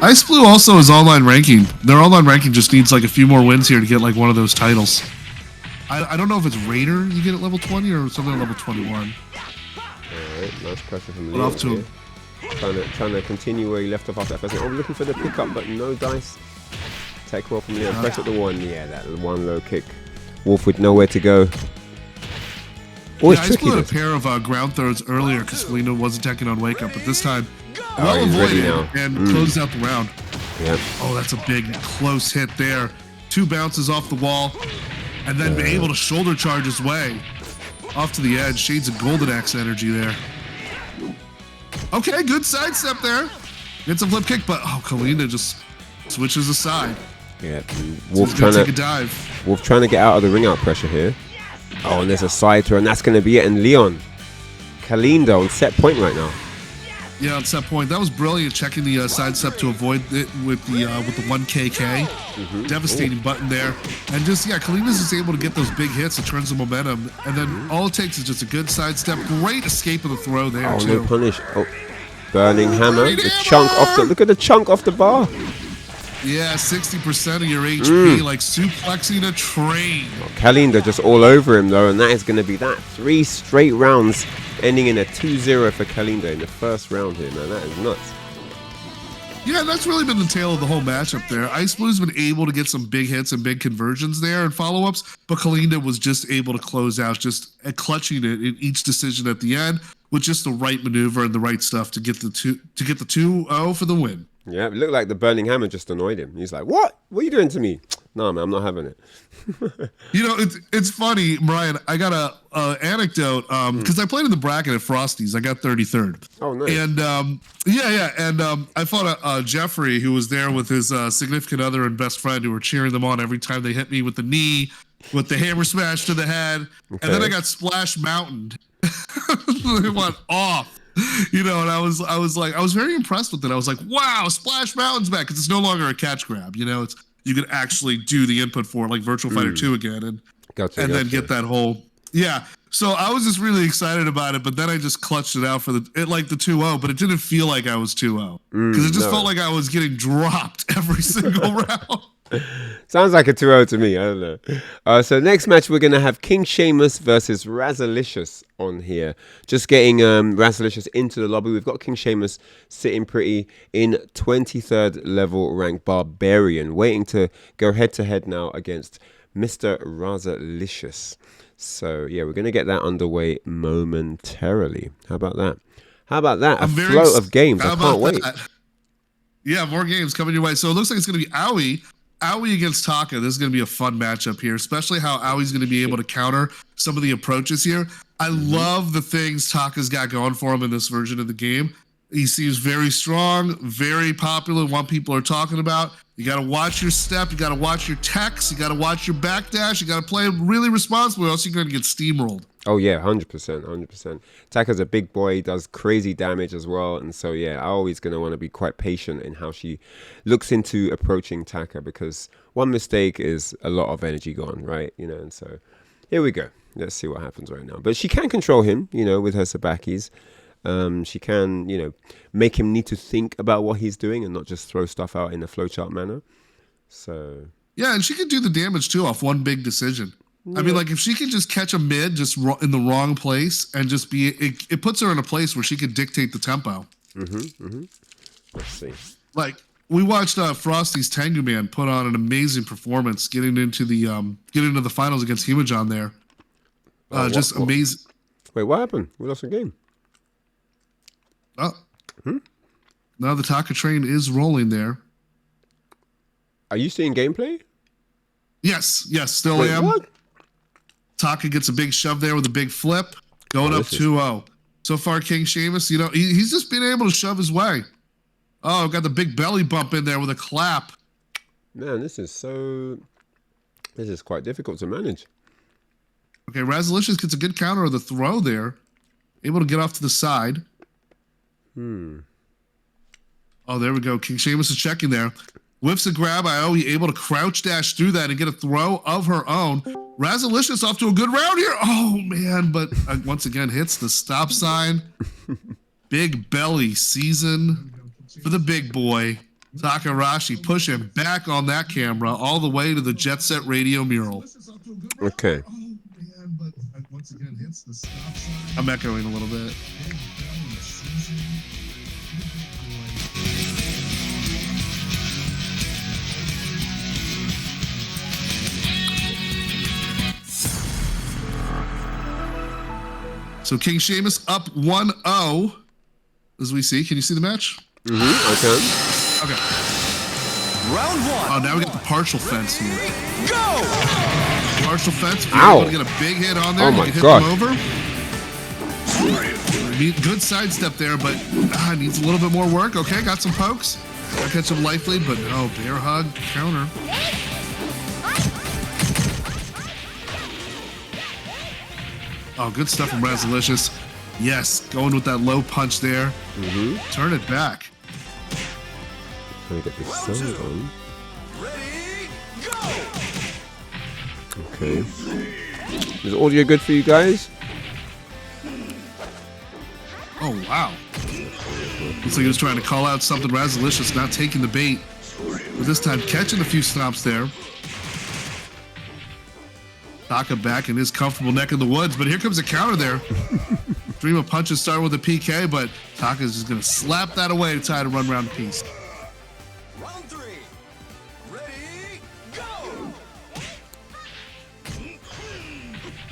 Ice Blue also is online ranking. Their online ranking just needs like a few more wins here to get like one of those titles. I don't know if it's Raider you get at level 20 or something at level 21. Alright, nice pressure from Leon. Off to him. Trying to continue where he left off after that first. Oh, looking for the pickup, but no dice. Take roll from Leon. Press at the one. Yeah, that one low kick. Wolf with nowhere to go. Always tricky. I split a pair of ground throws earlier because Felino wasn't taking on wake up, but this time well he's ready avoided now. and closed out the round. Yep. Oh, that's a big close hit there. 2 bounces off the wall, and then able to shoulder charge his way off to the edge. Shades of Golden Axe energy there. Okay, good sidestep there. Gets a flip kick, but Kalina just switches aside. Yeah, Wolf trying to take a dive. Wolf trying to get out of the ring out pressure here. Oh, and there's a side throw, and that's going to be it. And Leon, Kalinda on set point right now. Yeah, on set point. That was brilliant, checking the side step to avoid it with the 1KK. Devastating button there. And just, Kalina's just able to get those big hits. It turns the momentum. And then all it takes is just a good side step. Great escape of the throw there, too. No punish. Oh, burning hammer. The chunk off the, look at the chunk off the bar. Yeah, 60% of your HP, like suplexing a train. Oh, Kalinda just all over him, though, and that is going to be that. 3 straight rounds ending in a 2-0 for Kalinda in the first round here, man. That is nuts. Yeah, that's really been the tale of the whole matchup there. Ice Blue's been able to get some big hits and big conversions there and follow-ups, but Kalinda was just able to close out, just clutching it in each decision at the end with just the right maneuver and the right stuff to get the 2-0 for the win. Yeah, it looked like the burning hammer just annoyed him. He's like, what? What are you doing to me? No, man, I'm not having it. You know, it's funny, Brian. I got a anecdote because I played in the bracket at Frosty's. I got 33rd. Oh, nice. And I fought a Jeffrey who was there with his significant other and best friend who were cheering them on every time they hit me with the knee, with the hammer smash to the head. Okay. And then I got splash mountained. It went off. You know, and I was very impressed with it. I was like, wow, Splash Mountain's back, because it's no longer a catch grab. You know, you can actually do the input for it, like Virtua Fighter 2 again, and then get that whole So I was just really excited about it, but then I just clutched it out for the 2-0, but it didn't feel like I was 2-0 because it just felt like I was getting dropped every single round. Sounds like a 2-0 to me. I don't know. So next match, we're going to have King Sheamus versus Razalicious on here. Just getting Razalicious into the lobby. We've got King Sheamus sitting pretty in 23rd level rank Barbarian, waiting to go head-to-head now against Mr. Razalicious. So, yeah, we're going to get that underway momentarily. How about that? A flow of games. I can't wait. Yeah, more games coming your way. So it looks like it's going to be Owie against Taka. This is going to be a fun matchup here, especially how Owie's going to be able to counter some of the approaches here. I love the things Taka's got going for him in this version of the game. He seems very strong, very popular, one people are talking about. You got to watch your step. You got to watch your techs. You got to watch your backdash. You got to play really responsibly, or else you're going to get steamrolled. Oh, yeah, 100%. Taka's a big boy. He does crazy damage as well. And so, yeah, I'm always going to want to be quite patient in how she looks into approaching Taka, because one mistake is a lot of energy gone, right? You know, and so here we go. Let's see what happens right now. But she can control him, you know, with her Sabakis. She can, you know, make him need to think about what he's doing and not just throw stuff out in a flowchart manner. So yeah, and she can do the damage too off one big decision. Yeah. I mean, like if she can just catch a mid just in the wrong place and just be, it puts her in a place where she can dictate the tempo. Let's see. Like we watched Frosty's Tengu Man put on an amazing performance, getting into the finals against Himajan there. Just amazing. Wait, what happened? We lost a game. Oh, now the Taka train is rolling there. Are you seeing gameplay? Yes, still am. What? Taka gets a big shove there with a big flip, going up 2-0. So far, King Sheamus, you know, he's just been able to shove his way. Oh, got the big belly bump in there with a clap. Man, this is quite difficult to manage. Okay, Razalicious gets a good counter of the throw there. Able to get off to the side. Oh, there we go. King Sheamus is checking there. Whiffs a grab. Ioe able to crouch dash through that and get a throw of her own. Razalicious off to a good round here. Oh, man. But once again, hits the stop sign. Big belly season for the big boy. Takarashi pushing back on that camera all the way to the Jet Set Radio mural. Okay. I'm echoing a little bit. So King Sheamus up 1-0, as we see. Can you see the match? Okay. Okay. Round 1. Oh, now we got the partial fence here. Go! Partial fence. If you're Ow. able to get a big hit on there, Oh you my can hit gosh. them over. Good sidestep there, but needs a little bit more work. Okay, got some pokes. I'll catch him life lead, but no, bear hug, counter. Oh, good stuff from Razalicious. Yes, going with that low punch there. Turn it back. Trying to get this sound on. Ready, go! Okay. Is audio good for you guys? Oh, wow. Looks like he was trying to call out something. Razalicious not taking the bait. But this time catching a few stomps there. Taka back in his comfortable neck of the woods, but here comes a counter there. Dream of punches starting with a PK, but Taka's just going to slap that away to try to run around the piece. Round 3. Ready, go!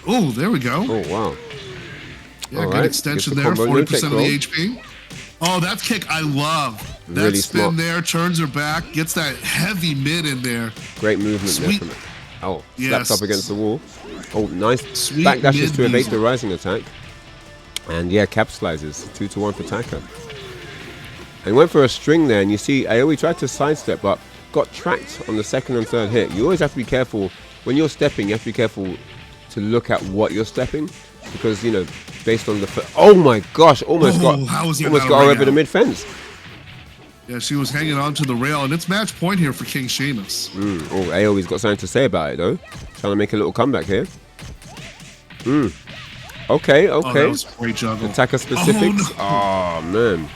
Oh, there we go. Oh, wow. Yeah, All good right. extension Gets the there, combo, no 40% kick of the roll. HP. Oh, that kick I love. That Really spin smart. there, turns her back, gets that heavy mid in there. Great movement Sweet. there from it. Oh, Yes. slapped up against the wall. Oh, nice Sweet backdashes to mid evade beast. the rising attack. And yeah, capitalizes. 2-1 for Taka. And went for a string there, and you see, Aoi tried to sidestep, but got tracked on the second and third hit. You always have to be careful. When you're stepping, you have to be careful to look at what you're stepping. Because, you know, based on the... Oh my gosh, almost got how was he almost not got a her ring over the out? mid-fence. Yeah, she was hanging on to the rail, and it's match point here for King Sheamus. Oh, Aoi's got something to say about it, though. Trying to make a little comeback here. Okay, Oh, that okay. was great juggle. Taka specifics. Oh, no. Oh, man.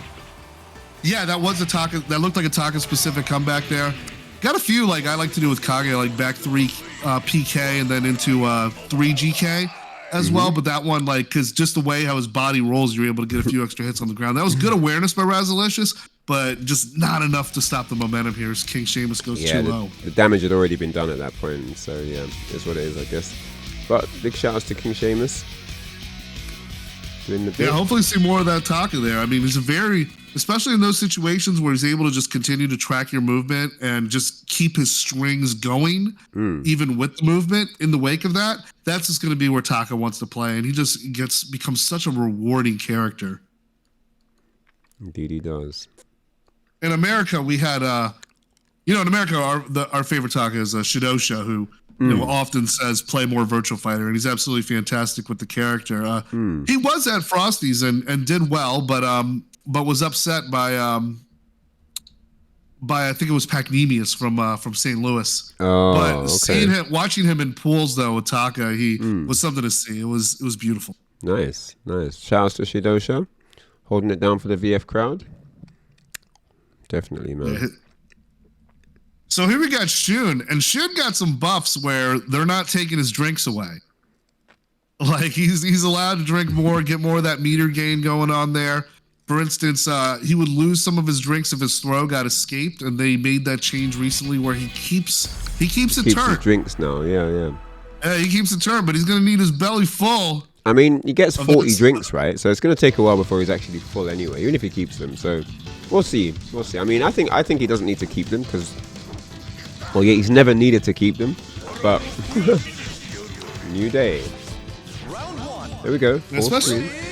Yeah, that was a Taka. That looked like a Taka specific comeback there. Got a few like I like to do with Kage, like back 3 PK and then into 3 GK as well. But that one, like, because just the way how his body rolls, you're able to get a few extra hits on the ground. That was good awareness by Razalicious, but just not enough to stop the momentum here as King Sheamus goes Yeah, 2-0. the damage had already been done at that point. So, yeah, it's what it is, I guess. But big shout outs to King Sheamus. Doing the bit. Yeah, hopefully see more of that Taka there. I mean, he's a very, especially in those situations where he's able to just continue to track your movement and just keep his strings going, even with the movement in the wake of that. That's just going to be where Taka wants to play, and he just becomes such a rewarding character. Indeed, he does. In America, we had, in America, our favorite Taka is Shidosha, who often says play more Virtua Fighter, and he's absolutely fantastic with the character. He was at Frosty's and did well, but was upset by I think it was Pacnemius from St. Louis. Oh, But okay. watching him in pools though with Taka, he was something to see. It was beautiful. Nice, nice. Shout outs to Shidosha. Holding it down for the VF crowd. Definitely, man. So here we got Shun, and Shun got some buffs where they're not taking his drinks away. Like he's allowed to drink more, get more of that meter gain going on there. For instance, he would lose some of his drinks if his throw got escaped, and they made that change recently where he keeps a Keeps turn. his drinks now, yeah. He keeps a turn, but he's gonna need his belly full. I mean, he gets Of 40 this- drinks, right? So it's going to take a while before he's actually full anyway, even if he keeps them. So we'll see. We'll see. I mean, I think he doesn't need to keep them because, well, yeah, he's never needed to keep them. But new day. Round 1. There we go. Full Especially- screen.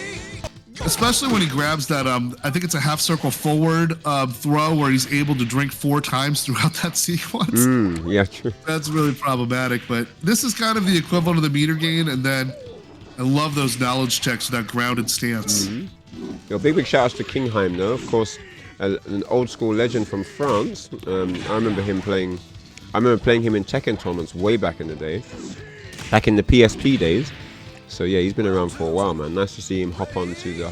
Especially when he grabs that, I think it's a half circle forward throw where he's able to drink 4 times throughout that sequence. Yeah, true. That's really problematic, but this is kind of the equivalent of the meter gain, and then I love those knowledge checks with that grounded stance. Yo, big shout outs to Kingheim, though. Of course, an old school legend from France. I remember playing him in Tekken tournaments way back in the day, back in the PSP days. So yeah, he's been around for a while, man. Nice to see him hop onto the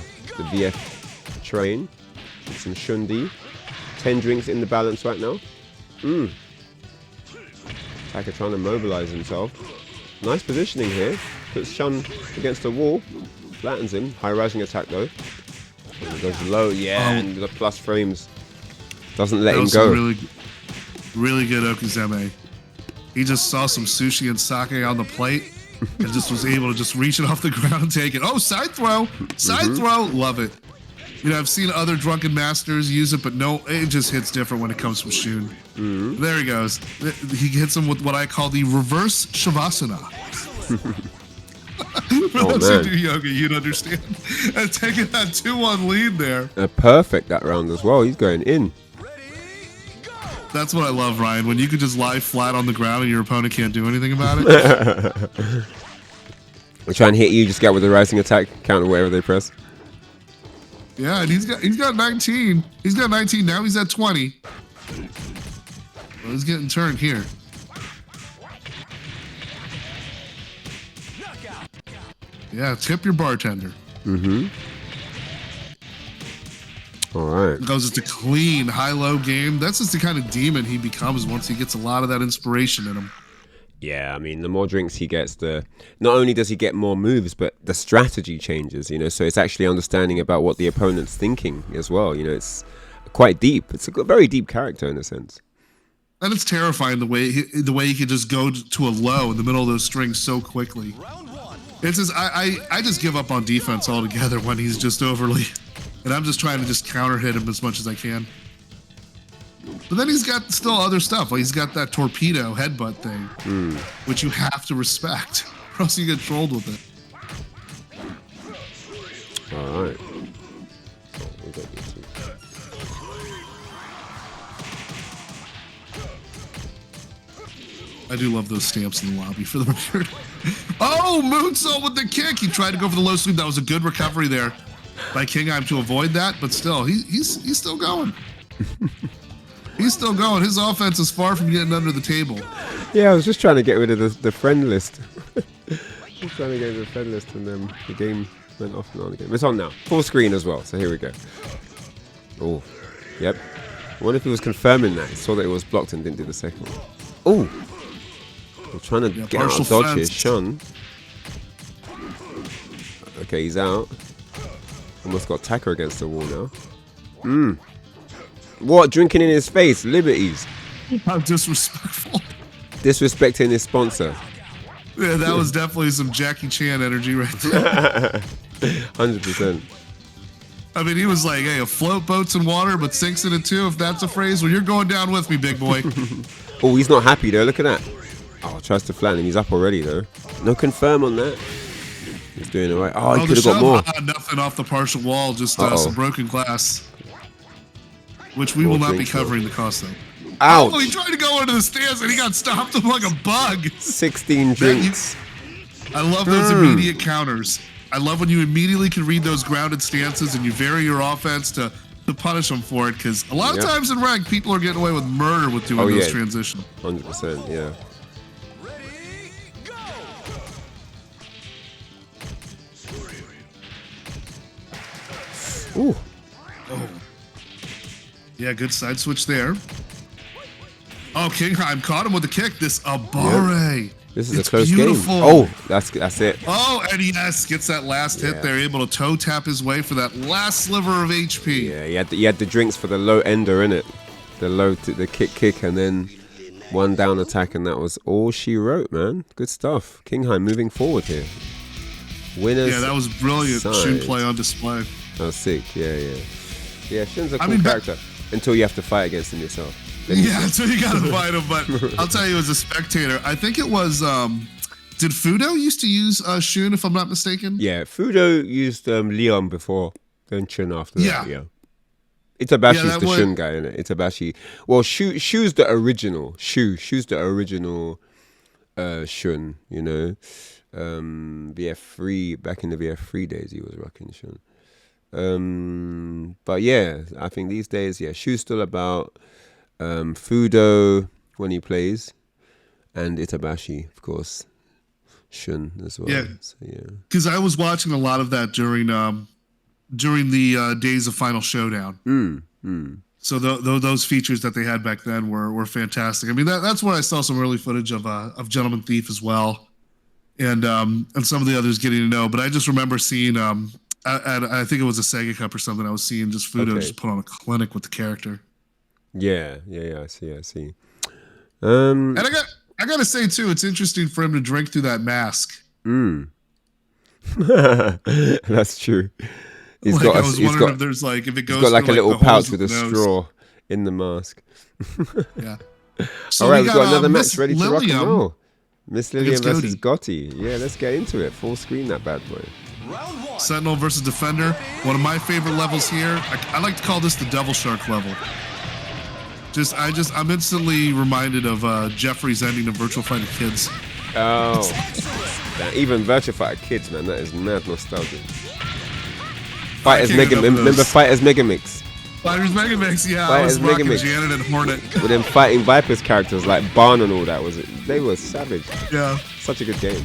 VF train with some Shundi. 10 drinks in the balance right now. Taka trying to mobilize himself. Nice positioning here. Puts Shun against the wall. Flattens him. High rising attack though. And he goes low. Yeah, and the plus frames. Doesn't let him go. Really good Okuzeme. He just saw some sushi and sake on the plate and just was able to just reach it off the ground and take it. Oh, side throw. Side throw. Love it. You know, I've seen other drunken masters use it, but no, it just hits different when it comes from Shun. There he goes. He hits him with what I call the reverse Shavasana. For those who do yoga, you'd understand. And taking that 2-1 lead there. Perfect that round as well. He's going in. That's what I love, Ryan. When you can just lie flat on the ground and your opponent can't do anything about it. They try and hit you, just get with the rising attack, counter whatever they press. Yeah, and he's got 19. He's got 19 now. He's at 20. Well, he's getting turned here. Yeah, tip your bartender. All right. Goes into clean high-low game. That's just the kind of demon he becomes once he gets a lot of that inspiration in him. Yeah, I mean, the more drinks he gets, not only does he get more moves, but the strategy changes, you know, so it's actually understanding about what the opponent's thinking as well. You know, it's quite deep. It's a very deep character in a sense. And it's terrifying the way he can just go to a low in the middle of those strings so quickly. It's just, I just give up on defense altogether when he's just overly, and I'm just trying to just counter hit him as much as I can. But then he's got still other stuff. Like he's got that torpedo headbutt thing, which you have to respect, or else you get trolled with it. All right. I do love those stamps in the lobby for the record. Oh, moonsault with the kick. He tried to go for the low sweep. That was a good recovery there by Kingheim to avoid that, but still, he's still going. He's still going. His offense is far from getting under the table. Yeah, I was just trying to get rid of the friend list. Just trying to get rid of the friend list, and then the game went off and on again. It's on now. Full screen as well, so here we go. Oh, yep. I wonder if he was confirming that. He saw that it was blocked and didn't do the second one. Oh! I'm trying to get out of dodge here. Shun. Okay, he's out. Almost got Taka against the wall now. What? Drinking in his face? Liberties. How disrespectful. Disrespecting his sponsor. Yeah, that was definitely some Jackie Chan energy right there. 100%. I mean, he was like, hey, a float boats in water, but sinks in it too, if that's a phrase. Well, you're going down with me, big boy. Oh, he's not happy though. Look at that. Oh, tries to flatten him. He's up already though. No confirm on that. He's doing all right. Oh, he could have got more. Nothing off the partial wall, just some broken glass. Which we will not be covering the cost of. Ouch. Oh, he tried to go into the stands and he got stopped him like a bug. 16 drinks. I love those immediate counters. I love when you immediately can read those grounded stances and you vary your offense to punish them for it, because a lot of times in rank, people are getting away with murder with doing those transitions. 100%, yeah. Ready, go! Ooh. Oh. Yeah, good side switch there. Oh, Kingheim caught him with the kick. This Abare. Yep. This is a close game. Oh, that's it. Oh, and yes, gets that last hit there, able to toe tap his way for that last sliver of HP. Yeah, he had the drinks for the low ender in it, the kick, and then one down attack, and that was all she wrote, man. Good stuff. Kingheim moving forward here. Winners. Yeah, that was brilliant. Side. Shun play on display. That was sick. Yeah. Shun's a cool character until you have to fight against him yourself. Yeah, until you gotta fight him. But I'll tell you, as a spectator, I think it was. Did Fudo used to use Shun, if I'm not mistaken? Yeah, Fudo used Leon before, then Shun after that. Yeah. Itabashi's the Shun guy, isn't it? Itabashi. Well, Shu's the original. Shu's the original Shun, you know. VF3, back in the VF3 days, he was rocking Shun. But yeah, I think these days, Shu's still about. Fudo when he plays, and Itabashi, of course, Shun as well. Yeah, because I was watching a lot of that during the days of Final Showdown. So those features that they had back then were fantastic. I mean, that's where I saw some early footage of Gentleman Thief as well, and some of the others getting to know. But I just remember seeing I think it was a SEGA Cup or something. I was seeing just Fudo just put on a clinic with the character. Yeah. I see. And I gotta say too, it's interesting for him to drink through that mask. That's true. He's got if there's like if it goes. He's got like a through, little pouch with a straw in the mask. Yeah. So all right, we've got another match ready to rock and Lilium roll. Miss Lilium versus Gotti. Yeah, let's get into it. Full screen that bad boy. Round 1. Sentinel versus Defender. One of my favorite levels here. I like to call this the Devil Shark level. I'm instantly reminded of Jeffrey's ending of Virtua Fighter Kids. Oh, even Virtua Fighter Kids, man, that is mad nostalgic. Remember Fighters Megamix? Fighters Megamix, yeah. Fighters I was rocking Megamix. Janet and Hornet. With them fighting Vipers characters like Barn and all that, they were savage. Yeah. Such a good game.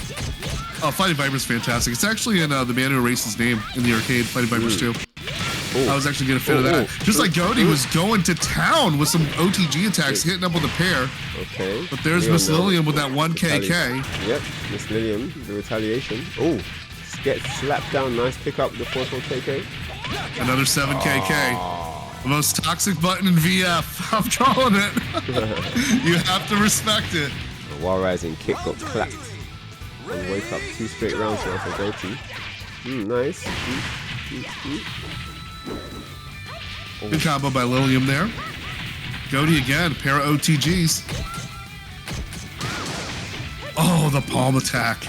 Oh, Fighting Vipers fantastic. It's actually in the man who erased his name in the arcade, Fighting Vipers 2. Ooh. I was actually getting a fit of that. Just like Gotti was going to town with some OTG attacks, hitting up with a pair. Okay. But there's Miss Lilium with that 1 KK. Yep, Miss Lilium, the retaliation. Oh, get slapped down. Nice pick up the 4-4 KK. Another 7 KK. The most toxic button in VF. I'm calling it. You have to respect it. The Wall Rising kick got clapped. And wake up 2 straight rounds now for Gotti. Nice. Good combo by Lilium there. Gotti again, pair of OTGs. Oh, the palm attack.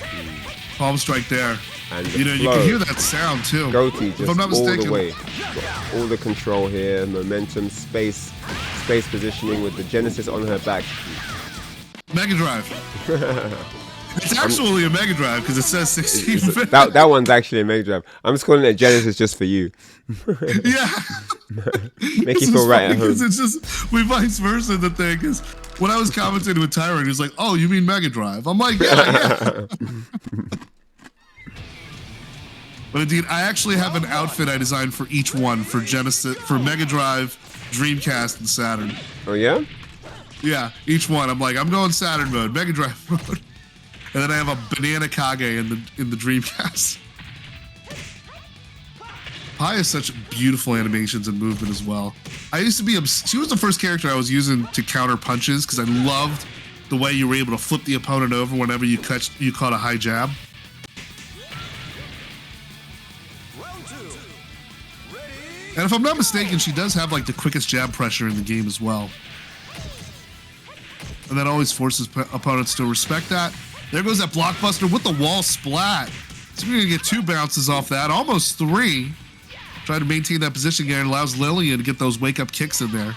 Palm strike there. And you can hear that sound too. Gotti just if I'm not mistaken. all the way. Got all the control here, momentum, space positioning with the Genesis on her back. Mega Drive. It's actually a Mega Drive because it says 16-bit. That one's actually a Mega Drive. I'm just calling it Genesis just for you. Yeah. Make you feel right at home. It's just, we vice versa the thing is, when I was commentating with Tyrant, he was like, oh, you mean Mega Drive? I'm like, yeah. But indeed, I actually have an outfit I designed for each one, for Genesis, for Mega Drive, Dreamcast, and Saturn. Oh, yeah? Yeah, each one. I'm like, I'm going Saturn mode, Mega Drive mode. And then I have a Banana Kage in the Dreamcast. Pi has such beautiful animations and movement as well. I used to be she was the first character I was using to counter punches because I loved the way you were able to flip the opponent over whenever you caught a high jab. Round 2. Ready? And if I'm not mistaken, she does have like the quickest jab pressure in the game as well. And that always forces opponents to respect that. There goes that blockbuster with the wall splat. So we're gonna get 2 bounces off that, almost 3. Try to maintain that position again. Allows Lilian to get those wake-up kicks in there.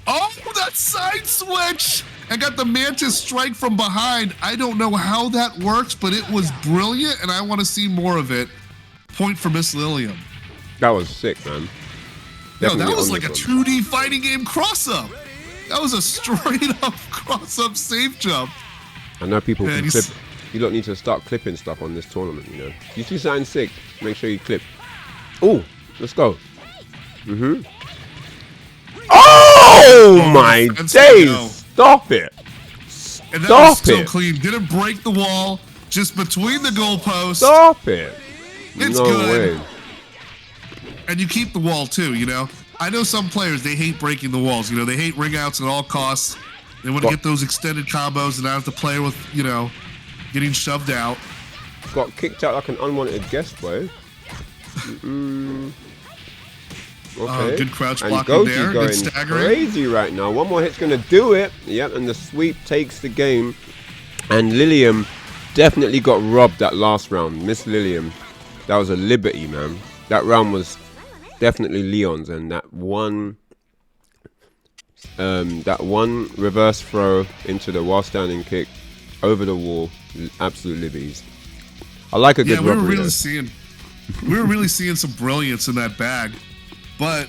Oh, that side switch! And got the Mantis strike from behind. I don't know how that works, but it was brilliant, and I want to see more of it. Point for Miss Lilium. That was sick, man. No, that was like a 2D fighting game cross-up. That was a straight-up cross-up safe jump. I know people can clip. You don't need to start clipping stuff on this tournament, you know. You see something sick, make sure you clip. Oh, let's go. Oh my days! Stop it! And that was still clean. Didn't break the wall, just between the goalposts. Stop it! It's no good. way. And you keep the wall too, you know. I know some players, they hate breaking the walls. You know, they hate ring outs at all costs. They want to get those extended combos and not have to play with, you know, getting shoved out. Got kicked out like an unwanted guest, boy. Okay. Good crouch blocking there. Good staggering. Crazy right now. One more hit's going to do it. Yep, and the sweep takes the game. And Lilium definitely got robbed that last round. Miss Lilium. That was a liberty, man. That round was definitely Leon's, and that one reverse throw into the while standing kick over the wall, absolute liberties. I like a good robbery. We were really seeing some brilliance in that bag, but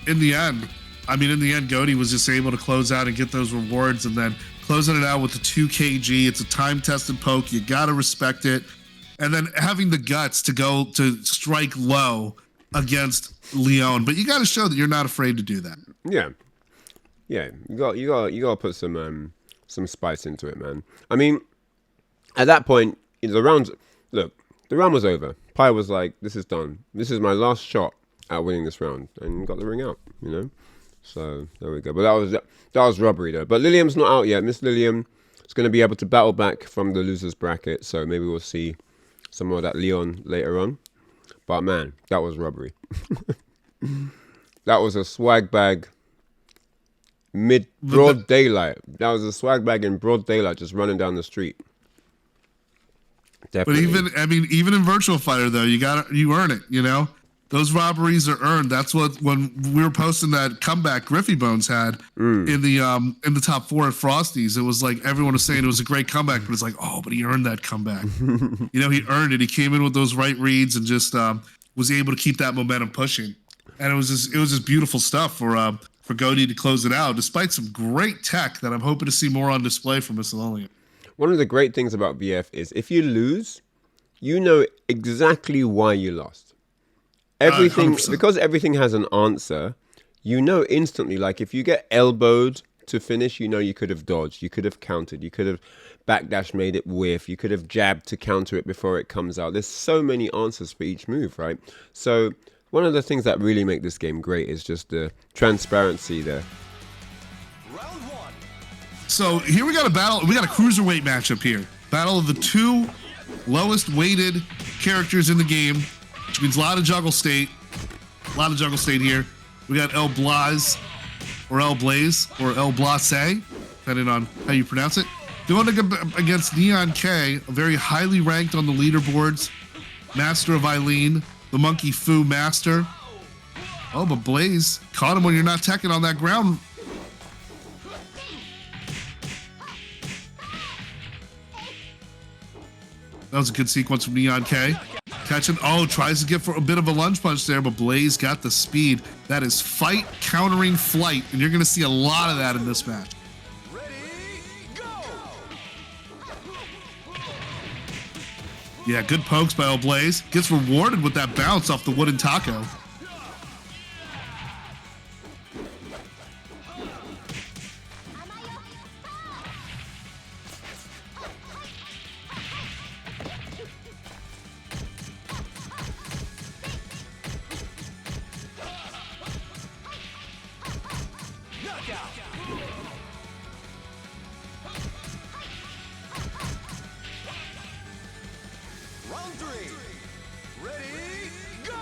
in the end, Gotti was just able to close out and get those rewards, and then closing it out with the 2 kg. It's a time-tested poke. You gotta respect it, and then having the guts to go to strike low against Leon, but you got to show that you're not afraid to do that. Yeah. Yeah. You got to put some spice into it, man. I mean, at that point, the round was over. Pi was like, this is done. This is my last shot at winning this round, and got the ring out, you know? So, there we go. But that was robbery, though. But Lilium's not out yet. Miss Lilium is going to be able to battle back from the loser's bracket, so maybe we'll see some more of that Leon later on. But, man, that was robbery. That was a swag bag broad daylight. That was a swag bag in broad daylight, just running down the street. Definitely. But even in Virtua Fighter though, you earn it. You know, those robberies are earned. That's what when we were posting that comeback Griffey Bones had in the top 4 at Frosty's. It was like everyone was saying it was a great comeback, but it's like, oh, but he earned that comeback. You know, he earned it. He came in with those right reads and just was able to keep that momentum pushing. And it was just beautiful stuff for Goaty to close it out, despite some great tech that I'm hoping to see more on display from Miss Lilium. One of the great things about VF is if you lose, you know exactly why you lost. Everything, 100%. because everything has an answer, you know instantly. Like if you get elbowed to finish, you know you could have dodged, you could have countered, you could have backdash made it whiff, you could have jabbed to counter it before it comes out. There's so many answers for each move, right? So one of the things that really make this game great is just the transparency there. Round 1. So here we got a battle. We got a cruiserweight matchup here. Battle of the 2 lowest weighted characters in the game, which means a lot of juggle state. A lot of juggle state here. We got El Blaze, or El Blaze, or El Blase, depending on how you pronounce it. Going against Neon K, a very highly ranked on the leaderboards. Master of Eileen, the Monkey Fu Master. Oh, but Blaze caught him when you're not teching on that ground. That was a good sequence from Neon K. Catching, tries to get for a bit of a lunge punch there, but Blaze got the speed. That is fight countering flight, and you're going to see a lot of that in this match. Ready, go! Yeah, good pokes by El Blaze. Gets rewarded with that bounce off the wooden taco. Round 3. Ready, go!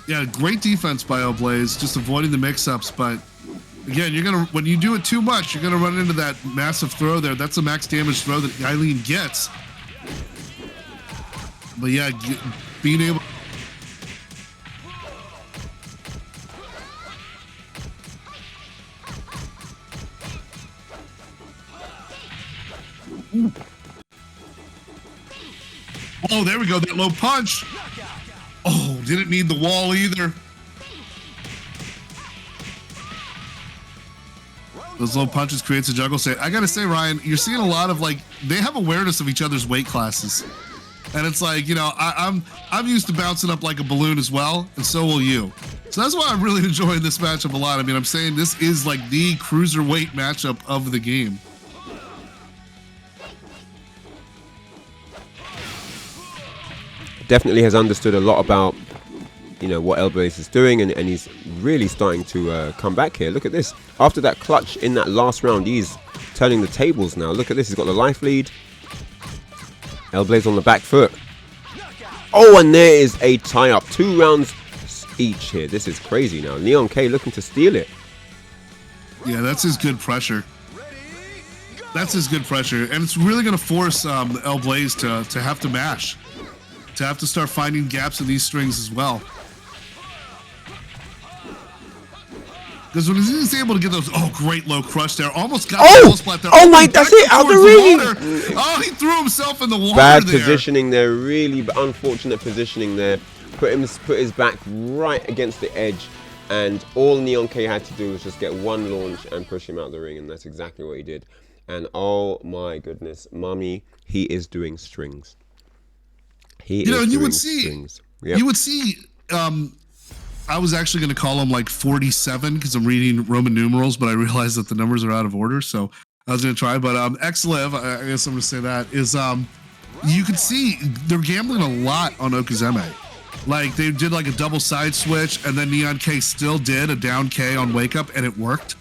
Yeah, great defense by El Blaze, just avoiding the mix-ups. But again, when you do it too much, you're gonna run into that massive throw there. That's a max damage throw that Eileen gets. But yeah, being able. Oh, there we go. That low punch. Oh, didn't need the wall either. Those low punches creates a juggle state. I gotta say, Ryan, you're seeing a lot of they have awareness of each other's weight classes, and it's like, you know, I'm used to bouncing up like a balloon as well, and so will you. So that's why I'm really enjoying this matchup a lot. I mean, I'm saying this is like the cruiserweight matchup of the game. Definitely has understood a lot about, you know, what El Blaze is doing, and he's really starting to come back here. Look at this. After that clutch in that last round, he's turning the tables now. Look at this. He's got the life lead. El Blaze on the back foot. Oh, and there is a tie-up. 2 rounds each here. This is crazy now. Neon K looking to steal it. Yeah, that's his good pressure. That's his good pressure. And it's really going to force El Blaze to have to mash. To have to start finding gaps in these strings as well. Because when he's able to get those, great low crush there. Almost got the wall splat there. Oh my, that's it, out the ring. Oh, he threw himself in the water Bad there. positioning there, really unfortunate positioning there. Put his back right against the edge, and all Neon K had to do was just get one launch and push him out the ring, and that's exactly what he did. And oh my goodness, mommy, he is doing strings. You would see I was actually going to call him like 47 because I'm reading Roman numerals, but I realized that the numbers are out of order. So I was going to try. But X-Liv, I guess I'm going to say that, is you can see they're gambling a lot on Okazeme. Like they did like a double side switch, and then Neon K still did a down K on Wake Up, and it worked.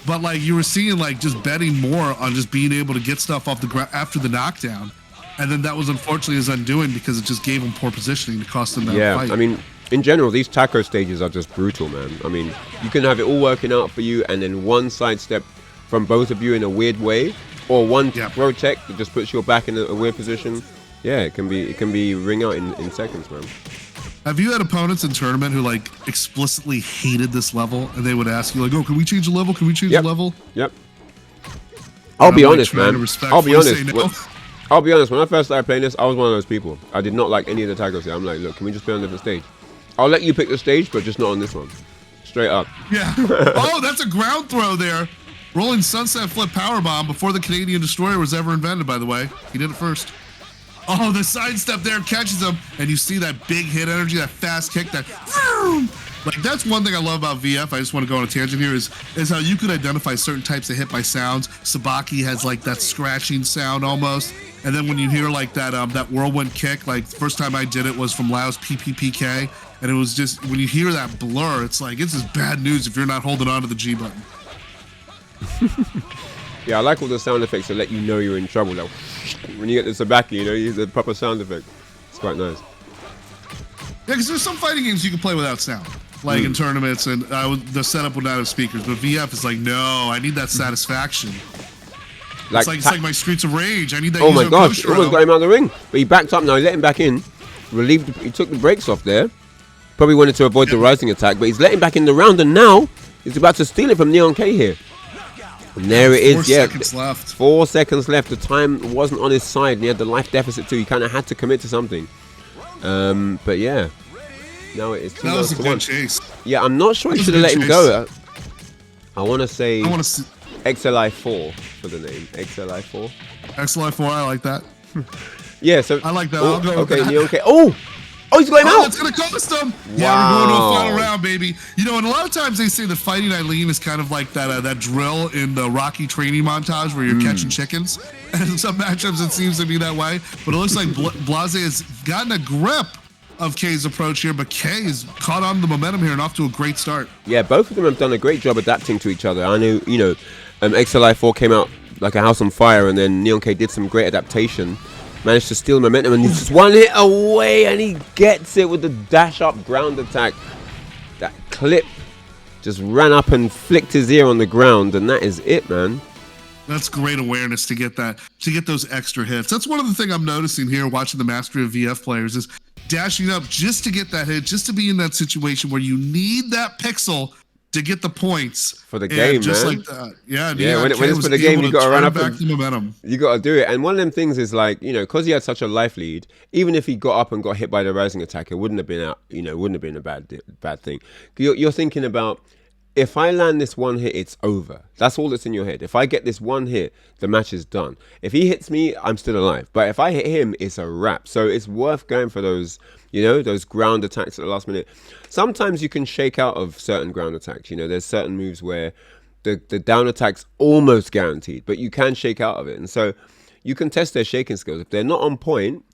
But like you were seeing like just betting more on just being able to get stuff off the ground after the knockdown. And then that was unfortunately his undoing because it just gave him poor positioning to cost him that fight. I mean, in general, these taco stages are just brutal, man. I mean, you can have it all working out for you, and then one sidestep from both of you in a weird way, or one throw tech that just puts your back in a weird position. Yeah, it can be ring out in seconds, man. Have you had opponents in tournament who like explicitly hated this level, and they would ask you like, "Oh, can we change the level? Can we change the level?" Yep. I'll be honest, man. I'll be honest. I'll be honest. When I first started playing this, I was one of those people. I did not like any of the tacos here. I'm like, look, can we just play on a different stage? I'll let you pick the stage, but just not on this one. Straight up. Yeah. Oh, that's a ground throw there. Rolling Sunset Flip Powerbomb before the Canadian Destroyer was ever invented, by the way. He did it first. Oh, the sidestep there catches him, and you see that big hit energy, that fast kick, that like that's one thing I love about VF. I just want to go on a tangent here is how you could identify certain types of hit by sounds. Sabaki has like that scratching sound almost, and then when you hear like that whirlwind kick, like the first time I did it was from Lao's PPPK, and it was just when you hear that blur, it's like it's just bad news if you're not holding on to the G button. Yeah, I like all the sound effects that let you know you're in trouble. Like when you get the Sabaki, you know, you use the proper sound effect. It's quite nice. Yeah, because there's some fighting games you can play without sound, like in tournaments, and the setup would not have speakers. But VF is like, no, I need that satisfaction. It's like my Streets of Rage. I need that. Oh my gosh, almost got him out of the ring, but he backed up. Now he let him back in. He took the brakes off there. Probably wanted to avoid the rising attack, but he's let him back in the round, and now he's about to steal it from Neon K here. And there it is. 4 seconds left. 4 seconds left. The time wasn't on his side, and he had the life deficit too. He kind of had to commit to something. But yeah, now it is 2 that was a to good 1. chase. Yeah, I'm not sure he should have let him go. I want to say XLI4 for the name. XLI4. XLI4, I like that. Yeah, so I like that. I'll go with that. Neon K. Oh, he's going out. That's going to cost him. Yeah, we're going to a final round, baby. You know, and a lot of times they say that fighting Eileen is kind of like that drill in the Rocky training montage where you're catching chickens. And in some matchups it seems to be that way. But it looks like Blase has gotten a grip of K's approach here, but K has caught on the momentum here and off to a great start. Yeah, both of them have done a great job adapting to each other. I know, you know, XLI4 came out like a house on fire, and then Neon K did some great adaptation. Managed to steal momentum, and he's just one hit away, and he gets it with the dash up ground attack. That clip just ran up and flicked his ear on the ground, and that is it, man. That's great awareness to get those extra hits. That's one of the things I'm noticing here watching the Mastery of VF players is dashing up just to get that hit, just to be in that situation where you need that pixel to get the points for the game, just man. Like that. Yeah, when it's for the game, you got to run up back the momentum. You got to do it. And one of them things is like, you know, because he had such a life lead, even if he got up and got hit by the rising attack, it wouldn't have been a bad thing. You're thinking about, if I land this one hit, it's over. That's all that's in your head. If I get this one hit, the match is done. If he hits me, I'm still alive. But if I hit him, it's a wrap. So it's worth going for those, you know, those ground attacks at the last minute. Sometimes you can shake out of certain ground attacks. You know, there's certain moves where the down attack's almost guaranteed, but you can shake out of it. And so you can test their shaking skills. If they're not on point,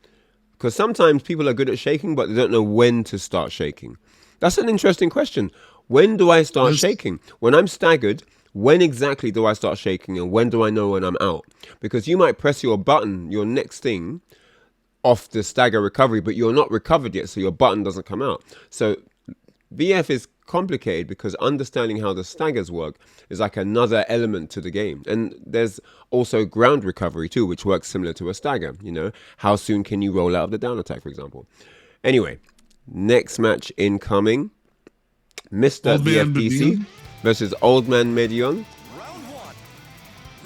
because sometimes people are good at shaking, but they don't know when to start shaking. That's an interesting question. When do I start shaking? When I'm staggered, when exactly do I start shaking, and when do I know when I'm out? Because you might press your button, your next thing, off the stagger recovery, but you're not recovered yet, so your button doesn't come out. So VF is complicated because understanding how the staggers work is like another element to the game. And there's also ground recovery too, which works similar to a stagger. You know, how soon can you roll out of the down attack, for example? Anyway, next match incoming. Mr. VFDC versus Old Man Medion.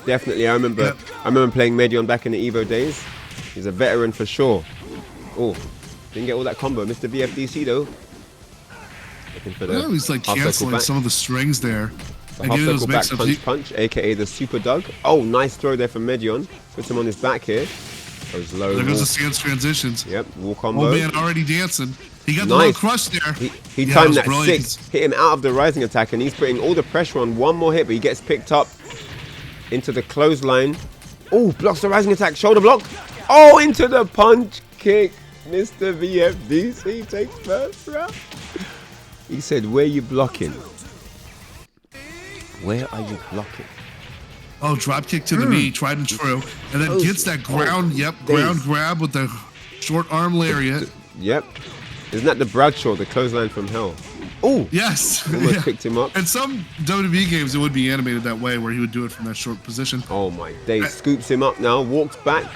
Definitely, I remember playing Medion back in the EVO days. He's a veteran for sure. Oh, didn't get all that combo. Mr. VFDC though. He's like canceling some of the strings there. The half circle back punch, aka the Super Doug. Oh, nice throw there from Medion. Puts him on his back here. Goes low. There goes the stance transitions. Yep, wall combo. Old Man already dancing. He got the Nice. low crush there. He Yeah, timed was that brilliant. 6, hit him out of the rising attack, and he's putting all the pressure on. One more hit, but he gets picked up into the clothesline. Oh, blocks the rising attack, shoulder block. Oh, into the punch kick. Mr. VFDC takes first round. He said, where you blocking? Where are you blocking? Oh, drop kick to the knee, tried and true. And then Oh, gets that ground, oh, ground days. grab with the short arm lariat. Yep. Isn't that the Bradshaw, the clothesline from hell? Oh, Yes. almost Yeah. picked him up. In some WWE games, it would be animated that way, where he would do it from that short position. Oh my days. Scoops him up now, walks back.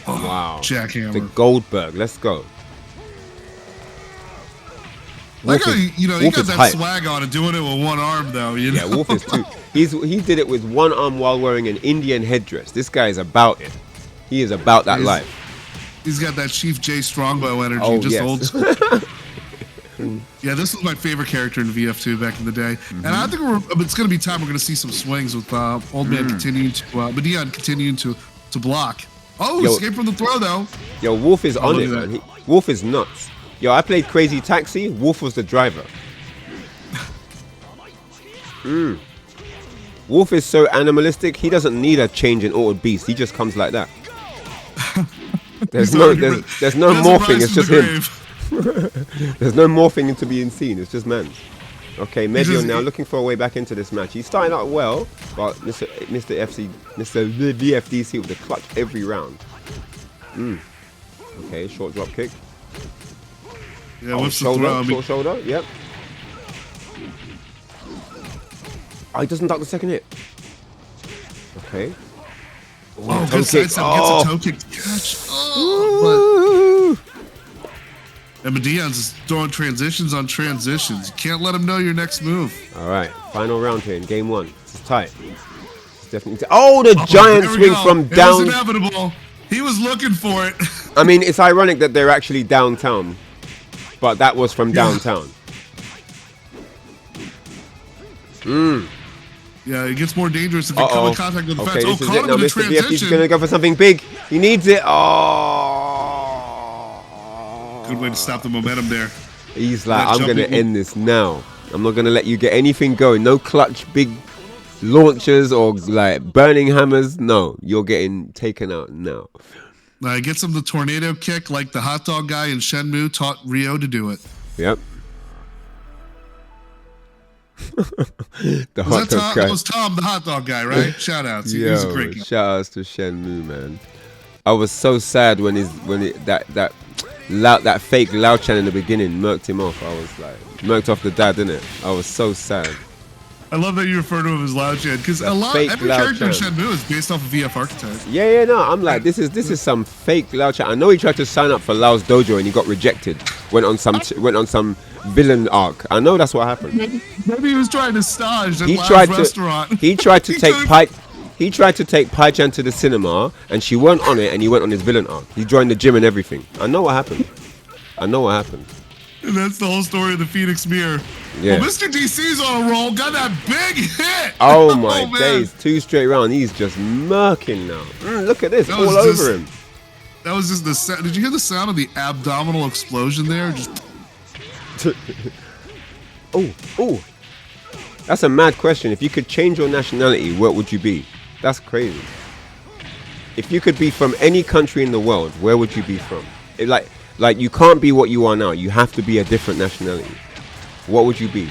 Wow. Jackhammer. The Goldberg. Let's go. Like how, Wolf is- you know, he Wolf got is that hype. swag on and doing it with one arm, though. You know? Yeah, Wolf is too. He did it with one arm while wearing an Indian headdress. This guy is about it. He is about that life. He's got that Chief J Strongbow energy, Oh, just yes. old school. Yeah, this was my favorite character in VF2 back in the day. And I think it's going to be time we're going to see some swings with Old Man continuing to, Medeian continuing to block. Oh, Yo. escape from the throw, though. Yo, Wolf is on look it, at man. Wolf is nuts. Yo, I played Crazy Taxi. Wolf was the driver. Wolf is so animalistic. He doesn't need a change in Altered Beast. He just comes like that. There's no He doesn't morphing. rise It's from just the him. grave. There's no morphing to be seen. It's just man. Okay, Medion just- now looking for a way back into this match. He's starting out well, but Mr. VFDC with the clutch every round. Okay, short drop kick. Yeah, what's the throw? I mean, Short shoulder. Yep. Oh, he doesn't duck the second hit. Okay. oh, toe good kick. sidestep, Oh. gets a toe kick to catch. Oh, but and Medeian's just throwing transitions on transitions. You can't let him know your next move. All right, final round here in game 1. This is tight. It's definitely oh, the giant There we swing go. from It was down. inevitable. He was looking for it. I mean, it's ironic that they're actually downtown, but that was from downtown. Yeah, it gets more dangerous if you come in contact with the Okay, fence. this is Caught it. him Now in the Mr. VFD's transition. going to go for something big. He needs it. Oh. Good way to stop the momentum there. He's like, That I'm going to jumping- end this now. I'm not going to let you get anything going. No clutch, big launchers or like burning hammers. No, you're getting taken out now. Gets him the tornado kick like the hot dog guy in Shenmue taught R.E.V.O to do it. Yep. The Was hot that, dog Tom? guy. That was Tom, the hot dog guy, right? Shout outs. He was a Yo, great guy. shout outs to Shenmue, man. I was so sad when that fake Lao Chan in the beginning murked him off. I was like, murked off the dad, didn't it? I was so sad. I love that you refer to him as Lao Chan because fake every Lao character in Chan. Shenmue is based off of VF Archetype. Yeah, no. I'm like, this is some fake Lao Chan. I know he tried to sign up for Lao's dojo and he got rejected. Went on some villain arc. I know that's what happened. Maybe he was trying to stage at He Lao's tried to restaurant. he tried to take could've- Pai. He tried to take Pai Chan to the cinema and she weren't on it and he went on his villain arc. He joined the gym and everything. I know what happened. And that's the whole story of the Phoenix Mirror. Yeah. Well, Mr. DC's on a roll. Got that big hit. Oh my man. days, 2 straight rounds. He's just murking now. Look at this, That all was over just- him. That was just the sound. Did you hear the sound of the abdominal explosion there? Just Oh. That's a mad question. If you could change your nationality, what would you be? That's crazy. If you could be from any country in the world, where would you be from? Like you can't be what you are now. You have to be a different nationality. What would you be?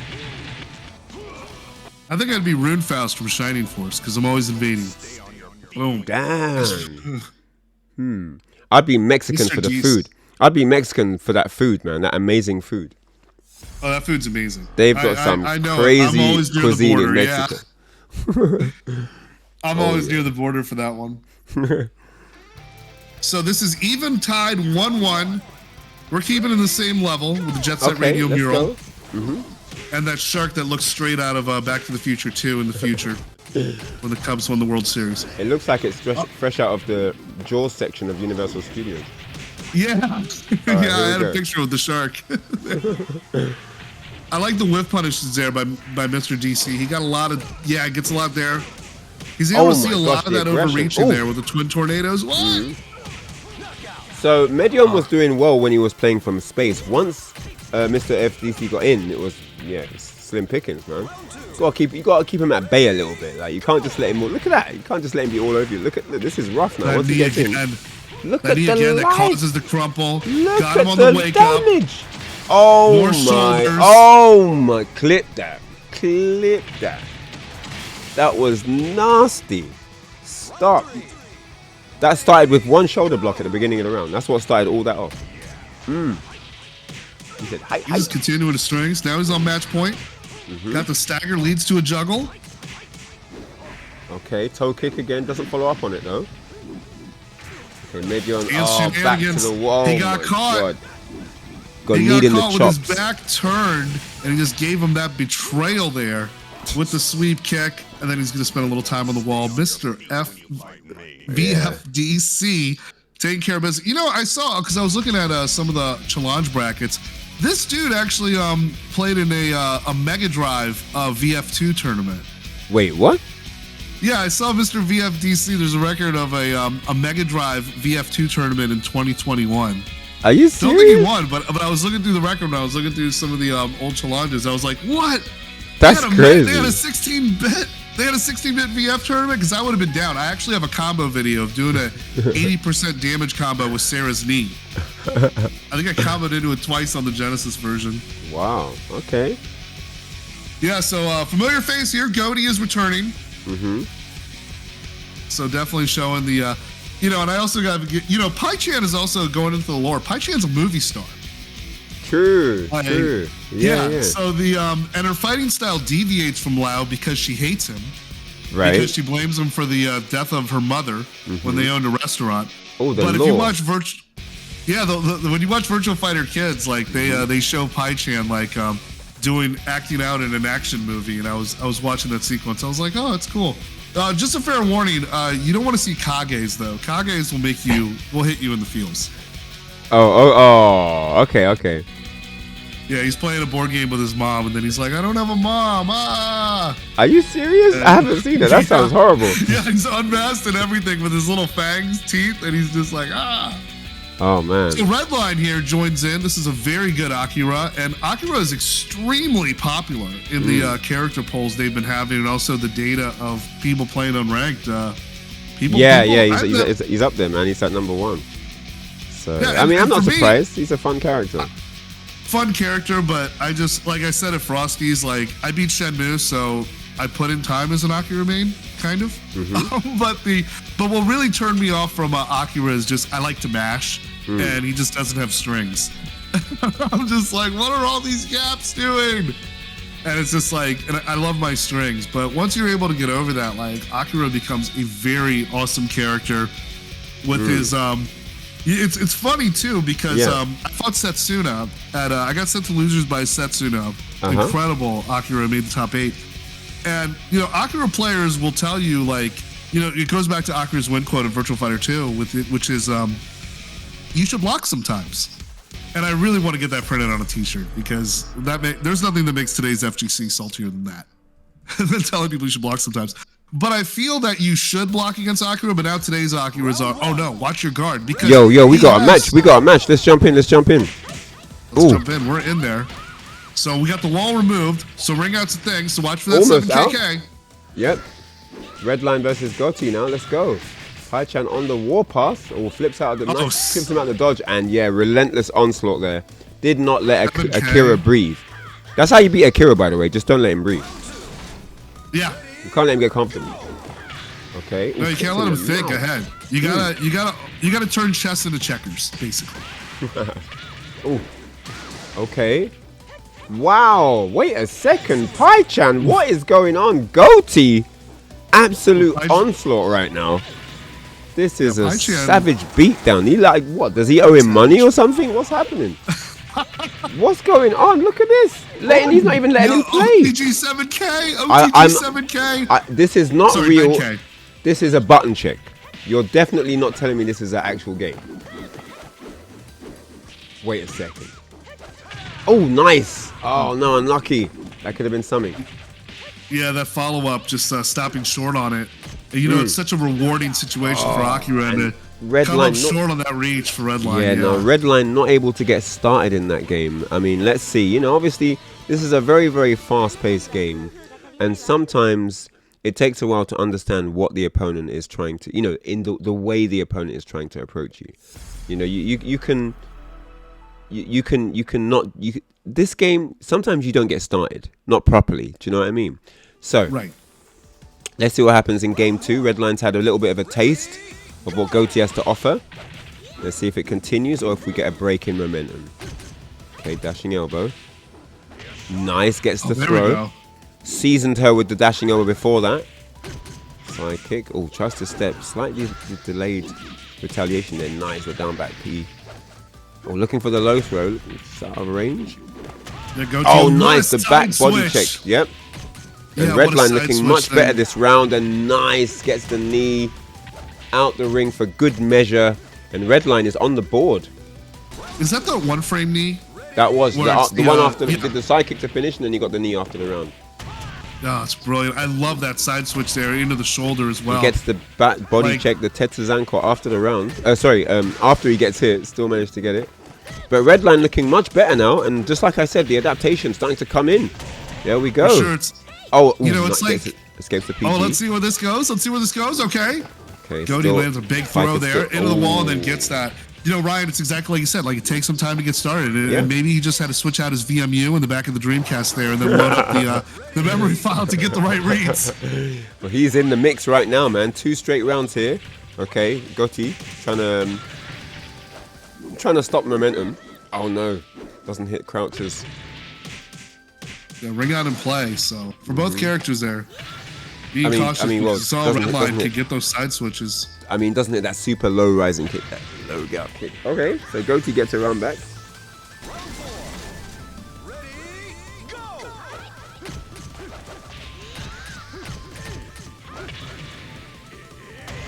I think I'd be Runefaust from Shining Force because I'm always invading. Boom. Damn. I'd be Mexican Mr. for the G's. food. I'd be Mexican for that food, man. That amazing food. Oh, that food's amazing. They've got some I know. I'm crazy always near the cuisine border, in yeah. Mexico. I'm always near the border for that one. So this is even tied 1-1. We're keeping in the same level with the Jet Set Okay, Radio let's mural. go. And that shark that looks straight out of Back to the Future 2 in the future when the Cubs won the World Series. It looks like it's fresh out of the Jaws section of Universal Studios. Yeah. here we I had go. a picture with the shark. I like the whiff punishes there by Mr. DC. He got a lot of, gets a lot there. He's able Oh to see my a gosh, lot of the that aggression. overreach in Ooh. there with the twin tornadoes. What? So Medion was doing well when he was playing from space. Once Mr. FDC got in, it was it's slim pickings, man. You gotta keep him at bay a little bit. Like you can't just let him. Look at that. You can't just let him be all over you. Look, this is rough now. Once he gets in, look at the again, that life. causes the crumple. Look Got him at on the the wake damage. up. Oh More my! shoulders. Oh my! Clip that! Clip that! That was nasty. Stop. That started with one shoulder block at the beginning of the round. That's what started all that off. He said, hi, He's just continuing the strings. Now he's on match point. Got the stagger, leads to a juggle. Okay, toe kick again. Doesn't follow up on it though. Okay, maybe on back to the wall. He got caught. Got he knee got in the caught chops. with his back turned, and he just gave him that betrayal there with the sweep kick, and then he's going to spend a little time on the wall. Mr. VFDC taking care of business. You know, I saw, because I was looking at some of the challenge brackets, this dude actually played in a Mega Drive VF2 tournament. Wait, what? Yeah, I saw Mr. VFDC. There's a record of a Mega Drive VF2 tournament in 2021. Are you Don't serious? think he won, but I was looking through the record when I was looking through some of the old challenges. I was like, what? That's crazy. They had a 16-bit. They had a 16-bit VF tournament because I would have been down. I actually have a combo video of doing a 80% damage combo with Sarah's knee. I think I comboed into it twice on the Genesis version. Wow. Okay. Yeah. So familiar face here. Goaty is returning. So definitely showing the. And I also got, Pai-Chan is also going into the lore. Pai-Chan's a movie star. True. True. Yeah. So and her fighting style deviates from Lau because she hates him. Right. Because she blames him for the death of her mother when they owned a restaurant. Oh, but if you watch when you watch Virtua Fighter Kids, like they show Pai-Chan like acting out in an action movie, and I was watching that sequence. I was like, oh, that's cool. Just a fair warning, you don't want to see Kages though. Kages will hit you in the feels. Oh, okay. Yeah, he's playing a board game with his mom, and then he's like, I don't have a mom. Ah! Are you serious? I haven't seen it. That sounds horrible. Yeah, he's unmasked and everything with his little fangs, teeth, and he's just like, ah! Oh, man. So Redline here joins in. This is a very good Akira, and Akira is extremely popular in the character polls they've been having, and also the data of people playing unranked. He's up there, man. He's at number 1. So, yeah, I mean, I'm not for surprised. He's a fun character. Fun character, but I just, like I said at Frosty's, like, I beat Shenmue, so I put in time as an Akira main, kind of. But what really turned me off from Akira is just, I like to mash, and he just doesn't have strings. I'm just like, what are all these gaps doing? And it's just like, and I love my strings, but once you're able to get over that, like, Akira becomes a very awesome character with his, it's funny too because I fought Setsuna I got sent to losers by Setsuna. Incredible. Akira made the top 8, and Akira players will tell you, like, it goes back to Akira's win quote in Virtua Fighter 2 which is you should block sometimes, and I really want to get that printed on a t-shirt because there's nothing that makes today's FGC saltier than that than telling people you should block sometimes. But I feel that you should block against Akira, but now today's Akiras are, oh no, watch your guard. Because we got a match. We got a match. Let's jump in. Let's jump in. We're in there. So we got the wall removed. So ring out's a thing. So watch for that 7KK. Yep. Redline versus Gotti now. Let's go. Pai-Chan on the warpath. Flips out of the match. Flips him out the dodge. And relentless onslaught there. Did not let Akira breathe. That's how you beat Akira, by the way. Just don't let him breathe. Yeah. You can't let him get comfortable. Okay. No, you can't let him think ahead. You gotta turn chess into checkers, basically. Okay. Wow. Wait a second. Pai-Chan, what is going on? Goatee. Absolute onslaught right now. This is a savage beatdown. He like, what? Does he owe him money or something? What's happening? What's going on? Look at this. He's not even letting him play. OTG 7K. This is not real. 9K. This is a button check. You're definitely not telling me this is an actual game. Wait a second. Oh, nice. Oh, no, unlucky. That could have been something. Yeah, that follow-up, just stopping short on it. It's such a rewarding situation for Akira. Come up Redline short on that reach for Redline. yeah, no, Redline not able to get started in that game. I mean, let's see. You know, obviously, this is a very, very fast-paced game, and sometimes it takes a while to understand what the opponent is trying to, you know, in the way the opponent is trying to approach you. You know, this game, sometimes you don't get started, not properly. Do you know what I mean? So, Right. let's see what happens in game 2. Redline's had a little bit of a taste of what Goatee has to offer. Let's see if it continues or if we get a break in momentum. Okay, dashing elbow. Nice, gets the There we throw. go. Seasoned her with the dashing elbow before that. Side kick. Oh, tries to step. Slightly delayed retaliation there. Nice, we're down back P. Oh, looking for the low throw. It's out of range. There go Oh, to nice, the back side body switch. check. Yep. And Yeah, what a Redline side looking switch much thing. better this round. And nice, gets the knee out the ring for good measure. And Redline is on the board. Is that the one frame knee? That was Where the it's one after yeah. did the side kick to finish, and then you got the knee after the round. Oh, it's brilliant. I love that side switch there into the shoulder as well. He gets the back body Like- check, the Tetsuzanko after the round. After he gets hit, still managed to get it. But Redline looking much better now, and just like I said, the adaptation starting to come in. There we go. For sure, it's Oh, You know, it's gets like- escapes the PG. oh, let's see where this goes. Let's see where this goes. Okay. Okay, Goatee still- lands a big Fight throw is there still- into the wall and then Ooh. gets that. You know, Ryan, it's exactly like you said. Like, it takes some time to get started. And, Yeah. and maybe he just had to switch out his VMU in the back of the Dreamcast there and then load up the memory file to get the right reads. Well, he's in the mix right now, man. 2 straight rounds here. Okay, Goatee trying to stop momentum. Oh no, doesn't hit crouches. Yeah, ring out and play. So, for both characters there, being Mm-hmm. I cautious mean, well, because saw doesn't Redline it- could get those side switches. I mean, doesn't it that super low rising kick, that low gap kick? Okay, so Goatee gets a run back. Ready, go!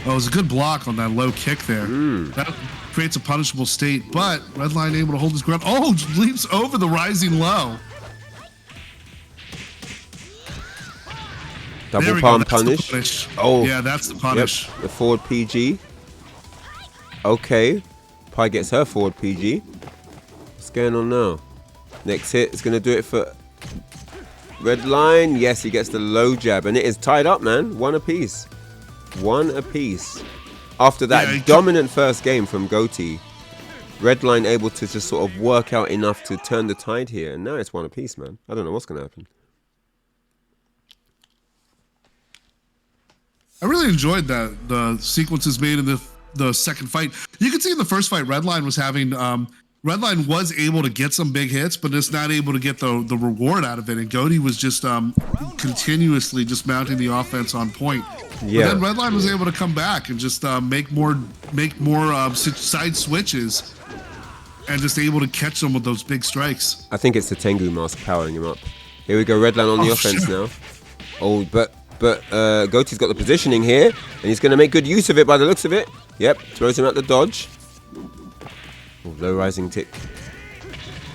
Oh, it was a good block on that low kick there. Mm. That creates a punishable state, but Redline able to hold his ground. Oh, leaps over the rising low. There Double we go. palm That's the punish. punish. Oh. Yeah, that's the Yep, punish. the forward PG. Okay, Pi gets her forward PG. What's going on now? Next hit is going to do it for Redline. Yes, he gets the low jab, and it is tied up, man. One apiece. One apiece. After that Yeah, he dominant first game from Goatee, Redline able to just sort of work out enough to turn the tide here, and now it's one apiece, man. I don't know what's going to happen. I really enjoyed the sequences made in the second fight. You can see in the first fight, Redline was having Redline was able to get some big hits, but just not able to get the reward out of it. And Goatee was just continuously just mounting the offense on point. Yeah. But then Redline was able to come back and just make more side switches, and just able to catch them with those big strikes. I think it's the Tengu mask powering him up. Here we go, Redline on the Oh, offense sure. now. Oh, but Goatee's got the positioning here, and he's going to make good use of it by the looks of it. Yep, throws him at the dodge. Oh, low rising tick.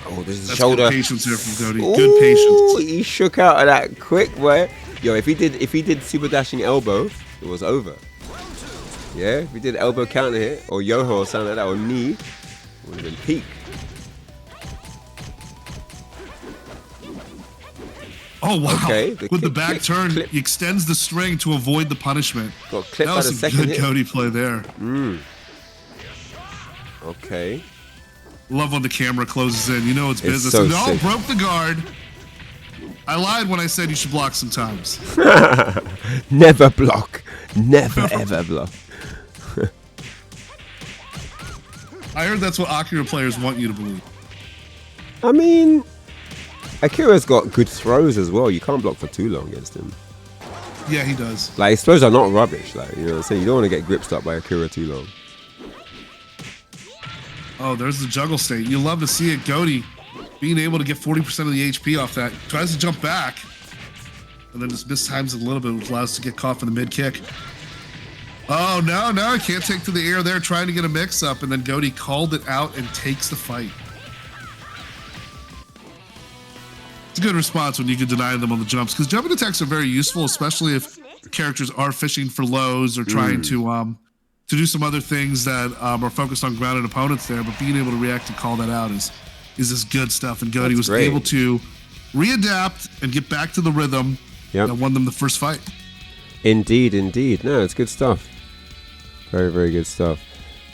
Oh, this is That's shoulder. good patience there from Goatee. Ooh, Good patience. he shook out of that quick way. Yo, if he did super dashing elbow, it was over. Yeah, if he did elbow counter hit or yoho or something like that or knee, it would have been peak. Oh wow! Okay, With the kick, back clip, turn, clip. he extends the string to avoid the punishment. Got clipped That by was the some second good hit. Goatee play there. Okay. Love when the camera closes in. You know it's business. so And they all sick. broke the guard. I lied when I said you should block sometimes. Never block. Never ever block. I heard that's what Akira players want you to believe. I mean, Akira's got good throws as well. You can't block for too long against him. Yeah, he does. Like, his throws are not rubbish. Like, you know what I'm saying? You don't want to get grip stopped by Akira too long. Oh, there's the juggle state. You love to see it. Goatee being able to get 40% of the HP off that. Tries to jump back. And then just mistimes it a little bit, which allows us to get caught for the mid kick. Oh, no, can't take to the air there, trying to get a mix up. And then Goatee called it out and takes the fight. It's a good response when you can deny them on the jumps, because jumping attacks are very useful, especially if characters are fishing for lows or trying to to do some other things that are focused on grounded opponents there, but being able to react and call that out is this good stuff. And Goody was great. able to readapt and get back to the rhythm that won them the first fight. Indeed, indeed. No, it's good stuff. Very, very good stuff.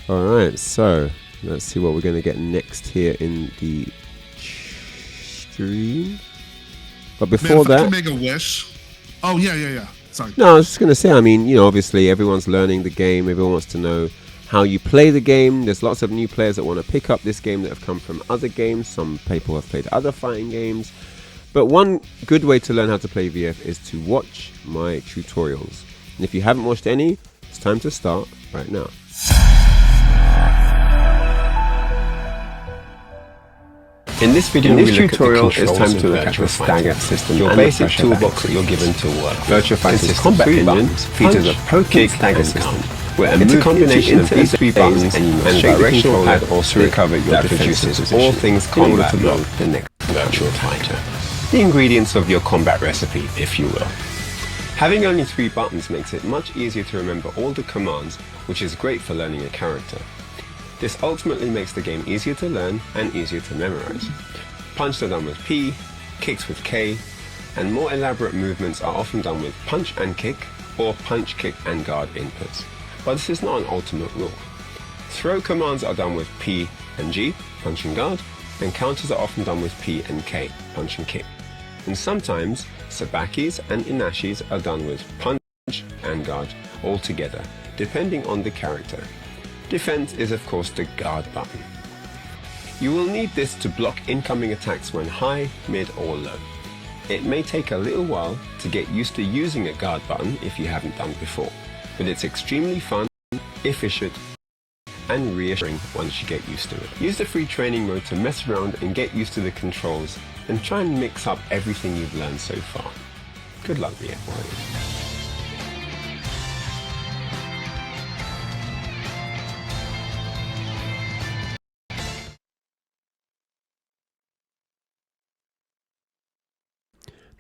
All right, so let's see what we're going to get next here in the stream. But before Man, if I that, can make a wish. Oh yeah. Sorry. no, I was just going to say, I mean, obviously everyone's learning the game. Everyone wants to know how you play the game. There's lots of new players that want to pick up this game that have come from other games. Some people have played other fighting games. But one good way to learn how to play VF is to watch my tutorials. And if you haven't watched any, it's time to start right now. In this tutorial, it's time to look at the stagger system, your basic toolbox that you're given to work. Virtua Fighter's combat engine features a potent stagger system, where it's a combination of these three buttons and directional pad to recover your defenses, all things combat mode, the next Virtua Fighter. The ingredients of your combat recipe, if you will. Having only 3 buttons makes it much easier to remember all the commands, which is great for learning a character. This ultimately makes the game easier to learn and easier to memorize. Punches are done with P, kicks with K, and more elaborate movements are often done with punch and kick or punch, kick and guard inputs. But this is not an ultimate rule. Throw commands are done with P and G, punch and guard, and counters are often done with P and K, punch and kick. And sometimes sabakis and inashis are done with punch and guard all together, depending on the character. Defense is of course the guard button. You will need this to block incoming attacks when high, mid or low. It may take a little while to get used to using a guard button if you haven't done before, but it's extremely fun, efficient and reassuring once you get used to it. Use the free training mode to mess around and get used to the controls and try and mix up everything you've learned so far. Good luck, VF Warriors.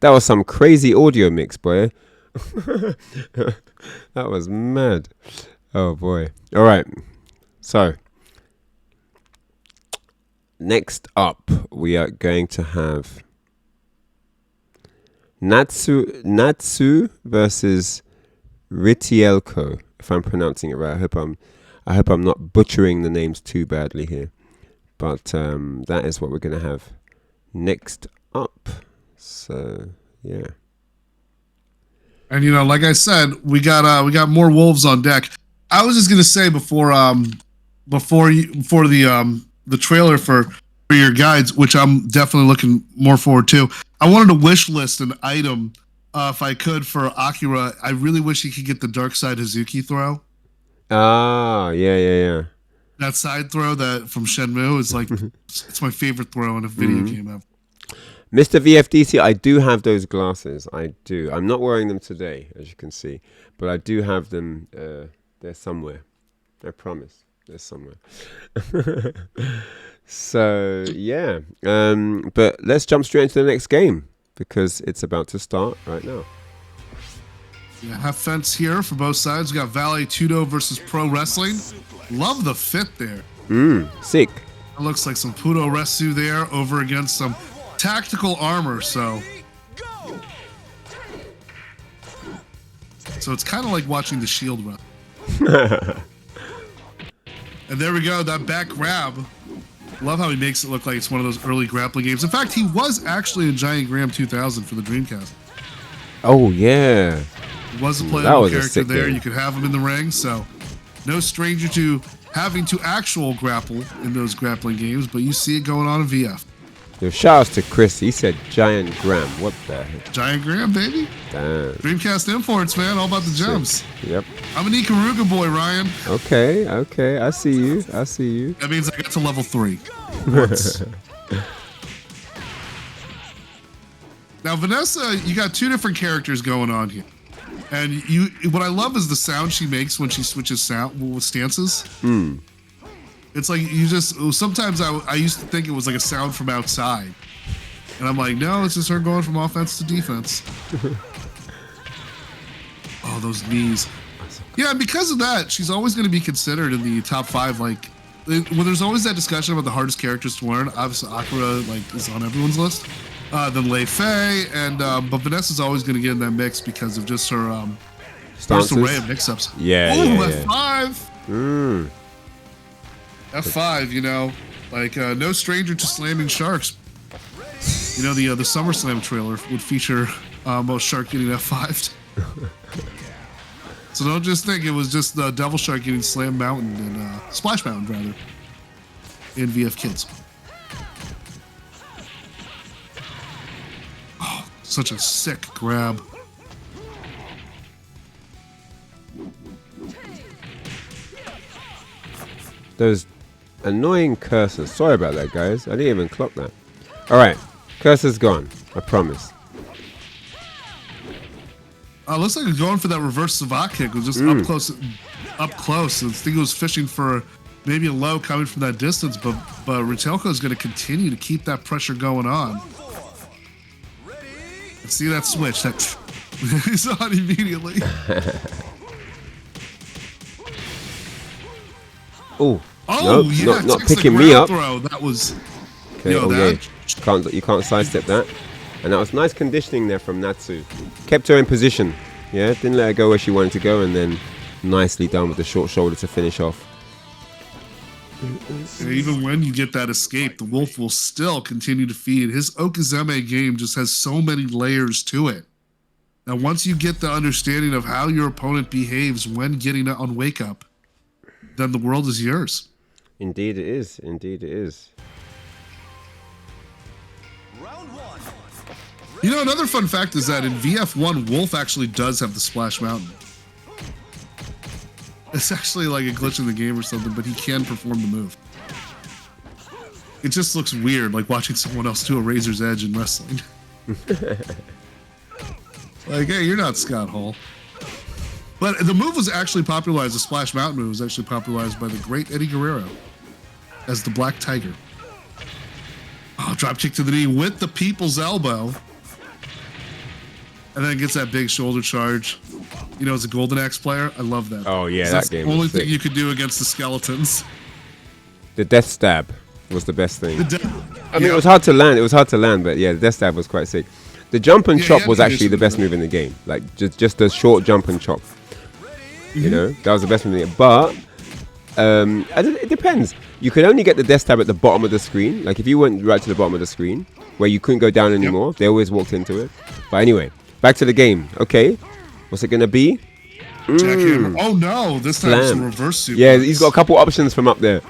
That was some crazy audio mix, boy. That was mad. Oh boy. All right. So next up, we are going to have Natsu versus Ritielko. If I'm pronouncing it right, I hope I'm not butchering the names too badly here. But that is what we're going to have next up. So yeah. And like I said, we got more wolves on deck. I was just gonna say before the trailer for your guides, which I'm definitely looking more forward to. I wanted to wish list an item if I could for Akira. I really wish he could get the Dark Side Hazuki throw. Ah, yeah. That side throw that from Shenmue is like it's my favorite throw in a video game ever. Mr. VFDC, I do have those glasses. I do. I'm not wearing them today, as you can see, but I do have them. They're somewhere. I promise. They're somewhere. So yeah. But let's jump straight into the next game because it's about to start right now. Yeah, have fence here for both sides. We got Vale Tudo versus Pro Wrestling. Love the fit there. Sick. It looks like some Puto Resu there over against some tactical armor, so it's kind of like watching the Shield run. And there we go, that back grab. Love how he makes it look like it's one of those early grappling games. In fact, he was actually in Giant Graham 2000 for the Dreamcast. Oh yeah, He was a playable character there. game. You could have him in the ring, so no stranger to having to actual grapple in those grappling games, but you see it going on in VF. Yo, shout outs to Chris. He said Giant Graham. What the heck? Giant Graham, baby. Damn. Dreamcast imports, man. All about the gems. Yep. I'm an Ikaruga boy, Ryan. Okay. I see you. That means I got to level 3. Now, Vanessa, you got 2 different characters going on here. And what I love is the sound she makes when she switches stances. It's like sometimes I used to think it was like a sound from outside. And I'm like, no, it's just her going from offense to defense. Oh, those knees. Yeah, and because of that, she's always going to be considered in the top 5. Like, when there's always that discussion about the hardest characters to learn, obviously Akira is on everyone's list. Then Lei Fei, and but Vanessa's always going to get in that mix because of just her first array of mix-ups. Yeah, F5. F5, you know, like no stranger to slamming sharks. You know, the SummerSlam trailer would feature most shark getting F5'd. So don't just think it was just the Devil Shark getting Slam Mountain and Splash Mountain, rather, in VF Kids. Oh, such a sick grab. Those annoying cursors. Sorry about that, guys. I didn't even clock that. All right, cursor's gone. I promise. Looks like it's going for that reverse savate kick. It was just up close. I think it was fishing for maybe a low coming from that distance, but Ritelko is going to continue to keep that pressure going on. See that switch? That he's on immediately. Oh, nope, yeah, not picking me up. Throw. That was. Okay, you can't sidestep that. And that was nice conditioning there from Natsu. Kept her in position. Yeah, didn't let her go where she wanted to go, and then nicely done with the short shoulder to finish off. And even when you get that escape, the Wolf will still continue to feed. His Okazeme game just has so many layers to it. Now, once you get the understanding of how your opponent behaves when getting on wake up, then the world is yours. Indeed it is. Indeed it is. You know, another fun fact is that in VF1, Wolf actually does have the Splash Mountain. It's actually like a glitch in the game or something, but he can perform the move. It just looks weird, like watching someone else do a Razor's Edge in wrestling. Like, hey, you're not Scott Hall. But the move was actually popularized, the Splash Mountain move was actually popularized by the great Eddie Guerrero as the Black Tiger. Oh, drop kick to the knee with the people's elbow. And then gets that big shoulder charge. You know, as a Golden Axe player, I love that. Oh, yeah, that's that game the only was thing sick. you could do against the skeletons. The death stab was the best thing. I mean, yeah. it was hard to land. It was hard to land, but yeah, the death stab was quite sick. The jump and chop was actually the best move in the game. Like, just a short jump and chop. You know, that was the best move in the game. But it depends. You could only get the death stab at the bottom of the screen. Like, if you went right to the bottom of the screen, where you couldn't go down anymore, they always walked into it. But anyway, back to the game. Okay, what's it going to be? Jackhammer. Oh, no. This time it's a reverse suplex. Yeah, he's got a couple options from up there.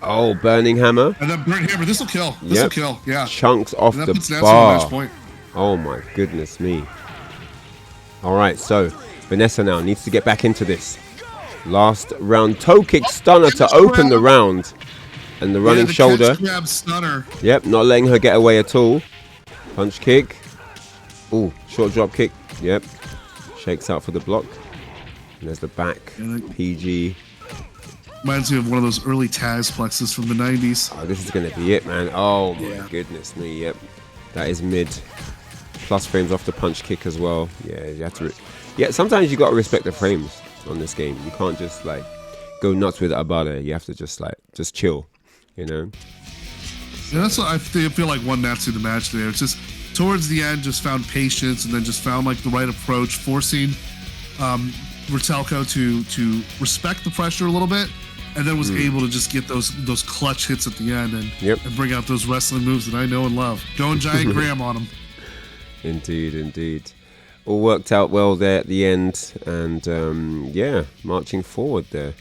Oh, Burning Hammer. And then Burning Hammer. This will kill. This will kill. Yeah. Chunks off and the puts bar. Match point. Oh, my goodness me. All right, so Vanessa now needs to get back into this. Last round toe kick stunner to open the round. And the running shoulder. Grab stunner. Yep, not letting her get away at all. Punch kick. Ooh, short drop kick. Yep. Shakes out for the block. And there's the back. PG. Reminds me of one of those early Taz plexes from the 90s. Oh, this is going to be it, man. Oh, my goodness me. Yep. That is mid. Plus frames off the punch kick as well. Yeah, you have to. Yeah, sometimes you got to respect the frames on this game. You can't just, like, go nuts with Abada. You have to just chill. You know? Yeah, that's what I feel like won Natsu the match there. It's just towards the end, just found patience and then just found like the right approach, forcing Ritelko to respect the pressure a little bit, and then was able to just get those clutch hits at the end and bring out those wrestling moves that I know and love. Going Giant Graham on them. Indeed. All worked out well there at the end, and marching forward there.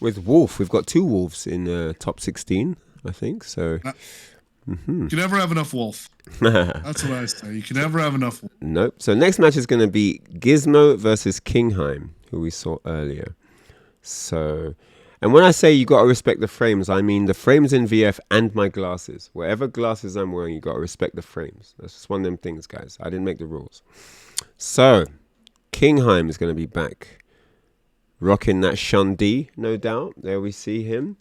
With Wolf, we've got 2 Wolves in top 16, I think. So you can never have enough Wolf. That's what I say. You can never have enough Wolf. Nope. So next match is going to be Gizmo versus Kingheim, who we saw earlier. So, and when I say you got to respect the frames, I mean the frames in VF and my glasses. Whatever glasses I'm wearing, you got to respect the frames. That's just one of them things, guys. I didn't make the rules. So, Kingheim is going to be back. Rocking that Shundi, no doubt. There we see him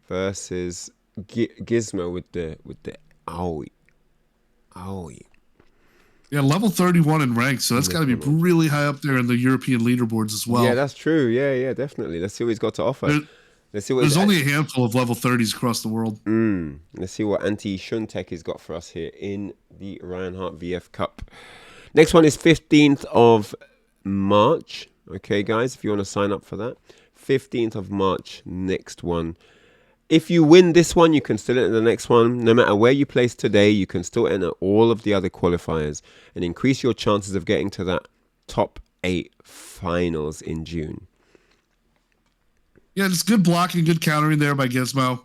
versus Gizmo with the owie. Yeah, level 31 in rank, so that's got to be really high up there in the European leaderboards as well. Yeah, that's true. Yeah, definitely. Let's see what he's got to offer. Let's see what there's only a handful of level 30s across the world. Let's see what Anti-Shuntek has got for us here in the Ryan Hart VF Cup. Next one is 15th of March. Okay, guys, if you want to sign up for that. 15th of March, next one. If you win this one, you can still enter the next one. No matter where you place today, you can still enter all of the other qualifiers and increase your chances of getting to that top 8 finals in June. Yeah, it's good blocking, good countering there by Gizmo.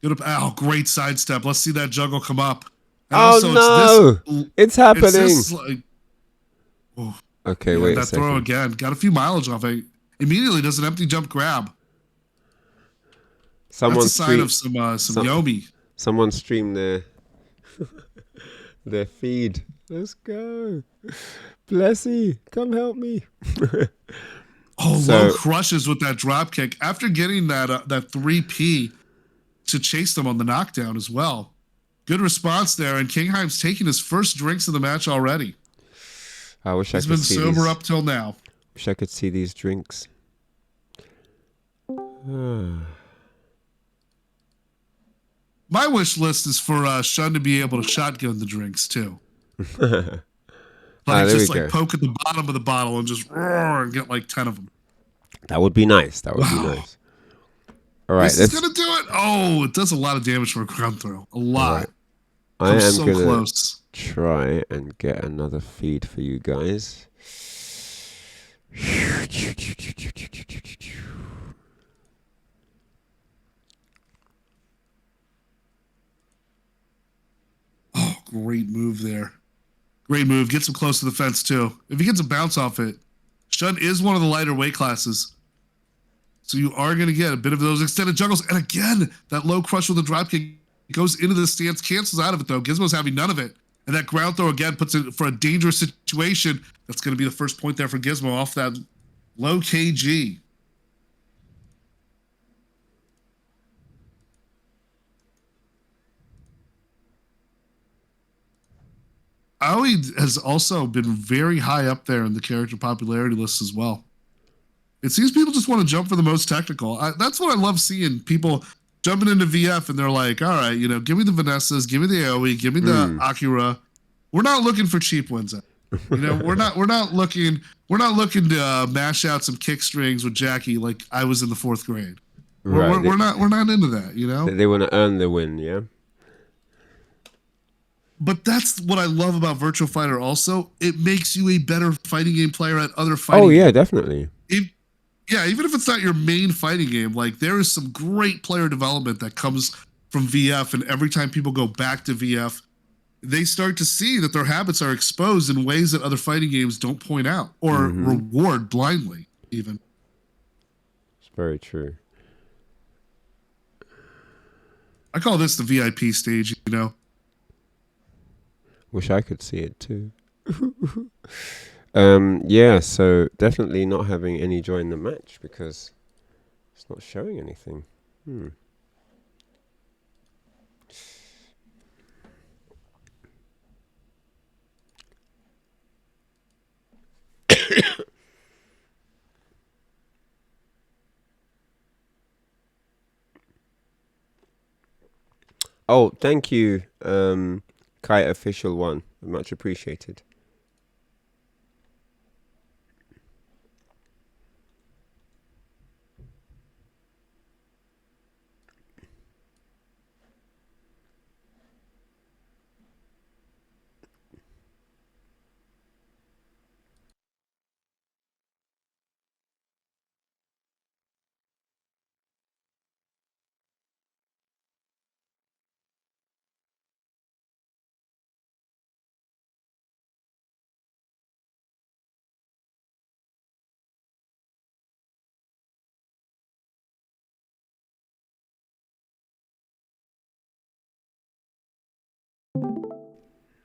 Good great sidestep. Let's see that juggle come up. And also, it's happening. Okay, wait that a second. Throw again. Got a few mileage off it. Immediately does an empty jump grab. That's a sign of some Yomi. Someone stream their feed. Let's go. Blessy, come help me. Low crushes with that drop kick after getting that 3P to chase them on the knockdown as well. Good response there, and Kingheim's taking his first drinks of the match already. I wish He's been sober up till now. Wish I could see these drinks. My wish list is for Shun to be able to shotgun the drinks too. Poke at the bottom of the bottle and just roar and get like 10 of them. That would be nice. That would be nice. All right, this is gonna do it. Oh, it does a lot of damage for a ground throw. A lot. Right. I am so gonna close. Try and get another feed for you guys. Oh, great move there. Great move. Gets him close to the fence, too. If he gets a bounce off it, Shun is one of the lighter weight classes. So you are going to get a bit of those extended juggles. And again, that low crush with the dropkick goes into the stance, cancels out of it, though. Gizmo's having none of it. And that ground throw, again, puts it for a dangerous situation. That's going to be the first point there for Gizmo off that low KG. Aoi has also been very high up there in the character popularity list as well. It seems people just want to jump for the most technical. That's what I love seeing. People jumping into VF and they're like, all right, give me the Vanessas, give me the Aoi, give me the Akira. We're not looking for cheap wins. We're not looking to mash out some kick strings with Jackie like I was in the 4th grade. Right. We're not into that, They want to earn the win, yeah. But that's what I love about Virtua Fighter also. It makes you a better fighting game player at other fighting games. Oh, yeah, definitely. Even if it's not your main fighting game, like there is some great player development that comes from VF. And every time people go back to VF, they start to see that their habits are exposed in ways that other fighting games don't point out or reward blindly, even. It's very true. I call this the VIP stage, Wish I could see it too. Yeah, so definitely not having any joy in the match because it's not showing anything. Oh, thank you, Kite Official 1. Much appreciated.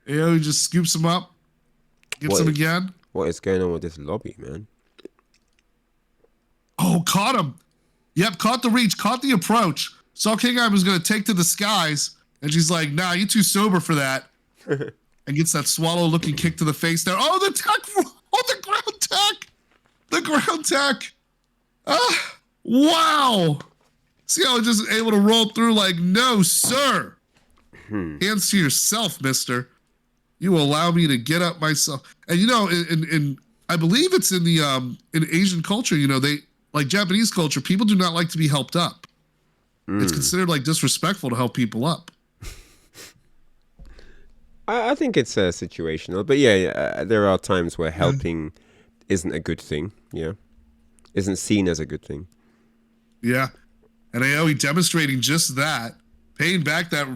He just scoops him up, gets him again. What is going on with this lobby, man? Oh, caught him. Yep, caught the reach, caught the approach. Saw Kingheim was going to take to the skies, and she's like, nah, you too sober for that. and gets that swallow-looking kick to the face there. Oh, the tech! Oh, the ground tech! The ground tech! Ah, wow! See how just able to roll through like, no, sir. Hands to yourself, mister. You will allow me to get up myself. And in I believe it's in the in Asian culture, they like Japanese culture, people do not like to be helped up. It's considered like disrespectful to help people up. I think it's situational, but there are times where helping isn't a good thing. Yeah, isn't seen as a good thing. Yeah, and Aoi demonstrating just that, paying back that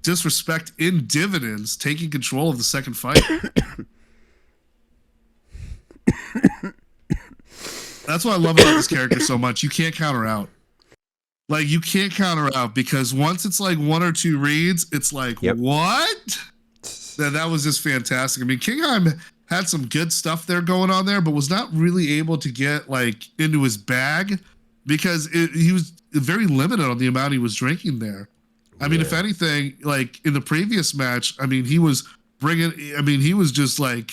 disrespect in dividends, taking control of the second fight. That's what I love about this character so much. You can't counter out. Like, you can't counter out because once it's like one or two reads, it's like, what? That was just fantastic. I mean, Kingheim had some good stuff there going on there, but was not really able to get like into his bag because he was very limited on the amount he was drinking there. I mean, if anything, like in the previous match, I mean, he was just like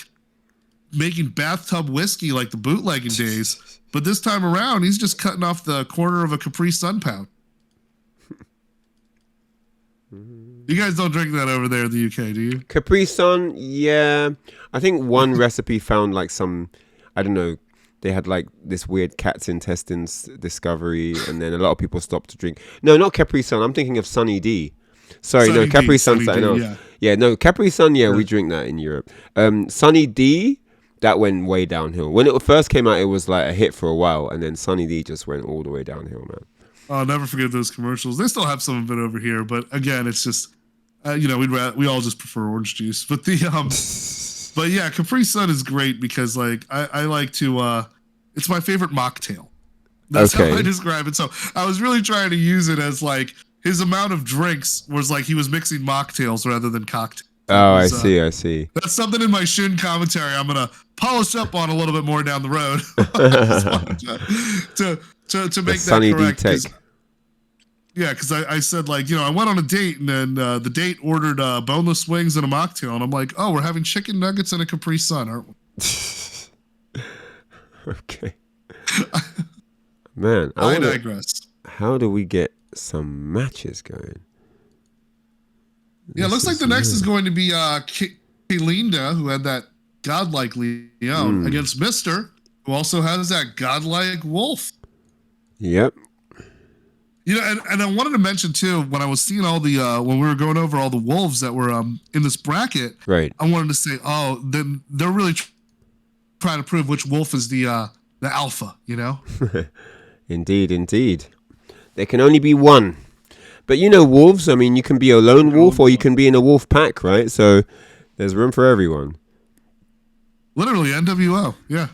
making bathtub whiskey like the bootlegging days. But this time around, he's just cutting off the corner of a Capri Sun pound. You guys don't drink that over there in the UK, do you? Capri Sun, yeah. I think one recipe found like some, I don't know, they had like this weird cat's intestines discovery, and then a lot of people stopped to drink. No, not Capri Sun. I'm thinking of Sunny D. Sorry, Sunny no, Capri Sun. No, Capri Sun. Yeah, we drink that in Europe. Sunny D, that went way downhill. When it first came out, it was like a hit for a while, and then Sunny D just went all the way downhill, man. I'll never forget those commercials. They still have some of it over here, but again, it's just, we all just prefer orange juice. But but yeah, Capri Sun is great because like I like to. It's my favorite mocktail. That's how I describe it. So I was really trying to use it as like his amount of drinks was like he was mixing mocktails rather than cocktails. Oh, I see. That's something in my Shin commentary I'm gonna polish up on a little bit more down the road to make that correct. Because I said like I went on a date and then the date ordered boneless wings and a mocktail and I'm like, oh, we're having chicken nuggets and a Capri Sun, aren't we? Okay. Man, I digress. How do we get some matches going? Yeah, it looks like the next is going to be Kalinda, who had that godlike Leon, against Mister, who also has that godlike Wolf. Yep. And I wanted to mention too, when I was seeing all the when we were going over all the wolves that were in this bracket, right? I wanted to say, oh, then they're really trying to prove which wolf is the alpha, Indeed. There can only be one. But wolves, I mean, you can be a lone wolf or you can be in a wolf pack, right? So there's room for everyone. Literally, NWO, yeah.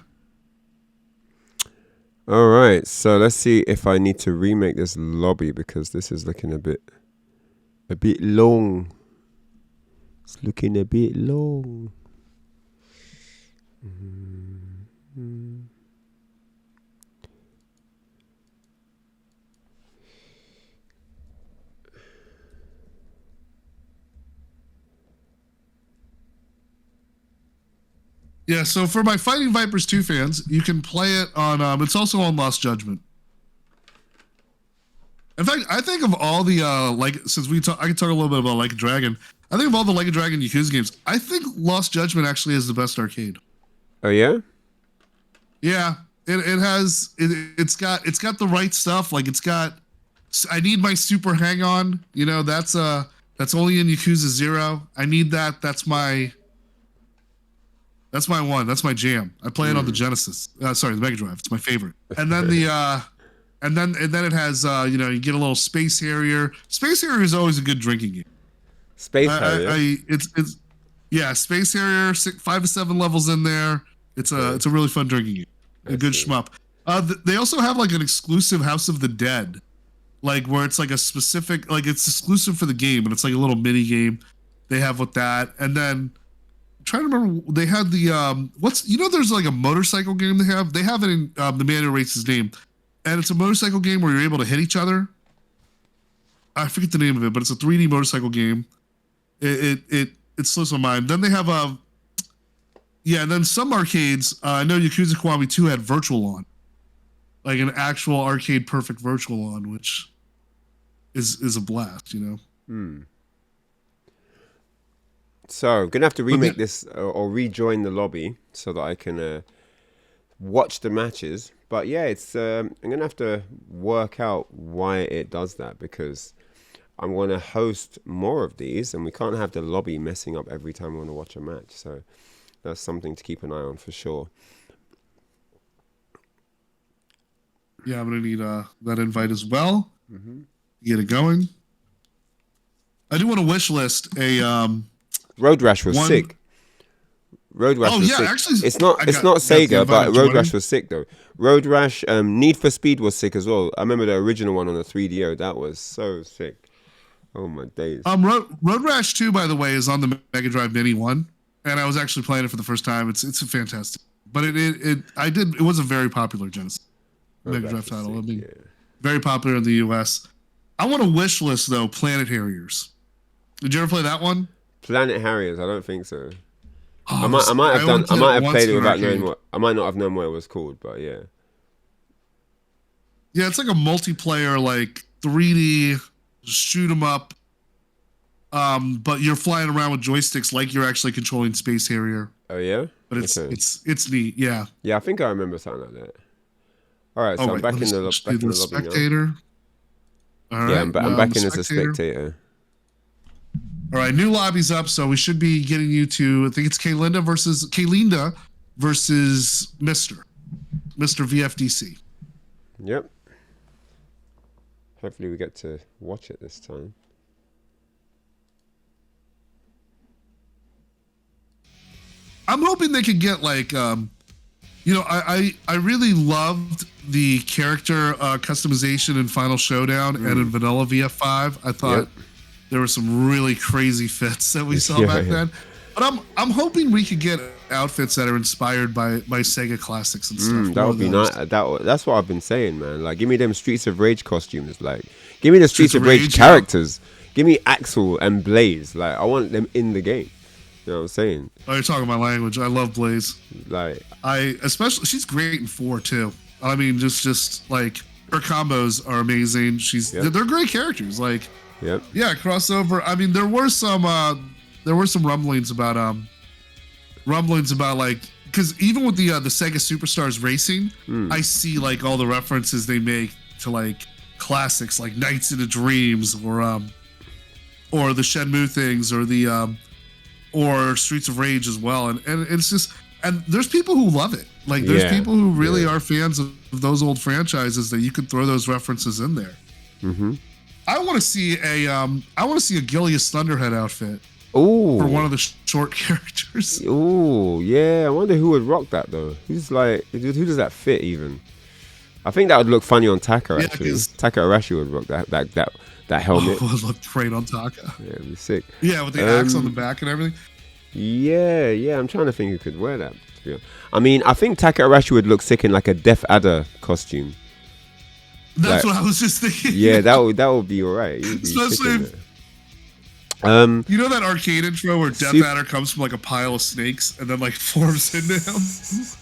All right, so let's see if I need to remake this lobby because this is looking a bit long. It's looking a bit long. Yeah, so for my Fighting Vipers 2 fans, you can play it on, it's also on Lost Judgment. In fact, I think of all the, since I can talk a little bit about Like a Dragon, I think of all the Like a Dragon Yakuza games, I think Lost Judgment actually is the best arcade. Oh, yeah? Yeah, it's got the right stuff, like it's got, I need my super hang on, that's only in Yakuza 0. I need that, that's my one. That's my jam. I play it on the Genesis. The Mega Drive. It's my favorite. And then and then it has you get a little Space Harrier. Space Harrier is always a good drinking game. Space Harrier. It's Space Harrier. 5 to 7 levels in there. It's a really fun drinking game. A good shmup. They also have like an exclusive House of the Dead, like where it's like a specific, like it's exclusive for the game, and it's like a little mini game they have with that. And then I'm trying to remember, they had the there's like a motorcycle game they have it in the man who rates his name, and it's a motorcycle game where you're able to hit each other. I forget the name of it, but it's a 3D motorcycle game. It's it slips my mind. Then they have and then some arcades. I know Yakuza Kiwami 2 had Virtual On, like an actual arcade perfect Virtual On, which is a blast, you know. So I'm gonna have to remake this or rejoin the lobby so that I can watch the matches. But yeah, it's I'm gonna have to work out why it does that, because I'm gonna host more of these, and we can't have the lobby messing up every time we want to watch a match. So that's something to keep an eye on for sure. Yeah, I'm gonna need that invite as well. Get it going. I do want to wish list a Road Rash was sick. Road Rash was sick. Actually, it's not SEGA, but Road Rash was sick though. Road Rash, Need for Speed was sick as well. I remember the original one on the 3DO. That was so sick. Oh my days. Road Rash 2, by the way, is on the Mega Drive Mini 1, and I was actually playing it for the first time. It's a fantastic. But it was a very popular Genesis Mega Drive title. I mean, very popular in the US. I want to wish list though Planet Harriers. Did you ever play that one? Planet Harriers, I don't think so. Oh, I might have played it without knowing arcade. what. I might not have known what it was called, but yeah. Yeah, it's like a multiplayer, like 3D shoot 'em up. But you're flying around with joysticks like you're actually controlling Space Harrier. Oh yeah. But it's neat, yeah. Yeah, I think I remember something like that. All right, so I'm back in the lobby now. Spectator. All right, Yeah, I'm back in as a spectator. All right, new lobby's up, so we should be getting you to, I think it's Kaylinda versus Mr. VFDC. Yep. Hopefully we get to watch it this time. I'm hoping they could get like, I really loved the character customization in Final Showdown and in Vanilla VF5. I thought there were some really crazy fits that we saw back then. But I'm hoping we could get outfits that are inspired by Sega classics and stuff. That would be nice. That's what I've been saying, man. Like, give me them Streets of Rage costumes. Like, give me the Streets of Rage characters. Give me Axel and Blaze. Like, I want them in the game. You know what I'm saying? Oh, you're talking my language. I love Blaze. Like, she's great in 4 too. I mean, just like her combos are amazing. They're great characters. Like, yeah, crossover. I mean, there were some rumblings about like, because even with the Sega Superstars Racing, I see like all the references they make to like classics like Nights into Dreams or the Shenmue things or Streets of Rage as well, and it's just, and there's people who love it. Like there's people who really are fans of those old franchises that you could throw those references in there. I want to see a Gilius Thunderhead outfit. Ooh. For one of the short characters. Ooh, yeah. I wonder who would rock that though. Who does that fit even? I think that would look funny on Taka actually. Taka Arashi would rock that helmet. Oh, it would look great on Taka. Yeah, it'd be sick. Yeah, with the axe on the back and everything. Yeah. I'm trying to think who could wear that. I mean, I think Taka Arashi would look sick in like a Death Adder costume. That's what I was just thinking. Yeah, that would be alright. Especially you know that arcade intro where Death Adder comes from like a pile of snakes and then like forms into him?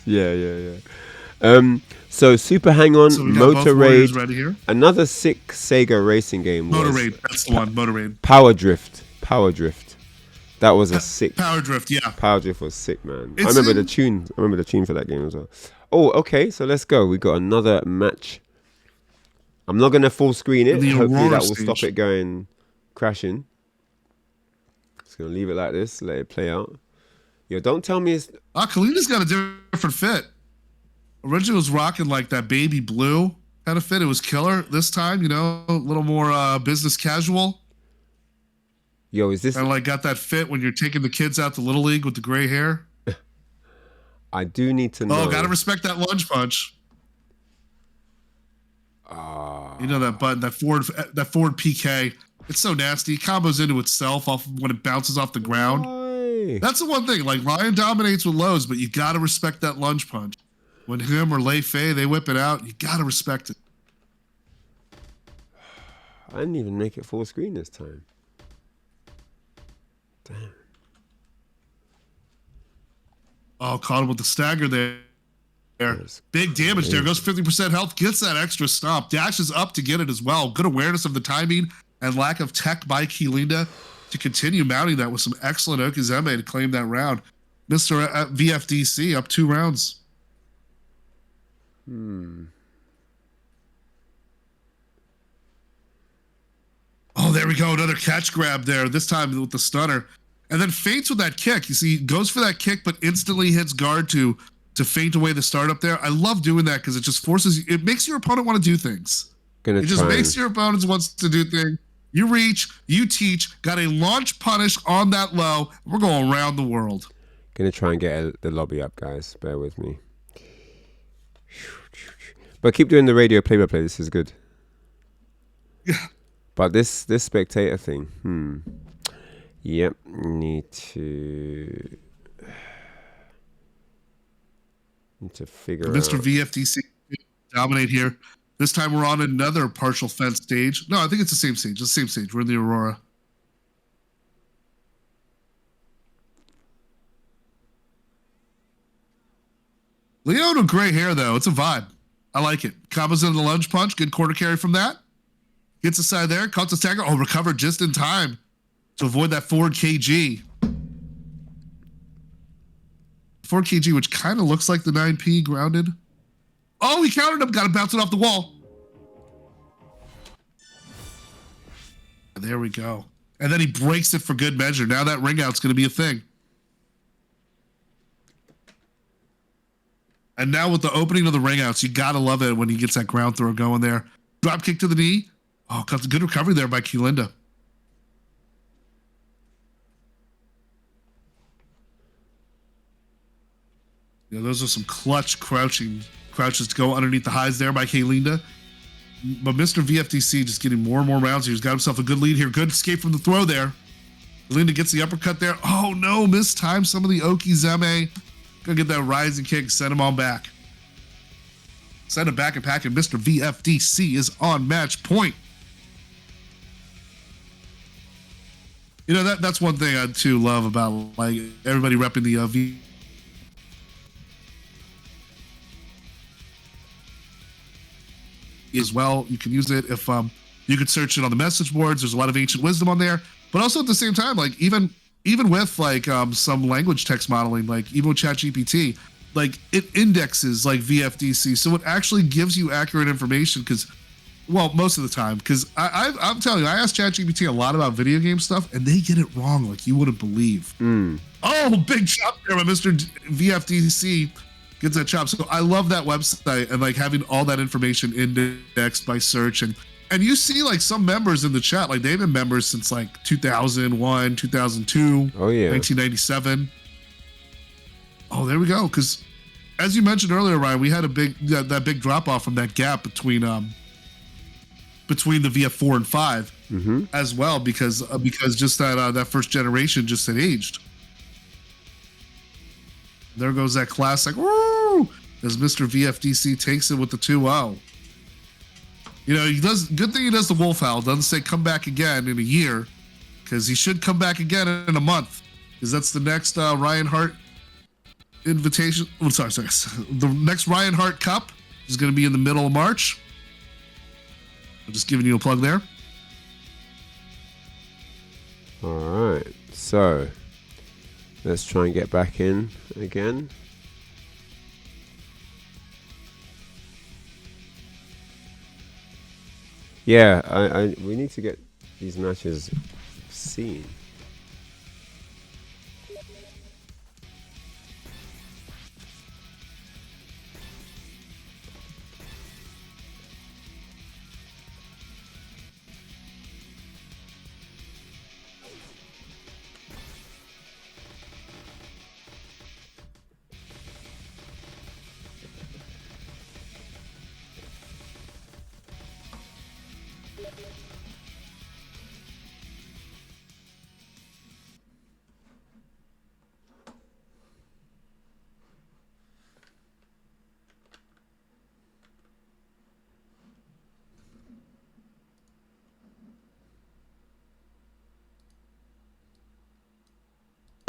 Yeah. So Super Hang-On, Motor Raid, right here. Another sick Sega racing game. Motor Raid, that's the one. Motor Raid. Power Drift. That was a sick. Power Drift, yeah. Power Drift was sick, man. I remember the tune for that game as well. Oh, okay. So let's go. We got another match. I'm not gonna full screen it. Hopefully that will stop it going crashing. Just gonna leave it like this. Let it play out. Yo, don't tell me it's. Kalina's got a different fit. Originally was rocking like that baby blue kind of fit. It was killer. This time, a little more business casual. Yo, is this? And like got that fit when you're taking the kids out to Little League with the gray hair. I do need to know. Oh, gotta respect that lunge punch. That button, that forward PK. It's so nasty. It combos into itself when it bounces off the ground. Why? That's the one thing. Like Ryan dominates with lows, but you gotta respect that lunge punch. When him or Lei Fei, they whip it out, you gotta respect it. I didn't even make it full screen this time. Damn. Oh, caught him with the stagger there. That's Big damage there. Goes 50% health. Gets that extra stomp. Dashes up to get it as well. Good awareness of the timing and lack of tech by Keelinda to continue mounting that with some excellent Okizeme to claim that round. Mr. VFDC up 2 rounds. Oh, there we go. Another catch grab there. This time with the stunner. And then feints with that kick. You see, goes for that kick, but instantly hits guard to feint away the start up there. I love doing that because it just forces you. It makes your opponent want to do things. It just makes your opponents wants to do things. You reach, you teach, got a launch punish on that low. We're going around the world. Gonna try and get the lobby up, guys. Bear with me. But keep doing the radio play-by-play. This is good. Yeah. But this spectator thing, Yep, need to figure Mr. out. VFDC dominate here. This time we're on another partial fence stage. No, I think it's the same stage. It's the same stage. We're in the Aurora. Leona gray hair though. It's a vibe. I like it. Combos into the lunge punch. Good quarter carry from that. Gets aside there. Caught the stagger. Oh, recovered just in time to avoid that forward KG. 4 kg, which kind of looks like the 9P grounded. Oh, he countered him. Got to bounce it off the wall. And there we go. And then he breaks it for good measure. Now that ring out's going to be a thing. And now with the opening of the ring outs, you got to love it when he gets that ground throw going there. Drop kick to the knee. Oh, got a good recovery there by Keelinda. Yeah, those are some clutch crouches to go underneath the highs there by Keelinda. But Mr. VFDC just getting more and more rounds here. He's got himself a good lead here. Good escape from the throw there. Keelinda gets the uppercut there. Oh no, mistimed some of the Okizeme. Gonna get that rising kick, send him on back. Send him back and pack, and Mr. VFDC is on match point. You know, that's one thing I too love about like everybody repping the V as well. You can use it if you could search it on the message boards. There's a lot of ancient wisdom on there, but also at the same time, like even with like some language text modeling, like even with ChatGPT, like it indexes like VFDC, so it actually gives you accurate information. Because, well, most of the time, because I'm telling you, I asked ChatGPT a lot about video game stuff, and they get it wrong like you wouldn't believe. Oh, big chop there by Mr. VFDC. Gets that chop. So I love that website and like having all that information indexed by search. And you see like some members in the chat, like they've been members since like 2001, 2002, Oh yeah, 1997. Oh, there we go. Because as you mentioned earlier, Ryan, we had a that big drop off from that gap between the VF4 and 5 as well, because just that first generation just had aged. There goes that classic, woo! As Mr. VFDC takes it with the 2-0. You know, he does, good thing he does the wolf howl. Doesn't say come back again in a year, because he should come back again in a month, because that's the next Ryan Hart invitation. Oh, sorry. The next Ryan Hart Cup is going to be in the middle of March. I'm just giving you a plug there. all right. So let's try and get back in again. Yeah, we need to get these matches seen.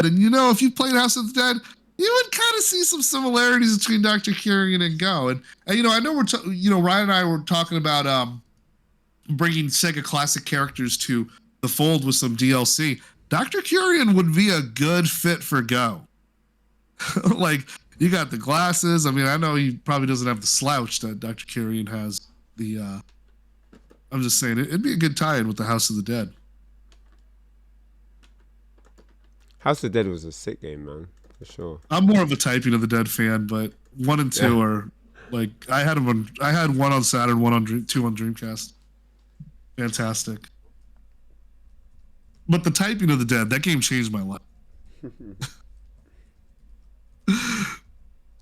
And you know, if you've played House of the Dead, you would kind of see some similarities between Dr. Kyrian and Go. And you know, I know Ryan and I were talking about bringing Sega classic characters to the fold with some DLC. Dr. Kyrian would be a good fit for Go. Like, you got the glasses. I mean, I know he probably doesn't have the slouch that Dr. Kyrian has. I'm just saying, it'd be a good tie-in with the House of the Dead. House of the Dead was a sick game, man, for sure. I'm more of a Typing of the Dead fan, but 1 and 2 are like, I had one on Saturn, 2 on Dreamcast. Fantastic. But the Typing of the Dead, that game changed my life.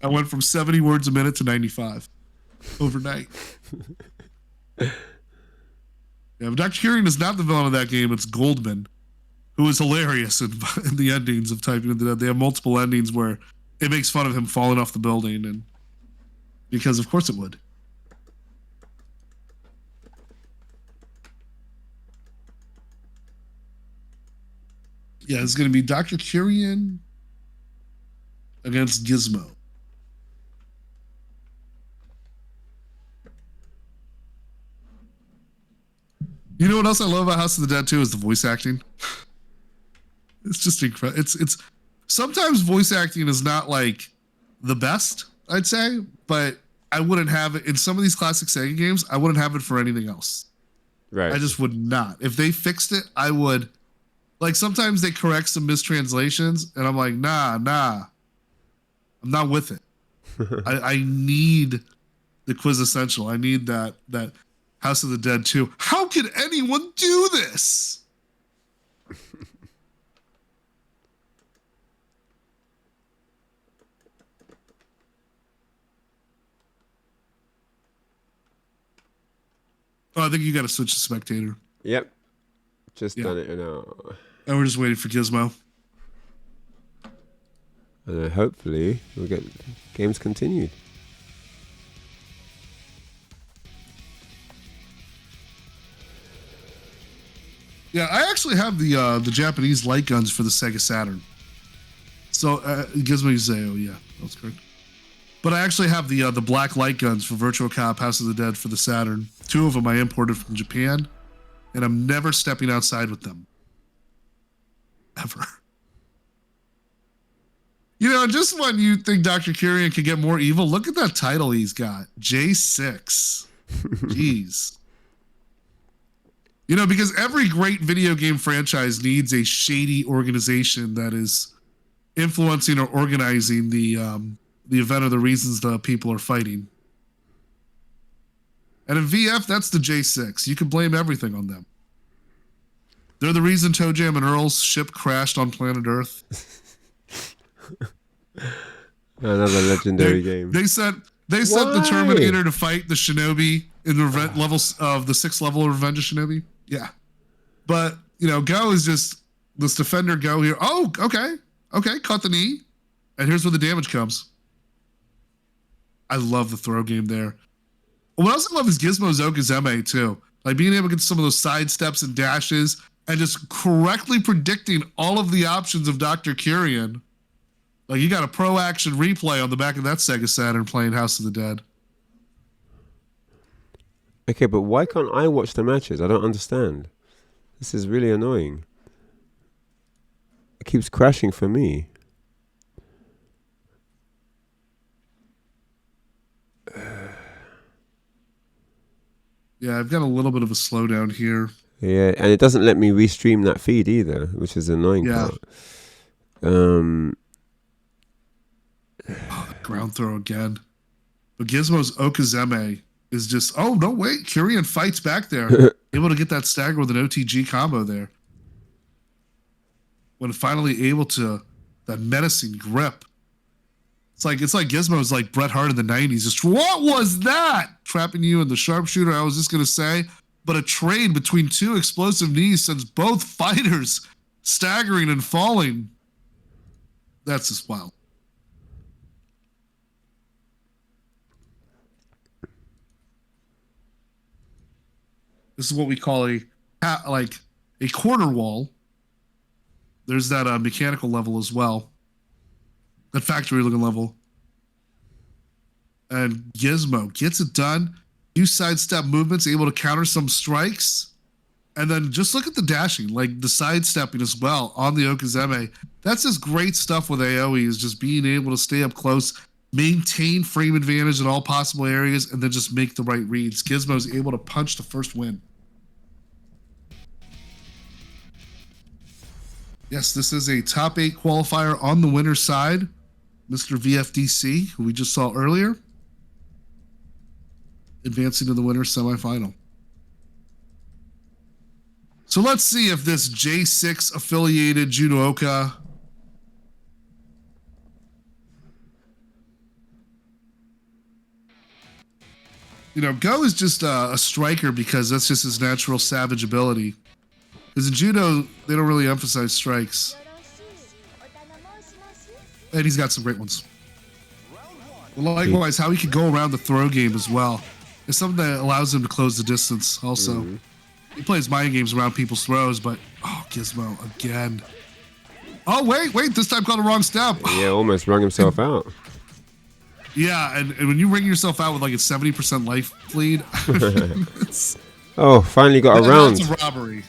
I went from 70 words a minute to 95 overnight. Yeah, but Dr. Kyrian is not the villain of that game. It's Goldman, who is hilarious in the endings of Typing of the Dead. They have multiple endings where it makes fun of him falling off the building, and because of course it would. Yeah, it's going to be Dr. Kyrian against Gizmo. You know what else I love about House of the Dead too is the voice acting. It's just incredible. It's sometimes voice acting is not like the best, I'd say, but I wouldn't have it in some of these classic Sega games. I wouldn't have it for anything else. Right. I just would not. If they fixed it, I would. Like, sometimes they correct some mistranslations, and I'm like, nah, I'm not with it. I need the quintessential. I need that House of the Dead 2. How could anyone do this? Oh, I think you got to switch to spectator. Yep. Just done it now. And we're just waiting for Gizmo. And hopefully we'll get games continued. Yeah, I actually have the Japanese light guns for the Sega Saturn. So Gizmo Yuzeo, yeah, that's correct. But I actually have the black light guns for Virtua Cop House of the Dead for the Saturn. 2 of them I imported from Japan, and I'm never stepping outside with them. Ever. You know, just when you think Dr. Kyrian could get more evil, look at that title he's got. J6. Jeez. You know, because every great video game franchise needs a shady organization that is influencing or organizing the event or the reasons the people are fighting. And in VF, that's the J6. You can blame everything on them. They're the reason Toe Jam and Earl's ship crashed on planet Earth. Another legendary game. They sent the Terminator to fight the Shinobi in the levels of the 6th level of Revenge of Shinobi. Yeah. But, you know, Go is just this defender Go here. Oh, okay. Okay, caught the knee. And here's where the damage comes. I love the throw game there. What else I love is Gizmo's Okazeme too. Like being able to get some of those side steps and dashes and just correctly predicting all of the options of Dr. Kyrian. Like, you got a pro action replay on the back of that Sega Saturn playing House of the Dead. Okay, but why can't I watch the matches? I don't understand. This is really annoying. It keeps crashing for me. Yeah, I've got a little bit of a slowdown here. Yeah, and it doesn't let me restream that feed either, which is the annoying part. Ground throw again. But Gizmo's Okazeme is just, oh, no, wait. Kyrian fights back there. Able to get that stagger with an OTG combo there. When finally able to, that menacing grip. It's like Gizmo's like Bret Hart in the 90s. Just, what was that? Trapping you in the sharpshooter, I was just going to say. But a trade between 2 explosive knees sends both fighters staggering and falling. That's just wild. This is what we call a quarter wall. There's that mechanical level as well. that factory-looking level. And Gizmo gets it done. Few sidestep movements, able to counter some strikes. And then just look at the dashing, like the sidestepping as well on the Okazeme. That's just great stuff with AoE, is just being able to stay up close, maintain frame advantage in all possible areas, and then just make the right reads. Gizmo's able to punch the first win. Yes, this is a top 8 qualifier on the winner's side. Mr. VFDC, who we just saw earlier, advancing to the winner's semifinal. So let's see if this J6 affiliated judoka Go is just a striker because that's just his natural savage ability. Because in judo, they don't really emphasize strikes. And he's got some great ones. Likewise, how he can go around the throw game as well. It's something that allows him to close the distance also. He plays mind games around people's throws, but, Gizmo, again. Oh, wait, this time caught a wrong step. Yeah, almost wrung himself out. Yeah, and when you ring yourself out with like a 70% life lead. Oh, finally got a round. That's a robbery.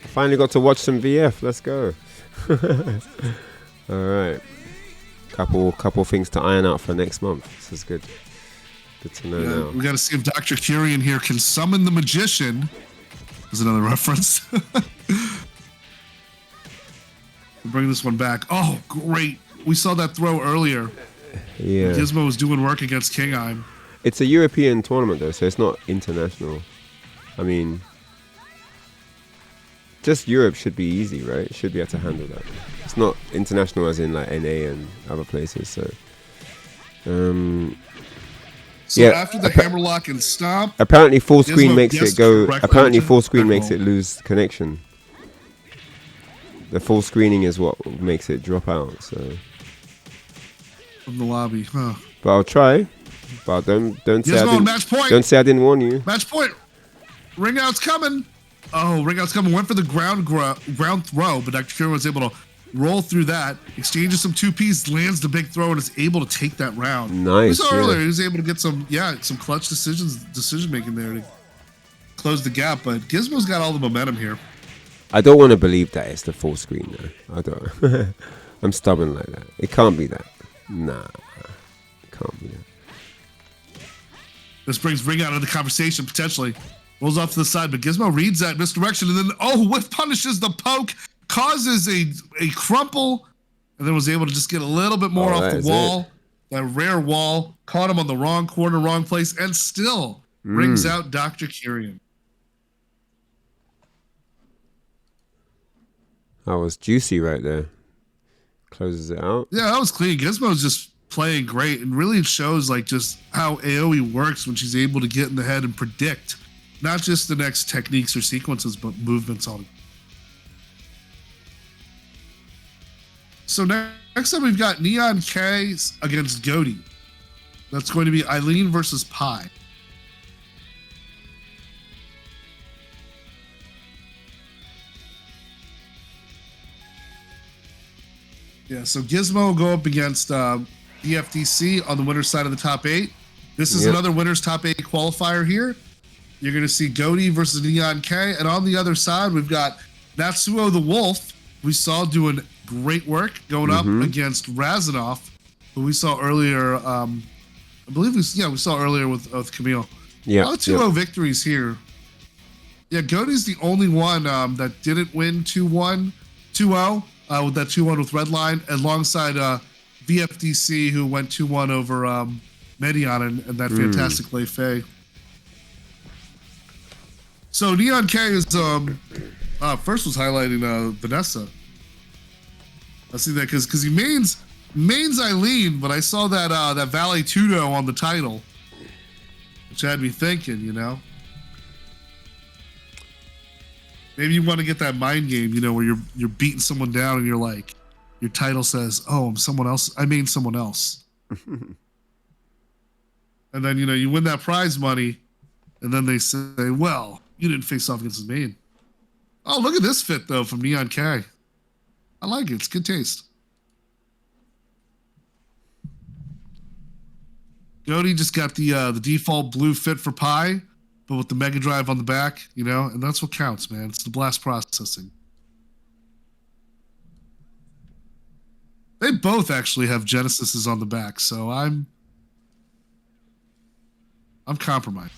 Finally got to watch some VF. Let's go. All right. Couple things to iron out for next month. This is good. Good to know now. We got to see if Dr. Curian here can summon the magician. There's another reference. We'll bring this one back. Oh, great. We saw that throw earlier. Yeah. Gizmo was doing work against Kingheim. It's a European tournament, though, so it's not international. I mean, just Europe should be easy, right? Should be able to handle that. It's not international as in like NA and other places, so... So after the hammerlock and stomp, apparently full screen Gizmo makes it guessed go. correctly Apparently to full screen back makes roll. it lose connection. The full screening is what makes it drop out. So, from the lobby, huh? but I'll try. But don't say I Gizmo, didn't. match point. Don't say I didn't warn you. Match point. Ring out's coming. Oh, ring out's coming. Went for the ground throw, but Dr. Kieran was able to roll through that, exchanges some 2Ps, lands the big throw, and is able to take that round. Nice. We saw earlier he was able to get some clutch decision making there to close the gap. But Gizmo's got all the momentum here. I don't want to believe that it's the full screen though. I don't. I'm stubborn like that. It can't be that. Nah, it can't be that. This brings ring out of the conversation potentially. Rolls off to the side, but Gizmo reads that misdirection, and then whiff punishes the poke, causes a crumple, and then was able to just get a little bit more off the wall. That rare wall caught him on the wrong corner, wrong place, and still brings out Dr. Kirian. That was juicy right there. Closes it out. Yeah, that was clean. Gizmo's just playing great, and really it shows like just how AoE works when she's able to get in the head and predict not just the next techniques or sequences, but movements on. So next up, we've got Neon K against Goaty. That's going to be Eileen versus Pi. Yeah, so Gizmo will go up against DFDC on the winner's side of the top 8. This is another winner's top 8 qualifier here. You're going to see Goaty versus Neon K. And on the other side, we've got Natsuo the Wolf, we saw doing great work going up against Razanov, who we saw earlier. I believe we saw earlier with Camille. Yeah. 2-0 victories here. Yeah, Goaty's the only one that didn't win 2-0 with that 2-1 with Redline, alongside VFDC, who went 2-1 over Medion and that fantastic Lei Fei. So Neon K is first was highlighting Vanessa. I see that because he mains Eileen, but I saw that Valet Tudo on the title, which had me thinking, maybe you want to get that mind game, where you're beating someone down and you're like, your title says, "Oh, I'm someone else. I main someone else," and then you win that prize money, and then they say, "Well, you didn't face off against his main." Oh, look at this fit though from Neon K. I like it. It's good taste. Goaty just got the default blue fit for Pi, but with the Mega Drive on the back, you know, and that's what counts, man. It's the blast processing. They both actually have Genesises on the back, so I'm compromised.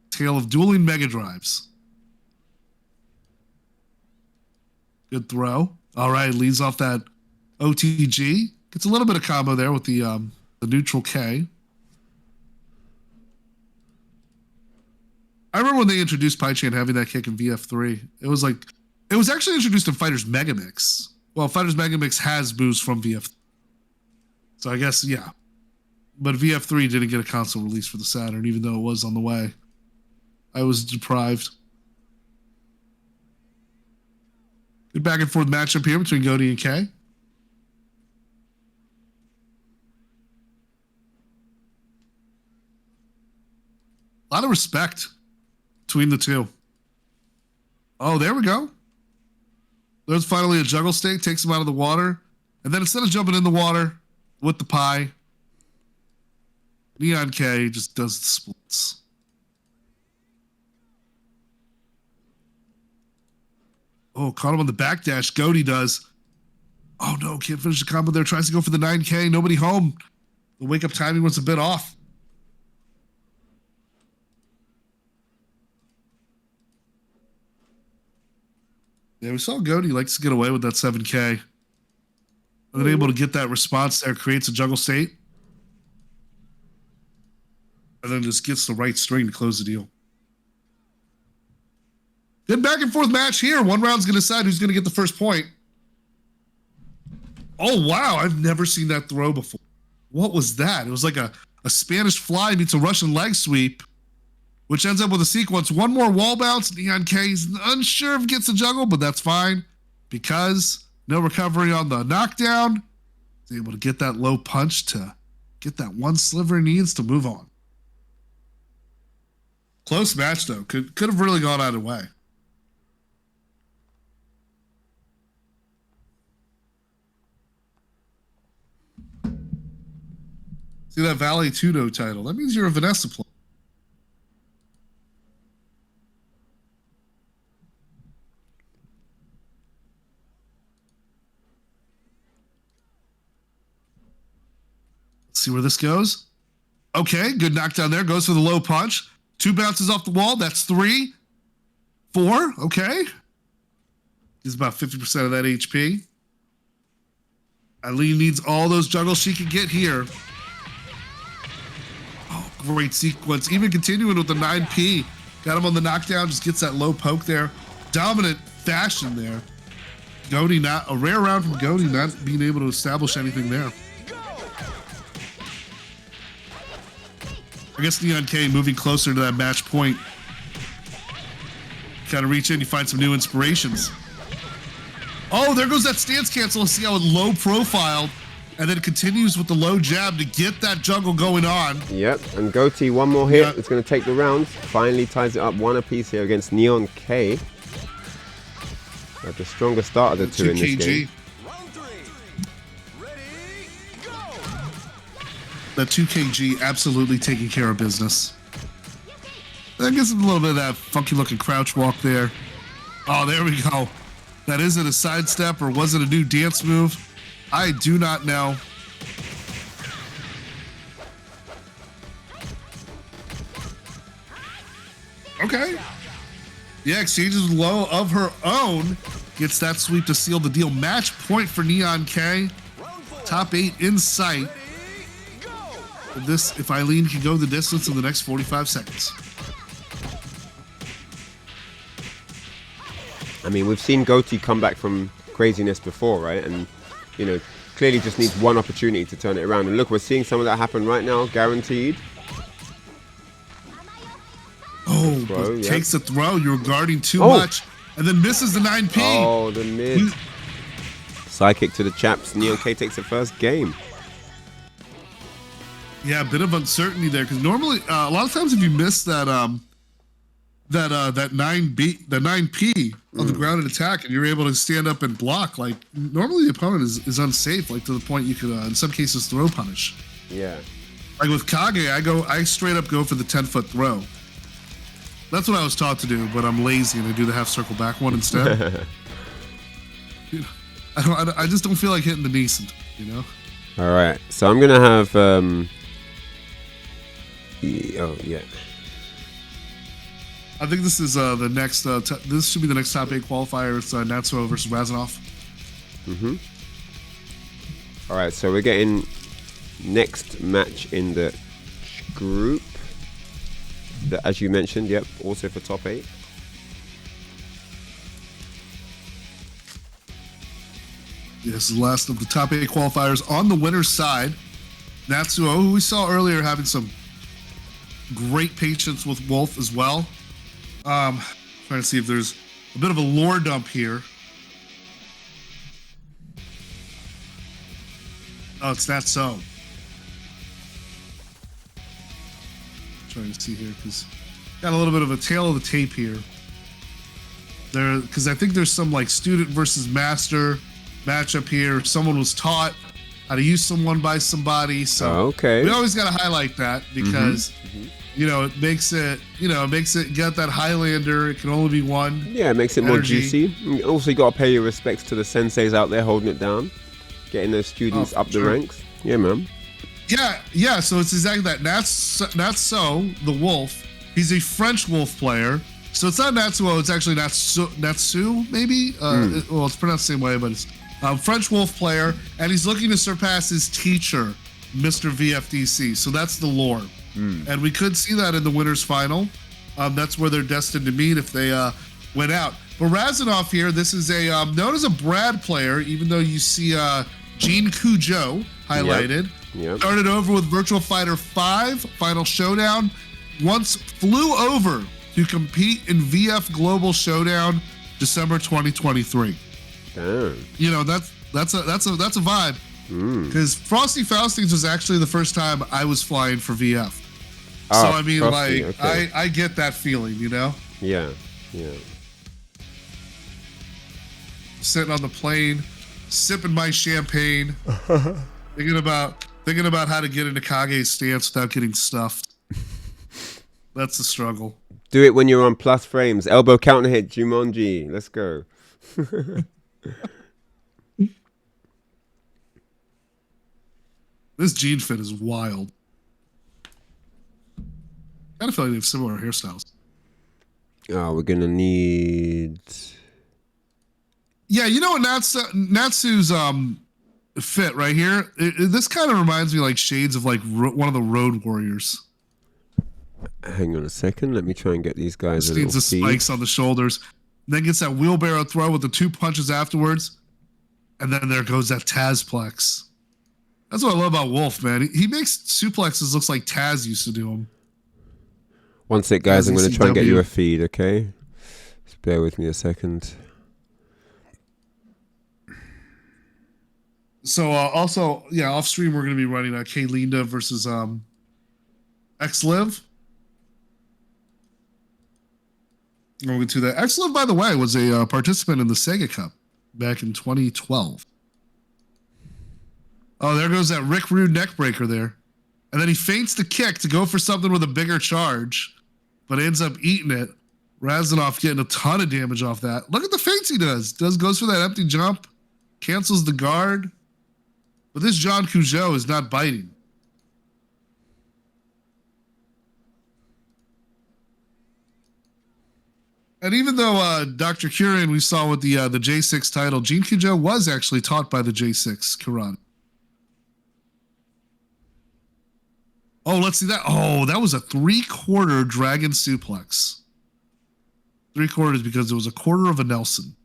Tale of dueling Mega Drives. Good throw. All right, leads off that OTG. Gets a little bit of combo there with the neutral K. I remember when they introduced PyChain having that kick in VF3. It was actually introduced in Fighters Megamix. Well, Fighters Megamix has boost from VF. So I guess, yeah. But VF3 didn't get a console release for the Saturn, even though it was on the way. I was deprived. Good back and forth matchup here between Goaty and K. A lot of respect between the two. Oh, there we go. There's finally a juggle state, takes him out of the water. And then instead of jumping in the water with the Pi, Neon K just does the splits. Oh, caught him on the backdash. Goaty does. Oh no, can't finish the combo there. Tries to go for the 9K. Nobody home. The wake up timing was a bit off. Yeah, we saw Goaty likes to get away with that 7K. And then able to get that response there, creates a juggle state. And then just gets the right string to close the deal. Good back and forth match here. One round's going to decide who's going to get the first point. Oh, wow. I've never seen that throw before. What was that? It was like a Spanish fly meets a Russian leg sweep, which ends up with a sequence. One more wall bounce. Neon K's unsure if it gets a juggle, but that's fine because no recovery on the knockdown. He's able to get that low punch to get that one sliver he needs to move on. Close match, though. Could have really gone either way. See that Valley Tudo title? That means you're a Vanessa player. Let's see where this goes. Okay, good knockdown there. Goes for the low punch. 2 bounces off the wall. That's 3. 4. Okay. He's about 50% of that HP. Eileen needs all those juggles she can get here. Oh, great sequence. Even continuing with the 9P. Got him on the knockdown. Just gets that low poke there. Dominant fashion there. Goaty, not a rare round from Goaty, not being able to establish anything there. I guess Neon K moving closer to that match point. Kind of reach in, you find some new inspirations. Oh, there goes that stance cancel. Let's see how it low profiled and then continues with the low jab to get that juggle going on. Yep, and Goaty, one more hit. Yep. It's going to take the round. Finally ties it up 1 apiece here against Neon K. The stronger start of the two in this game. That 2KG absolutely taking care of business. That gives him a little bit of that funky looking crouch walk there. Oh, there we go. That isn't a sidestep or was it a new dance move? I do not know. Okay. Yeah, exchanges low of her own. Gets that sweep to seal the deal. Match point for Neon K. Top 8 in sight. If Eileen can go the distance in the next 45 seconds. I mean, we've seen Goaty come back from craziness before, right? And, you know, clearly just needs one opportunity to turn it around. And look, we're seeing some of that happen right now, guaranteed. Oh, throw, takes a throw. You're guarding too much. And then misses the 9P. Oh, the mid. Sidekick to the chaps. Neon K takes the first game. Yeah, a bit of uncertainty there because normally a lot of times if you miss that that 9P on the grounded attack and you're able to stand up and block, like normally the opponent is unsafe, like to the point you could in some cases throw punish. Yeah. Like with Kage, I straight up go for the 10-foot throw. That's what I was taught to do, but I'm lazy and I do the half circle back one instead. I just don't feel like hitting the knee sometimes, you know? All right. So I'm going to have... oh, yeah. I think this is the next... this should be the next top 8 qualifier. It's Natsuo versus Razanov. Mm-hmm. All right, so we're getting next match in the group. As you mentioned, yep, also for top 8. This is the last of the top 8 qualifiers on the winner's side. Natsuo, who we saw earlier, having some great patience with Wolf as well. Trying to see if there's a bit of a lore dump here. Oh, it's not so. Trying to see here because got a little bit of a tail of the tape here. There, because I think there's some like student versus master matchup here. Someone was taught how to use someone by somebody, so okay. We always got to highlight that because you know it makes it get that Highlander. It can only be one. Yeah, it makes it more juicy. Also, you got to pay your respects to the senseis out there holding it down. Getting those students up the ranks. Yeah, man. Yeah. So it's exactly that. Natsuo, the wolf, he's a French wolf player. So it's not Natsuo, it's actually Natsu, maybe? Well, it's pronounced the same way, but it's French wolf player. And he's looking to surpass his teacher, Mr. VFDC. So that's the lore. And we could see that in the winner's final. That's where they're destined to meet if they win out. But Razanov here, this is a known as a Brad player, even though you see Jin Kujo highlighted. Yep. Started over with Virtua Fighter 5 Final Showdown. Once flew over to compete in VF Global Showdown December 2023. Damn. You know, that's a vibe. Because Frosty Faustings was actually the first time I was flying for VF. So I mean, Frosty, like, okay. I get that feeling, you know? Yeah. Sitting on the plane, sipping my champagne, thinking about how to get into Kage's stance without getting stuffed. That's the struggle. Do it when you're on plus frames. Elbow counter hit, Jumonji. Let's go. This jean fit is wild. I kind of feel like they have similar hairstyles. Oh, we're going to need... Yeah, you know what Natsu's fit right here? This kind of reminds me like shades of like one of the Road Warriors. Hang on a second. Let me try and get these guys Just needs the spikes on the shoulders. Then gets that wheelbarrow throw with the 2 punches afterwards. And then there goes that Tazplex. That's what I love about Wolf, man. He makes suplexes looks like Taz used to do them. One sec, guys. I'm going to try and get you a feed, okay? Just bear with me a second. So also, yeah, off stream we're going to be running K Linda versus X-Liv. We'll get to that. X-Liv, by the way, was a participant in the SEGA Cup back in 2012. Oh, there goes that Rick Rude neck breaker there. And then he feints the kick to go for something with a bigger charge, but ends up eating it. Razanov getting a ton of damage off that. Look at the feints he does. Goes for that empty jump, cancels the guard. But this John Cujo is not biting. And even though Dr. Curien we saw with the J6 title, Jean Cujo was actually taught by the J6 karate. Oh, let's see that. Oh, that was a 3/4 dragon suplex. 3/4 because it was a quarter of a Nelson.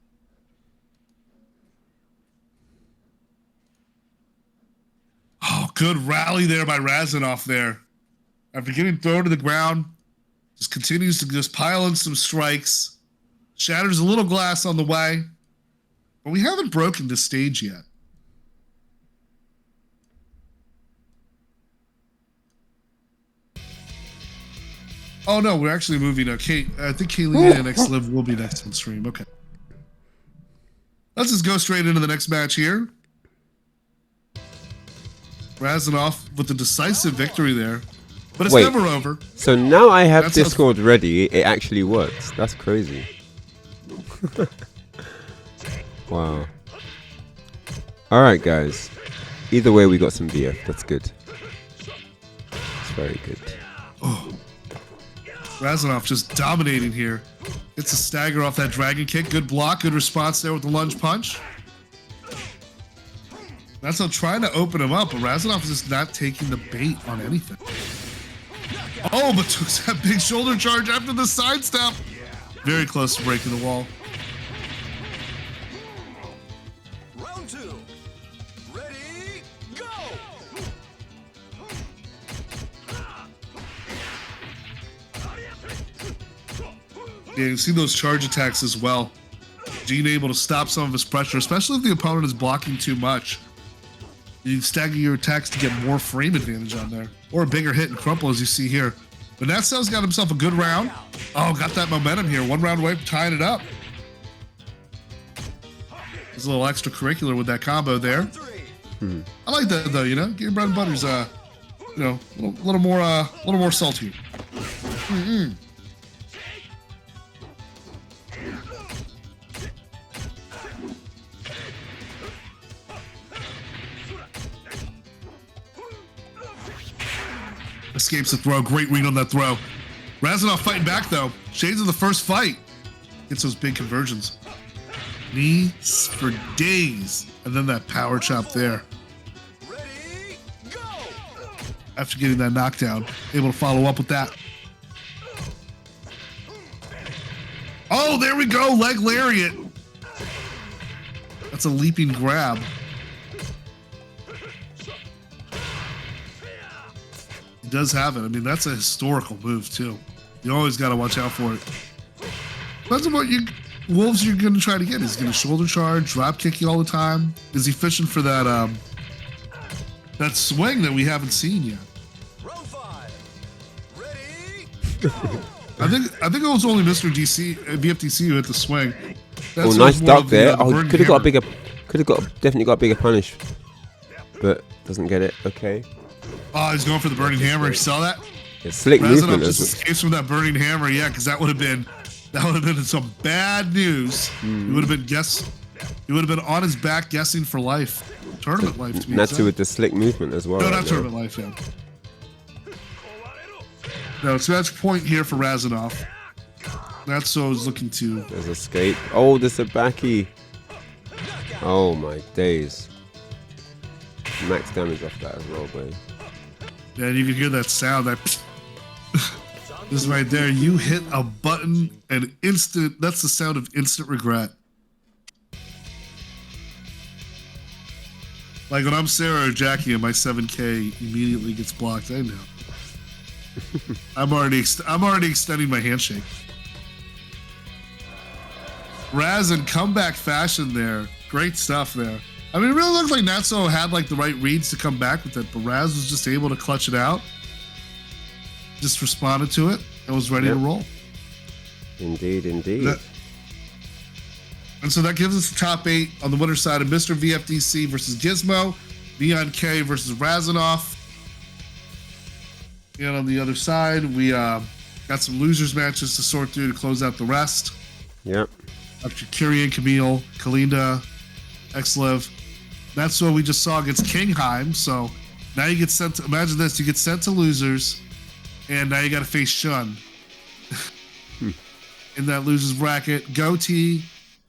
Oh, good rally there by Razanov there. After getting thrown to the ground, just continues to just pile in some strikes. Shatters a little glass on the way. But we haven't broken this stage yet. Oh, no, we're actually moving. I think Kaylee and X-Liv will be next on stream. Okay. Let's just go straight into the next match here. Razanov with the decisive victory there. But it's Wait. never over. So now I have That's Discord ready. It actually works. That's crazy. Wow. All right, guys. Either way, we got some VF. That's good. It's very good. Oh. Razanov just dominating here. Gets a stagger off that dragon kick. Good block. Good response there with the lunge punch. That's how trying to open him up, but Razanov is just not taking the bait on anything. Oh, but took that big shoulder charge after the sidestep. Very close to breaking the wall. Round 2. Ready, go! Yeah, you see those charge attacks as well. Gene able to stop some of his pressure, especially if the opponent is blocking too much. You stagger your attacks to get more frame advantage on there. Or a bigger hit and crumple as you see here. But Natsu's got himself a good round. Oh, got that momentum here. 1 round away from tying it up. There's a little extracurricular with that combo there. I like that though, you know? Get your bread and butter's you know, a little more salty. Escapes the throw. Great read on that throw. Razanov fighting back though. Shades of the first fight. Gets those big conversions. Knees for days. And then that power chop there. Ready, go! After getting that knockdown, able to follow up with that. Oh, there we go. Leg lariat. That's a leaping grab. He does have it. I mean, that's a historical move too. You always got to watch out for it. Depends on what wolves you're going to try to get. Is he going to shoulder charge, drop kick you all the time? Is he fishing for that that swing that we haven't seen yet? Round 5. Ready, I think it was only Mr. DC, VFDC who hit the swing. Oh, nice duck there. Oh, could have got a bigger. Definitely got a bigger punish, but doesn't get it. Okay. Oh, he's going for the burning hammer. You saw that? It's slick Razanov movement. just escapes from that burning hammer. Yeah, because that would have been some bad news. He would have been on his back guessing for life, tournament life. To be Natsu exact. with the slick movement as well. No, right not now. tournament life. Yeah. No, so that's a point here for Razanov. That's what I was looking to. There's escape. Oh, the Sabaki. Oh my days. Max damage off that as well, boy. Yeah, and you can hear that sound. That this right there. You hit a button and instant. That's the sound of instant regret. Like when I'm Sarah or Jackie and my 7K immediately gets blocked. I know. I'm already extending my handshake. Raz in comeback fashion there. Great stuff there. I mean, it really looked like Natsu had like the right reads to come back with it, but Raz was just able to clutch it out. Just responded to it and was ready to roll. Indeed, indeed. And so that gives us the top 8 on the winner's side of Mr. VFDC versus Gizmo, Neon K versus Razanov. And on the other side, we got some losers matches to sort through to close out the rest. Yep. After Kyrian, Camille, Kalinda, Xlev. That's what we just saw against Kingheim. So now you get sent to, imagine this, you get sent to losers, and now you got to face Shun. In that losers bracket, Goatee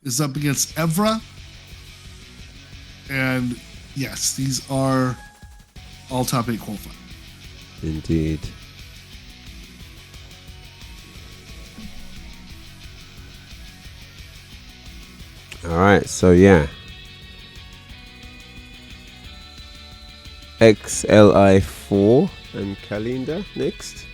is up against Evra. And yes, these are all top 8 qualifiers. Indeed. All right, so yeah. XLI4 and Kalinda next.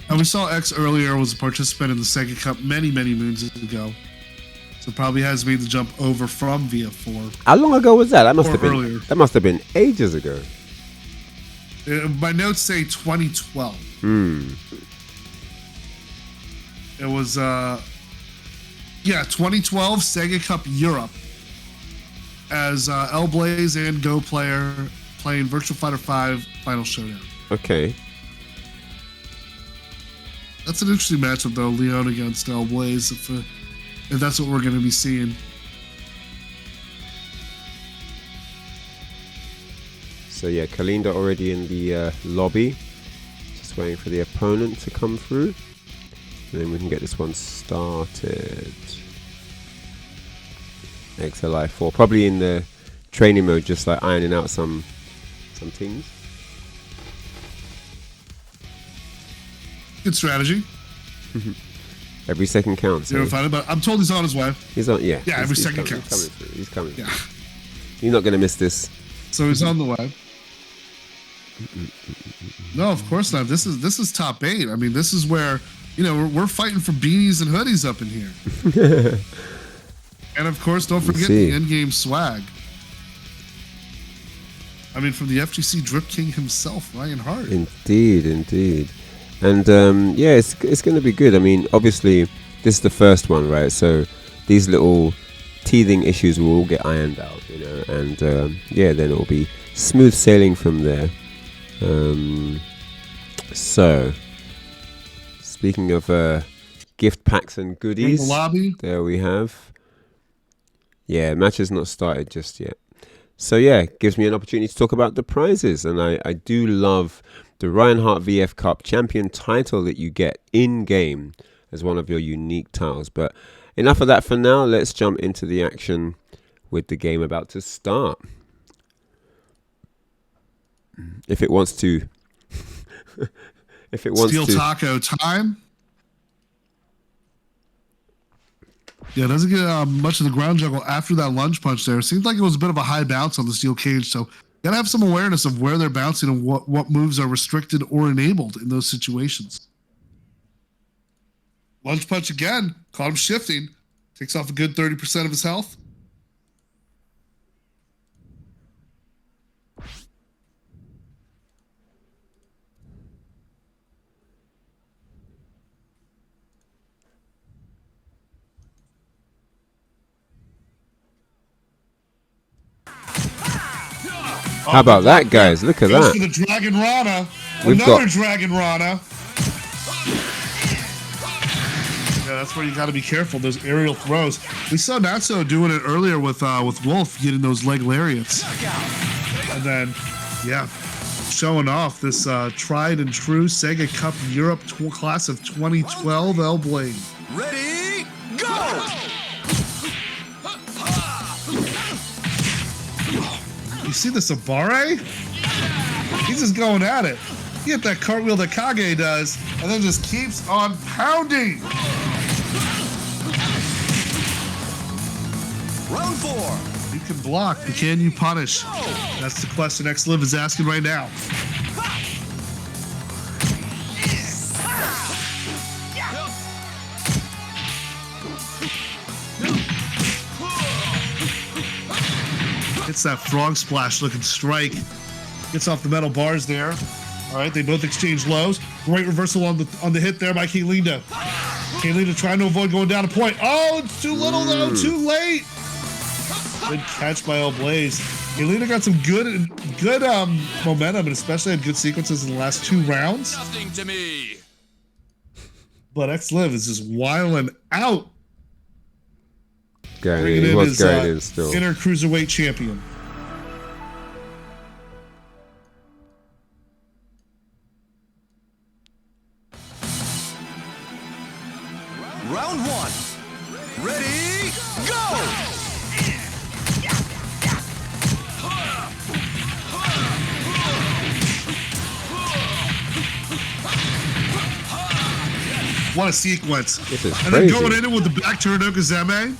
And we saw X earlier was a participant in the SEGA Cup many, many moons ago. So probably has made the jump over from VF4. How long ago was that? That must Or have been earlier. That must have been ages ago. My notes say 2012. It was 2012 SEGA Cup Europe as L-Blaze and Go Player playing Virtua Fighter 5 Final Showdown. Okay. That's an interesting matchup though, Leon against L-Blaze, if that's what we're going to be seeing. So yeah, Kalinda already in the lobby. Just waiting for the opponent to come through. And then we can get this one started. XLI4, probably in the training mode, just like ironing out some things. Good strategy. Every second counts. You ever find it? But I'm told he's on his way. He's on, yeah. Yeah, every second coming, counts. He's coming through. Yeah. You're not going to miss this. So he's on the way. No, of course not. This is top 8. I mean, this is where, you know, we're fighting for beanies and hoodies up in here. And of course, don't forget the in-game swag. I mean, from the FGC Drip King himself, Ryan Hart. Indeed. And yeah, it's going to be good. I mean, obviously, this is the first one, right? So these little teething issues will all get ironed out, you know, and yeah, then it'll be smooth sailing from there. So, speaking of gift packs and goodies, in the lobby. There we have. Yeah, match has not started just yet. So yeah, gives me an opportunity to talk about the prizes, and I do love the Ryan Hart VF Cup champion title that you get in game as one of your unique titles. But enough of that for now. Let's jump into the action with the game about to start. If it wants to, Steel Taco time. Yeah, it doesn't get much of the ground juggle after that lunge punch there. Seems like it was a bit of a high bounce on the steel cage, so gotta have some awareness of where they're bouncing and what moves are restricted or enabled in those situations. Lunge punch again, caught him shifting, takes off a good 30% of his health. How about that, guys? Look at that. For the Dragon Rana. We've Another got Dragon Rana. Yeah, that's where you got to be careful. Those aerial throws. We saw Natsu doing it earlier with Wolf, getting those leg lariats. And then, yeah, showing off this tried and true SEGA Cup Europe class of 2012 L-Blade. Ready, go! You see the Sabare? He's just going at it. He hit that cartwheel that Kage does, and then just keeps on pounding. Round 4. You can block, but can you punish? That's the question X-Liv is asking right now. Hits that frog splash looking strike. Gets off the metal bars there. All right, they both exchange lows. Great reversal on the hit there by Kalinda. Kalinda trying to avoid going down a point. Oh, it's too little though, too late. Good catch by L-Blaze. Kalinda got some good momentum, and especially had good sequences in the last 2 rounds. Nothing to me. But X-Liv is just wiling out. he was going in still. Inner cruiserweight champion. Round 1. Ready, go! What a sequence. This is and crazy. then going in it with the back turn Okazeme.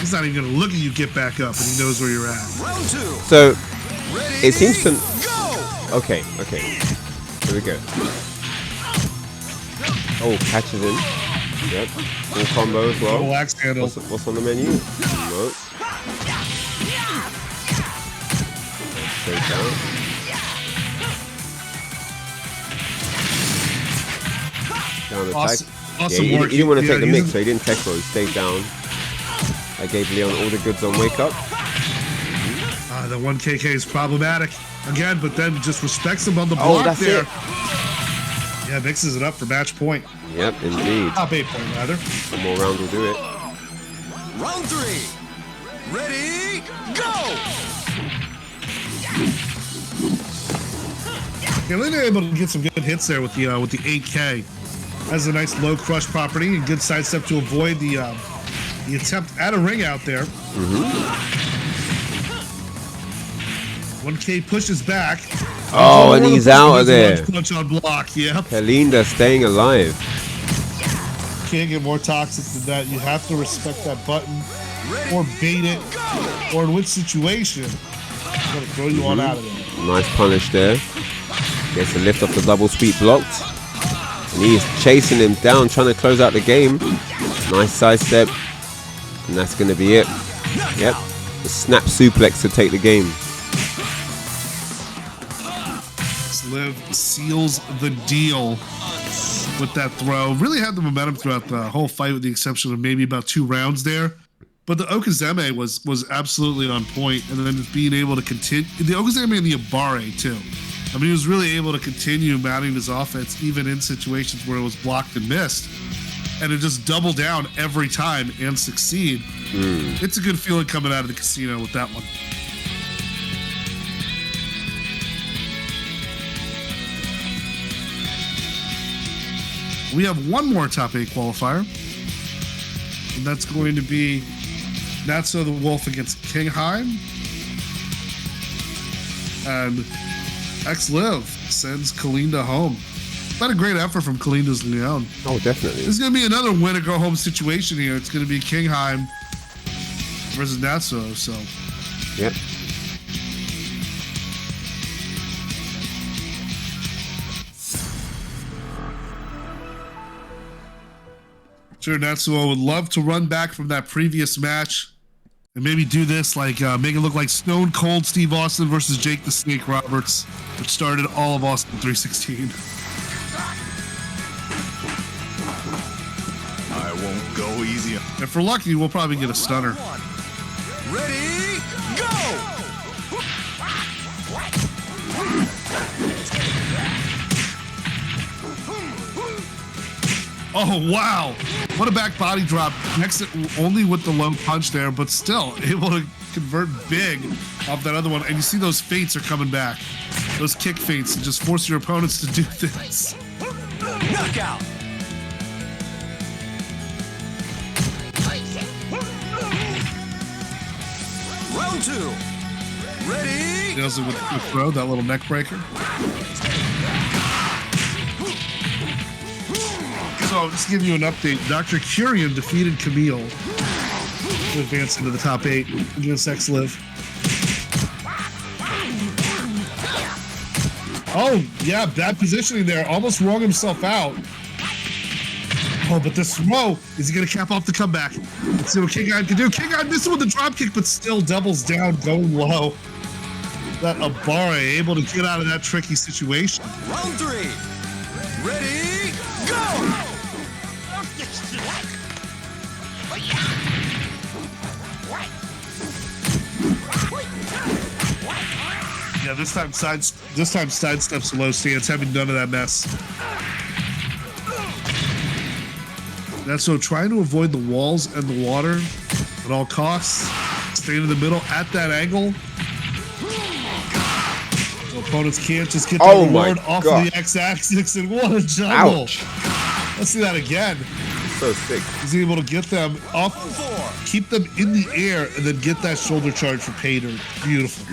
He's not even going to look at you get back up, and he knows where you're at. Round 2. So Ready, it seems to. go! Okay. Here we go. Oh, catches in. Yep. Full combo as well. Double axe handle. What's on the menu? Remote. Straight down. Down the Awesome, tag. awesome he work. didn't want to take the he's mix, so he didn't tech roll. He stayed down. I gave Leon all the goods on wake up. The 1KK is problematic again, but then just respects him on the block that's there. it. Yeah, mixes it up for match point. Yep, indeed. Top 8 point, rather. One more round will do it. Round 3. Ready, go! Yeah, Lena able to get some good hits there with the 8K. Has a nice low crush property and good sidestep to avoid the attempt at a ring out there. 1K pushes back. Oh, and he's out of there. Punch on block, yep. Kalinda staying alive. Can't get more toxic than that. You have to respect that button or bait it, or in which situation, it's going to throw you on out of there. Nice punish there. Gets a lift off the double sweep blocked. And he's chasing him down, trying to close out the game. Nice sidestep. And that's going to be it. Yep. The snap suplex to take the game. Liv seals the deal with that throw. Really had the momentum throughout the whole fight with the exception of maybe about 2 rounds there. But the Okazeme was absolutely on point, and then just being able to continue the Okazeme and the Abare too. I mean, he was really able to continue mounting his offense even in situations where it was blocked and missed, and to just double down every time and succeed. It's a good feeling coming out of the casino with that one. We have one more top 8 qualifier, and that's going to be Natso the Wolf against Kingheim. And X-Liv sends Kalinda home. Not a great effort from Kalinda's Leon. Oh, definitely. This is going to be another win or go home situation here. It's going to be Kingheim versus Natso, so. Yep. Sure, Natsuo would love to run back from that previous match and maybe do this, like make it look like Stone Cold Steve Austin versus Jake the Snake Roberts, which started all of Austin 316. I won't go easy. And for lucky, we'll probably get a stunner. Ready, go! Oh, wow. What a back body drop. Next, only with the low punch there, but still able to convert big off that other one. And you see those feints are coming back. Those kick feints to just force your opponents to do this. Knockout! Round 2. Ready, Nails it with the throw, that little neck breaker. So, just to give you an update, Dr. Curian defeated Camille to advance into the top 8 against X-Liv. Oh, yeah, bad positioning there. Almost wrung himself out. Oh, but this throw, is he going to cap off the comeback? Let's see what Kingheim can do. Kingheim misses with the drop kick, but still doubles down, going low. That Abare able to get out of that tricky situation. round 3. Ready, go! Yeah, this time sidesteps low stance, having none of that mess. That's so trying to avoid the walls and the water at all costs. Staying in the middle at that angle. So opponents can't just get the reward off of the X-axis, and what a juggle. Ouch. Let's see that again. So sick. He's able to get them off, keep them in the air, and then get that shoulder charge for pay dirt. Beautiful.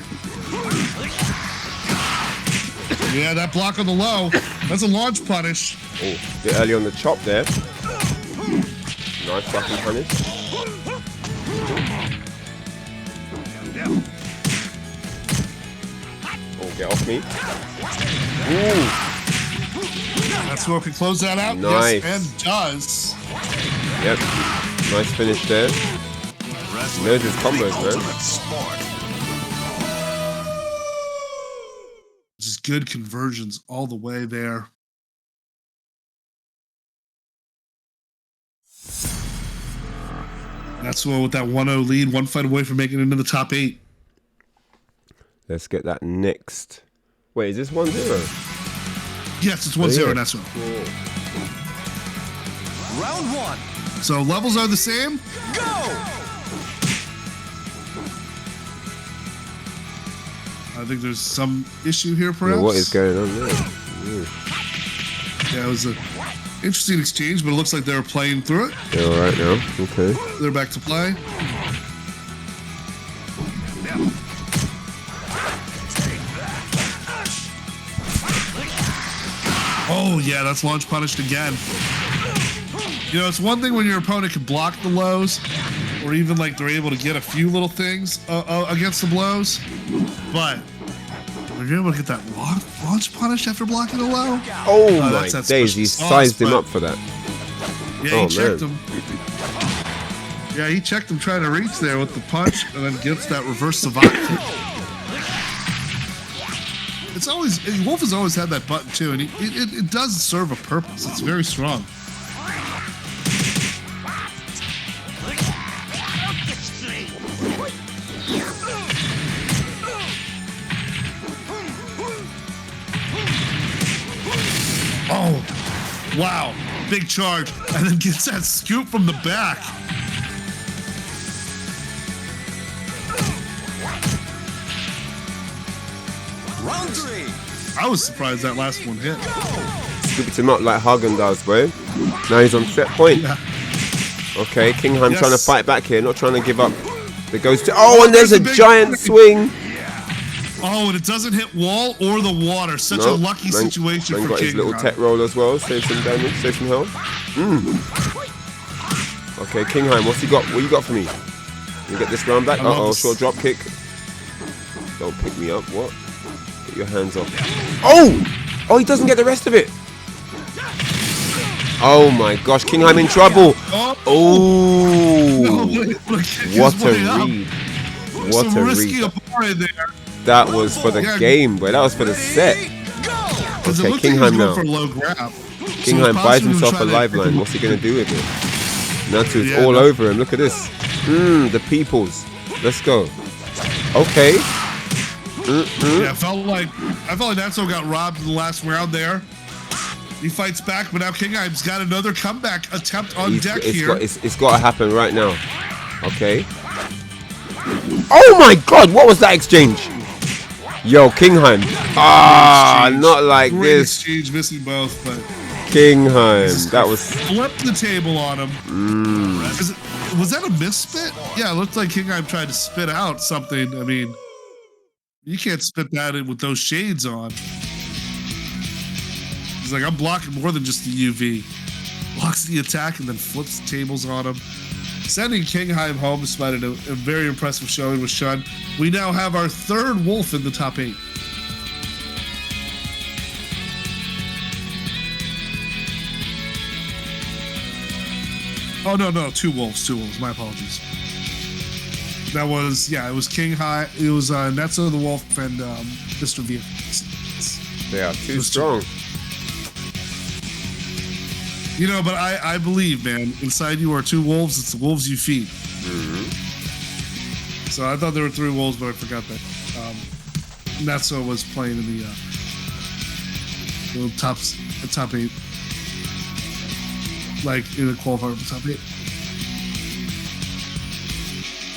Yeah, that block on the low. That's a launch punish. Oh, a bit early on the chop there. Nice fucking punish. Oh, get off me. Ooh. That's what can close that out. Nice. Yes, and does. Yep. Nice finish there. Knows his combos, man. Just good conversions all the way there. That's what with that 1-0 lead, one fight away from making it into the top 8. Let's get that next. Wait, is this 1-0? Yes, it's 1-0, yeah. Natsuo. Round 1. So levels are the same. Go! I think there's some issue here, perhaps. Yeah, what is going on there? Yeah, it was an interesting exchange, but it looks like they were playing through it. They're all right now. Okay. They're back to play. Oh, yeah, that's launch punished again. You know, it's one thing when your opponent can block the lows, or even like they're able to get a few little things against the blows, but when you're able to get that launch punish after blocking a low, Oh my that's days, he sized him up for that. Yeah, he checked him. Yeah, he checked him trying to reach there with the punch, and then gets that reverse savant kick. It's always, Wolf has always had that button too, and it does serve a purpose. It's very strong. Oh, wow. Big charge. And then gets that scoop from the back. Round 3. I was surprised that last one hit. Scooped him up like Hagen does, boy. Now he's on set point. Yeah. Okay, Kingham Yes. trying to fight back here, not trying to give up. It goes to, oh, and there's a giant swing. Oh, and it doesn't hit wall or the water. Such a lucky situation Man for got his King little Kong. tech roll as well. Save some damage, save some health. Okay, Kingham, what's he got? What you got for me? You get this round back? Uh-oh, short drop kick. Don't pick me up, what? Get your hands off. Oh! Oh, he doesn't get the rest of it. Oh my gosh, Kingham in trouble. Oh! What a read. What a read. There. That was for the game, boy. That was for the set. Okay, Kingham now. Kingham buys himself a lifeline. What's he going to do with it? Natsu's all over him. Look at this. The peoples. Let's go. Okay. Yeah, I felt like Natsu got robbed in the last round there. He fights back, but now Kingheim's got another comeback attempt on deck here. It's got to happen right now. Okay. Oh my God! What was that exchange? Yo, Kingham. Not like Great this. exchange, missing both, but Kingham. That was. Flipped the table on him. Was that a misspit? Yeah, it looked like Kingham tried to spit out something. I mean, you can't spit that in with those shades on. He's like, I'm blocking more than just the UV. Blocks the attack and then flips the tables on him. Sending Kingham home despite a very impressive showing with Shun. We now have our third Wolf in the top 8. Oh, no, two wolves, my apologies. That was, it was Kingham, it was Netzo the Wolf and Mr. VF. They are too strong. You know, but I believe, man, inside you are two wolves. It's the wolves you feed. So I thought there were 3 wolves, but I forgot that. Natsuo was playing in the top 8. Like in the qualifier of the top 8.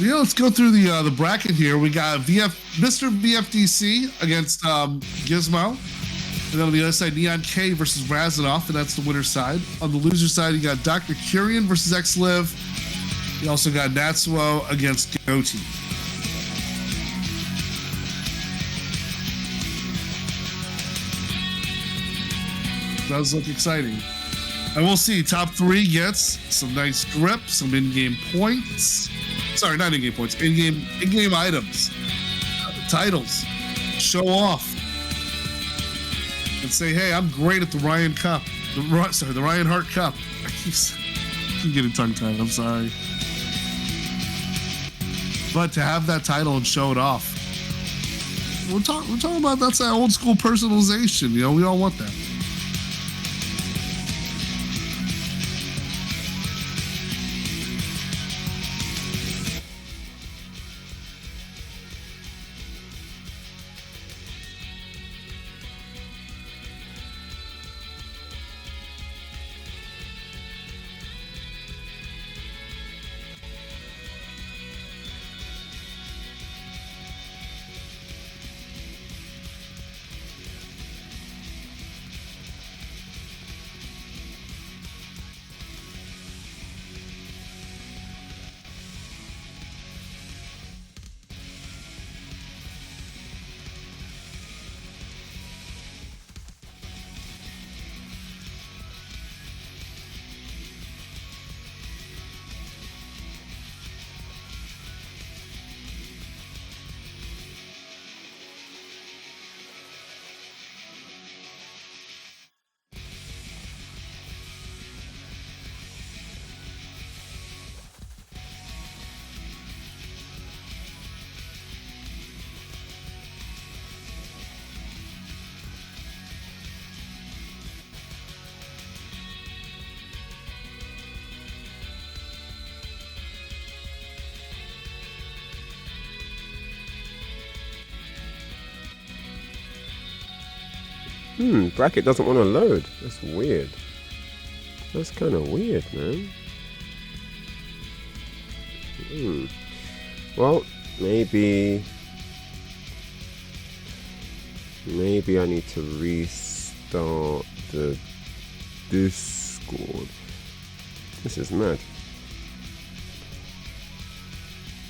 Yeah, let's go through the bracket here. We got Mr. VFDC against Gizmo. And then on the other side, Neon K versus Razanoff, and that's the winner's side. On the loser side, you got Dr. Kurian versus X-Liv. You also got Natsuo against Goatee. Does look exciting. And we'll see. Top 3 gets some nice grip, some in-game points. Sorry, not in-game points. In-game items. Titles. Show off. And say, hey, I'm great at the Ryan Cup. The Ryan Hart Cup. I keep getting tongue-tied. I'm sorry. But to have that title and show it off, we're talking about that's that old school personalization. You know, we all want that. Bracket doesn't want to load. That's weird. That's kind of weird, man. Well, maybe I need to restart the Discord. This is mad.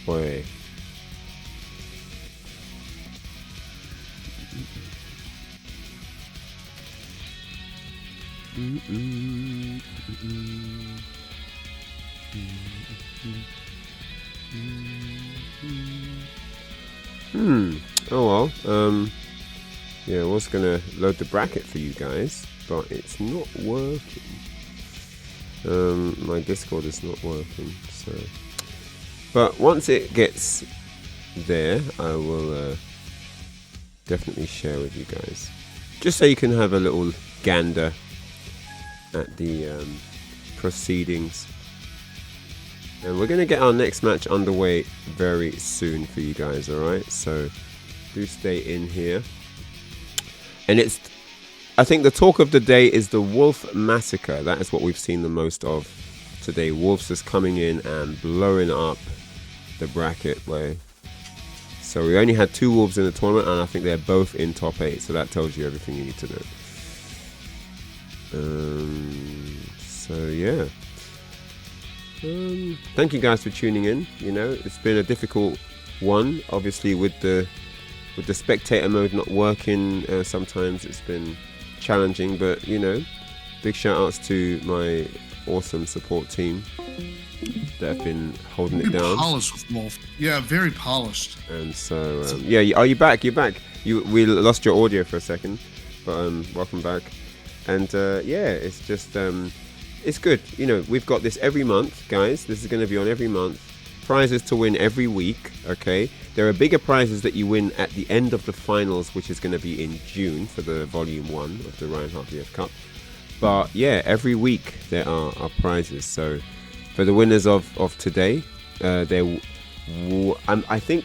Wait. Oh well. Yeah, I was gonna load the bracket for you guys, but it's not working. My Discord is not working, so. But once it gets there, I will definitely share with you guys, just so you can have a little gander at the proceedings. And we're going to get our next match underway very soon for you guys, alright? So do stay in here. And I think the talk of the day is the Wolf Massacre. That is what we've seen the most of today. Wolves just coming in and blowing up the bracket way. So we only had 2 Wolves in the tournament, and I think they're both in top 8. So that tells you everything you need to know. So yeah. Thank you guys for tuning in. You know, it's been a difficult one, obviously, with the spectator mode not working. Sometimes it's been challenging, but you know, big shout outs to my awesome support team that have been holding it down. Polished with Wolf. Yeah, very polished. And so yeah, are you back? You're back. We lost your audio for a second, but welcome back. And yeah, it's just it's good. You know, we've got this every month, guys. This is going to be on every month. Prizes to win every week, okay? There are bigger prizes that you win at the end of the finals, which is going to be in June for the Volume 1 of the Ryan Hart VF Cup. But yeah, every week there are prizes. So for the winners of today, I think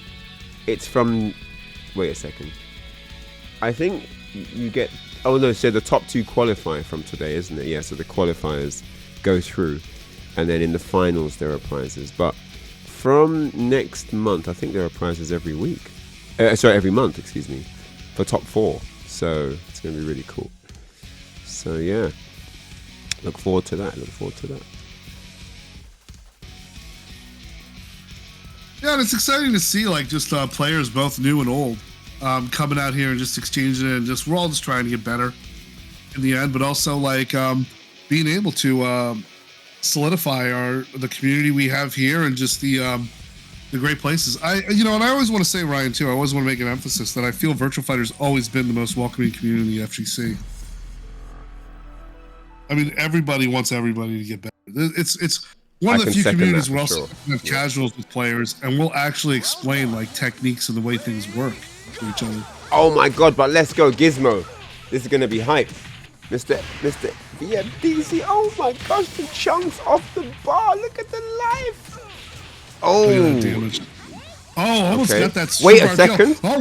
it's from... Wait a second. I think you get... Oh no, so the top 2 qualify from today, isn't it? Yeah, so the qualifiers go through, and then in the finals there are prizes. But from next month, I think there are prizes every week. Every month, excuse me, for top 4. So it's going to be really cool. So yeah, look forward to that. Yeah, and it's exciting to see like just players both new and old coming out here and just exchanging it, and just we're all just trying to get better in the end, but also like being able to solidify the community we have here and just the great places. And I always want to say, Ryan, too, I always want to make an emphasis that I feel Virtua Fighter's always been the most welcoming community in the FGC. I mean, everybody wants everybody to get better. It's one of the few communities where also have casuals with players, and we'll actually explain like techniques and the way things work to each other. Oh my god, but let's go, Gizmo. This is gonna be hype. Mr. VMDC, oh my gosh, the chunks off the bar. Look at the life. Oh, look at that damage. Oh, almost got that. Wait a second. Oh,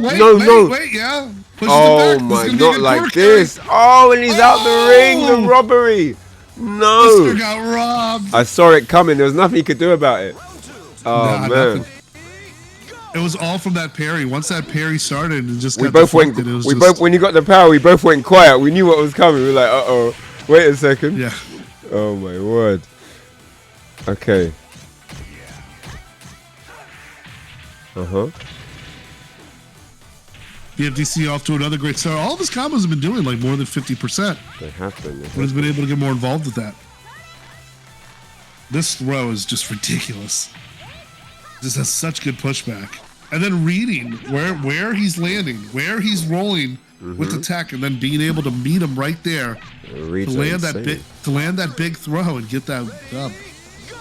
wait, yeah. Oh my, not like this. Oh, and he's out the ring, the robbery. No. Mr. got robbed. I saw it coming. There was nothing he could do about it. Oh, man. Nothing. It was all from that parry. Once that parry started, and just when you got the power, we both went quiet. We knew what was coming. We were like, uh-oh. Wait a second. Yeah. Oh, my word. Okay. Uh-huh. BFDC off to another great start. All of his combos have been doing like more than 50%. They have been. But he's been able to get more involved with that. This throw is just ridiculous. Just has such good pushback. And then reading where he's landing, where he's rolling with the tech, and then being able to meet him right there to land that big throw and get that dub.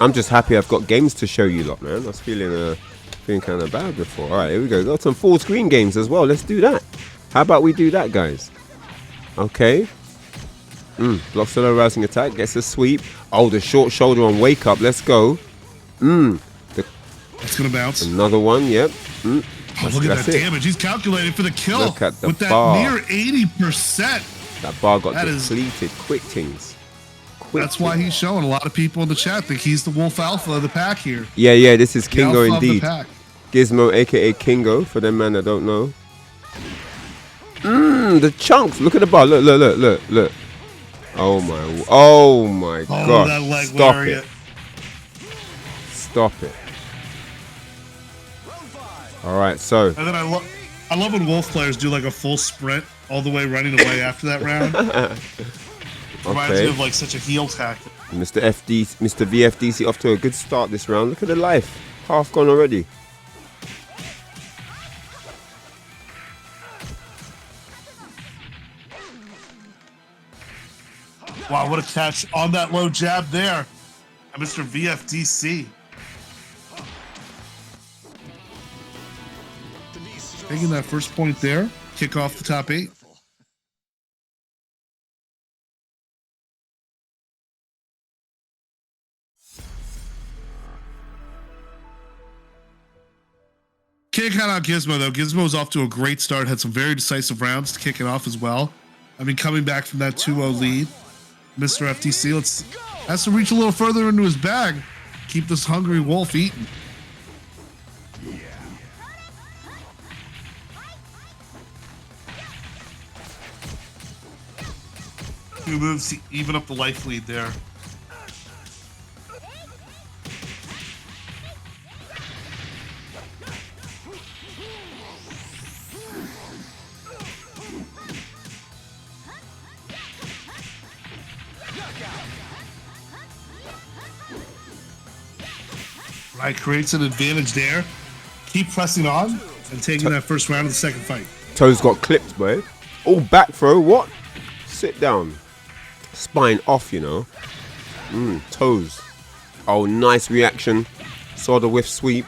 I'm just happy I've got games to show you lot, man. I was feeling kind of bad before. All right, here we go. Got some full screen games as well. Let's do that. How about we do that, guys? Okay. Block solo rousing attack. Gets a sweep. Oh, the short shoulder on wake up. Let's go. It's going to bounce. Another one. Yep. Oh, look at that damage. He's calculating for the kill. Look at the with that bar. near 80%. That bar got That is- depleted. Quick things. That's why he's showing. A lot of people in the chat think he's the wolf alpha of the pack here. Yeah, this is The Kingo alpha of the indeed. pack. Gizmo, aka Kingo, for them man that don't know. The chunks. Look at the bar. Look. Oh my gosh. That leg Stop lariat. it. Stop it. All right, so. And then I love when wolf players do like a full sprint all the way running away after that round. Reminds me of like such a heel tactic. Mr. VFDC off to a good start this round. Look at the life. Half gone already. Wow, what a catch on that low jab there. And Mr. VFDC. Taking that first point there. Kick off the top 8. Can't count out Gizmo though. Gizmo's off to a great start. Had some very decisive rounds to kick it off as well. I mean, coming back from that 2-0 lead, Mr. FTC has to reach a little further into his bag. Keep this hungry wolf eating. Two moves to even up the life lead there. Right, creates an advantage there. Keep pressing on and taking that first round of the second fight. Toes got clipped, boy. Oh, back throw. What? Sit down. Spine off, you know. Toes. Oh, nice reaction. Saw the whiff sweep.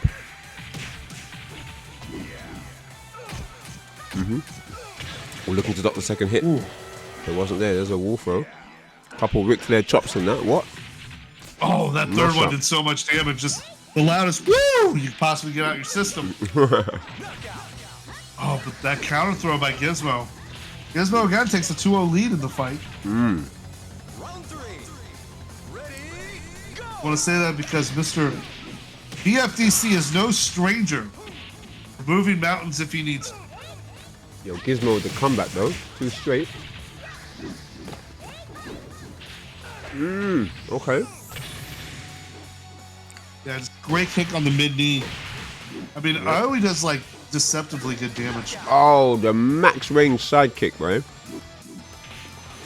We're looking to stop the second hit. It wasn't there. There's a wall throw. Couple Ric Flair chops in that. What? Oh, that third one did so much damage. Just the loudest woo you could possibly get out your system. Oh, but that counter throw by Gizmo. Gizmo again takes a 2-0 lead in the fight. Round 3. Ready, go! I want to say that because Mr. BFDC is no stranger to moving mountains if he needs to. Yo, Gizmo with the comeback though. 2 straight. Okay. Yeah, just great kick on the mid knee. I mean, Aoi does like deceptively good damage. Oh, the max range side kick, bro.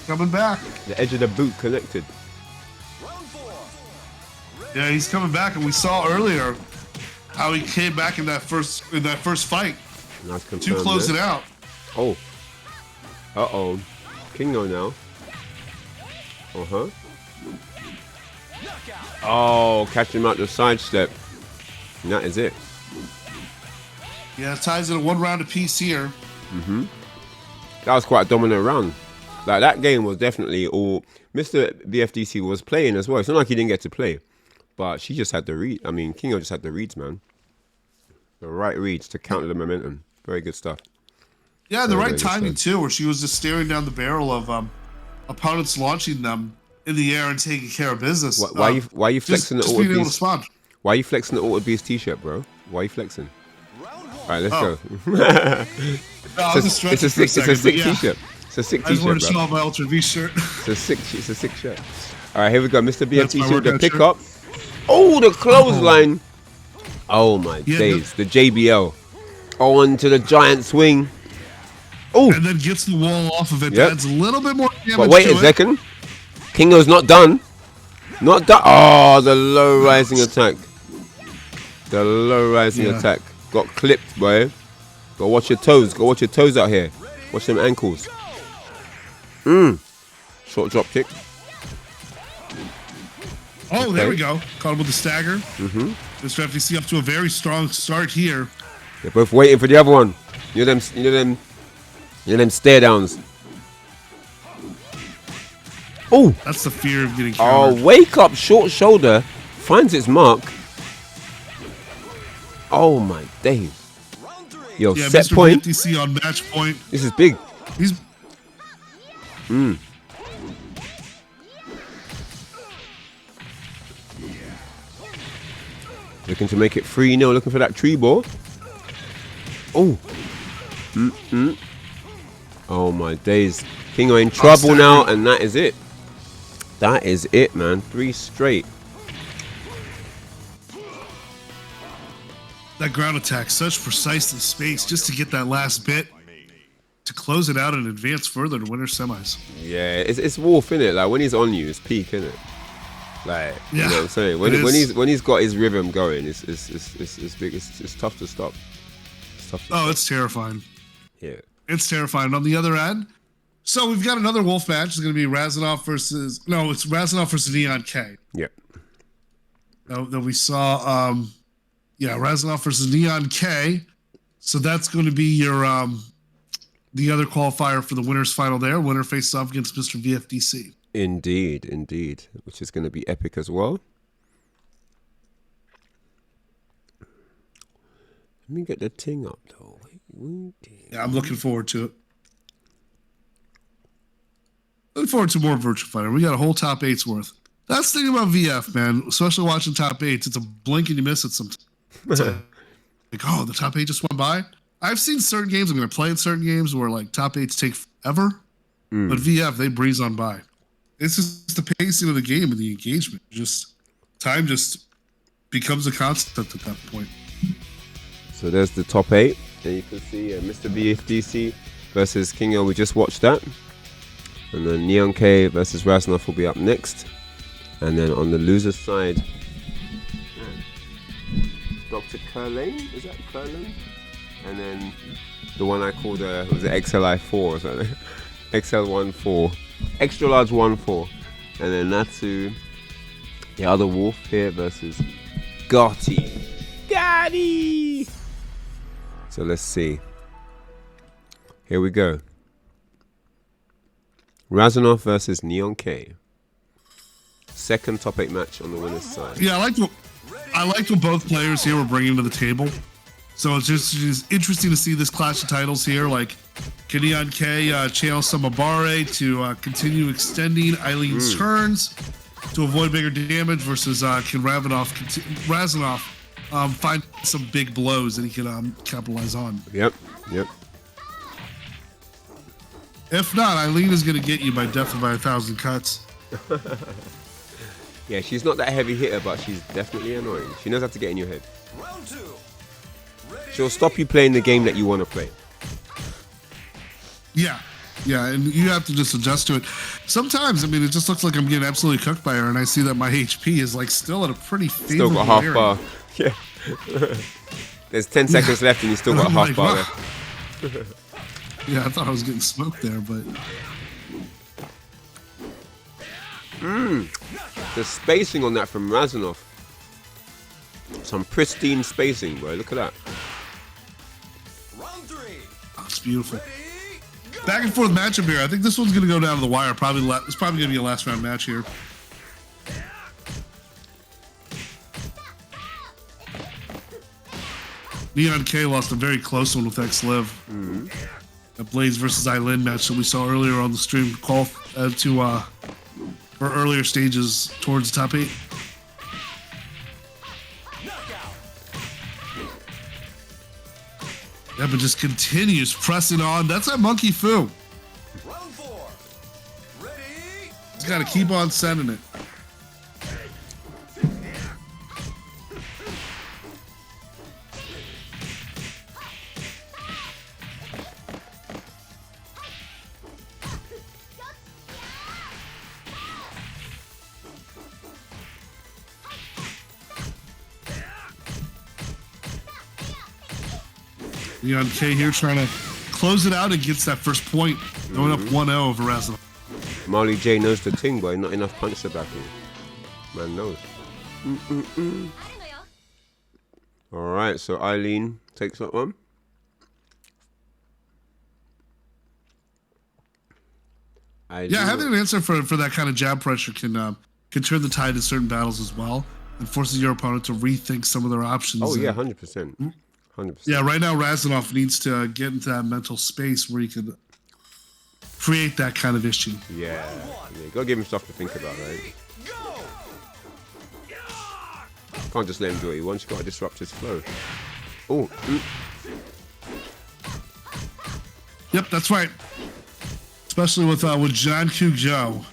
Coming back. The edge of the boot connected. Round 4. Yeah, he's coming back, and we saw earlier how he came back in that first fight Nice to confirm close there. it out. Oh. Uh-oh. Kingo now. Uh-huh. Oh, catch him out the side step. And that is it. Yeah, it ties it at 1 round apiece here. That was quite a dominant round. Like, that game was definitely all... Mr. BFDC was playing as well. It's not like he didn't get to play. But she just had the read. I mean, Kingo just had the reads, man. The right reads to counter the momentum. Very good stuff. Yeah, the Very, right very good timing stuff. too, where she was just staring down the barrel of opponents launching them in the air and taking care of business. Why are you flexing the just being Auto able to Beast? respond. Why are you flexing the Auto Beast t-shirt, bro? Why are you flexing? Round 1. All right, let's Oh. go. No, I was just It's stretching a for a sick, second, but yeah. t-shirt. It's a sick I just wanted t-shirt, to show bro. off my Ultra V shirt. It's a sick shirt. All right, here we go. Mr. That's my BFTC with the workout pickup. Oh, the clothesline. Oh, my Yeah, days. The JBL. On to the giant swing. Oh, And then gets the wall off of it. Yep. Adds a little bit more damage but wait to a it. second. Kingo's not done. Not done. Oh, the low rising attack. The low rising Yeah. attack. Got clipped, boy. Go watch your toes. Go watch your toes out here. Watch them ankles. Short drop kick. Oh, there Okay. we go. Caught him with the stagger. Mr. FTC up to a very strong start here. They're both waiting for the other one. You know them stare downs. Oh, That's the fear of getting oh, countered. wake up, short shoulder. Finds its mark. Oh my days. Round 3. Yo, Yeah, set Mr. point. FTC on match point. This is big. He's Looking to make it 3-0. Looking for that tree ball. Oh. Oh my days. King are in trouble now, and that is it. That is it, man. 3 straight. That ground attack, such precisely spaced just to get that last bit to close it out and advance further to winner semis. Yeah, it's Wolf, innit? Like when he's on you, it's peak, innit? Like, you know what I'm saying? When he's got his rhythm going, it's big. It's tough to stop. It's tough to stop. It's terrifying. Yeah. It's terrifying. On the other end, so we've got another Wolf match. It's going to be Razanov versus Neon K. Yep. That we saw. Razanov versus Neon K. So that's going to be your the other qualifier for the winners final there. Winner faces off against Mr. VFDC. Indeed. Which is going to be epic as well. Let me get the ting up though. Yeah, I'm looking forward to it. Looking forward to more Virtua Fighter. We got a whole top 8's worth. That's the thing about VF, man. Especially watching top 8s. It's a blink and you miss it sometimes. It's like, the top 8 just went by. I've seen certain games. I'm going to play in certain games where like top 8s take forever. But VF, they breeze on by. It's just the pacing of the game and the engagement. Time just becomes a constant at that point. So there's the top 8. And you can see Mr. VFDC versus King O. We just watched that. And then Neon K versus Razanov will be up next. And then on the loser's side, Dr. Curlane? Is that Curlane? And then the one I called was it XLI4 or something? XL14. Extra large 1-4. And then Natsu, the other Wolf here versus Gotti. So let's see. Here we go. Razanov versus Neon K. Second top 8 match on the winner's side. Yeah, I liked what both players here were bringing to the table. So it's just interesting to see this clash of titles here. Like, can Neon K channel some Abare to continue extending Eileen's turns to avoid bigger damage versus can Razanov find some big blows that he can capitalize on. Yep. If not, Eileen is going to get you by death by 1,000 cuts. Yeah, she's not that heavy hitter, but she's definitely annoying. She knows how to get in your head. Round 2. She'll stop you playing the game that you want to play. Yeah, and you have to just adjust to it. Sometimes, it just looks like I'm getting absolutely cooked by her, and I see that my HP is like still at a pretty favorable Still got half area. bar. Yeah. There's 10 seconds left, and you still got I'm half like, bar wow. left. Yeah, I thought I was getting smoked there, but The spacing on that from Razanov. Some pristine spacing, bro. Look at that. Round 3. it's beautiful. Ready, go. Back and forth matchup here. I think this one's going to go down to the wire. It's probably going to be a last round match here. Neon K lost a very close one with X-Liv. The Blades versus Eileen match that we saw earlier on the stream for earlier stages towards the top 8. Yeah, but just continues pressing on. That's that Monkey Fu. Round 4. Ready, He's got to keep on sending it. Neon K here trying to close it out and gets that first point, going up 1-0 over Razanov. Marley J knows the ting, boy. Not enough punch to back him. Man knows. Alright, so Eileen takes that one. Yeah, having an answer for that kind of jab pressure can turn the tide in certain battles as well and forces your opponent to rethink some of their options. Oh, yeah, 100%. 100%. Yeah, right now Razanov needs to get into that mental space where he can create that kind of issue. Yeah, you gotta give him stuff to think about, right? Go! Can't just let him do what he wants. You gotta disrupt his flow. Oh, Yep, that's right. Especially with John Q. Joe.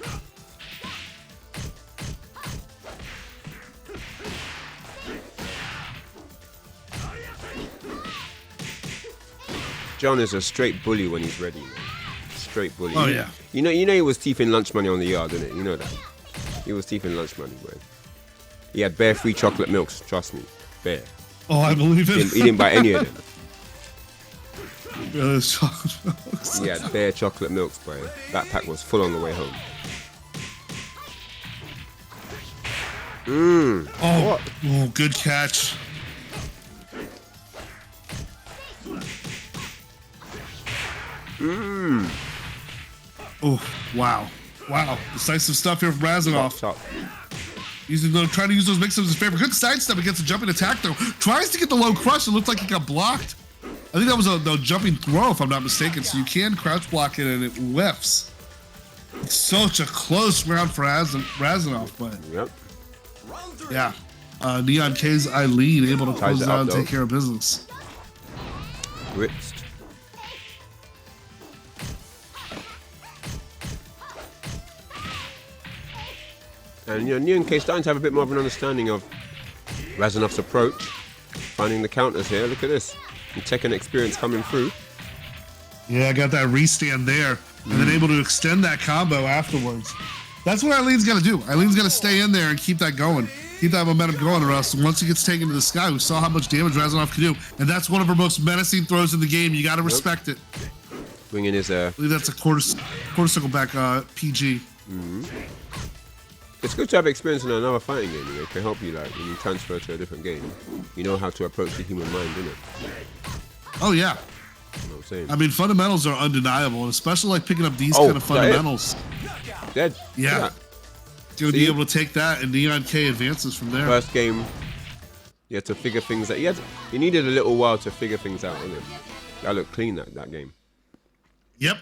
John is a straight bully when he's ready, man. Straight bully. Oh, yeah. You know he was thieving lunch money on the yard, didn't it? You know that. He was thieving lunch money, man. He had bare free chocolate milks, trust me. Bare. Oh, I believe it. He didn't buy any of them. Yeah, there's chocolate milks. He had bare chocolate milks, boy. That pack was full on the way home. Oh, good catch. Oh, wow. Wow. Decisive stuff here from Razanov. Top. Trying to use those mix-ups in his favor. Good sidestep against a jumping attack, though. Tries to get the low crush. It looked like it got blocked. I think that was a jumping throw, if I'm not mistaken. So you can crouch block it, and it whiffs. It's such a close round for Razanov, but Yep. Round 3. yeah. Neon K's Eileen able to Ties close it it up, out and though. take care of business. Gripped. And Neon K starting to have a bit more of an understanding of Razanov's approach. Finding the counters here. Look at this. The Tekken experience coming through. Yeah, I got that restand there, and then able to extend that combo afterwards. That's what Eileen's got to do. Eileen's got to stay in there and keep that going. Keep that momentum going, or else once he gets taken to the sky, we saw how much damage Razanov can do. And that's one of her most menacing throws in the game. You got to respect it. Bringing his I believe that's a quarter circle back PG. It's good to have experience in another fighting game. It can help you like when you transfer to a different game. You know how to approach the human mind, innit? Oh, yeah. You know what I'm saying? I mean, fundamentals are undeniable, and especially like picking up these Oh, kind of is that it? fundamentals. Dead. Yeah. You'll See? be able to take that, and Neon K advances from there. First game, you had to figure things out. You needed a little while to figure things out, innit? That looked clean, that game. Yep.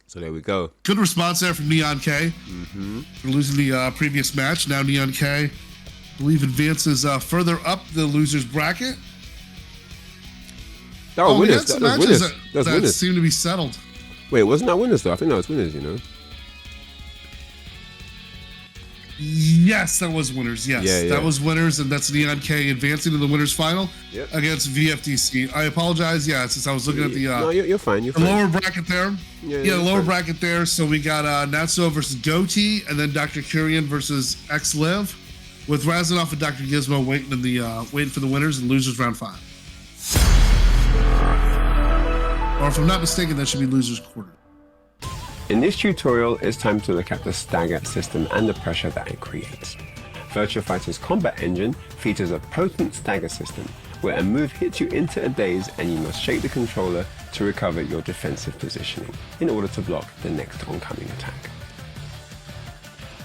So there we go. Good response there from Neon K for losing the previous match. Now Neon K, I believe, advances further up the loser's bracket. Oh, we winners. had some That was matches winners. That was that winners. seem to be settled. Wait, wasn't that winners though? I think that was winners, you know? Yes, that was winners. Yes, Yeah, yeah. that was winners, and that's Neon K advancing to the winners final Yep. against VFDC. I apologize. Yeah, since I was looking at the No, you're fine. You're the fine. lower bracket there. Yeah, Yeah, the that's lower fine. bracket there. So we got Natsuo versus Goatee, and then Dr. Kurian versus X-Liv, with Razanov and Dr. Gizmo waiting in the waiting for the winners and losers round 5. Or if I'm not mistaken, that should be losers quarter. In this tutorial, it's time to look at the stagger system and the pressure that it creates. Virtua Fighter's combat engine features a potent stagger system, where a move hits you into a daze and you must shake the controller to recover your defensive positioning in order to block the next oncoming attack.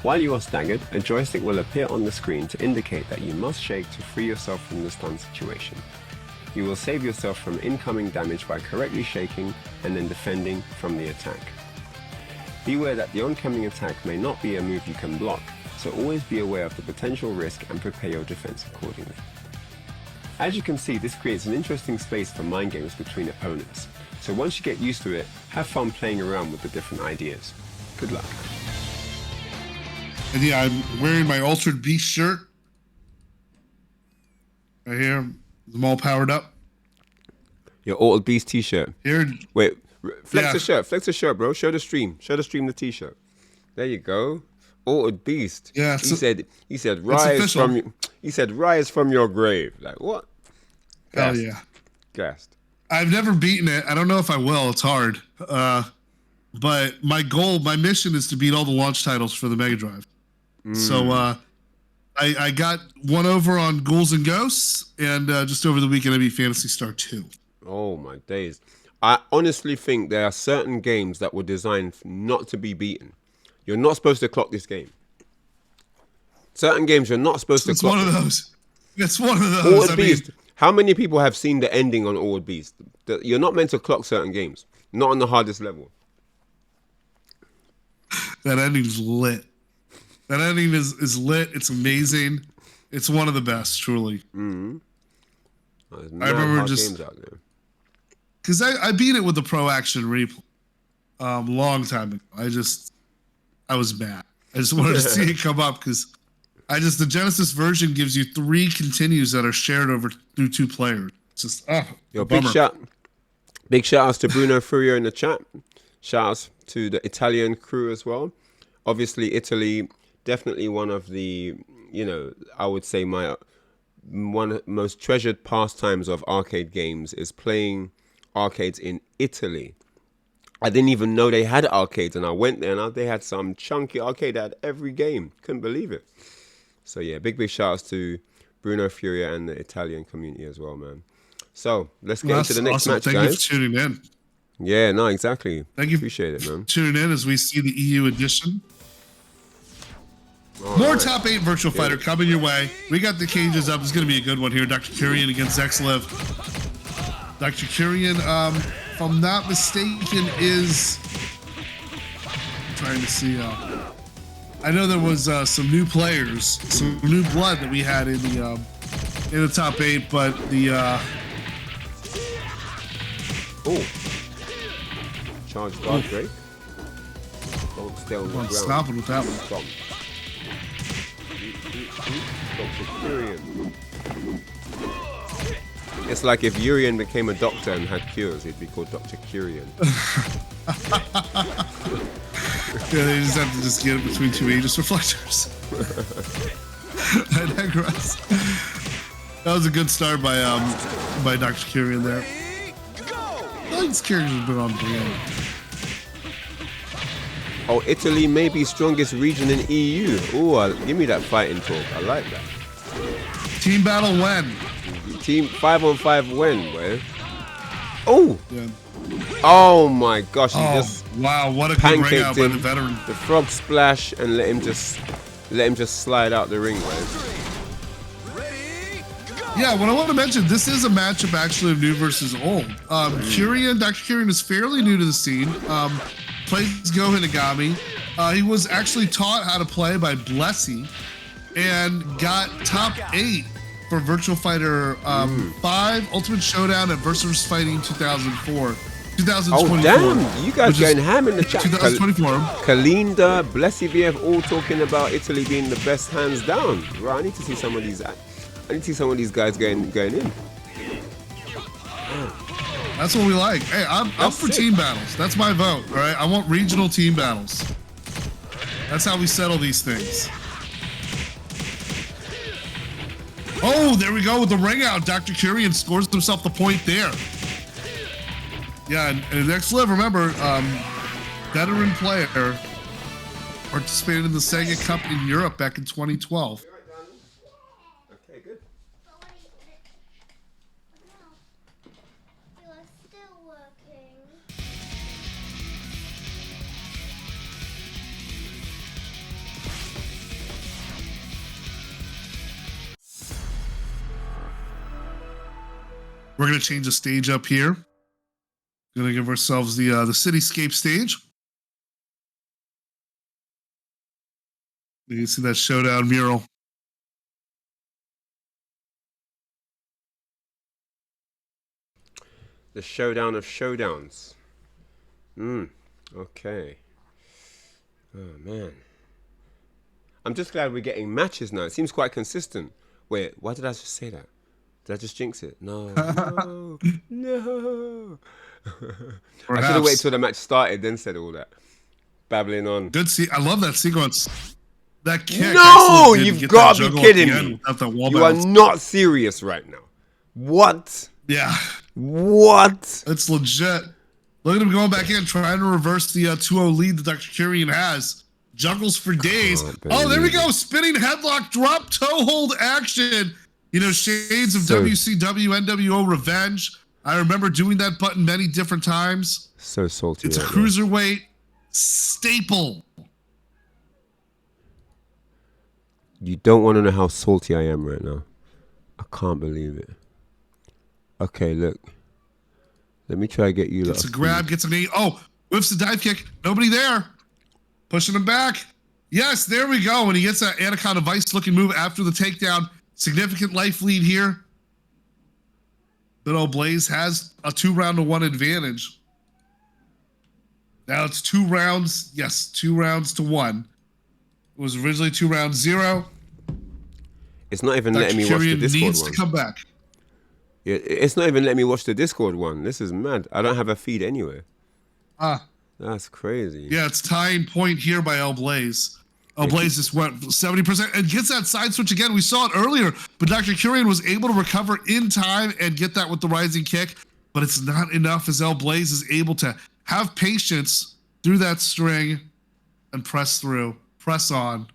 While you are staggered, a joystick will appear on the screen to indicate that you must shake to free yourself from the stun situation. You will save yourself from incoming damage by correctly shaking and then defending from the attack. Beware that the oncoming attack may not be a move you can block, so always be aware of the potential risk and prepare your defense accordingly. As you can see, this creates an interesting space for mind games between opponents, so once you get used to it, have fun playing around with the different ideas. Good luck. And yeah, I'm wearing my Altered Beast shirt. Right here. I'm all powered up. Your Altered Beast t-shirt. Here. Wait, flex Yeah. the shirt. Flex the shirt, bro. Show the stream. Show the stream the t-shirt. There you go. Altered Beast. Yeah, He said it's rise official. from he said rise from your grave. Like what? Hell Gassed. yeah. Gassed. I've never beaten it. I don't know if I will. It's hard. But my goal, my mission is to beat all the launch titles for the Mega Drive. So I got one over on Ghouls and Ghosts, and just over the weekend I beat Phantasy Star 2. Oh my days. I honestly think there are certain games that were designed not to be beaten. You're not supposed to clock this game. Certain games you're not supposed to It's clock. one of those. It's one of those. Altered I mean, Beast. How many people have seen the ending on Altered Beast? You're not meant to clock certain games. Not on the hardest level. That ending's lit. That ending is lit. It's amazing. It's one of the best, truly. Oh, there's I mad remember hard just games out there. because I beat it with the Pro Action Replay long time ago. I was mad. I just wanted to see it come up because the Genesis version gives you 3 continues that are shared through 2 players. It's just Yo, bummer. big shout outs to Bruno Furio in the chat. Shout outs to the Italian crew as well. Obviously, Italy, definitely one of the, I would say one most treasured pastimes of arcade games is playing arcades in Italy. I didn't even know they had arcades, and I went there and they had some chunky arcade that had every game. Couldn't believe it. So yeah, big shout outs to Bruno Furia and the Italian community as well, man. So let's get into the next match, Thank guys. you for tuning in. Yeah, no, exactly. Thank you. Appreciate it, man. Tuning in as we see the EU edition. All More right. top 8 Virtual Fighter coming your way. We got the cages up. It's going to be a good one here. Dr. Kurian against Zexlev. Dr. Kurian, if I'm not mistaken, is... I'm trying to see... I know there was some new players, some new blood that we had in the top 8, but the... Oh. Charge guard break. Don't stay on the I'm ground. stopping with that one. Stop. Dr. Kurian. It's like if Urian became a doctor and had cures, he'd be called Dr. Kurian. Yeah, they just have to just get it between 2 Aegis reflectors. I digress. That was a good start by Dr. Kurian there. These characters have been on brand. Oh, Italy may be strongest region in EU. Oh, give me that fighting talk. I like that. Team battle when? Team 5-on-5 when, boy. Oh! Yeah. Oh my gosh, he just Wow, what a good ring pancaked out by him. the veteran. The frog splash and let him just slide out the ring, boy. Yeah, what I want to mention, this is a matchup actually of new versus old. Kurian, Dr. Kurian is fairly new to the scene. Plays Go Hinagami. He was actually taught how to play by Blessy and got top 8 for Virtual Fighter 5 Ultimate Showdown at Versus Fighting 2004. 2024. Oh damn, you guys going ham in the chat. 2024. Kalinda, Blessy VF, all talking about Italy being the best hands down. Right, I need to see some of these. I need to see some of these guys going in. That's what we like. Hey, I'm for sick. team battles. That's my vote. All right, I want regional team battles. That's how we settle these things. Oh, there we go with the ring out. Dr. Kurian scores himself the point there. Yeah, and next live, remember, veteran player participated in the SEGA Cup in Europe back in 2012. Okay, good. You are still working. We're gonna change the stage up here. Gonna give ourselves the cityscape stage. You can see that showdown mural. The showdown of showdowns. Okay. Oh man. I'm just glad we're getting matches now. It seems quite consistent. Wait, why did I just say that? Did I just jinx it? No. No. I should have waited till the match started, then said all that. Babbling on. Good see. I love that sequence. That kick. No, excellent, dude. you've Get got that to be juggle at the kidding end me. without that wall You are bounce. not serious right now. What? Yeah, What? it's legit. Look at him going back in, trying to reverse the 2-0 lead that Dr. Kurian has. Juggles for days. Oh, there we go. Spinning headlock, drop toe hold action. You know, shades of So- WCW, NWO Revenge. I remember doing that button many different times. So salty. It's a right now. cruiserweight staple. You don't want to know how salty I am right now. I can't believe it. Okay, look. Let me try to get you. Gets a grab, gets a knee. Oh, whiffs the dive kick. Nobody there. Pushing him back. Yes, there we go. And he gets that Anaconda Vice looking move after the takedown. Significant life lead here. Good old Blaze has a 2-round-to-1 advantage. Now it's 2 rounds. Yes, 2 rounds to 1. It was originally 2-0. It's not even letting me watch the Discord needs one. to come back. It's not even letting me watch the Discord one. This is mad. I don't have a feed anywhere. That's crazy. Yeah, it's tying point here by El Blaze. El Blaze just went 70% and gets that side switch again. We saw it earlier, but Dr. Curian was able to recover in time and get that with the rising kick, but it's not enough as El Blaze is able to have patience through that string and press through, press on.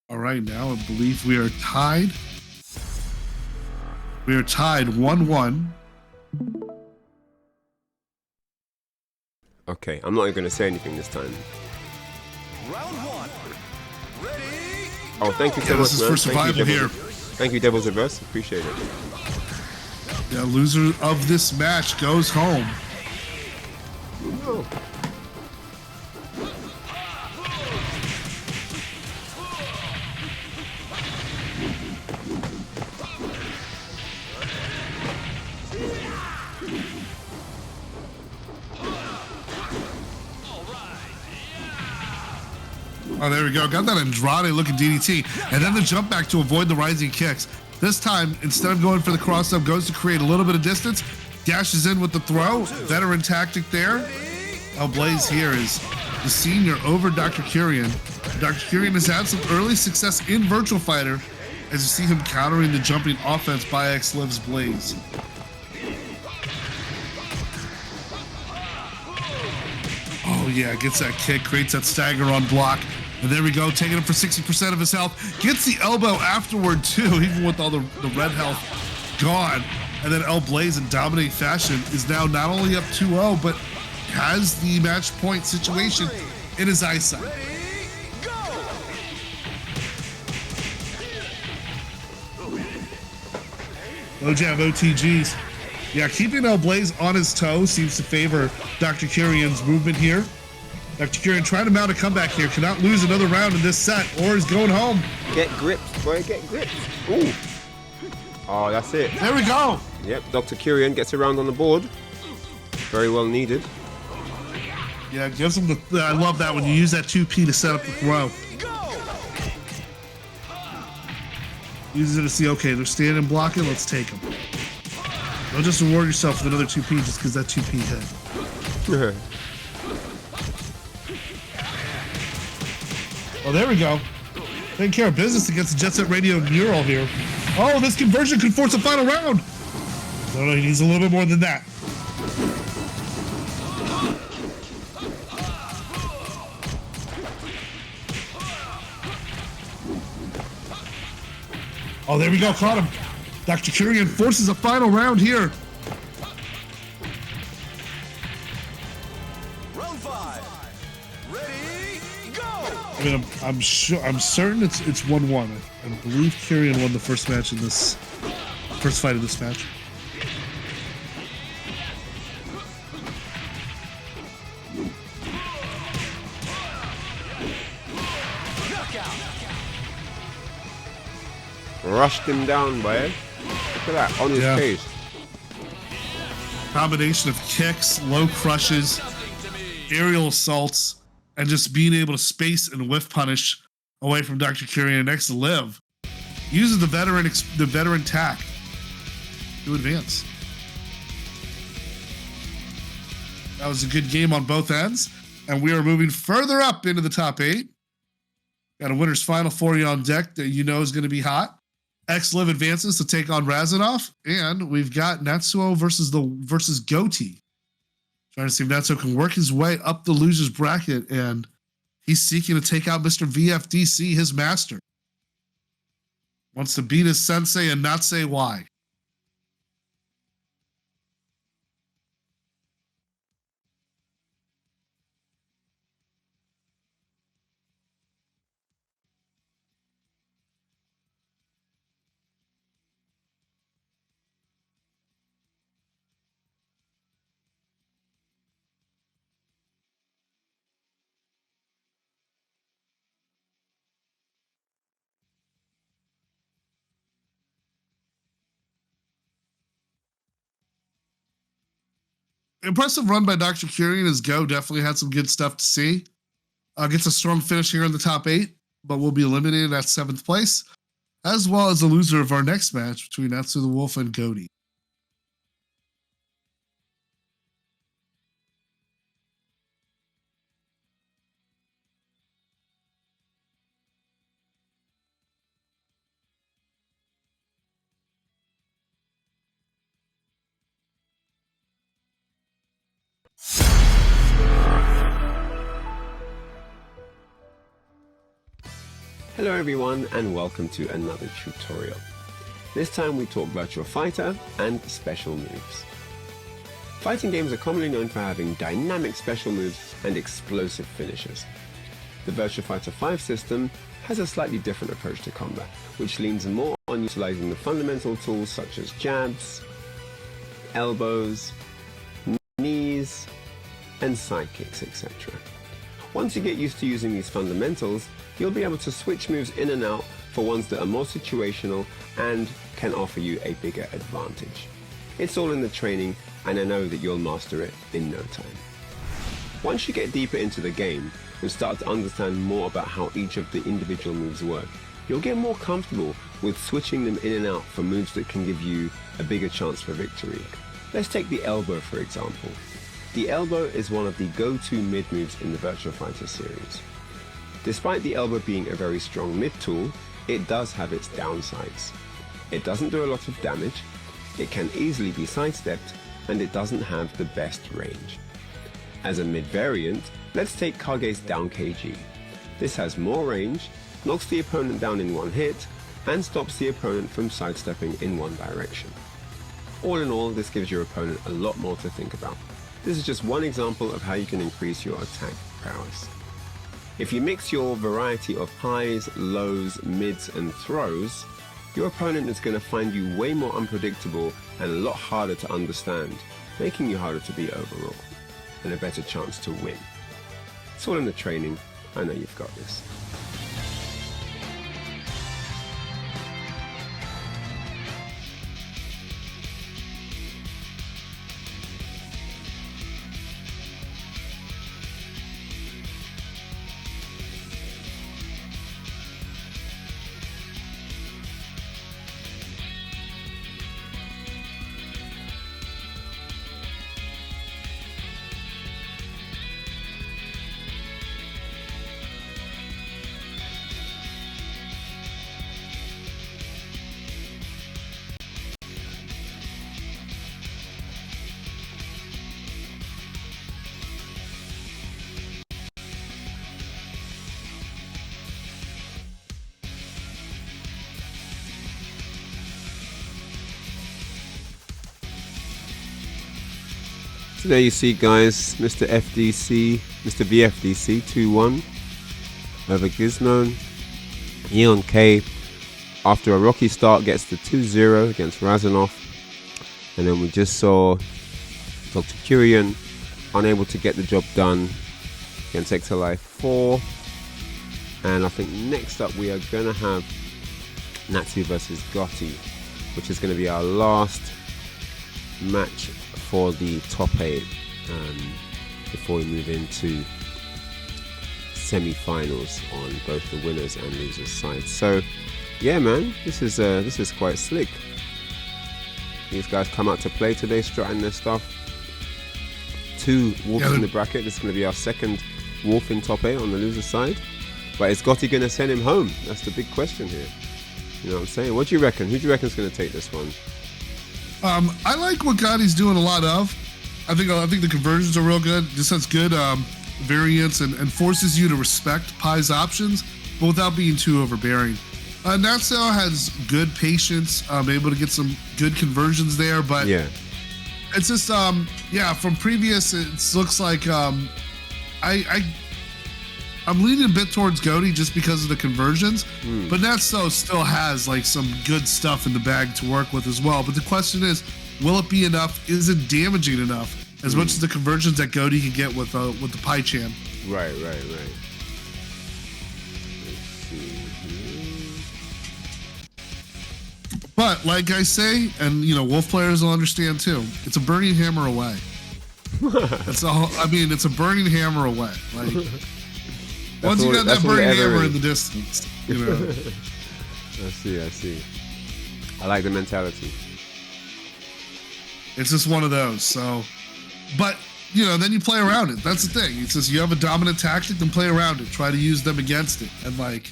All right, now I believe we are tied. We are tied 1-1. Okay, I'm not even going to say anything this time. Round 1. Ready? Oh, thank you so Yeah, much, this is man. for survival here. Thank you, Devil's Reverse. Appreciate it. Yeah, loser of this match goes home. Oh. Oh, there we go. Got that Andrade looking DDT. And then the jump back to avoid the rising kicks. This time, instead of going for the cross up, goes to create a little bit of distance. Dashes in with the throw. Veteran tactic there. El Blaze here is the senior over Dr. Curian. Dr. Curian has had some early success in Virtua Fighter as you see him countering the jumping offense by X-Liv's Blaze. Oh yeah, gets that kick, creates that stagger on block. And there we go, taking him for 60% of his health. Gets the elbow afterward too, even with all the red health gone. And then El Blaze in dominating fashion is now not only up 2-0, but has the match point situation in his eyesight. Low jab OTGs. Yeah, keeping El Blaze on his toes seems to favor Dr. Curian's movement here. Dr. Curian trying to mount a comeback here. Cannot lose another round in this set or he's going home. Get gripped, boy. Get gripped. Ooh. Oh, that's it. There we go. Yep, Dr. Curian gets around on the board. Very well needed. Yeah, gives him the... I love that when you use that 2P to set up the throw. Uses it to see, okay, they're standing blocking, let's take them. Don't just reward yourself with another 2P just because that 2P hit. Oh, there we go. Taking care of business against the Jet Set Radio mural here. Oh, this conversion could force a final round. No, he needs a little bit more than that. Oh, there we go, caught him. Dr. Curian forces a final round here. Round 5. Ready? Go! I mean, I'm certain it's 1-1. I believe Curian won the first match in this, first fight of this match. Rushed him down, boy. Look at that, on his face. Combination of kicks, low crushes, aerial assaults, and just being able to space and whiff punish away from Dr. Curian next to Liv. Uses the veteran tack to advance. That was a good game on both ends, and we are moving further up into the top 8. Got a winner's final for you on deck that you know is going to be hot. X-Liv advances to take on Razanov, and we've got Natsuo versus Goatee. Trying to see if Natsuo can work his way up the loser's bracket, and he's seeking to take out Mr. VFDC, his master. Wants to beat his sensei and not say why. impressive run by Dr. Curian as Go definitely had some good stuff to see. Gets a strong finish here in the top 8, but will be eliminated at 7th place, as well as the loser of our next match between Natsu the Wolf and Goaty. Hello everyone and welcome to another tutorial. This time we talk Virtua Fighter and special moves. Fighting games are commonly known for having dynamic special moves and explosive finishes. The Virtua Fighter 5 system has a slightly different approach to combat, which leans more on utilizing the fundamental tools such as jabs, elbows, knees, and side kicks, etc. Once you get used to using these fundamentals, you'll be able to switch moves in and out for ones that are more situational and can offer you a bigger advantage. It's all in the training, and I know that you'll master it in no time. Once you get deeper into the game and start to understand more about how each of the individual moves work, you'll get more comfortable with switching them in and out for moves that can give you a bigger chance for victory. Let's take the elbow for example. The elbow is one of the go-to mid moves in the Virtua Fighter series. Despite the elbow being a very strong mid tool, it does have its downsides. It doesn't do a lot of damage, it can easily be sidestepped, and it doesn't have the best range. As a mid variant, let's take Kage's down KG. This has more range, knocks the opponent down in one hit, and stops the opponent from sidestepping in one direction. All in all, this gives your opponent a lot more to think about. This is just one example of how you can increase your attack prowess. If you mix your variety of highs, lows, mids and throws, your opponent is going to find you way more unpredictable and a lot harder to understand, making you harder to beat overall, and a better chance to win. It's all in the training, I know you've got this. So there you see, guys, Mr. VFDC 2-1 over Gizmo. Eon K, after a rocky start, gets the 2-0 against Razanov. And then we just saw Dr. Curian unable to get the job done against XLI 4. And I think next up we are going to have Natsu versus Gotti, which is going to be our last match for the top 8 before we move into semi-finals on both the winners and losers sides. So yeah, man, this is quite slick. These guys come out to play today, strutting their stuff. 2 wolves in the bracket. This is going to be our second wolf in top 8 on the loser side. But is Gotti going to send him home? That's the big question here. You know what I'm saying? What do you reckon? Who do you reckon is going to take this one? I like what Gotti's doing a lot of. I think the conversions are real good. Just has good variance and forces you to respect Pai's options, but without being too overbearing. Natsu has good patience, able to get some good conversions there, but yeah, it's just from previous, it looks like I'm leaning a bit towards Goaty just because of the conversions, but Natsu still has like some good stuff in the bag to work with as well. But the question is, will it be enough? Is it damaging enough? As much as the conversions that Goaty can get with the Pai Chan. Right. But like I say, and wolf players will understand too, it's a burning hammer away. It's I mean, it's a burning hammer away. Like once you got that all burning it ever hammer is. in the distance, you know. I see. I like the mentality. It's just one of those. So, but you know, then you play around it. That's the thing. It's just you have a dominant tactic, then play around it. Try to use them against it, and like,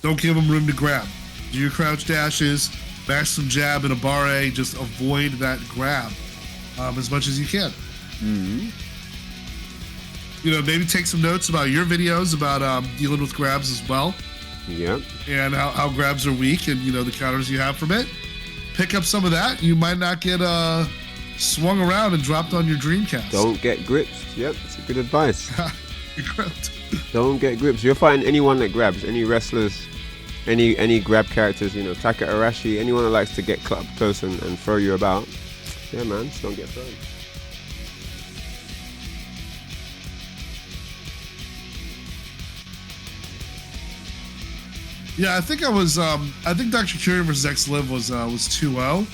don't give them room to grab. Do your crouch dashes, mash some jab in a bar A. Just avoid that grab as much as you can. Mm-hmm. You know, maybe take some notes about your videos about dealing with grabs as well. Yep. And how grabs are weak, and you know the counters you have from it. Pick up some of that. You might not get swung around and dropped on your Dreamcast. Don't get grips. Yep, it's a good advice. You're correct. Don't get grips. You'll find anyone that grabs, any wrestlers, any grab characters, you know, Taka Arashi, anyone that likes to get up close and throw you about. Yeah, man, just don't get thrown. Yeah, I think I think Dr. Curie versus X-Liv was 2-0.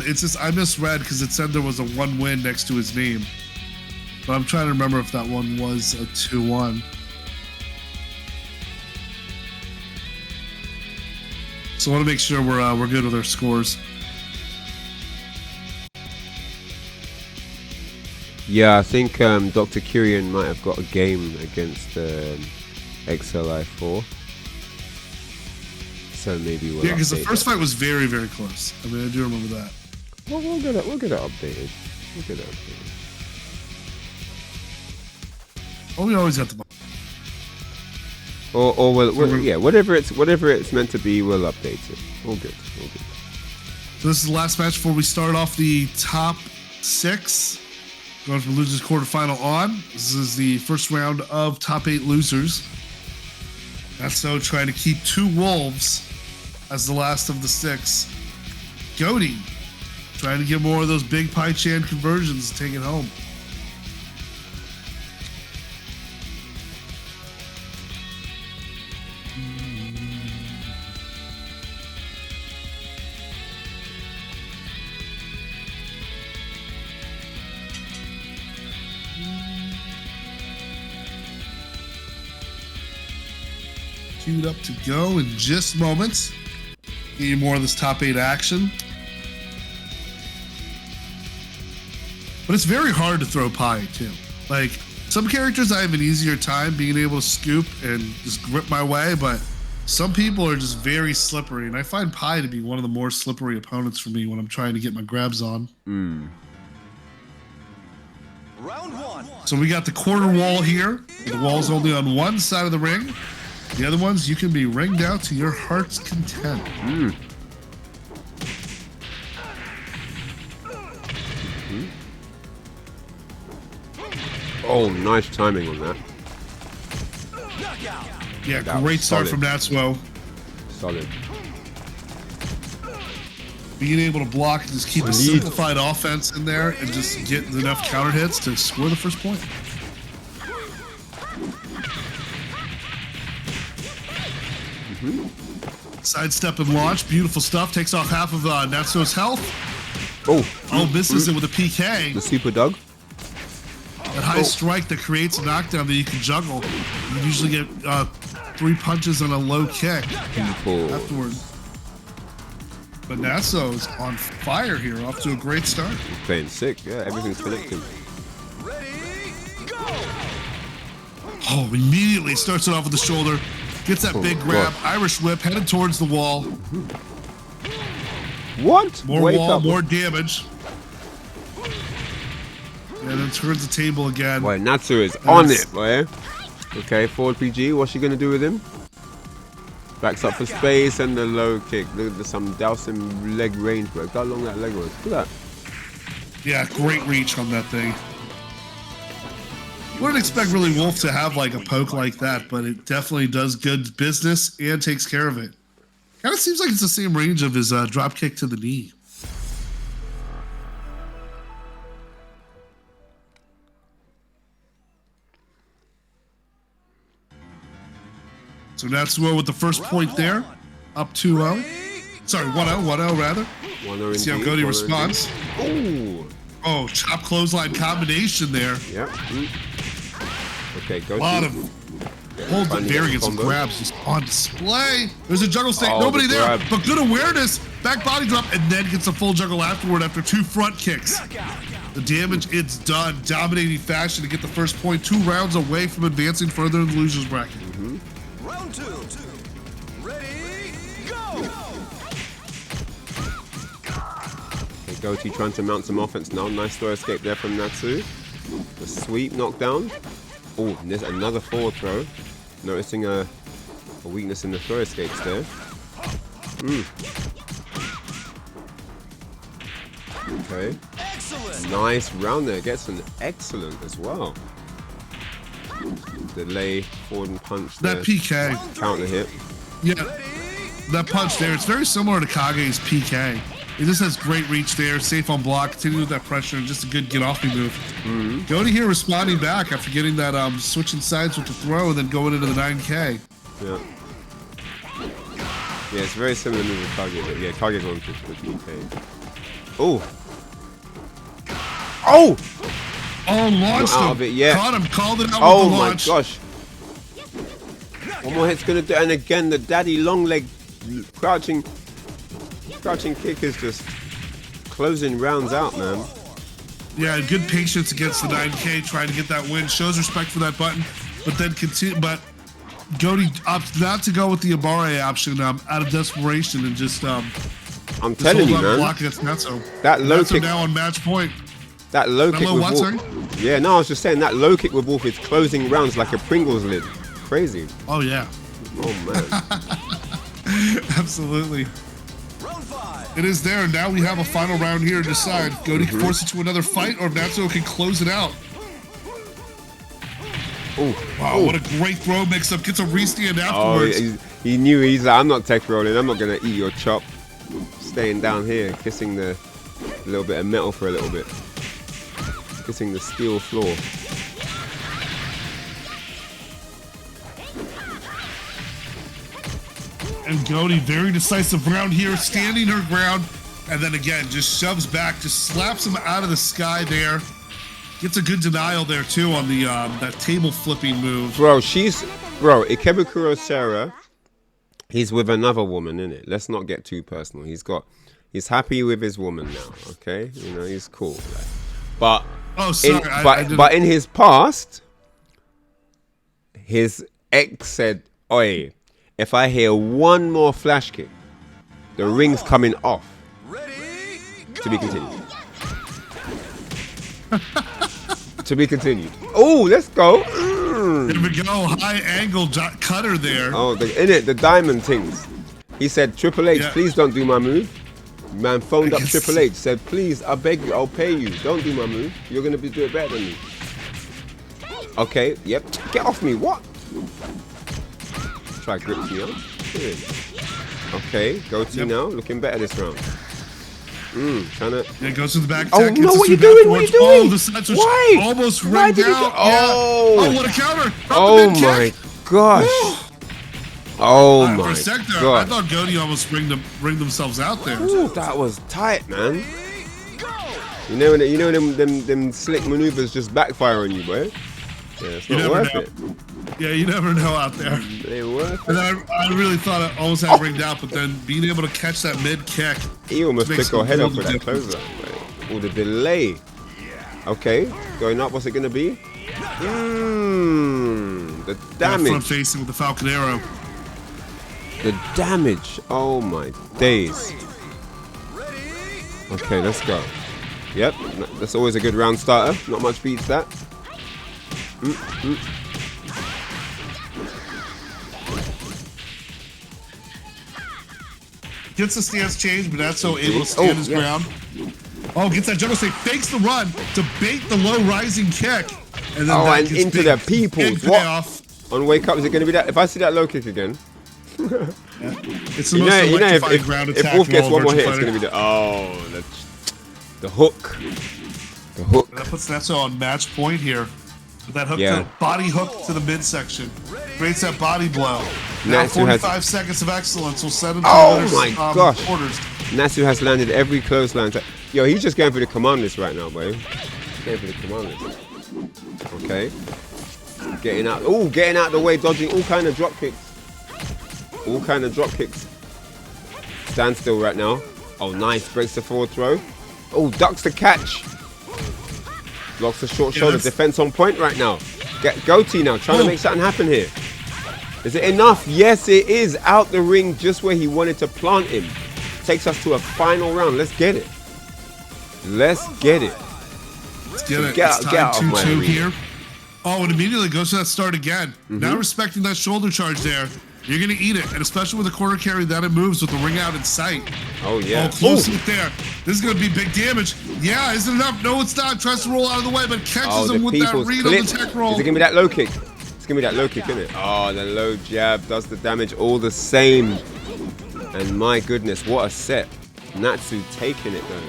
It's just I misread because it said there was a 1 win next to his name, but I'm trying to remember if that one was a 2-1. So I want to make sure we're good with our scores. Yeah, I think Dr. Curian might have got a game against XLI4. So maybe we'll Yeah, because the update first that. fight was very, very close. I mean, I do remember that. Well, we'll get it updated. Oh, we always got the. Or yeah, whatever it's meant to be, we'll update it. All good. So this is the last match before we start off the top 6. Going from losers quarterfinal on. This is the first round of top 8 losers. That's so trying to keep 2 wolves as the last of the 6. Goaty trying to get more of those big pie chan conversions to take it home. Queued up to go in just moments. Get you more of this top 8 action. But it's very hard to throw pie too. Like some characters I have an easier time being able to scoop and just grip my way, but some people are just very slippery, and I find pie to be one of the more slippery opponents for me when I'm trying to get my grabs on. Round 1. So we got the quarter wall here. The wall's only on one side of the ring. The other ones, you can be ringed out to your heart's content. Oh, nice timing on that. Yeah, That great was start solid. from Natsuo. Solid. Being able to block and just keep a simplified offense in there and just get enough counter hits to score the first point. Sidestep and launch, beautiful stuff. Takes off half of Natsuo's health. Oh, Misses it with a PK. the super dog. That high strike that creates a knockdown that you can juggle. You usually get 3 punches on a low kick Beautiful. afterward. But Natsuo's on fire here, off to a great start. Playing sick. Yeah, everything's connecting. Ready, go! Oh, immediately starts it off with the shoulder. Gets that big grab. God. Irish whip headed towards the wall. What? More Wake wall, up. more damage. And then turns the table again. Boy, Natsu is on Nice. it, boy. Okay, forward PG. What's she gonna do with him? Backs up for space and the low kick. Look at some dousing leg range, bro. Look how long that leg was. Look at that. Yeah, great reach on that thing. Wouldn't expect really Wolf to have like a poke like that, but it definitely does good business and takes care of it. Kind of seems like it's the same range of his drop kick to the knee. So Natsuo with the first point there, up 2-0. Sorry, 1-0 rather. 1-0 See how indeed, Goaty 1-0 responds. indeed. Ooh. Oh, chop clothesline combination there. Yep. Okay, go A lot of holds and variants and grabs just on display. There's a juggle state. Oh, Nobody the there, grab. but good awareness. Back body drop, and then gets a full juggle afterward after 2 front kicks. The damage, it's done. Dominating fashion to get the first point. 2 rounds away from advancing further in the losers bracket. Round 2. Ready, go! Okay, Goatee trying to mount some offense now. Nice throw escape there from Natsu. The sweep knockdown. Oh, there's another forward throw. Noticing a weakness in the throw escapes there. Okay. Excellent. Nice round there. Gets an excellent as well. Delay, forward and punch there. That PK. Counter hit. Yeah, that punch there. It's very similar to Kage's PK. It just has great reach there, safe on block, continue with that pressure, and just a good get-off-me move. Goatee here responding back after getting that switching sides with the throw and then going into the 9K. Yeah. Yeah, it's very similar move with Kage, but yeah, Kage's on to PK. Oh! Oh! Oh, launched Out him. of it, yeah. Caught him, called it out Oh with the my launch. gosh. One more hit's gonna do, and again, the daddy long leg crouching kick is just closing rounds out, man. Yeah, good patience against the 9K, trying to get that win. Shows respect for that button, but then continue. But Goatee opts not to go with the Abare option out of desperation and just I'm telling you, man. block against Natsu. That low Natsu kick, now on match point. that low kick low with what, Wolf. Yeah, no, I was just saying that low kick with Wolf is closing rounds like a Pringles lid. Crazy. Oh yeah, Oh man. absolutely. Round 5. It is there. Now we have a final round here to decide. Goatee can force it to another fight, or Natsu can close it out. Oh, Wow, what a great throw mix-up. Gets a restand oh, afterwards. he knew. He's like, I'm not tech rolling. I'm not gonna eat your chop. Staying down here, kissing the little bit of metal for a little bit, kissing the steel floor. And Goatee, very decisive round here, standing her ground, and then again, just shoves back, just slaps him out of the sky there. Gets a good denial there too on the that table flipping move. Bro, Ikebukuro Sarah, he's with another woman, innit? Let's not get too personal. He's happy with his woman now, okay? You know, he's cool. Like. But Oh, sorry, but in his past, his ex said, "Oi, if I hear one more flash kick, the ring's coming off." Ready, go! To be continued. To be continued. Oh, let's go. Here we go, high angle cutter there. Oh, the diamond things. He said, Triple H, Yeah. please don't do my move. Man phoned up Yes. Triple H, said, please, I beg you, I'll pay you. Don't do my move. You're going to do it better than me. Okay, yep. Get off me, what? Try grip me up. Good. Okay, Goatee now, looking better this round. Trying to... Yeah, goes to the back. Oh, attack, no, gets what the you sweep doing? What you afterwards. doing? Oh, the side switch Why? almost Why ringed did he out. go- Yeah. Oh. Oh, what a counter. Drop the Oh mid my kick. gosh. Oh For my a sec there, I god. thought Goatee almost ring themselves out there. Ooh, that was tight, man. You know them slick maneuvers just backfire on you, boy. Yeah, it's You not never worth know. it. Yeah, you never know out there. They worth And it. I really thought it almost had ringed out, but then being able to catch that mid kick. He almost makes took our a head off world with of that closer. Oh, the delay. Okay, going up. What's it gonna be? The Front damage. facing with the Falcon Arrow. The damage. Oh my days. Okay, let's go. Yep, that's always a good round starter. Not much beats that. Gets the stance change, but that's so able to stand his yes. ground. Oh, gets that juggle stick, fakes the run to bait the low rising kick. And then Oh, that and gets into big, the peoples. big What? payoff. On wake up, is it going to be that? If I see that low kick again, It's the you most know electrifying ground if attack Wolf of gets all one more hit, Virtua it's going to Fighter. be the hook. The hook. That puts Natsu on match point here. With that hook, Yeah. body hook to the midsection. Creates that body blow. Now Natsu has- 45 seconds of excellence will set him to Oh the my gosh. quarters. Natsu has landed every clothesline. Yo, he's just going for the command list right now, boy. He's going for the command list. Okay. Getting out. Oh, getting out of the way, dodging all kind of drop kicks. All kind of drop kicks. Stand still right now. Oh, nice. Breaks the forward throw. Oh, ducks the catch. Blocks the short shoulder. Defense on point right now. Get goatee now. Trying to make something happen here. Is it enough? Yes, it is. Out the ring just where he wanted to plant him. Takes us to a final round. Let's get it. Let's get it. Let's get it. Get It's out time of my 2-2 arena. here. Oh, and immediately goes to that start again. Now respecting that shoulder charge there. You're going to eat it. And especially with the corner carry, that it moves with the ring out in sight. Oh, yeah. Oh, close it there. This is going to be big damage. Yeah, is it enough? No, it's not. Tries to roll out of the way, but catches him with that read on the tech roll. Is it going to be that low kick? It's going to be that low kick, isn't it? Oh, the low jab does the damage all the same. And my goodness, what a set. Natsu taking it, though.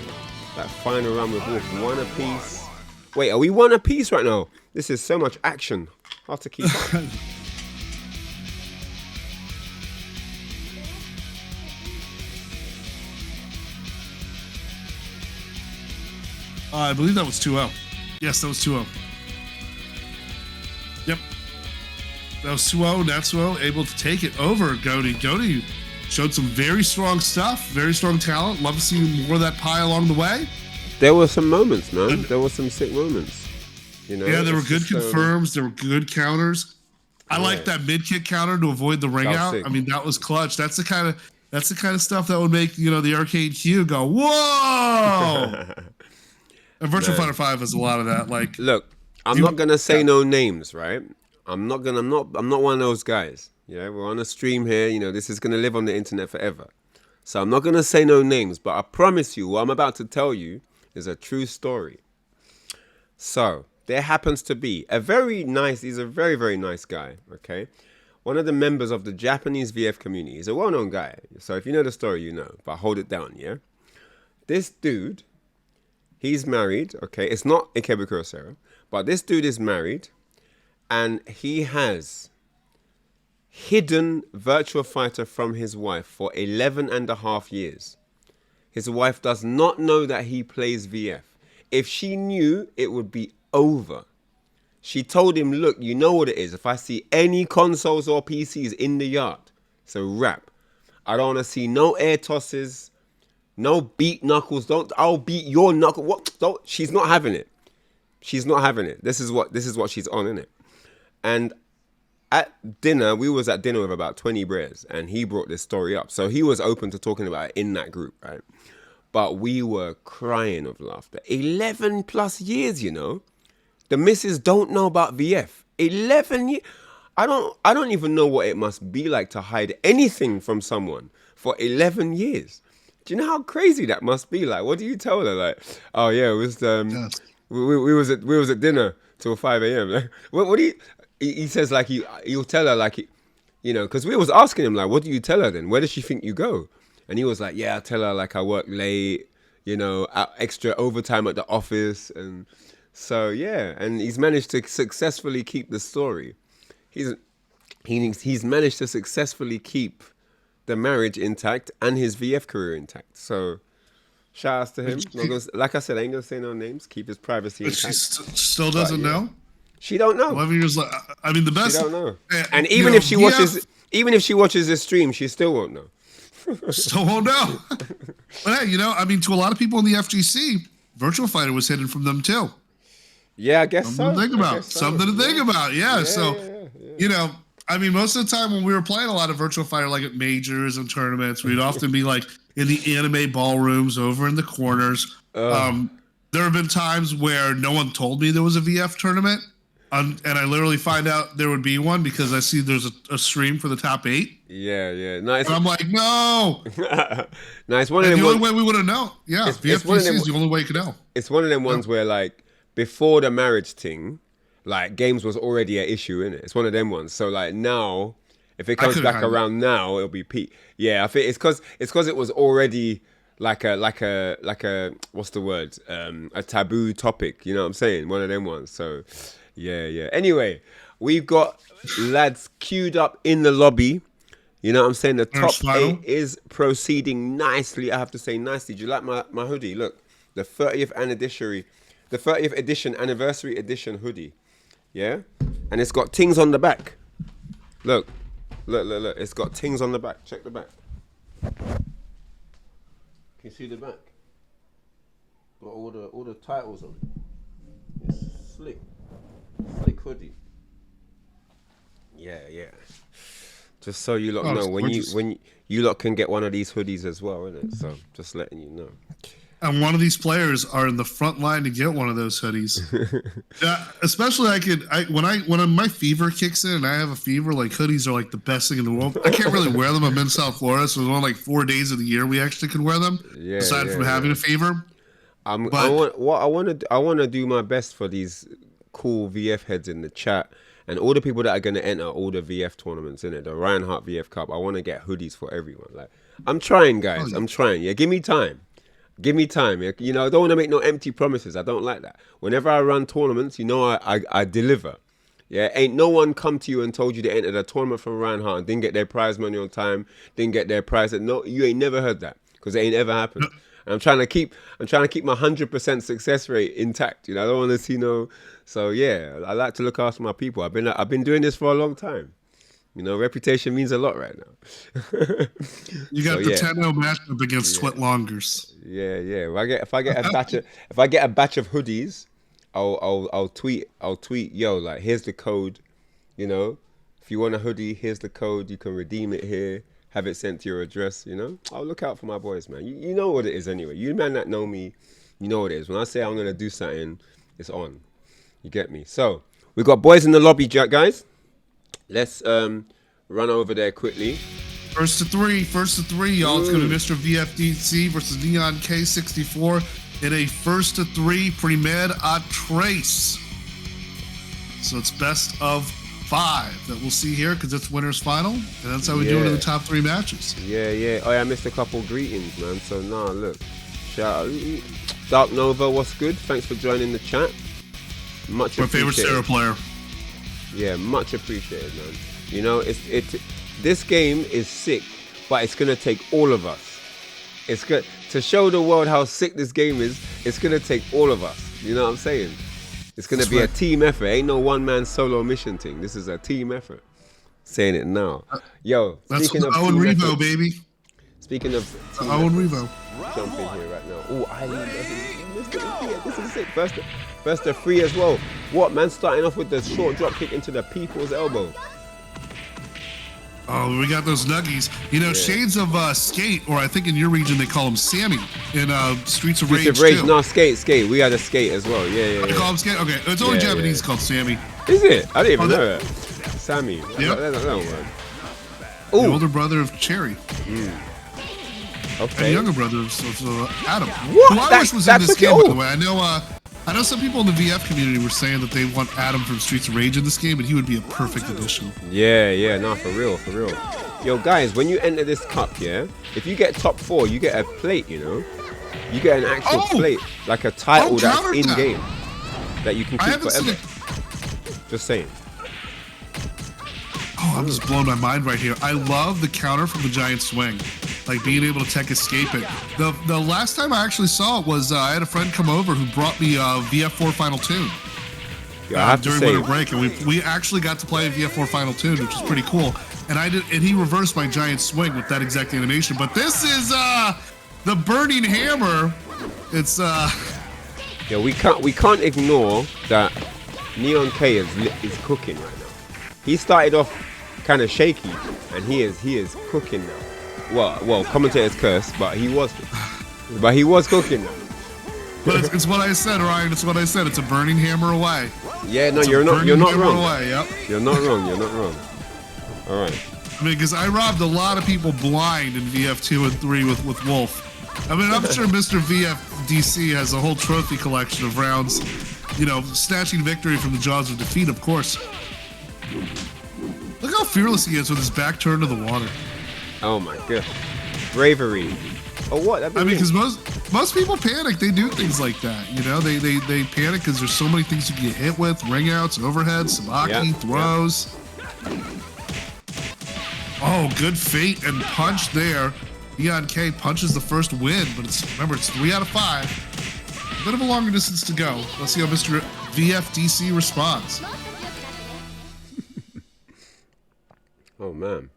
That final round with Wolf. 1 apiece. Wait, are we 1 apiece right now? This is so much action. Hard to keep up. I believe that was 2-0. Yes, that was 2-0. Yep. That was 2-0. Natsuo able to take it over Goaty. Goaty showed some very strong stuff, very strong talent. Love to see more of that pie along the way. There were some moments, man. There were some sick moments. You know, Yeah, there were good confirms. There were good counters. I like that mid kick counter to avoid the ring out. sick. I mean, that was clutch. That's the kind of stuff that would make the arcade Q go whoa. And Virtua Fighter 5 has a lot of that. Like, look, I'm not gonna say no names, right? I'm not one of those guys. Yeah, we're on a stream here. You know, this is gonna live on the internet forever. So I'm not gonna say no names, but I promise you, what I'm about to tell you is a true story. So there happens to be he's a very, very nice guy, okay? One of the members of the Japanese VF community. He's a well-known guy. So if you know the story, you know, but hold it down, yeah? This dude, he's married, okay? It's not Ikebukuro Kurosawa, but this dude is married, and he has hidden Virtua Fighter from his wife for 11 and a half years. His wife does not know that he plays VF. If she knew, it would be over. She told him, look, you know what it is. If I see any consoles or PCs in the yard, it's a wrap. I don't want to see no air tosses, no beat knuckles. I'll beat your knuckle. What? She's not having it. She's not having it. This is what she's on, innit? And at dinner, we was at dinner with about 20 bears, and he brought this story up. So he was open to talking about it in that group, right? But we were crying of laughter. 11 plus years, you know. The missus don't know about VF. 11 years. I don't even know what it must be like to hide anything from someone for 11 years. Do you know how crazy that must be? Like, what do you tell her? Like, oh yeah, it was we was at dinner till 5 a.m. Like, what do you? He says like he'll tell her like, because we was asking him like, what do you tell her then? Where does she think you go? And he was like, yeah, I tell her like I work late, extra overtime at the office, and so yeah, and he's managed to successfully keep the story. He's managed to successfully keep the marriage intact and his VF career intact. So shout outs to him. Like I said, I ain't gonna say no names. Keep his privacy intact. She still doesn't know. She don't know. 11 years later. I mean, the best. She don't know. And even if she watches this stream, she still won't know. Still won't know. But hey, to a lot of people in the FGC, Virtua Fighter was hidden from them too. Yeah, I guess Something so. to think about. Something to think about. Yeah. So, most of the time when we were playing a lot of Virtua Fighter, like at majors and tournaments, we'd often be like in the anime ballrooms over in the corners. There have been times where no one told me there was a VF tournament. And I literally find out there would be one because I see there's a stream for the top 8. Yeah. Nice. And I'm like, no. Nice. One of them. The only way we would have known. Yeah, VFPC is the only way you could know. It's one of them ones where, like, before the marriage thing, like, games was already an issue, innit? It's one of them ones. So, like, now, if it comes back around now, it'll be peak. Yeah, I think it's because it was already like a what's the word? A taboo topic. You know what I'm saying? One of them ones. So. Yeah. Anyway, we've got lads queued up in the lobby. You know what I'm saying? The top 8 is proceeding nicely. I have to say nicely. Do you like my hoodie? Look, the 30th edition anniversary edition hoodie. Yeah, and it's got things on the back. Look. It's got things on the back. Check the back. Can you see the back? Got all the titles on it. It's slick hoodie. Yeah. Just so you lot know, when you lot can get one of these hoodies as well, innit? So just letting you know. And one of these players are in the front line to get one of those hoodies. Yeah, especially when my fever kicks in and I have a fever, like hoodies are like the best thing in the world. I can't really wear them. I'm in South Florida, so there's only like 4 days of the year we actually can wear them. Yeah, aside from having a fever. I want to do my best for these cool VF heads in the chat and all the people that are going to enter all the VF tournaments in it, the Ryan Hart VF Cup. I want to get hoodies for everyone. Like, I'm trying, guys. I'm trying. Yeah, give me time. Give me time. You know, I don't want to make no empty promises. I don't like that. Whenever I run tournaments, you know, I deliver. Yeah, ain't no one come to you and told you they entered a tournament from Ryan Hart and didn't get their prize money on time, didn't get their prize. No, you ain't never heard that because it ain't ever happened. And I'm trying to keep my 100% success rate intact. You know, I don't want to see no. So yeah, I like to look after my people. I've been doing this for a long time. You know, reputation means a lot right now. You got the 10-0 matchup against Twit Longers. Yeah. If I get a batch of hoodies, I'll tweet, yo, like, here's the code. You know, if you want a hoodie, here's the code. You can redeem it here. Have it sent to your address. You know, I'll look out for my boys, man. You know what it is anyway. You man that know me, you know what it is. When I say I'm gonna do something, it's on. You get me? So we got boys in the lobby, guys. Let's run over there quickly. First to three, y'all. It's going to be Mr. VFDC versus Neon K64 in a first to three Primer a Trace. So it's best of 5 that we'll see here because it's winner's final. And that's how we do it in the top 3 matches. Yeah. Oh, yeah, I missed a couple greetings, man. So, look. Shout out. Dark Nova, what's good? Thanks for joining the chat. Much appreciated. My favorite Sarah player. Yeah, much appreciated, man. You know, this game is sick, but it's gonna take all of us. It's good to show the world how sick this game is. It's gonna take all of us. You know what I'm saying? It's gonna be a team effort. Ain't no one-man solo mission thing. This is a team effort. Saying it now. Yo, that's speaking of R.E.V.O, baby. Speaking of R.E.V.O. Jump in here right now. Oh, Eileen, this is sick. First to 3 as well. What, man? Starting off with the short drop kick into the people's elbow. Oh, we got those nuggies. You know, shades of Skate, or I think in your region they call him Sammy in Streets of Rage. Too. No, skate. We had a Skate as well. Yeah. They call him Skate? Okay, it's only Japanese called Sammy. Is it? I didn't even know that. Sammy. Yep. The older brother of Cherry. Okay. And younger brother of Adam. What? Who I wish was in this game, by the way. I know some people in the VF community were saying that they want Adam from Streets of Rage in this game, and he would be a perfect addition. Yeah, no, for real. Yo, guys, when you enter this cup, if you get top 4, you get a plate, you know? You get an actual plate, like a title that's in-game, that you can keep forever. Just saying. Oh, I'm just blowing my mind right here. I love the counter from the giant swing. Like being able to tech escape it. The last time I actually saw it was I had a friend come over who brought me VF4 Final Tune during winter break, and we actually got to play a VF4 Final Tune, which was pretty cool. And he reversed my giant swing with that exact animation. But this is the Burning Hammer. It's yeah, we can't ignore that Neon K is cooking right now. He started off kind of shaky, and he is cooking now. Well, commentators curse, but he was cooking now. But it's what I said, Ryan. It's what I said. It's a burning hammer away. Yeah, no, you're not wrong. Away, yep. You're not wrong. All right. I mean, because I robbed a lot of people blind in VF2 and 3 with Wolf. I mean, I'm sure Mr. VFDC has a whole trophy collection of rounds, you know, snatching victory from the jaws of defeat, of course. Look how fearless he is with his back turned to the water. Oh my god. Bravery. Oh, what? I mean, because most people panic. They do things like that. You know, they panic because there's so many things you can get hit with: ring outs, overheads, sabaki, throws. Oh, good fate and punch there. Neon K punches the first win, but remember it's 3 out of 5. bit of a longer distance to go. Let's see how Mr. VFDC responds. Oh man.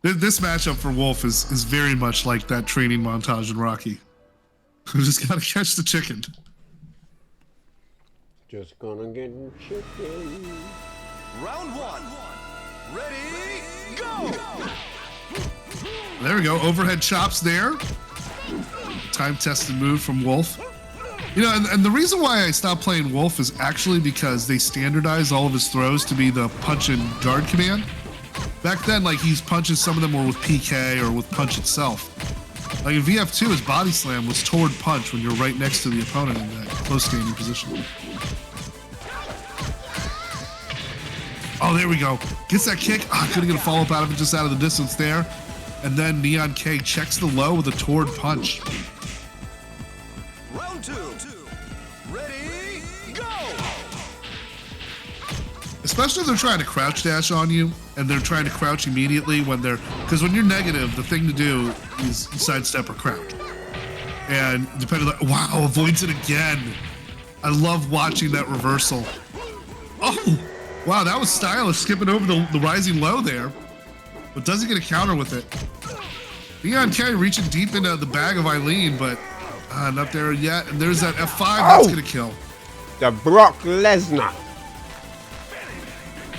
This matchup for Wolf is very much like that training montage in Rocky. We just gotta catch the chicken. Just gonna get chicken. Round 1. Ready, go! There we go. Overhead chops there. Time-tested move from Wolf. You know, and the reason why I stopped playing Wolf is actually because they standardized all of his throws to be the punch and guard command. Back then, like, he's punches, some of them were with PK or with punch itself. Like in VF2, his body slam was toward punch when you're right next to the opponent in that close standing position. Oh, there we go. Gets that kick. Couldn't get a follow-up out of it, just out of the distance there. And then Neon K checks the low with a toward punch. Round 2. Ready, go! Especially if they're trying to crouch dash on you, and they're trying to crouch immediately when they're... Because when you're negative, the thing to do is sidestep or crouch. And depending on... Wow, avoids it again. I love watching that reversal. Oh! Wow, that was stylish, skipping over the rising low there. But doesn't get a counter with it. Neon K reaching deep into the bag of Eileen, but not there yet. And there's that F5, that's gonna kill. The Brock Lesnar.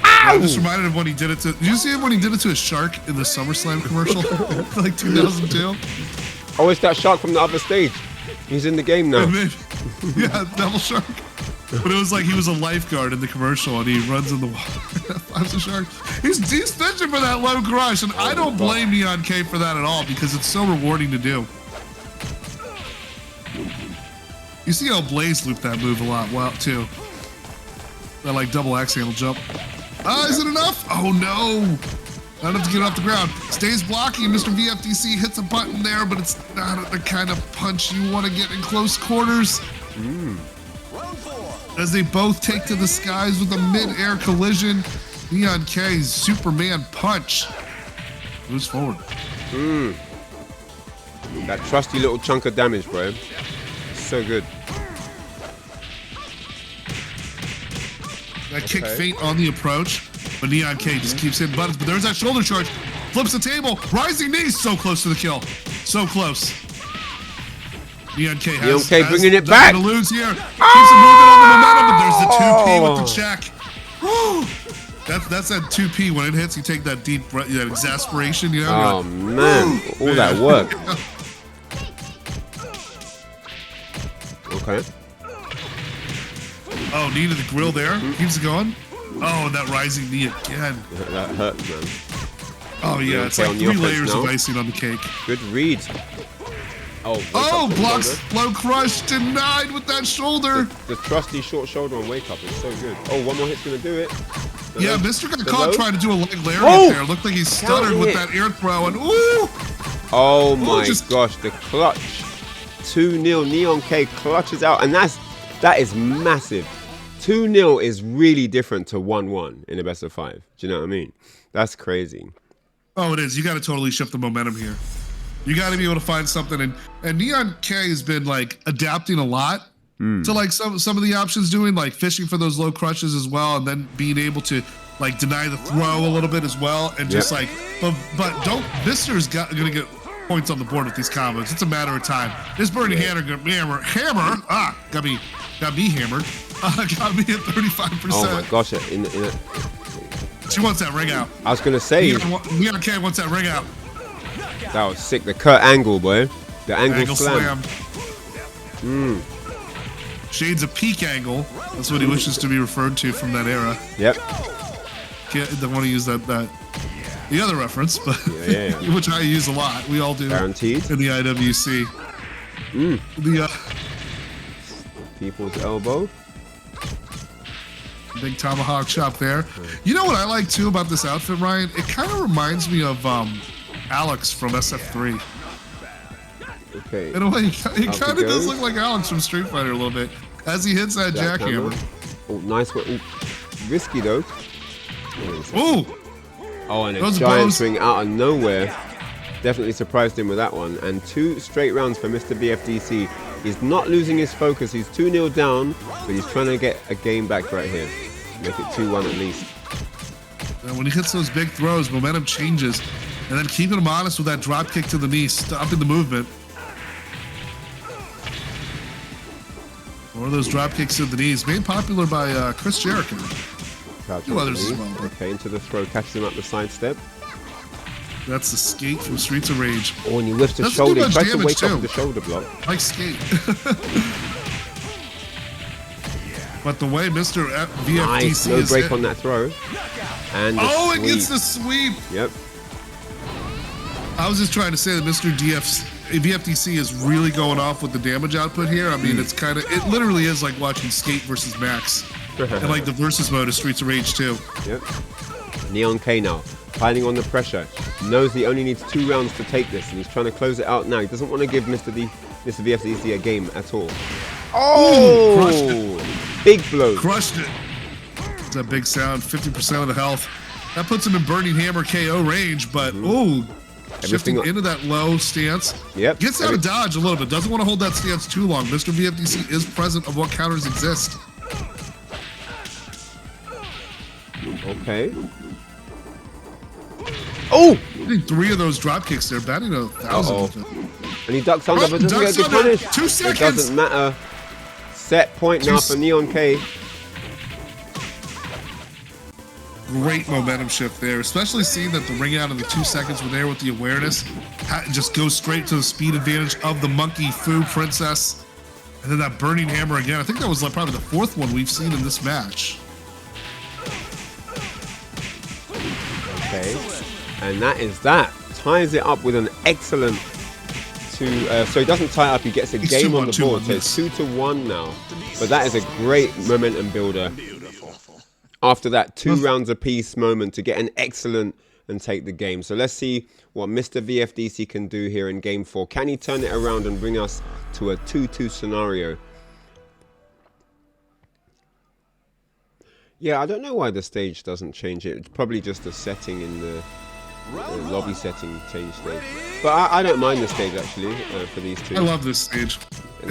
I just reminded him when he did it to... Did you see him when he did it to a shark in the SummerSlam commercial? Like 2002? Oh, it's that shark from the other stage. He's in the game now. Yeah, Devil Shark. But it was like he was a lifeguard in the commercial and he runs in the water. That's a shark. He's fishing for that low crush, and I don't blame Neon K for that at all because it's so rewarding to do. You see how Blaze looped that move a lot, too. That like double axe handle jump. Is it enough? Oh no! Not enough to get off the ground. Stays blocking. Mr. VFDC hits a button there, but it's not the kind of punch you want to get in close quarters. As they both take to the skies with a mid-air collision, Neon K's Superman punch moves forward. That trusty little chunk of damage, bro. So good. That kick feint on the approach, but Neon K just keeps hitting buttons. But there's that shoulder charge. Flips the table. Rising knees. So close to the kill. So close. Neon K has bringing it back. To lose here. Keeps it moving on the momentum, but there's the 2P with the check. That's that 2P. When it hits, you take that deep breath, that exasperation, you know? Oh, man. All that work. Okay. Oh, knee to the grill there. Keeps it going. Oh, and that rising knee again. That hurt, man. Oh, yeah. It's like 3 layers of icing on the cake. Good read. Oh, blocks low crush denied with that shoulder. The trusty short shoulder on wake up is so good. Oh, one more hit's gonna do it. Yeah, Mr. got caught trying to do a leg lariat there. Looked like he stuttered with that air throw and ooh! Oh my gosh, the clutch. 2-0, Neon K clutches out, and that is massive. 2-0 is really different to 1-1 in a best of 5. Do you know what I mean? That's crazy. Oh, it is. You got to totally shift the momentum here. You got to be able to find something, and Neon K has been like adapting a lot to like some of the options, doing like fishing for those low crushes as well, and then being able to like deny the throw a little bit as well, and just like, but don't. Mister's gonna get points on the board with these combos. It's a matter of time. This Burning hammer, got me hammered. Got me at 35%. Oh my gosh! She wants that ring out. I was gonna say Neon K wants that ring out. That was sick. The Kurt Angle, boy. The angle slam. Shades of peak angle. That's what he wishes to be referred to from that era. Yep. Don't want to use that the other reference, but which I use a lot. We all do. Guaranteed. In the IWC. The people's elbow. Big tomahawk chop there. You know what I like too about this outfit, Ryan? It kind of reminds me of Alex from SF3. Okay. In a way, he kind of does look like Alex from Street Fighter a little bit as he hits that jackhammer. Oh, nice one. Risky though. Ooh! Oh, and a giant swing out of nowhere. Definitely surprised him with that one. And 2 straight rounds for Mr. VFDC. He's not losing his focus. He's 2-0 down, but he's trying to get a game back right here. Make it 2-1 at least. And when he hits those big throws, momentum changes. And then keeping him honest with that drop kick to the knee, stopping the movement. One of those drop kicks to the knees, made popular by Chris Jericho. Two others as well. Okay, into the throw, catches him up the side step. That's the skate from Streets of Rage. Oh, and he lifts the Doesn't shoulder. do He much tries to damage, wake up too. with the shoulder block. Like skate. But the way Mr. VFDC Nice, no is break hit. on that throw. And the Oh, it sweep. gets the sweep. Yep. I was just trying to say that Mr. VFDC is really going off with the damage output here. I mean, it's kind of, it literally is like watching Skate versus Max. And like the versus mode of Streets of Rage 2. Yep. Neon K now, piling on the pressure. Knows he only needs 2 rounds to take this, and he's trying to close it out now. He doesn't want to give Mr. VFDC a game at all. Oh! Crushed it. Big blow. Crushed it. It's a big sound, 50% of the health. That puts him in Burning Hammer KO range, but shifting into that low stance. Yep. Gets out of dodge a little bit. Doesn't want to hold that stance too long. Mr. VFDC is present of what counters exist. Okay. Oh! Hitting 3 of those drop kicks there, batting 1,000. And he ducks under, but doesn't ducks get under. punished. 2 It seconds. doesn't matter. Set point now for Neon K. Great momentum shift there, especially seeing that the ring out of the 2 seconds were there with the awareness. Just goes straight to the speed advantage of the Monkey Fu Princess. And then that Burning Hammer again. I think that was like probably the 4th one we've seen in this match. Okay. And that is that. Ties it up with an excellent so he doesn't tie it up, he gets a It's game 2-1, on the board. 2-1, So it's 2-1 now. But that is a great momentum builder. After that 2 rounds apiece moment to get an excellent and take the game. So let's see what Mr. VFDC can do here in game 4. Can he turn it around and bring us to a 2-2 scenario? Yeah, I don't know why the stage doesn't change it. It's probably just a setting in the lobby setting changed it. But I don't mind the stage actually for these two. I love this stage. At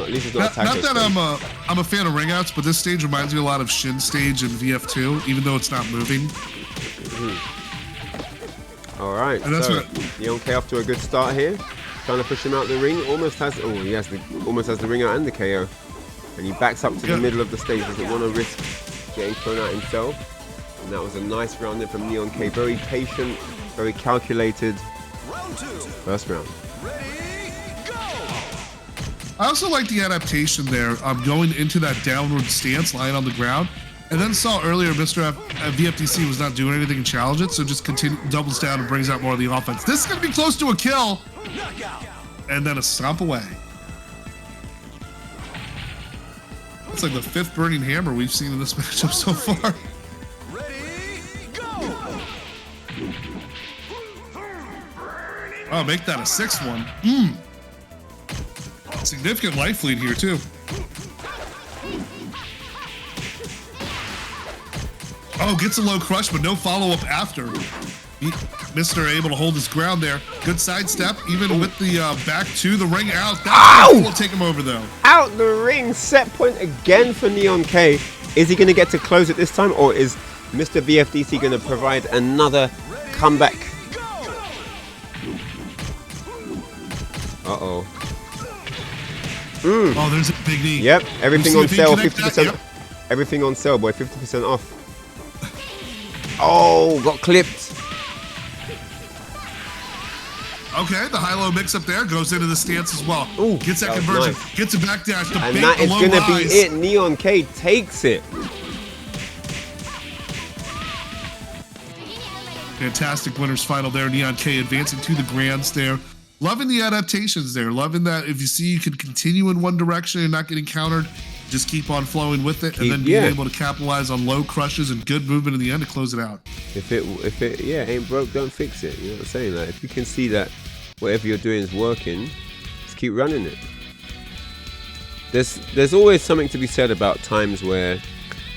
least it's not Not attacker that stage. I'm a fan of ring outs, but this stage reminds me a lot of Shin stage in VF2, even though it's not moving. All right, And that's so what- Neon K off to a good start here. Trying to push him out the ring. Almost has the ring out and the KO. And he backs up to the middle of the stage. Doesn't want to risk getting thrown out himself. And that was a nice round there from Neon K. Very patient, very calculated. Round 2. First round. Ready, go! I also like the adaptation there, going into that downward stance, lying on the ground. And then saw earlier Mr. VFDC was not doing anything to challenge it, so just doubles down and brings out more of the offense. This is going to be close to a kill. Knockout. And then a stomp away. It's like the 5th Burning Hammer we've seen in this matchup so far. Ready, go! Oh, make that a 6th one. Significant life lead here, too. Oh, gets a low crush, but no follow-up after. Mr. able to hold his ground there. Good sidestep, even with the back to the ring out. That will take him over, though. Out the ring, set point again for Neon K. Is he going to get to close it this time, or is Mr. VFDC going to provide another comeback? Uh-oh. Oh, there's a big knee. Yep, everything We'll on see if sale, he can connect 50%. that, yep. Everything on sale, boy, 50% off. Oh, got clipped. Okay, the high-low mix-up there goes into the stance as well. Ooh, Gets that that was conversion. nice. Gets a backdash to And bait that the is low going to rise. be it. Neon K takes it. Fantastic winners final there. Neon K advancing to the grands there. Loving the adaptations there. Loving that if you see you can continue in one direction and not getting countered, just keep on flowing with it, and then being able to capitalize on low crushes and good movement in the end to close it out. If it ain't broke, don't fix it. You know what I'm saying? Like, if you can see that whatever you're doing is working, just keep running it. There's always something to be said about times where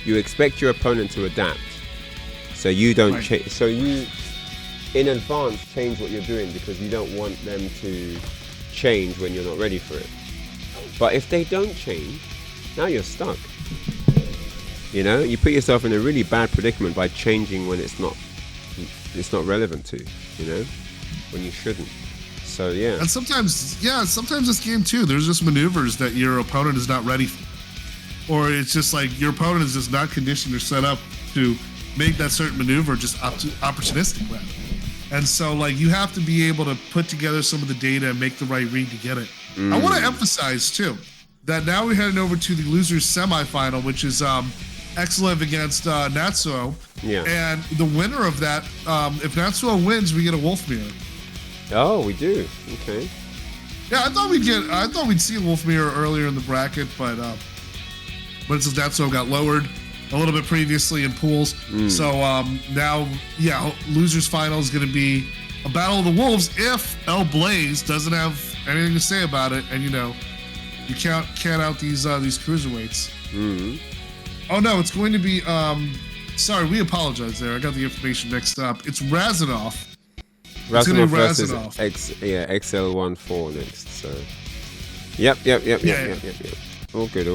you expect your opponent to adapt, so you don't change. So you, in advance change what you're doing because you don't want them to change when you're not ready for it. But if they don't change, now you're stuck. You know, you put yourself in a really bad predicament by changing when it's not relevant to, you know, when you shouldn't. So yeah. And sometimes this game too, there's just maneuvers that your opponent is not ready for. Or it's just like your opponent is just not conditioned or set up to make that certain maneuver just opportunistic, rather. And so like you have to be able to put together some of the data and make the right read to get it. I want to emphasize too that now we're heading over to the losers semifinal, which is Excellent against Natsuo. Yeah. And the winner of that, if Natsuo wins, we get a wolf mirror. Oh, we do. Okay. Yeah, I thought we'd see a wolf mirror earlier in the bracket, but since Natsuo got lowered a little bit previously in pools, so now, yeah, losers final is going to be a battle of the wolves if El Blaze doesn't have anything to say about it, and you know, you can't out these cruiserweights. Oh no, it's going to be sorry, we apologize there. I got the information mixed up. It's Razanov. Razanov versus XL14 next. So, yep. All good.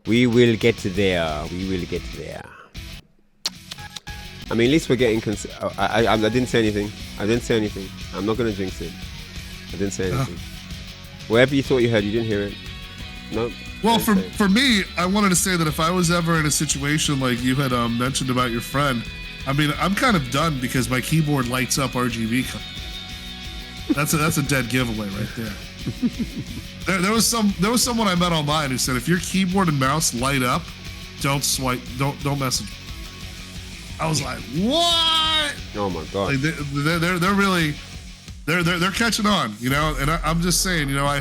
We will get there. I mean, at least we're getting. I didn't say anything. I'm not gonna jinx it. I didn't say anything. Wherever you thought you heard, you didn't hear it. No. Well, for me, I wanted to say that if I was ever in a situation like you had mentioned about your friend, I mean, I'm kind of done because my keyboard lights up RGB. That's a dead giveaway right there. There was someone I met online who said if your keyboard and mouse light up, don't swipe, don't message me. I was like, what? Oh my god! Like they're really they're catching on, you know. And I'm just saying, you know, I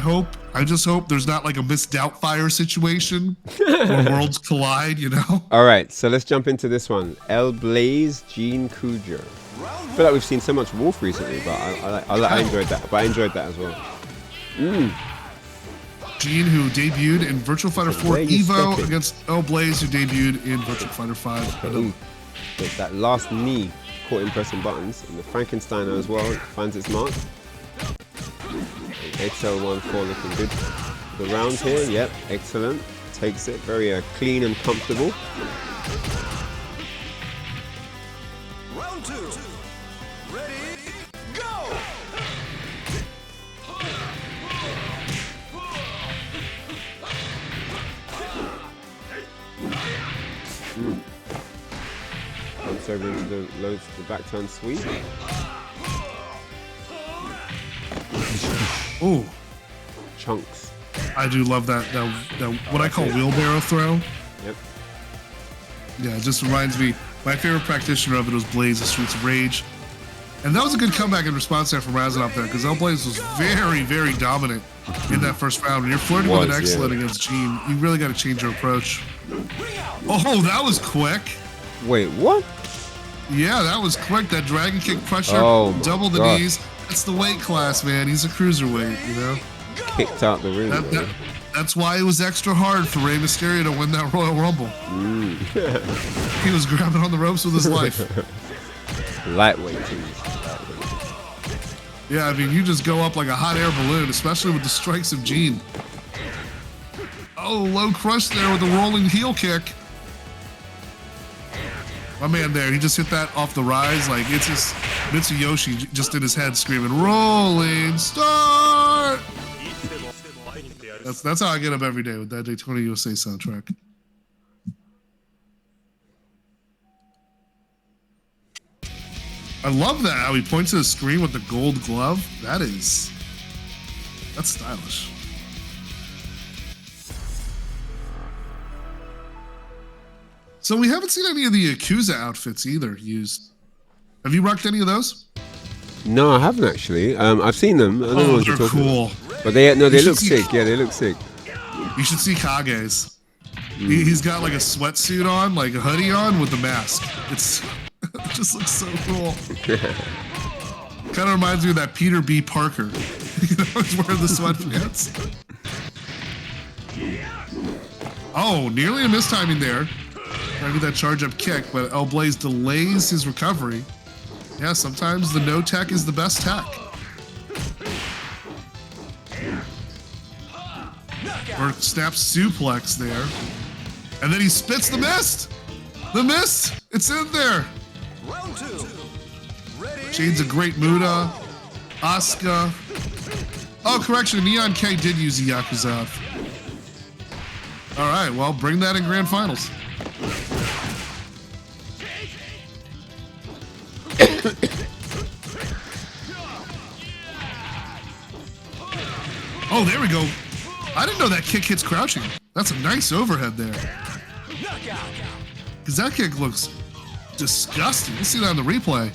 just hope there's not like a Miss Doubtfire situation where worlds collide, you know. All right, so let's jump into this one. El Blaze, Gene Kujo. I feel like we've seen so much Wolf recently, but I enjoyed that. But I enjoyed that as well. Gene, who debuted in Virtua Fighter 4 R.E.V.O. against El Blaze, who debuted in Virtua Fighter 5. That last knee caught him pressing buttons, and the Frankensteiner as well finds its mark. XL14 looking good. The round here, yep, excellent. Takes it very clean and comfortable. Round 2. Ready, go! Once over into the back turn sweep. Ooh, Chunks. I do love that what I call wheelbarrow throw. Yep. Yeah, it just reminds me. My favorite practitioner of it was Blaze, the Streets of Rage, and that was a good comeback in response there from Razanov there, because El Blaze was very, very dominant in that first round. When you're flirting with an excellent against Gene, you really got to change your approach. Oh, that was quick. Wait, what? Yeah, that was quick. That dragon kick pressure, double the knees. That's the weight class, man. He's a cruiserweight, you know. Kicked out the ring. That's why it was extra hard for Rey Mysterio to win that Royal Rumble. He was grabbing on the ropes with his life. Lightweight. Yeah, I mean, you just go up like a hot air balloon, especially with the strikes of Gene. Oh, low crush there with the rolling heel kick. My man there, he just hit that off the rise. Like, it's just Mitsuyoshi just in his head screaming, rolling start! That's how I get up every day with that Daytona USA soundtrack. I love that, how he points to the screen with the gold glove. That's stylish. So we haven't seen any of the Yakuza outfits either used. Have you rocked any of those? No, I haven't actually. I've seen them. I don't know what they're you're talking cool. about. But they look sick. Yeah, they look sick. You should see Kage's. He's got like a sweatsuit on, like a hoodie on with a mask. It just looks so cool. Kind of reminds me of that Peter B. Parker. You know, he's wearing the sweatpants. Oh, nearly a mistiming there. Trying to get that charge up kick, but El Blaze delays his recovery. Yeah, sometimes the no tech is the best tech. Or snap suplex there. And then he spits the mist. The mist, it's in there. Round 2. Ready? Jade's a great Muda. Asuka. Oh, correction, Neon K did use the Yakuza. All right, well, bring that in grand finals. Oh, there we go. I didn't know that kick hits crouching. That's a nice overhead there. Because that kick looks disgusting. Let's see that on the replay.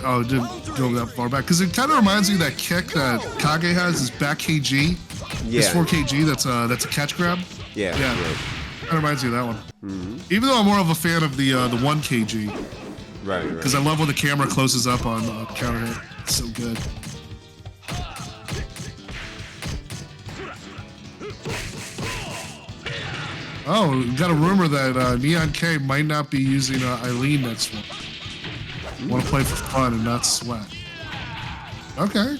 Oh, it didn't go that far back. Because it kind of reminds me of that kick that Kage has, his back KG. Yeah. His 4 KG, that's a catch grab. Yeah. Yeah. Right. Kind of reminds me of that one. Even though I'm more of a fan of the 1 KG. Right. Because I love when the camera closes up on counter hit. It's so good. Oh, got a rumor that Neon K might not be using Eileen next one. Want to play for fun and not sweat. Okay.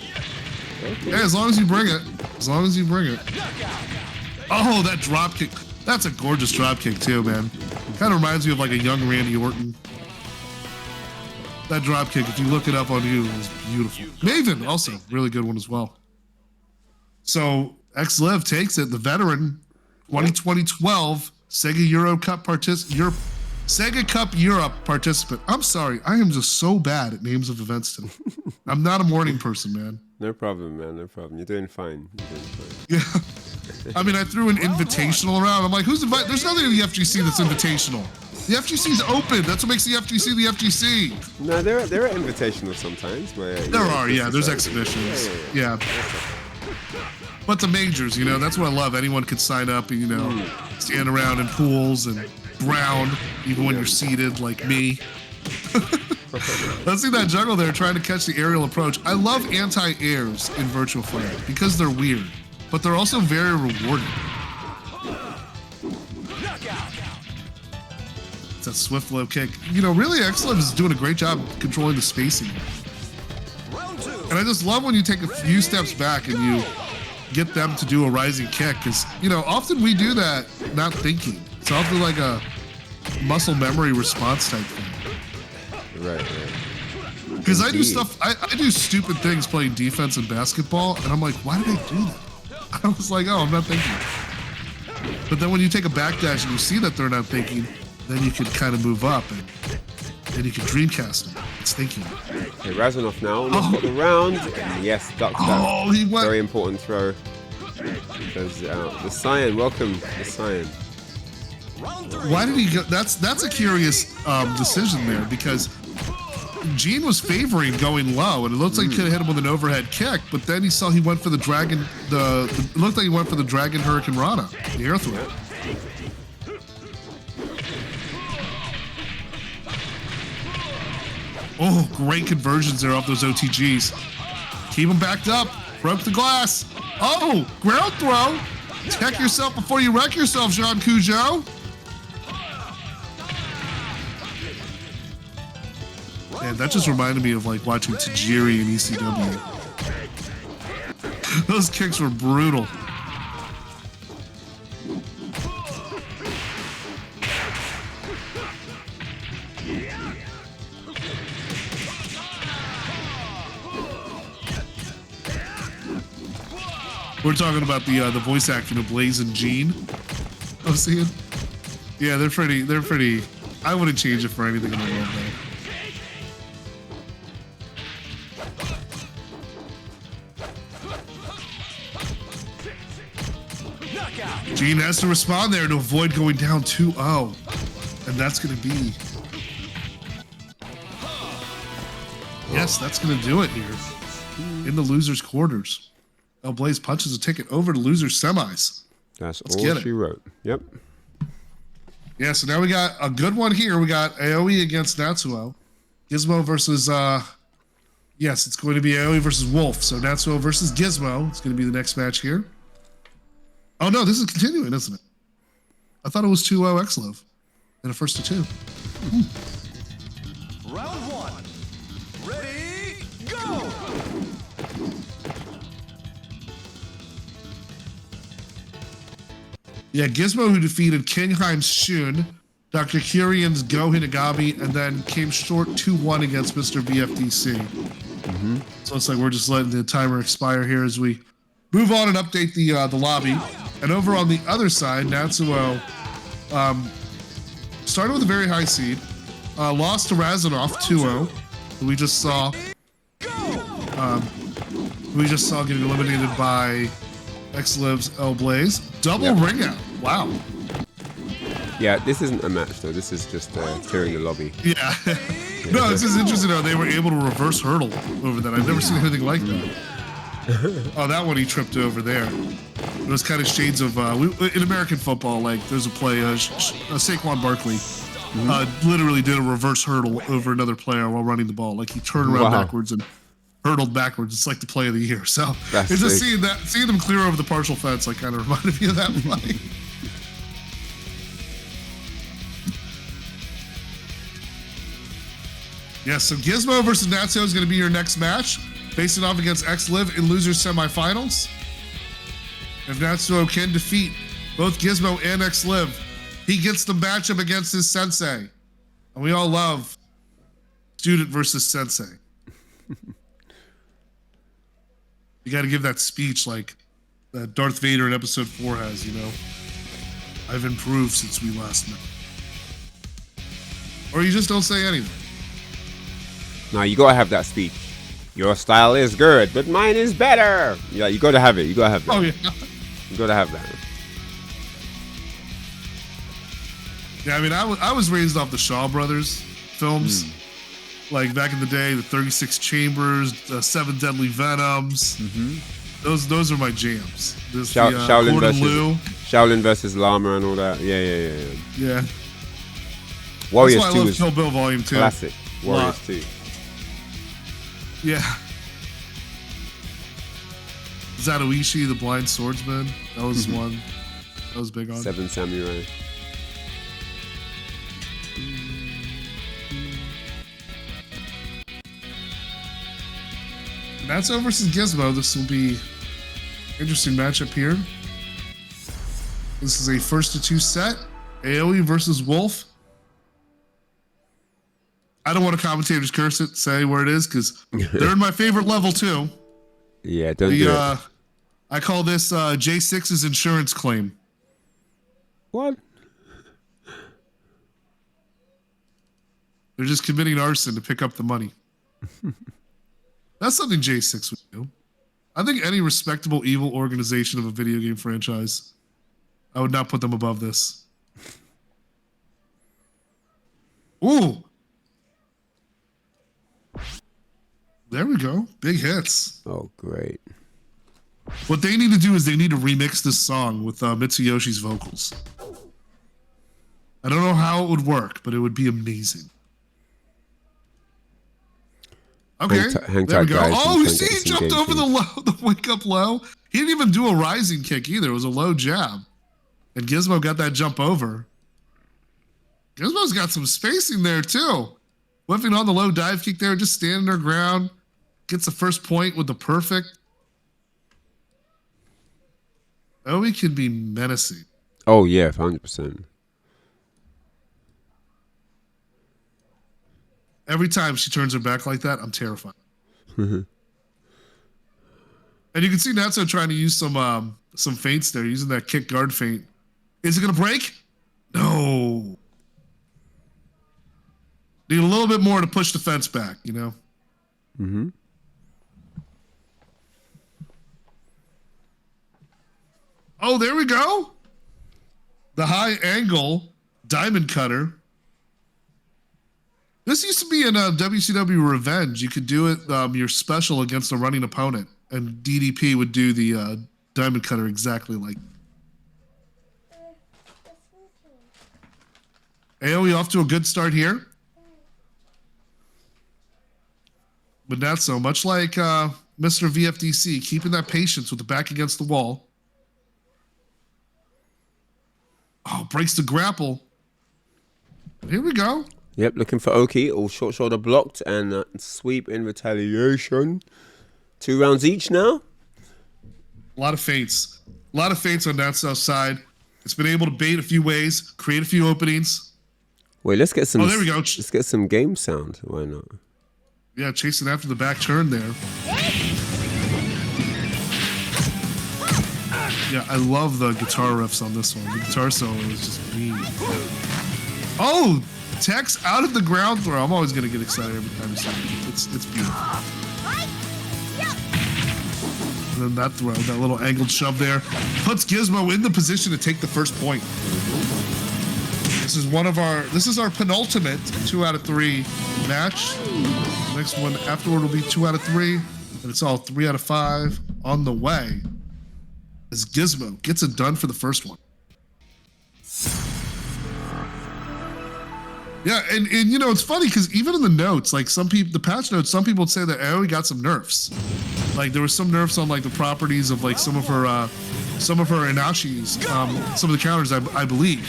Yeah, as long as you bring it. As long as you bring it. Oh, that drop kick. That's a gorgeous drop kick too, man. Kind of reminds me of like a young Randy Orton. That drop kick, if you look it up on YouTube, is beautiful. Maven, also, really good one as well. So, X-Liv takes it, the veteran, 2012 SEGA Euro Cup SEGA Cup Europe participant. I'm sorry, I am just so bad at names of events today. I'm not a morning person, man. No problem, man. No problem. You're doing fine. Yeah. I mean, I threw an invitational around. I'm like, who's invited? There's nothing in the FGC that's invitational. The FGC's open. That's what makes the FGC the FGC. No, there are invitational sometimes. Where, there are, yeah. There's exhibitions. Yeah. But the majors, you know, that's what I love. Anyone could sign up and, you know, stand around in pools and ground, even when you're seated like me. Let's see that juggle there trying to catch the aerial approach. I love anti-airs in Virtua Fighter because they're weird, but they're also very rewarding. It's a swift low kick. You know, really, X-Liv is doing a great job controlling the spacing. And I just love when you take a few steps back and you get them to do a rising kick, because, you know, often we do that not thinking. It's often like a muscle memory response type thing. Right. Because I do stuff, I do stupid things playing defense in basketball, and I'm like, why did I do that? I was like, oh, I'm not thinking. But then when you take a backdash and you see that they're not thinking, then you can kind of move up and then you can dreamcast them. It's thinking. Okay, Razanov now almost got the round. And yes, ducked that. He went. Very important throw. Goes out. The Cyan, welcome, the Cyan. Why did he go? That's a curious decision there, because Gene was favoring going low, and it looks like he could have hit him with an overhead kick, but then he went for the dragon. It looked like he went for the Dragon Hurricane Rana, the air threat. Oh, great conversions there off those OTGs. Keep them backed up. Broke the glass. Oh, ground throw. Check yourself before you wreck yourself, Jean Cujo. Man, that just reminded me of like watching Tajiri in ECW. Those kicks were brutal. We're talking about the voice acting of Blaze and Gene. I'm seeing. Yeah, they're pretty. I wouldn't change it for anything in the world, though. Gene has to respond there to avoid going down 2-0. And that's going to be... Yes, that's going to do it here. In the loser's quarters. El Blaze punches a ticket over to loser's semis. That's all she wrote. Yep. Yeah, so now we got a good one here. We got AoE against Natsuo. Gizmo versus... Yes, it's going to be AoE versus Wolf. So Natsuo versus Gizmo. It's going to be the next match here. Oh, no, this is continuing, isn't it? I thought it was 2-0 X-Liv in a 1-2. Yeah, Gizmo, who defeated Kingheim's Shun, Dr. Kurian's Go Hinagami, and then came short 2-1 against Mr. VFDC. So it's like we're just letting the timer expire here as we move on and update the lobby. And over on the other side, Natsuo started with a very high seed, lost to Razanov 2-0, who we just saw getting eliminated by X-Liv's L Blaze. Double ring out. Wow. Yeah, this isn't a match though. This is just clearing the lobby. Yeah. No, this is interesting how they were able to reverse hurdle over that. I've never seen anything like that. Oh, that one he tripped over there. It was kind of shades of in American football. Like there's a play, Saquon Barkley literally did a reverse hurdle over another player while running the ball. Like he turned around backwards and hurdled backwards. It's like the play of the year. So it's just seeing them clear over the partial fence, like kind of reminded me of that play. Yeah, so Gizmo versus Natsuo is going to be your next match, facing off against X-Liv in losers semifinals. If Natsuo can defeat both Gizmo and X-Liv, he gets the matchup against his sensei. And we all love student versus sensei. You got to give that speech like that Darth Vader in episode 4 has, you know. I've improved since we last met. Or you just don't say anything. No, you gotta have that speech. Your style is good, but mine is better. Yeah, you gotta have it. You gotta have that. Oh yeah. You gotta have that. Yeah, I mean, I was raised off the Shaw Brothers films. Like back in the day, the 36 Chambers, the 7 Deadly Venoms. Those are my jams. Shaolin versus Llama and all that. Yeah. Warriors That's why I 2 love is Kill Bill Volume 2. classic. Warriors 2. Yeah. Zatoichi, the Blind Swordsman. That was one. That was big on. 7 Samurai. Natsuo versus Gizmo. This will be interesting matchup here. This is a 1-2 set. AoE versus Wolf. I don't want to commentators curse it, say where it is, because they're in my favorite level too. Yeah, don't do it. I call this J6's insurance claim. What? They're just committing arson to pick up the money. That's something J6 would do. I think any respectable evil organization of a video game franchise, I would not put them above this. Ooh. There we go. Big hits. Oh, great. What they need to do is they need to remix this song with Mitsuyoshi's vocals. I don't know how it would work, but it would be amazing. Okay, hang there we tight, go. guys. Oh, you see, he jumped over the wake up low. He didn't even do a rising kick either. It was a low jab. And Gizmo got that jump over. Gizmo's got some spacing there, too. Whiffing on the low dive kick there, just standing her ground. Gets the first point with the perfect. Oh, he can be menacing. Oh, yeah, 100%. Every time she turns her back like that, I'm terrified. And you can see Natsuo trying to use some feints there, using that kick guard feint. Is it going to break? No. Need a little bit more to push the fence back, you know? Oh, there we go. The high angle diamond cutter. This used to be in WCW Revenge. You could do it, your special against a running opponent, and DDP would do the diamond cutter exactly like. AoE off to a good start here. But not so much like Mr. VFDC, keeping that patience with the back against the wall. Oh, breaks the grapple. Here we go. Yep, looking for Oki. All short shoulder blocked and sweep in retaliation. 2 rounds each now. A lot of feints. A lot of feints on that south side. It's been able to bait a few ways, create a few openings. Wait, let's get some. Oh, there we go. Let's get some game sound. Why not? Yeah, chasing after the back turn there. Yeah, I love the guitar riffs on this one. The guitar solo is just mean. Oh, Tex out of the ground throw. I'm always gonna get excited every time I see it. It's beautiful. And then that throw, that little angled shove there, puts Gizmo in the position to take the first point. This is our penultimate 2 out of 3 match. Next one afterward will be 2 out of 3, and it's all 3 out of 5 on the way. As Gizmo gets it done for the first one. Yeah, and you know, it's funny because even in the notes, like some people, the patch notes, some people would say that Aoi got some nerfs. Like there were some nerfs on like the properties of like some of her Inashis, some of the counters, I believe,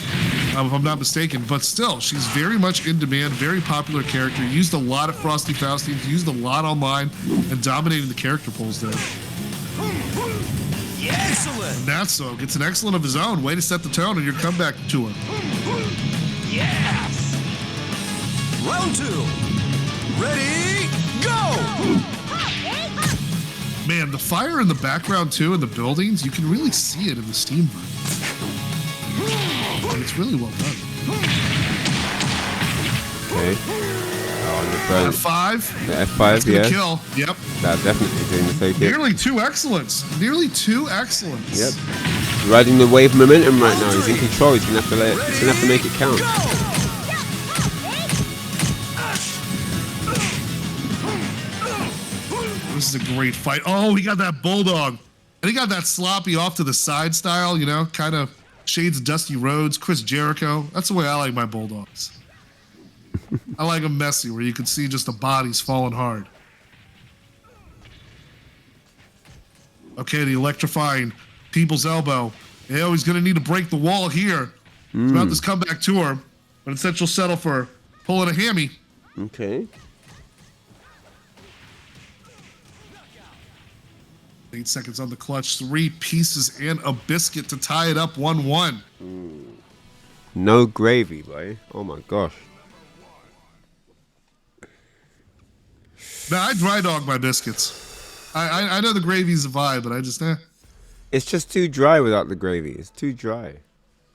if I'm not mistaken. But still, she's very much in demand, very popular character. Used a lot of Frosty Faustines, used a lot online, and dominated the character polls there. Excellent. Natso gets an excellent of his own. Way to set the tone on your comeback tour. Yes. Round 2. Ready, go! Man, the fire in the background too, in the buildings, you can really see it in the steam room. And it's really well done. Okay. F5. The F5, That's gonna yeah. kill. Yep. That definitely doing the take it. Nearly 2 excellence. Nearly 2 excellence. Yep. Riding the wave momentum right now. He's in control. He's gonna have to make it count. This is a great fight. Oh, he got that bulldog. And he got that sloppy off to the side style, you know, kind of shades of Dusty Rhodes, Chris Jericho. That's the way I like my bulldogs. I like them messy, where you can see just the bodies falling hard. Okay, the electrifying people's elbow. Yeah, he's going to need to break the wall here. It's about this comeback tour, but instead she'll settle for pulling a hammy. Okay. 8 seconds on the clutch, 3 pieces and a biscuit to tie it up 1-1. No gravy, boy. Oh my gosh. Now, I dry dog my biscuits. I know the gravy's a vibe, but I just, It's just too dry without the gravy. It's too dry.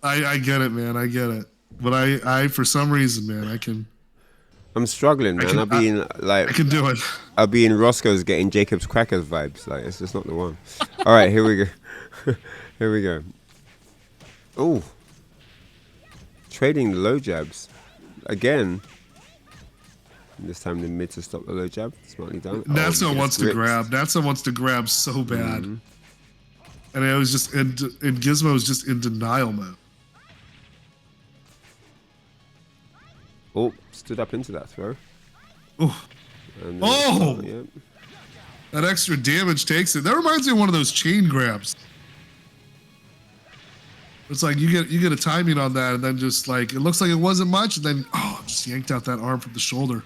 I get it, man. I get it. But I for some reason, man, I'm struggling, man. I can do it. I'll be in Roscoe's getting Jacob's Crackers vibes. Like, it's just not the one. All right, here we go. Here we go. Oh. Trading the low jabs. Again. This time the mid to stop the low jab. Smartly done. Natsu wants to grab. Natsu wants to grab so bad. And I was just, and Gizmo was just in denial mode. Oh, stood up into that throw. Oh. Yep. That extra damage takes it. That reminds me of one of those chain grabs. It's like you get a timing on that, and then just like it looks like it wasn't much, and then just yanked out that arm from the shoulder.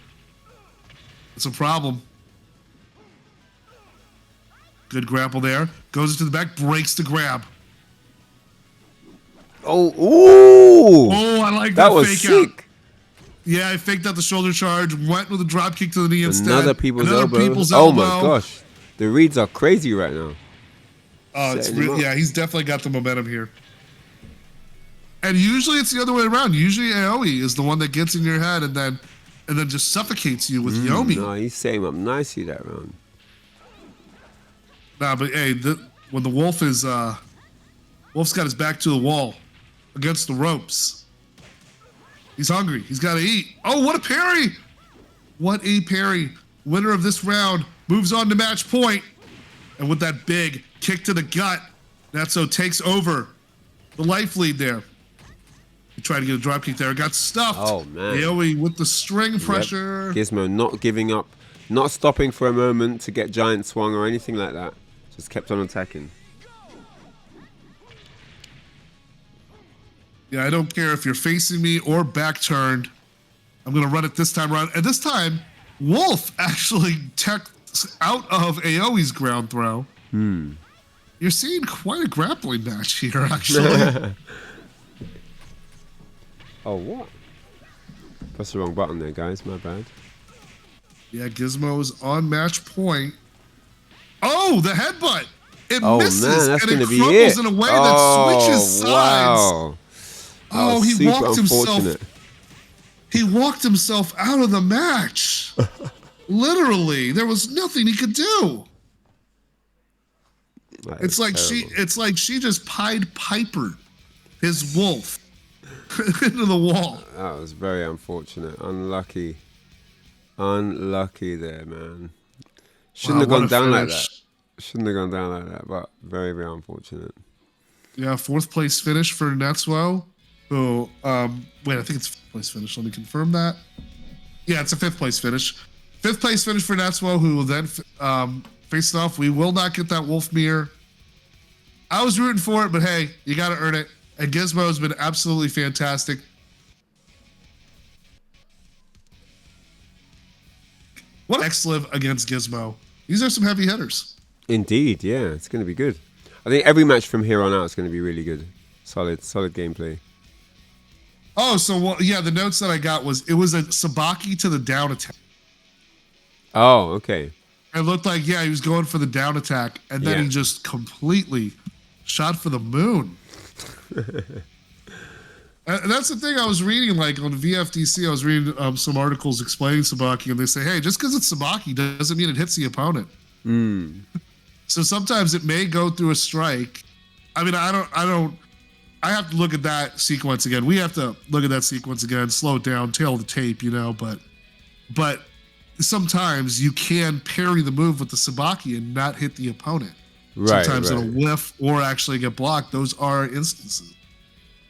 It's a problem. Good grapple there. Goes into the back, breaks the grab. Oh, ooh! Oh, I like that was fake sick. out. Yeah, I faked out the shoulder charge, went with a drop kick to the knee instead. Another people's elbow. Oh my gosh. The reads are crazy right now. Oh, yeah, he's definitely got the momentum here. And usually it's the other way around. Usually Aoi is the one that gets in your head and then just suffocates you with Yomi. No, he's setting up nicely that round. Nah, but hey, when the wolf is Wolf's got his back to the wall against the ropes. He's hungry. He's got to eat. Oh, what a parry! What a parry. Winner of this round moves on to match point. And with that big kick to the gut, Natsu takes over the life lead there. He tried to get a drop kick there. Got stuffed. Oh, man. Aoi with the string pressure. Yep. Gizmo not giving up, not stopping for a moment to get giant swung or anything like that. Just kept on attacking. Yeah, I don't care if you're facing me or back turned. I'm going to run it this time around. And this time, Wolf actually techs out of Aoi's ground throw. You're seeing quite a grappling match here, actually. Oh, what? Press the wrong button there, guys. My bad. Yeah, Gizmo is on match point. Oh, the headbutt! It Oh, misses, man, that's and going to it be crumbles it. in a way that switches sides. Wow. That was He super walked unfortunate. himself. He walked himself out of the match. Literally, there was nothing he could do. It's like she just Pied Pipered his wolf into the wall. That was very unfortunate. Unlucky. Unlucky there, man. Shouldn't have gone down like that. Shouldn't have gone down like that, but very, very unfortunate. Yeah, 4th place finish for Netsuo. Who, wait, I think it's 5th place finish. Let me confirm that. Yeah, it's a 5th place finish. 5th place finish for Netsuo, who will then face it off. We will not get that wolf mirror. I was rooting for it, but hey, you got to earn it. And Gizmo has been absolutely fantastic. What X-Live against Gizmo? These are some heavy hitters. Indeed, yeah, it's going to be good. I think every match from here on out is going to be really good. Solid gameplay. Oh, so yeah, the notes that I got was it was a Sabaki to the down attack. Oh, okay. It looked like, yeah, he was going for the down attack, and then he just completely shot for the moon. And that's the thing I was reading, like on VFDC, I was reading some articles explaining Sabaki, and they say, hey, just because it's Sabaki doesn't mean it hits the opponent. So sometimes it may go through a strike. I mean, I have to look at that sequence again. We have to look at that sequence again, slow it down, tail the tape, but sometimes you can parry the move with the Sabaki and not hit the opponent. Right. Sometimes it'll whiff or actually get blocked. Those are instances.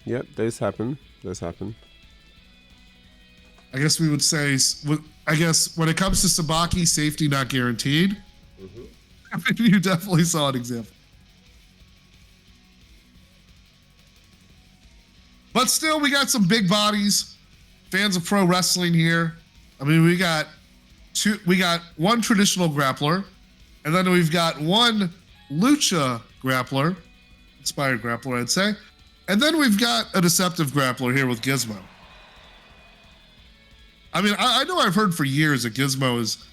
Yep, those happen. I guess we would say, I guess when it comes to Sabaki, safety not guaranteed. You definitely saw an example. But still, we got some big bodies. Fans of pro wrestling here. I mean, we got one traditional grappler, and then we've got one lucha grappler, inspired grappler, I'd say. And then we've got a deceptive grappler here with Gizmo. I mean, I know I've heard for years that Gizmo is,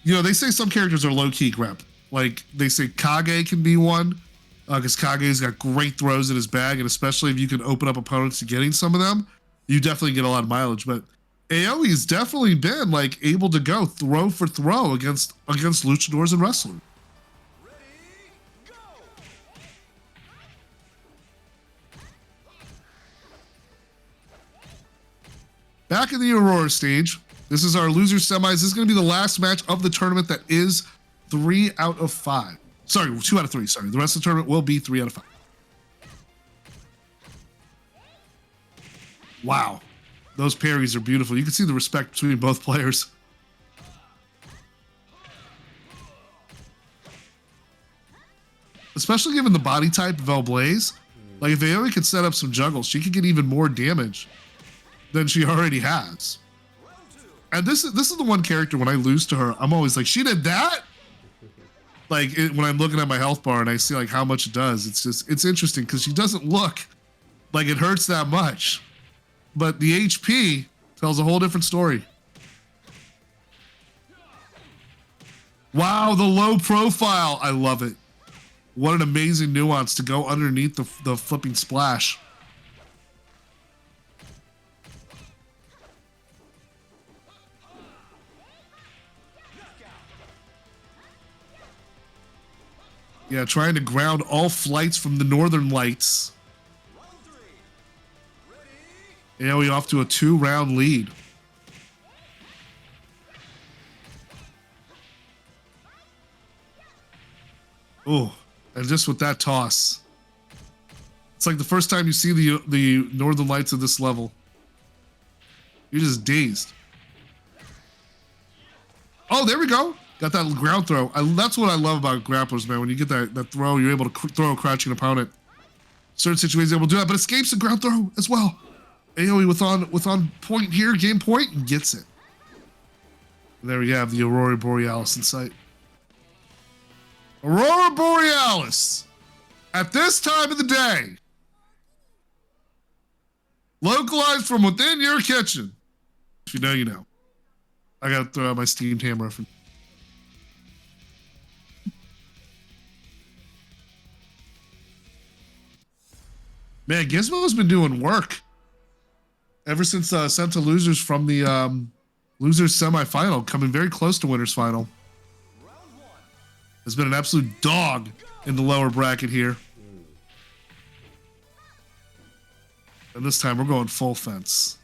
they say some characters are low-key grapple. Like, they say Kage can be one, because Kage's got great throws in his bag, and especially if you can open up opponents to getting some of them, you definitely get a lot of mileage. But Aoi's definitely been, like, able to go throw for throw against luchadors and wrestlers. Back in the Aurora stage, this is our loser semis. This is going to be the last match of the tournament that is 3 out of 5. Sorry, 2 out of 3. Sorry, the rest of the tournament will be 3 out of 5. Wow, those parries are beautiful. You can see the respect between both players. Especially given the body type of El Blaze. Like, if Aoi could set up some juggles, she could get even more damage than she already has. And this is the one character, when I lose to her, I'm always like, she did that? Like, when I'm looking at my health bar and I see like how much it does, it's interesting because she doesn't look like it hurts that much. But the HP tells a whole different story. Wow, the low profile. I love it. What an amazing nuance to go underneath the flipping splash. Yeah, trying to ground all flights from the Northern Lights. Yeah, we off to a 2-round lead. Oh, and just with that toss. It's like the first time you see the Northern Lights at this level. You're just dazed. Oh, there we go. Got that ground throw. That's what I love about grapplers, man. When you get that throw, you're able to throw a crouching opponent. Certain situations, able to do that, but escapes the ground throw as well. Aoi with on point here, game point, and gets it. And there we have the Aurora Borealis in sight. Aurora Borealis, at this time of the day, Localized from within your kitchen. If you know, you know. I gotta throw out my steamed ham reference. Man, Gizmo's been doing work ever since sent to losers from the losers semifinal, coming very close to winners final. Has been an absolute dog in the lower bracket here. And this time we're going full fence.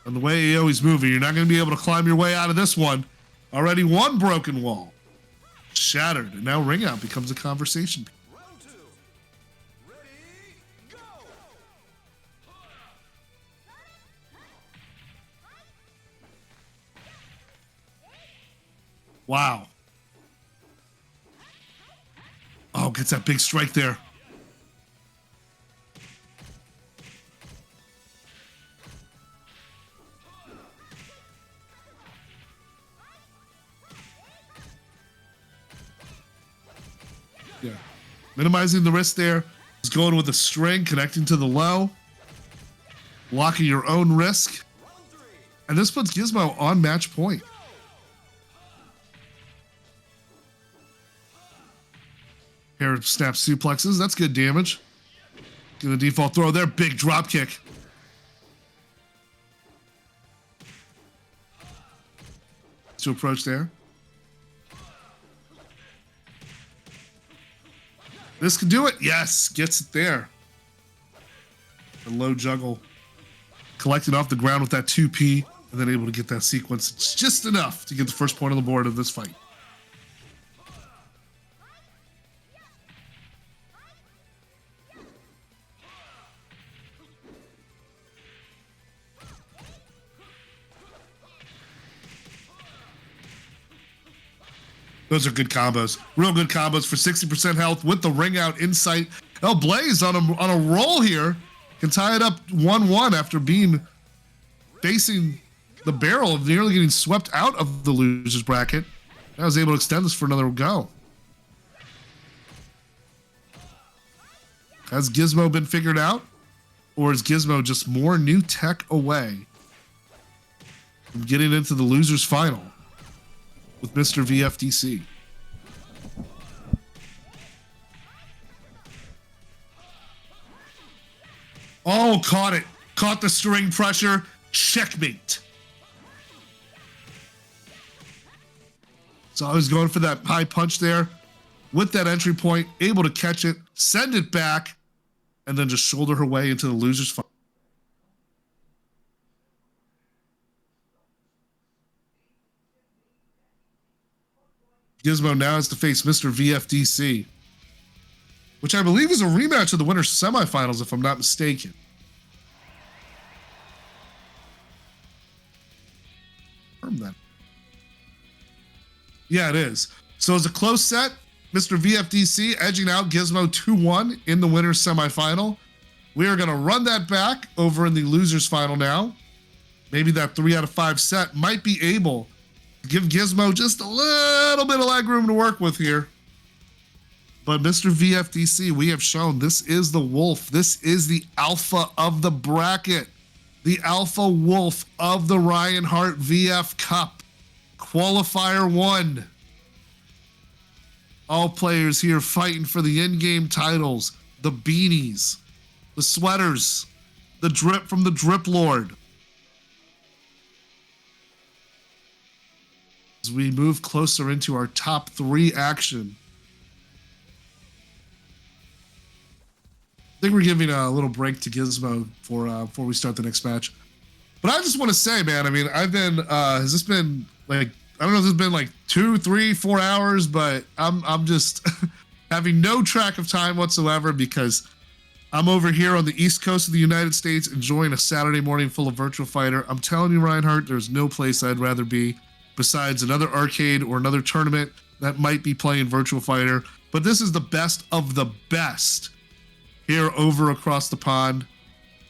And the way AOE's moving, you're not going to be able to climb your way out of this one. Already one broken wall. Shattered. And now ring out becomes a conversation. Round 2. Ready, go! Wow. Oh, gets that big strike there. Yeah. Minimizing the risk there. He's going with a string, connecting to the low. Blocking your own risk. And this puts Gizmo on match point. Pair of snap suplexes. That's good damage. Get the default throw there. Big drop kick. To approach there. This can do it. Yes, gets it there. A low juggle. Collected off the ground with that 2P and then able to get that sequence. It's just enough to get the first point on the board of this fight. Those are good combos. Real good combos for 60% health with the ring out insight. Oh, Blaze on a roll here. Can tie it up 1-1 after being facing the barrel of nearly getting swept out of the losers bracket. I was able to extend this for another go. Has Gizmo been figured out? Or is Gizmo just more new tech away from getting into the losers final with Mr. VFDC? Oh, caught it. Caught the string pressure. Checkmate. So I was going for that high punch there with that entry point, able to catch it, send it back, and then just shoulder her way into the losers final. Gizmo now has to face Mr. VFDC, which I believe is a rematch of the winners semifinals, if I'm not mistaken. That. Yeah, it is. So it's a close set. Mr. VFDC edging out Gizmo 2-1 in the winners semifinal. We are going to run that back over in the losers final now. Maybe that 3 out of 5 set might be able to give Gizmo just a little bit of leg room to work with here. But Mr. VFDC, we have shown this is the wolf. This is the alpha of the bracket. The alpha wolf of the Ryan Hart VF Cup. Qualifier 1. All players here fighting for the in-game titles. The beanies. The sweaters. The drip from the Drip Lord. As we move closer into our top 3 action. I think we're giving a little break to Gizmo for before we start the next match. But I just want to say, man, I mean, I've been, has this been like, I don't know if it's been like 2, 3, 4 hours, but I'm just having no track of time whatsoever because I'm over here on the East Coast of the United States enjoying a Saturday morning full of Virtua Fighter. I'm telling you, Reinhardt, there's no place I'd rather be besides another arcade or another tournament that might be playing Virtua Fighter. But this is the best of the best. Here over across the pond,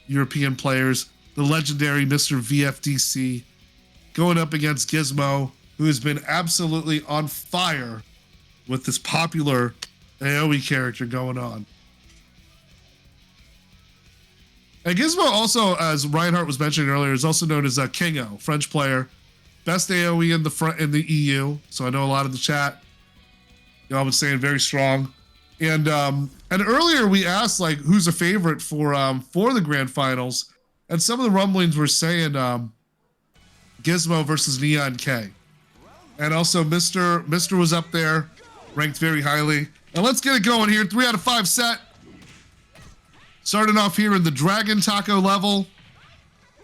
European players, the legendary Mr. VFDC going up against Gizmo, who has been absolutely on fire with this popular AoE character going on. And Gizmo also, as Ryan Hart was mentioning earlier, is also known as Kingo, French player. Best AoE in the EU. So I know a lot of the chat, I was saying very strong. And earlier we asked like who's a favorite for the grand finals, and some of the rumblings were saying Gizmo versus Neon K. And also Mr. was up there, ranked very highly. And let's get it going here. 3 out of 5 set. Starting off here in the Dragon Taco level.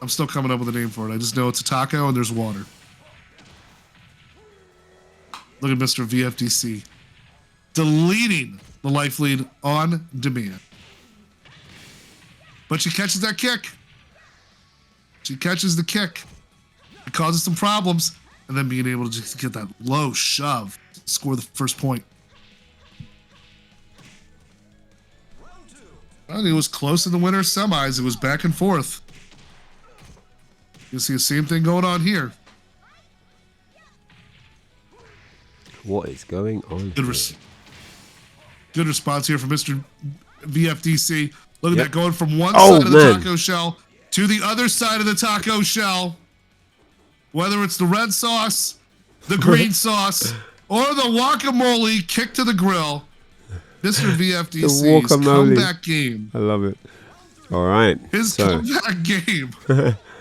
I'm still coming up with a name for it. I just know it's a taco and there's water. Look at Mr. VFDC. Deleting the life lead on demand. But she catches that kick. She catches the kick. It causes some problems. And then being able to just get that low shove to score the first point. Well, it was close in the winner's semis. It was back and forth. You see the same thing going on here. What is going on? Good response here from Mr. VFDC. Look at that, going from one Oh, side of the man. taco shell to the other side of the taco shell. Whether it's the red sauce, the green sauce, or the guacamole kick to the grill. Mr. VFDC's guacamole. comeback game. I love it. All right. His So, comeback game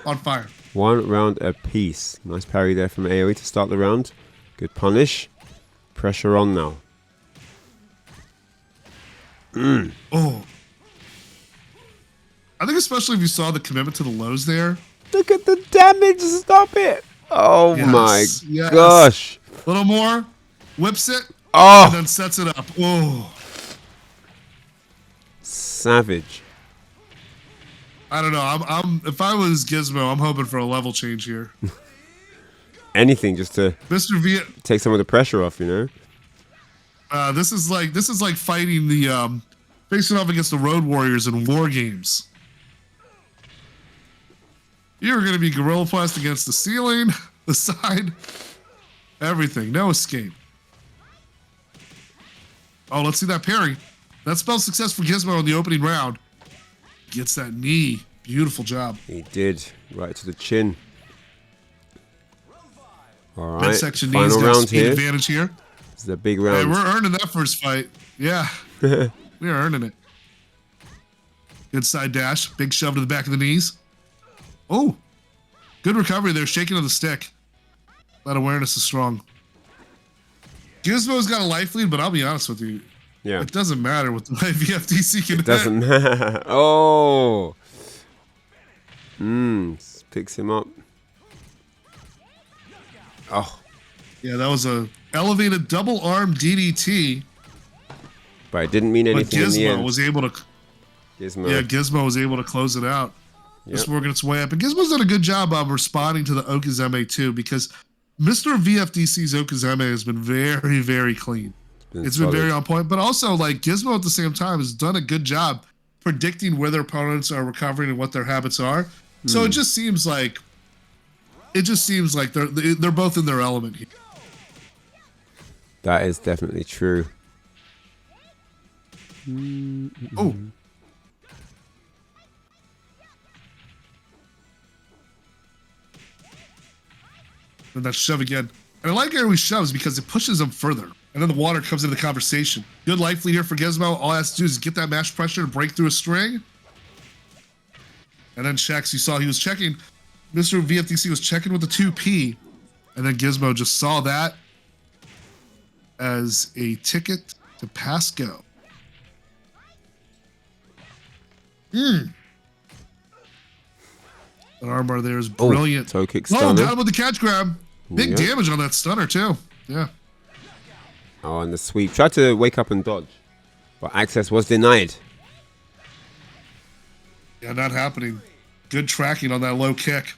on fire. 1 round apiece. Nice parry there from AoE to start the round. Good punish. Pressure on now. Oh. I think especially if you saw the commitment to the lows there. Look at the damage. Stop it. Oh Yes, my yes. gosh. A little more. Whips it. Oh. And then sets it up. Oh. Savage. I don't know. I'm if I was Gizmo, I'm hoping for a level change here. Anything just to Mr. V take some of the pressure off, you know? this is like fighting the facing off against the Road Warriors in War Games. You're gonna be gorilla pressed against the ceiling, the side, everything. No escape. Oh, let's see that parry. That spells success for Gizmo in the opening round. Gets that knee. Beautiful job. He did. Right to the chin. All right. Midsection knees Final got a round speed here. advantage here. This is a big Hey, round. we're earning that first fight. Yeah. We're earning it. Good side dash. Big shove to the back of the knees. Oh. Good recovery there. Shaking of the stick. That awareness is strong. Gizmo's got a life lead, but I'll be honest with you. Yeah. It doesn't matter what the way VFDC can hit. Doesn't matter. Oh. Picks him up. Oh. Yeah, that was a elevated double arm DDT. But it didn't mean But anything in the Gizmo end. was able to. Gizmo. Yeah, Gizmo was able to close it out. Yep. Just working its way up. And Gizmo's done a good job of responding to the Okazeme too, because Mr. VFDC's Okazeme has been very, very clean. It's been solid. very on point. But also, like, Gizmo at the same time has done a good job predicting where their opponents are recovering and what their habits are. So it just seems like they're both in their element here. That is definitely true. Oh. And that shove again. And I like how he shoves because it pushes him further. And then the water comes into the conversation. Good life lead here for Gizmo. All he has to do is get that mash pressure to break through a string. And then checks. You saw he was checking. Mr. VFDC was checking with the 2P. And then Gizmo just saw that as a ticket to pass go. That armbar there is brilliant. Toe kick Oh, stunner. got him with the catch grab. Big Yep. damage on that stunner, too. Yeah. Oh, and the sweep. Tried to wake up and dodge. But access was denied. Yeah, not happening. Good tracking on that low kick.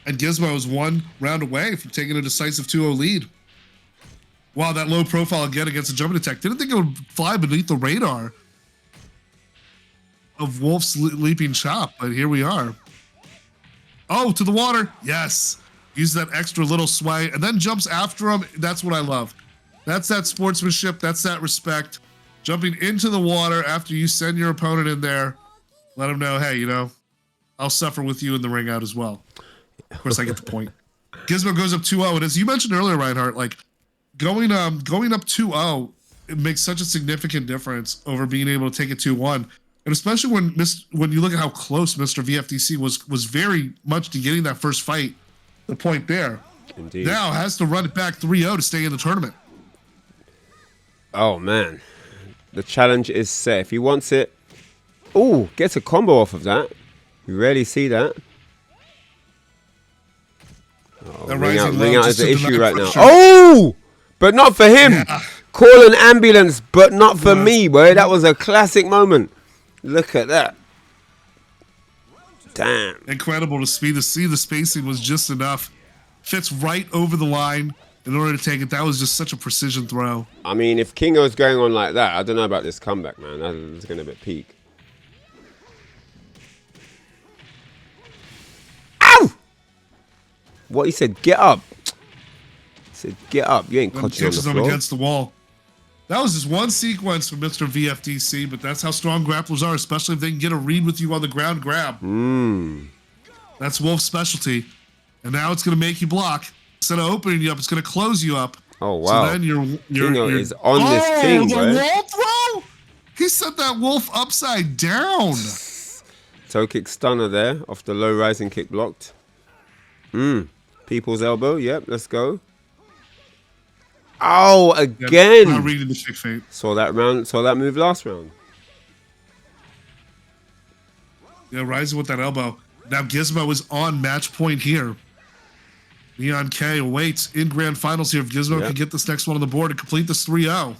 And Gizmo is 1 round away from taking a decisive 2-0 lead. Wow, that low profile again against the jumping attack. Didn't think it would fly beneath the radar of Wolf's leaping chop, but here we are. Oh, to the water. Yes. Use that extra little sway and then jumps after him. That's what I love. That's that sportsmanship. That's that respect. Jumping into the water after you send your opponent in there, let them know, hey, I'll suffer with you in the ring out as well. Of course, I get the point. Gizmo goes up 2-0, and as you mentioned earlier, Ryan Hart, like going up 2-0, it makes such a significant difference over being able to take it 2-1, and especially when you look at how close Mr. VFDC was very much to getting that first fight, the point there. Indeed. Now has to run it back 3-0 to stay in the tournament. Oh man, the challenge is set. If he wants it, oh, gets a combo off of that. You rarely see that. Oh, ring out is the issue right now. Oh, but not for him. Yeah. Call an ambulance, but not for me, boy. That was a classic moment. Look at that. Damn. Incredible to see the spacing was just enough. Fits right over the line in order to take it. That was just such a precision throw. I mean, if Kingo's going on like that, I don't know about this comeback, man. That's going to be peak. Ow! What he said, get up. He said, get up. You ain't clutching on the Catches him floor. against the wall. That was just one sequence from Mr. VFDC, but that's how strong grapplers are, especially if they can get a read with you on the ground grab. That's Wolf's specialty. And now it's going to make you block. Instead of opening you up, it's going to close you up. Oh, wow. So then you're Kingo is on this thing, the bro. wall throw? He set that Wolf upside down. Toe kick stunner there off the low rising kick blocked. People's elbow. Yep, let's go. Oh, again. Not reading the kick feint. Saw that move last round. Yeah, rising with that elbow. Now Gizmo is on match point here. Neon K awaits in grand finals here. If Gizmo can get this next one on the board and complete this 3-0.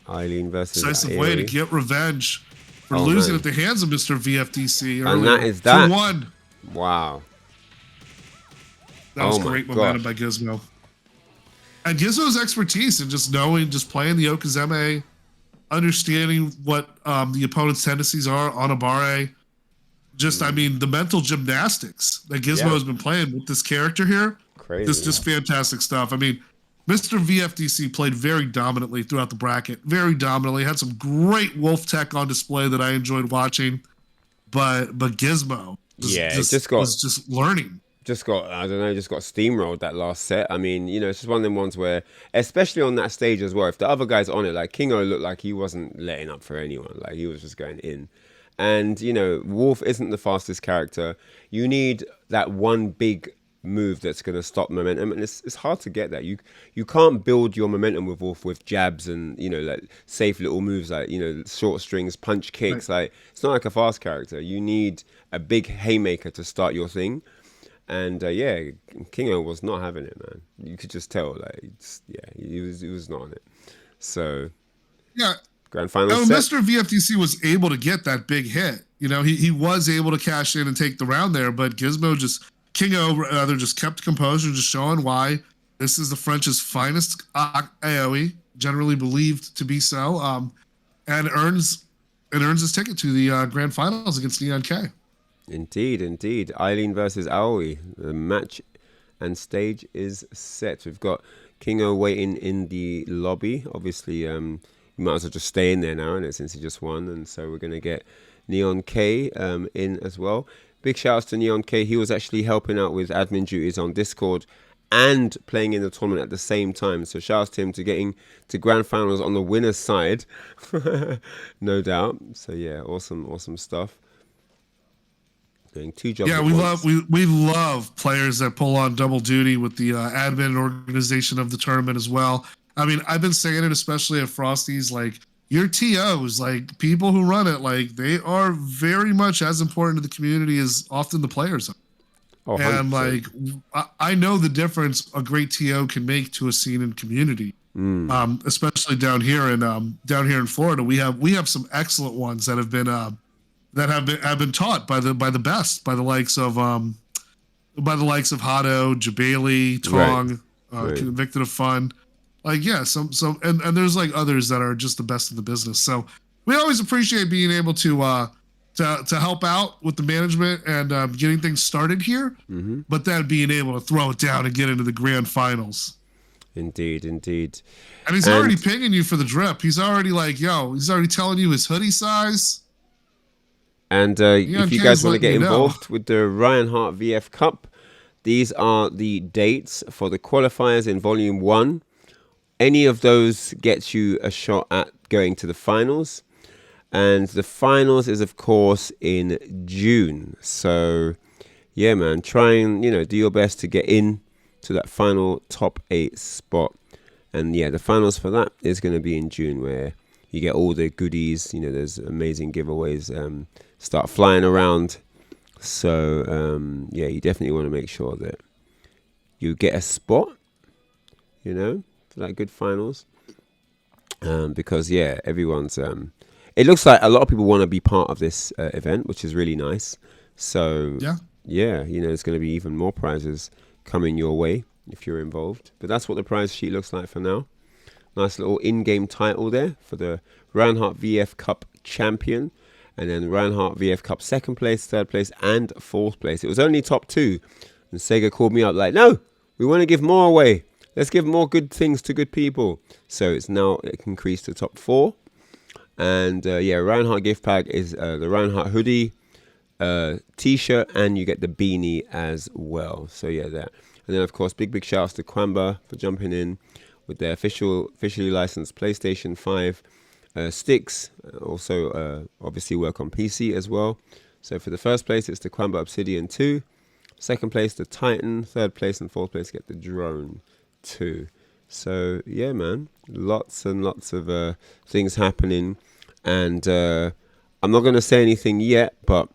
Eileen versus Decisive way to get revenge for Oh, losing man. at the hands of Mr. VFDC earlier. And that is that. 2-1. Wow. That was Oh my great momentum by Gizmo. And Gizmo's expertise in just playing the Okazeme, understanding what the opponent's tendencies are on a bare. I mean, the mental gymnastics that Gizmo has been playing with this character here. Crazy. Just fantastic stuff. I mean, Mr. VFDC played very dominantly throughout the bracket. Very dominantly. Had some great Wolf tech on display that I enjoyed watching. But Gizmo was just learning. Just got steamrolled that last set. I mean, it's just one of them ones where, especially on that stage as well, if the other guy's on it, like Kingo looked like he wasn't letting up for anyone. Like he was just going in. And, Wolf isn't the fastest character. You need that one big move that's going to stop momentum. And it's hard to get that. You can't build your momentum with Wolf with jabs and, like safe little moves like, short strings, punch kicks. Right. Like, it's not like a fast character. You need a big haymaker to start your thing. And Kingo was not having it, man. You could just tell, he was not on it. So, yeah, grand final. Mr. VFDC was able to get that big hit. He was able to cash in and take the round there, but Kingo rather just kept composure, just showing why this is the French's finest AOE, generally believed to be so, and earns his ticket to the grand finals against Neon K. Indeed. Eileen versus Aoi. The match and stage is set. We've got Kingo waiting in the lobby. Obviously, you might as well just stay in there now, innit, since he just won. And so we're going to get Neon K in as well. Big shout outs to Neon K. He was actually helping out with admin duties on Discord and playing in the tournament at the same time. So shout outs to him to getting to grand finals on the winner's side. No doubt. So yeah, awesome stuff. Doing two jobs. Yeah, we love players that pull on double duty with the admin and organization of the tournament as well. I mean, I've been saying it, especially at Frosty's, like your TOs, like people who run it, like they are very much as important to the community as often the players are. Oh, and like I know the difference a great TO can make to a scene and community. Especially down here in Florida, we have some excellent ones that have been taught by the best, by the likes of Hado, Jabali, Tong, Convicted of Fun. Like, yeah, some and there's like others that are just the best in the business. So we always appreciate being able to help out with the management and getting things started here, but then being able to throw it down and get into the grand finals. Indeed, indeed. And he's already pinging you for the drip. He's already like, yo, he's already telling you his hoodie size. And if you guys want to get involved with the Ryan Hart VF Cup, these are the dates for the qualifiers in Volume 1. Any of those gets you a shot at going to the finals. And the finals is, of course, in June. So, yeah, man, try and, do your best to get in to that final top 8 spot. And, yeah, the finals for that is going to be in June, where you get all the goodies. There's amazing giveaways start flying around. So, yeah, you definitely want to make sure that you get a spot, for that good finals. Because, yeah, everyone's... it looks like a lot of people want to be part of this event, which is really nice. So, yeah, there's going to be even more prizes coming your way if you're involved. But that's what the prize sheet looks like for now. Nice little in-game title there for the Ryan Hart VF Cup champion. And then Ryan Hart VF Cup 2nd place, 3rd place, and 4th place. It was only top 2. And Sega called me up like, no, we want to give more away. Let's give more good things to good people. So it's now increased to top 4. And yeah, Ryan Hart gift pack is the Ryan Hart hoodie, t-shirt, and you get the beanie as well. So yeah, that. And then of course, big shouts to Quamba for jumping in with their officially licensed PlayStation 5 sticks. Also, obviously work on PC as well. So for the 1st place, it's the Quamba Obsidian 2. 2nd place, the Titan. 3rd place and 4th place get the Drone 2. So yeah, man, lots and lots of things happening. And I'm not going to say anything yet, but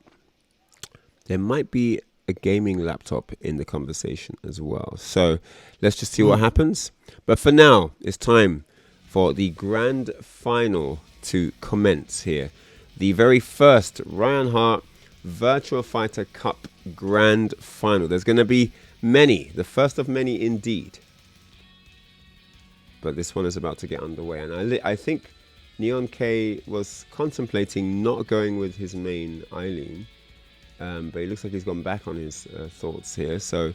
there might be a gaming laptop in the conversation as well. So let's just see what happens. But for now, it's time for the grand final to commence here. The very first Ryan Hart Virtua Fighter Cup grand final. There's going to be many, the first of many indeed. But this one is about to get underway. And I think Neon K was contemplating not going with his main Eileen. But it looks like he's gone back on his thoughts here. So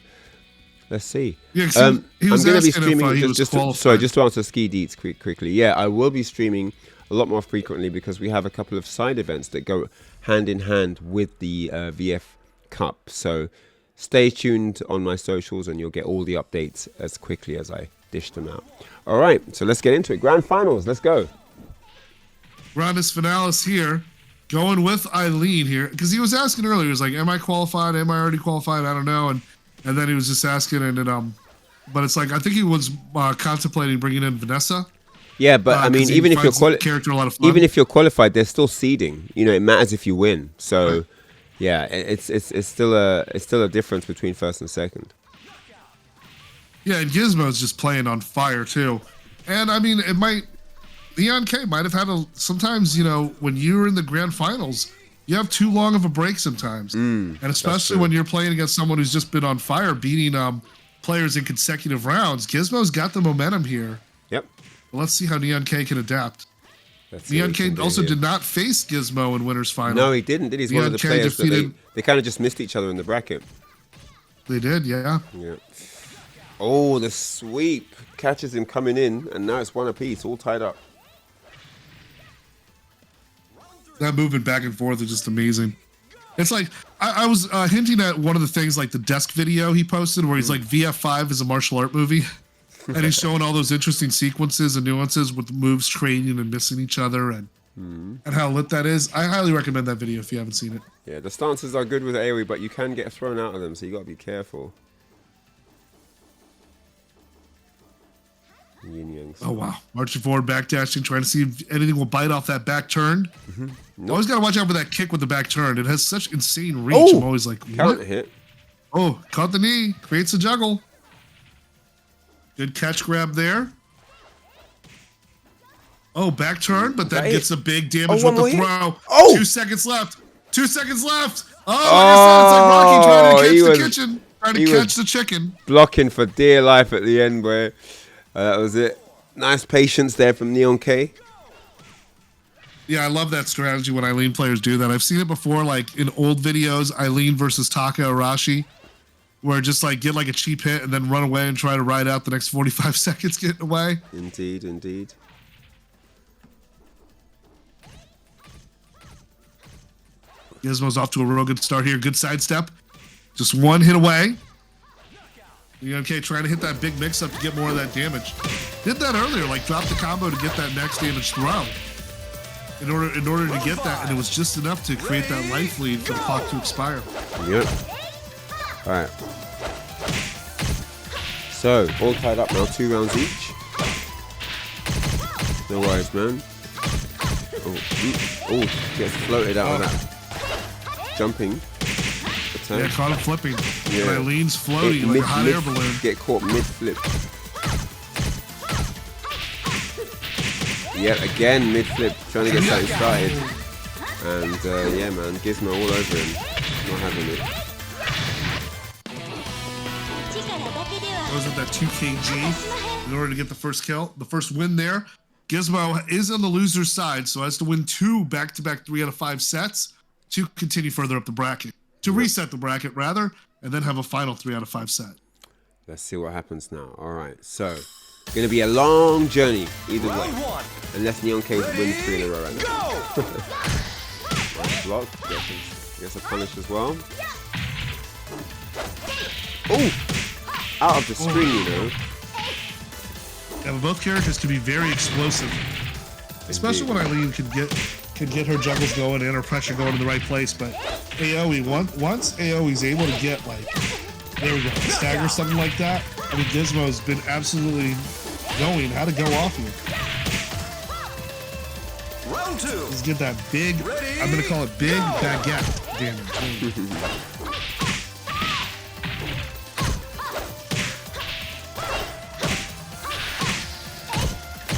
let's see. Yeah, I'm going to be streaming, just to answer Ski Deets quickly. Yeah, I will be streaming a lot more frequently because we have a couple of side events that go hand in hand with the VF Cup. So stay tuned on my socials and you'll get all the updates as quickly as I dish them out. All right, so let's get into it. Grand finals, let's go. Grandis Finalis here, going with Eileen here, because he was asking earlier, he was like, am I qualified? Am I already qualified? I don't know. And then he was just asking, and then, but it's like, I think he was contemplating bringing in Vanessa. Yeah, but I mean, even if you're character a lot of fun. Even if you're qualified, there's still seeding. It matters if you win. So, right. Yeah, it's still a difference between 1st and 2nd. Yeah, and Gizmo's just playing on fire too. And I mean, Neon K might have had sometimes, when you're in the grand finals, you have too long of a break sometimes. And especially when you're playing against someone who's just been on fire, beating players in consecutive rounds. Gizmo's got the momentum here. Yep. Well, let's see how Neon K can adapt. Neon K also did not face Gizmo in winner's final. No, he didn't. He's one of the players that they kind of just missed each other in the bracket. They did, yeah. Yeah. Oh, the sweep catches him coming in, and now it's one apiece, all tied up. That movement back and forth is just amazing. It's like, I was hinting at one of the things, like the desk video he posted, where he's like, VF5 is a martial art movie. And he's showing all those interesting sequences and nuances with moves trading and missing each other and how lit that is. I highly recommend that video if you haven't seen it. Yeah, the stances are good with AoE, but you can get thrown out of them, so you got to be careful. Oh, wow. Marching forward, backdashing, trying to see if anything will bite off that back turn. Nope. Always got to watch out for that kick with the back turn. It has such insane reach. I'm always like, counter hit. Oh, caught the knee. Creates a juggle. Good catch grab there. Oh, back turn, but that gets a big damage with the throw. Oh! 2 seconds left. 2 seconds left. Oh, like I said, it's like Rocky trying to catch the kitchen. Trying to catch the chicken. Blocking for dear life at the end, where that was it. Nice patience there from Neon K. Yeah, I love that strategy when Eileen players do that. I've seen it before, like in old videos, Eileen versus Taka Arashi. where just like get like a cheap hit and then run away and try to ride out the next 45 seconds getting away. Indeed, indeed. Gizmo's off to a real good start here. Good sidestep. Just one hit away. Okay, trying to hit that big mix-up to get more of that damage. Did that earlier, like drop the combo to get that next damage throw. In order to get that, and it was just enough to create that life lead for the clock to expire. Yep. All right. So, all tied up now, 2 rounds each. No worries, man. Oh, gets floated out of that jumping attack. Yeah, caught him flipping. Yeah. And Eileen's floating like a hot air balloon. Get caught mid-flip. Yep, again mid-flip, trying to get something started. And yeah, man, Gizmo all over him. Not having it. Goes with that 2 kg in order to get the first kill, the first win there. Gizmo is on the loser's side, so has to win 2 back-to-back 3 out of 5 sets to continue further up the bracket. To reset the bracket, rather, and then have a final 3 out of 5 set. Let's see what happens now. All right, so going to be a long journey either way, unless Neon K wins 3 in a row right now. Nice block. Gets a punish as well. Oh, out of the screen, you know. Yeah, but both characters can be very explosive, especially when Eileen can get her juggles going and her pressure going in the right place. But AoE, once AoE's able to get like, there we go, stagger something like that. I mean, Gizmo's been absolutely knowing how to go off here. Round 2. Let's get that big, I'm gonna call it big baguette damage.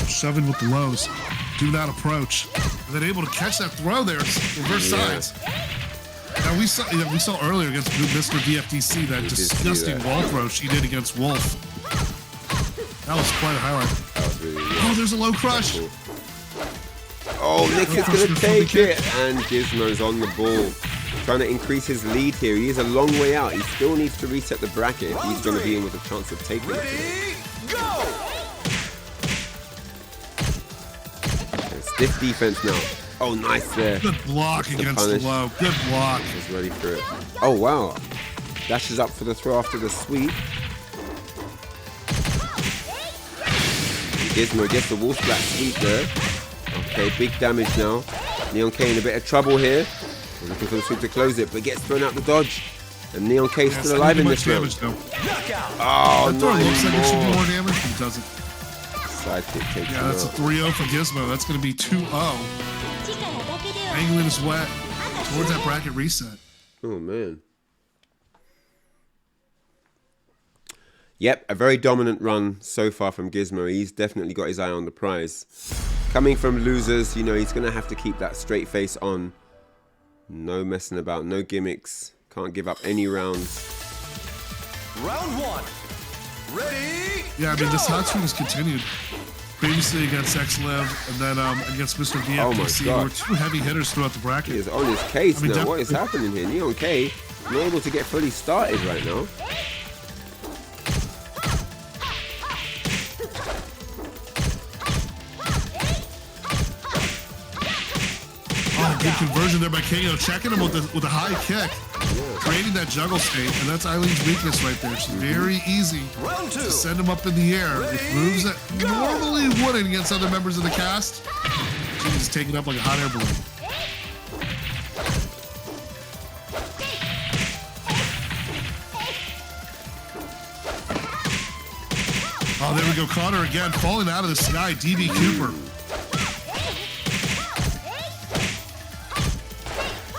Shoving with the lows. Do not approach. And then able to catch that throw there. Reverse sides. Now we saw earlier against Mr. VFDC that disgusting wall throw she did against Wolf. That was quite a highlight. That was really good. Oh, there's a low crush. Oh, Nick is going to take it. And Gizmo's on the ball. Trying to increase his lead here. He is a long way out. He still needs to reset the bracket if he's going to be in with a chance of taking it. Stiff defense now. Oh, nice there. Good block against the low. Good block. He's ready for it. Oh, wow. Dashes up for the throw after the sweep. Gizmo gets the wolf black sweep there. Okay, big damage now. Neon K in a bit of trouble here. We're looking for the sweep to close it, but gets thrown out the dodge. And Neon K still alive in this round. Oh, that throw looks like it should do more damage, but it doesn't. Sidekick takes Yeah, that's a 3-0 for Gizmo. That's going to be 2-0. Angling is wet towards that bracket reset. Oh, man. Yep, a very dominant run so far from Gizmo. He's definitely got his eye on the prize. Coming from losers, you know, he's going to have to keep that straight face on. No messing about, no gimmicks. Can't give up any rounds. Round 1. Ready? Yeah, I mean, this hot streak has continued. Previously against X-Liv and then against Mr. VFDC. Oh There were 2 heavy hitters throughout the bracket. He is on his case I mean, now. What is happening here? Neon K not able to get fully started right now. Oh, good conversion there by KO. Checking him with a high kick. Creating that juggle state, and that's Eileen's weakness right there. She's very easy to send him up in the air with moves that normally wouldn't against other members of the cast. She's just taking up like a hot air balloon. Oh, there we go. Connor again, falling out of the sky. DB Cooper.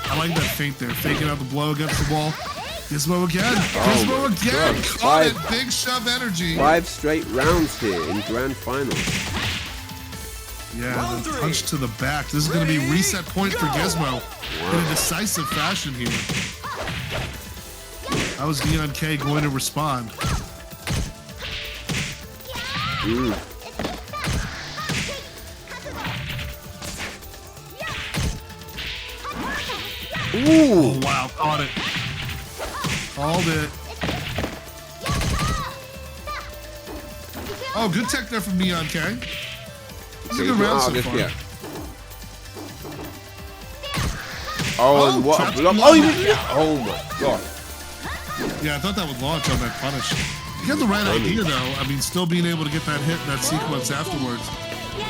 I like that feint there. Faking out the blow against the wall. Gizmo again. Gizmo again. God. Caught it. Big shove energy. 5 straight rounds here in grand finals. Yeah, the punch to the back. This is going to be reset point for Gizmo in a decisive fashion here. How is Neon K going to respond? Ooh. Oh, wow. Caught it. Called it. Oh, good tech there from Neon K. This is a Okay, good round so this far. yet. Oh, and what a trapped block. block. Oh, oh my god. Yeah, I thought that would launch on that punish. You got the right idea, though. I mean, still being able to get that hit in that sequence afterwards.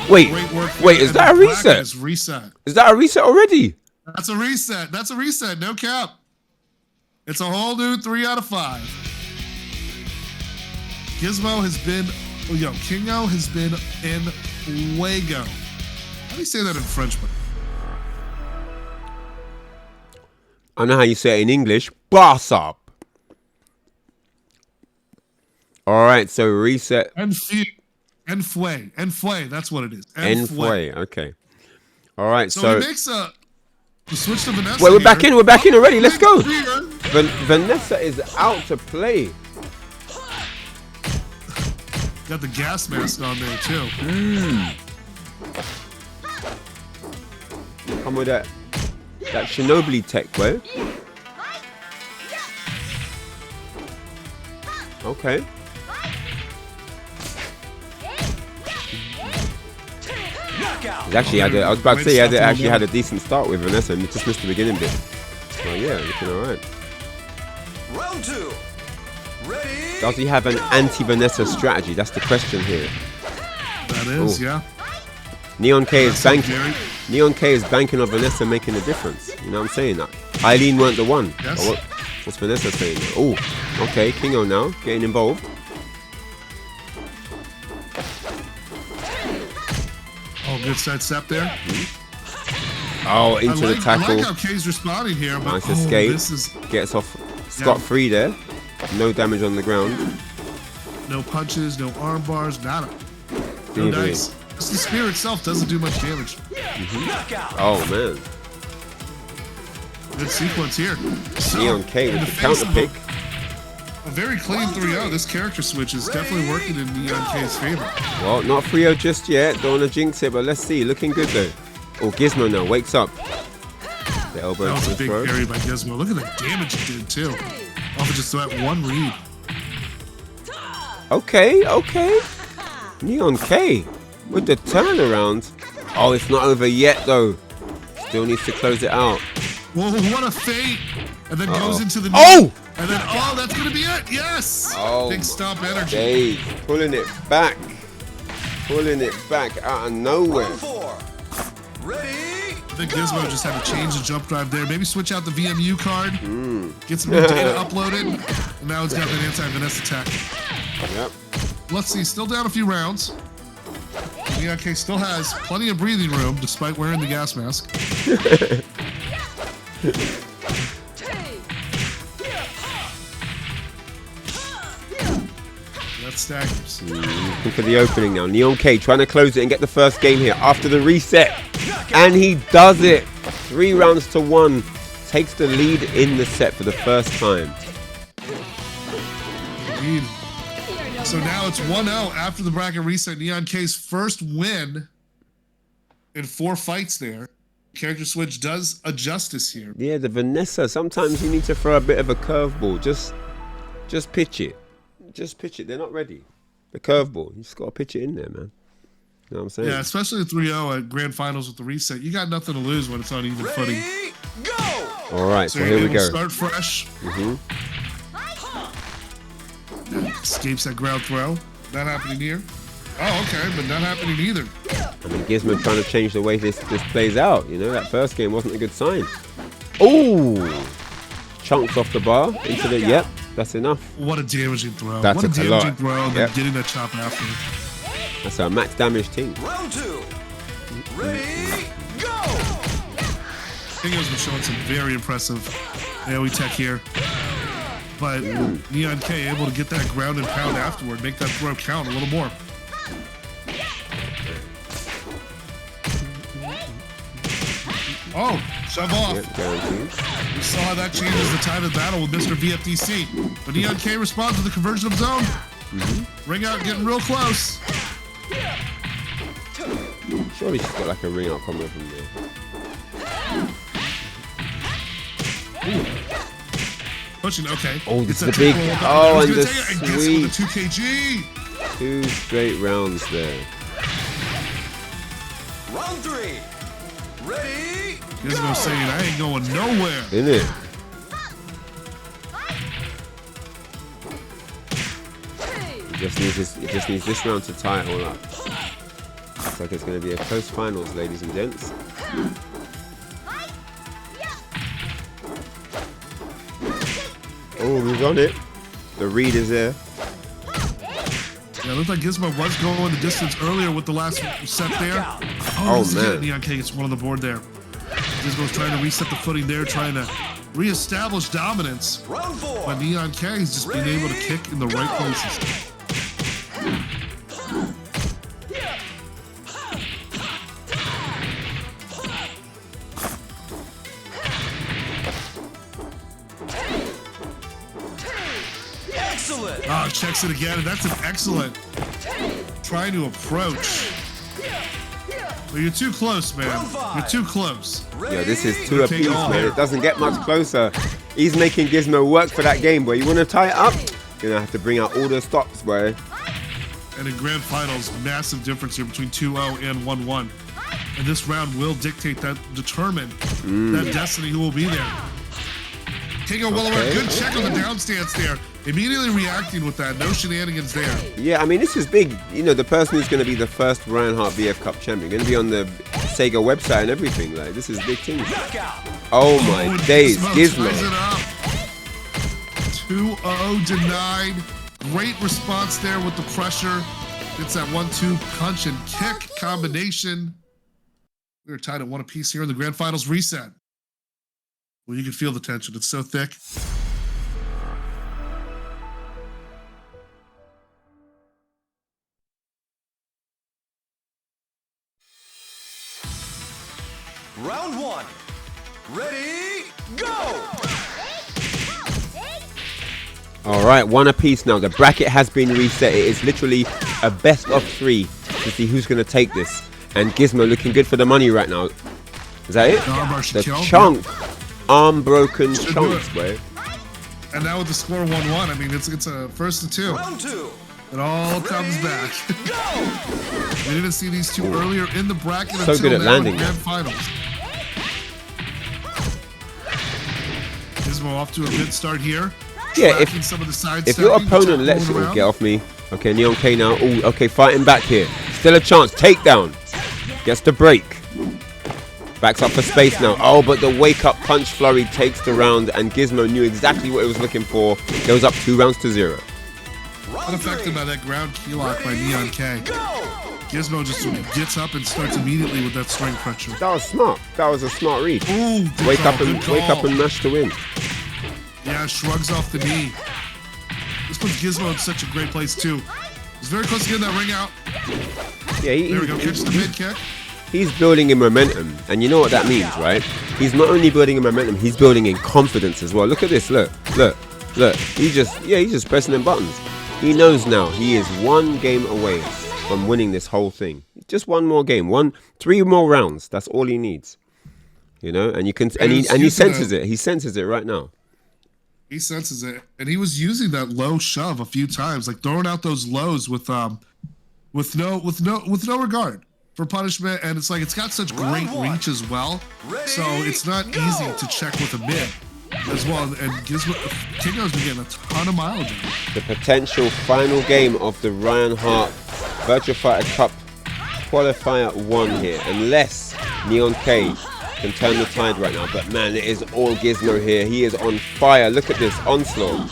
Wait, Great work. wait, is that a reset? Is reset. Is that a reset already? That's a reset. That's a reset. No cap. It's a whole new 3 out of 5. Gizmo has been, Kingo has been in fuego. How do you say that in French? I know how you say it in English. Boss up. All right, so reset. Enfue. That's what it is. Enfue. Okay. All right, So he makes a switch to Vanessa. Wait, we're back in. We're back in already. Let's go. Clear. Vanessa is out to play. Got the gas mask on there too. Come with that Shinobi tech, bro. Okay. He's actually had I was about to say he actually had a decent start with Vanessa and just missed the beginning bit. Oh yeah, looking alright. Round 2. Ready? Does he have an anti-Vanessa strategy? That's the question here. That is, Ooh. yeah. Neon K is That's banking. very- Neon K is banking on Vanessa making a difference. You know what I'm saying? Eileen weren't the one. Yes. But what's Vanessa saying? Oh, okay. Kingo now getting involved. Oh, good side step there. Oh, into the I tackle. like how K's responding here, but Nice escape. this is Gets off scot-free there. No damage on the ground. no punches, no arm bars, nada. No Easily. dice. Just the spear itself doesn't do much damage. Oh man. Good sequence here. So, Neon K in with the the face counter of pick. A very clean 3-0. This character switch is definitely working in Neon K's favor. Well, not 3-0 just yet. Don't want to jinx it, but let's see. Looking good though. Oh, Gizmo now wakes up. The elbow That was to a the big throat. parry by Gizmo. Look at the damage he did too. Off of just that one read. Okay. Neon K with the turnaround. Oh, it's not over yet though. Still needs to close it out. Whoa, what a fate! And then goes into the knee. Oh! And then, that's gonna be it. Yes. Oh, Big stomp energy. Dave pulling it back out of nowhere. Round 4. Ready? I think Gizmo just had to change the jump drive there. Maybe switch out the VMU card. Get some new data uploaded. And now it's got an anti-Vanessa tech. Yep. Let's see, still down a few rounds. Neon K still has plenty of breathing room despite wearing the gas mask. That staggers. Looking for the opening now. Neon K trying to close it and get the first game here after the reset. And he does it. 3 rounds to 1. Takes the lead in the set for the first time. Indeed. So now it's 1-0 after the bracket reset. Neon K's first win in 4 fights there. Character switch does a justice here. Yeah, the Vanessa. Sometimes you need to throw a bit of a curveball. Just pitch it. Just pitch it. They're not ready. The curveball. You just got to pitch it in there, man. You know what I'm saying? Yeah, especially at 3-0 at grand finals with the reset. You got nothing to lose when it's on even footing. Ready? Go! All right, so you're here we able go. to start fresh. Escapes that ground throw. Not happening here. Oh, okay, but not happening either. I mean, Gizmo trying to change the way this plays out. You know, that first game wasn't a good sign. Oh! Chunks off the bar into the... Yep, that's enough. What a damaging throw. That What a took a damaging lot. throw, and Yep. then getting that chop after. That's a max damage team. Round 2. Ready? Go! Kingo's been showing some very impressive AoE tech here. But Neon K able to get that ground and pound afterward, make that throw count a little more. Oh, shove off. Yep, guaranteed. We saw how that changes the time of battle with Mr. VFDC. But Neon K responds to the conversion of zone. Ring out getting real close. Surely she's got like a ring out coming from there. Pushing, okay. Oh, this It's is a a big... triple. Oh, He's and gonna the take it and gets with sweep. the 2 kg. 2 straight rounds there. Round 3. Ready? Gizmo saying, I ain't going nowhere. Isn't it? He just needs this round to tie it all up. Looks like it's going to be a close finals, ladies and gents. Oh, he's on it. The read is there. Yeah, it looked like Gizmo was going the distance earlier with the last set there. Oh, man. Neon K gets one on the board there. Gizmo's trying to reset the footing there, trying to reestablish dominance. Round 4. But Neon K is just being able to kick in the right places. Excellent. Ah, checks it again, and that's an excellent. Trying to approach. Well, you're too close, man. You're too close. Yeah, this is 2 apiece, man. It doesn't get much closer. He's making Gizmo work for that game, boy. You want to tie it up? You're going to have to bring out all the stops, boy. And in grand finals, massive difference here between 2-0 and 1-1. And this round will determine that destiny who will be there. King of Willoware, good check on the down stance there. Immediately reacting with that. No shenanigans there. Yeah, I mean, this is big. You know, the person who's going to be the first Ryan Hart VF Cup champion, going to be on the SEGA website and everything. Like, this is big thing. Oh, my days. Gizmo. Ties it up. 2-0 denied. Great response there with the pressure. Gets that 1-2 punch and kick combination. We're tied at 1 apiece here in the grand finals reset. Well, you can feel the tension. It's so thick. Round 1. Ready? Go! All right, 1 apiece now. The bracket has been reset. It is literally a best of 3 to see who's going to take this. And Gizmo looking good for the money right now. Is that it? The chunk. Arm broken chunks, boy. And now with the score 1-1, I mean, it's a first to 2. Round 2. It all comes back. We didn't see these two earlier in the bracket So until good at now landing in grand finals. Gizmo off to a good start here. Yeah, Tracking some of the side if your stepping, opponent lets you around. get off me. Okay, Neon K now. Oh, okay, fighting back here. Still a chance. Takedown. Gets the break. Backs up for space now. Oh, but the wake-up punch flurry takes the round, and Gizmo knew exactly what he was looking for. Goes up 2 rounds to 0. Unaffected by that ground key lock by Neon K. Gizmo just sort of gets up and starts immediately with that strength pressure. That was smart. That was a smart read. Ooh, good Wake call, up and good call. mash to win. Yeah, shrugs off the knee. This puts Gizmo in such a great place too. He's very close to getting that ring out. Yeah, There we go, catches the mid kick. he's building in momentum, and you know what that means, right? He's not only building in momentum, he's building in confidence as well. Look at this. Look. He's just pressing them buttons. He knows now he is 1 game away from winning this whole thing. Just 1 more game, 3 more rounds. That's all he needs. You know, and you can, and he senses it. He senses it right now. He senses it, and he was using that low shove a few times, like throwing out those lows with no regard for punishment. And it's like it's got such great reach as well, so it's not easy to check with a mid as well. And Kingo's been getting a ton of mileage. The potential final game of the Ryan Hart Virtua Fighter Cup Qualifier 1 here, unless Neon K can turn the tide right now. But man, it is all Gizmo here. He is on fire. Look at this onslaught.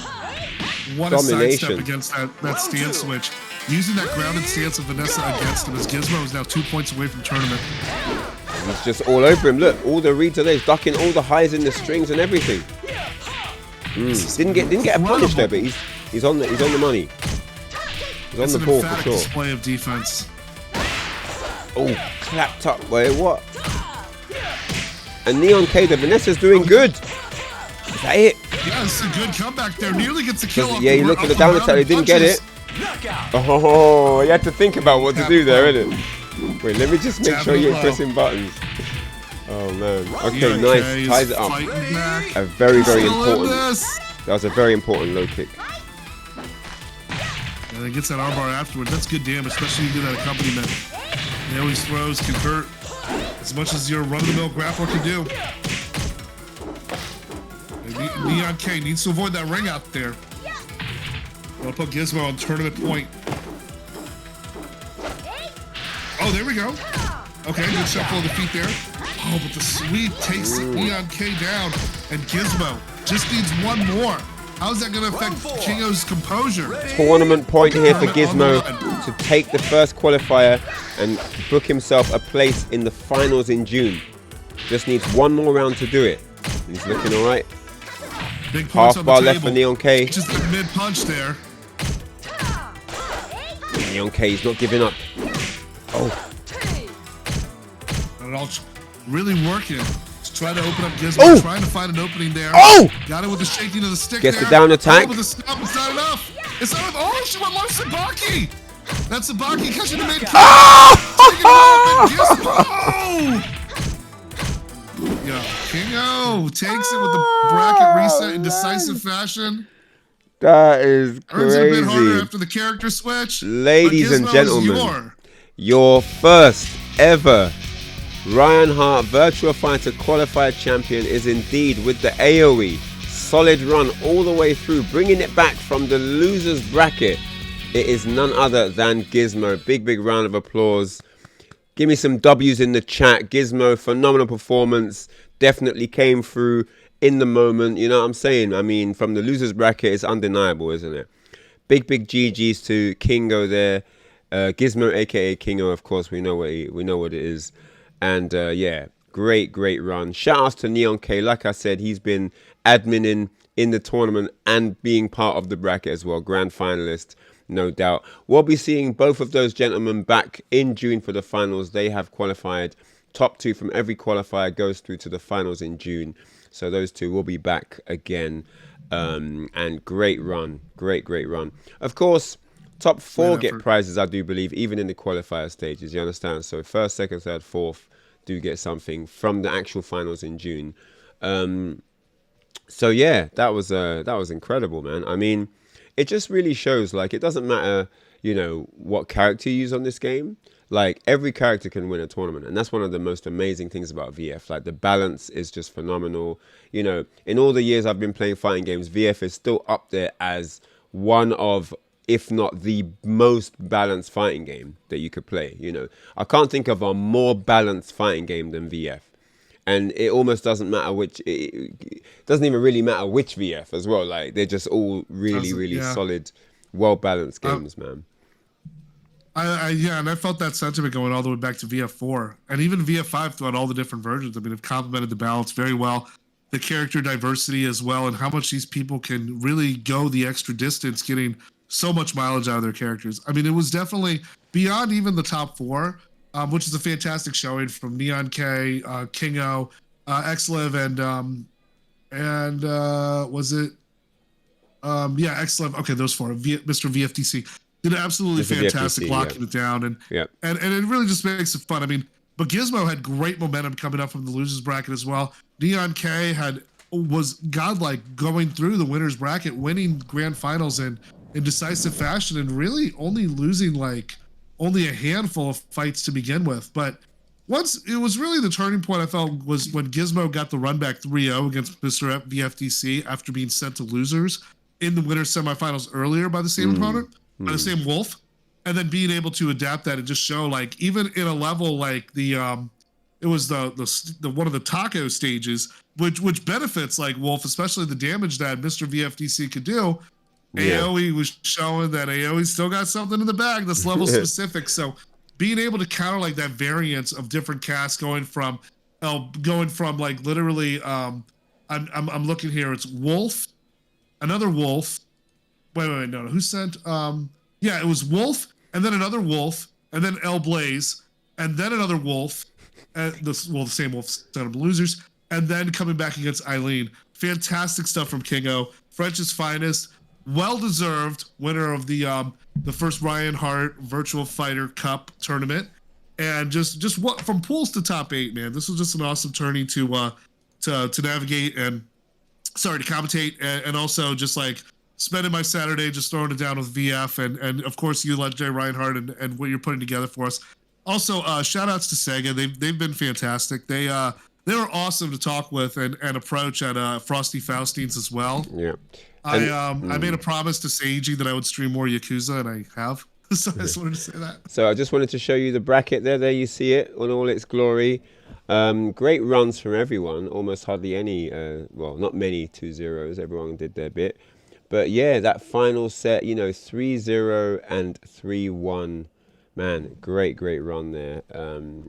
What Domination. a sidestep against that stance switch. Using that grounded stance of Vanessa against him, as Gizmo is now 2 points away from tournament. He's just all over him. Look, all the reads are there. He's ducking all the highs in the strings and everything. Didn't get a punish there, but he's on the money. He's on the ball for sure. Display of defense. Oh, clapped up, boy. What? And Neon K, the Vanessa's doing good. Is that it? Yeah, it's a good comeback there. Nearly gets a kill. Yeah, you look at the down attack, he didn't get it. Oh, you had to think about what to do there, innit? Wait, let me just make sure you're pressing buttons. Oh man. Okay, nice. Ties it up. A very, very important. That was a very important low kick. And And then gets that armbar afterwards. That's good damage, especially when you get that accompaniment. He always throws, convert as much as your run-of-the-mill grappler can do. And Neon K needs to avoid that ring out there. I'll put Gizmo on tournament point. Oh, there we go. Okay, good shuffle of the feet there. Oh, but the sweep takes Neon K down, and Gizmo just needs one more. How's that going to affect Kingo's composure? Tournament point here for Gizmo to take the first qualifier and book himself a place in the finals in June. Just needs one more round to do it. He's looking all right. Big points Half bar left for Neon K. Just a mid punch there. Neon K is not giving up. Oh. And it all really working. Just trying to open up Gizmo, trying to find an opening there. Oh! Got it with the shaking of the stick Gets there. the down attack. Oh, with the stop, it's not enough. It's not enough. Oh, she went low Sabaki. That's Sabaki catching the mid. Oh! Yeah, Kingo takes it with the bracket reset in decisive fashion. That is Earns it a bit harder crazy. after the character switch. Ladies and Gizmo is gentlemen, your first ever Ryan Hart Virtua Fighter Qualifier champion is indeed with the AoE. Solid run all the way through, bringing it back from the losers bracket. It is none other than Gizmo. Big round of applause. Give me some W's in the chat. Gizmo, phenomenal performance. Definitely came through in the moment. You know what I'm saying? I mean, from the losers bracket, it's undeniable, isn't it? Big GG's to Kingo there. Gizmo, aka Kingo, of course, we know what it is. And yeah, great run. Shout outs to Neon K. Like I said, he's been adminning in the tournament and being part of the bracket as well. Grand finalist, no doubt. We'll be seeing both of those gentlemen back in June for the finals. They have qualified. Top 2 from every qualifier goes through to the finals in June. So those two will be back again. And great run. Great run. Of course, top 4 get prizes, I do believe, even in the qualifier stages. You understand? So first, second, third, fourth do get something from the actual finals in June. So yeah, that was incredible, man. I mean, it just really shows, like, it doesn't matter, you know, what character you use on this game. Like, every character can win a tournament, and that's one of the most amazing things about VF. Like, the balance is just phenomenal. You know, in all the years I've been playing fighting games, VF is still up there as one of, if not the most balanced fighting game that you could play. You know, I can't think of a more balanced fighting game than VF. And it almost doesn't matter which, it doesn't even really matter which VF as well. Like, they're just all really solid, well-balanced games, man. Yeah, and I felt that sentiment going all the way back to VF4 and even VF5 throughout all the different versions. I mean, have complemented the balance very well, the character diversity as well, and how much these people can really go the extra distance, getting so much mileage out of their characters. I mean, it was definitely beyond even the top 4, which is a fantastic showing from Neon K, Kingo, X-Liv, and was it? Yeah, X-Liv. Okay, those 4. Mr. VFTC did absolutely fantastic locking it down, and it really just makes it fun. I mean, but Gizmo had great momentum coming up from the losers bracket as well. Neon K was godlike going through the winners bracket, winning grand finals in decisive fashion, and really only losing like only a handful of fights to begin with. But once it was really the turning point, I felt, was when Gizmo got the run back 3-0 against Mr. VFDC after being sent to losers in the winners semifinals earlier by the same opponent, by the same Wolf, and then being able to adapt that and just show, like, even in a level like the it was the one of the taco stages, which benefits like Wolf, especially the damage that Mr. VFDC could do. AoE was showing that AoE still got something in the bag that's level specific. So being able to counter like that variance of different casts, going from like literally I'm looking here, it's Wolf, another Wolf. Wait, no, who sent? Yeah, it was Wolf, and then another Wolf, and then El Blaze, and then another Wolf, and the same Wolf sent them losers, and then coming back against Eileen. Fantastic stuff from Kingo, French's finest, well-deserved winner of the first Ryan Hart Virtua Fighter Cup tournament, and just what from pools to top 8, man. This was just an awesome tourney to navigate and to commentate, and also just like spending my Saturday just throwing it down with VF and of course you, Legendary Ryan Hart, and what you're putting together for us. Also, shout outs to SEGA. They've been fantastic. They were awesome to talk with and approach at Frosty Faustines as well. Yeah. I made a promise to Seiji that I would stream more Yakuza, and I have. So I just wanted to say that. So I just wanted to show you the bracket there. There you see it on all its glory. Great runs from everyone. Almost hardly any, well, not many 2-0s. Everyone did their bit. But yeah, that final set, 3-0 and 3-1. Man, great run there.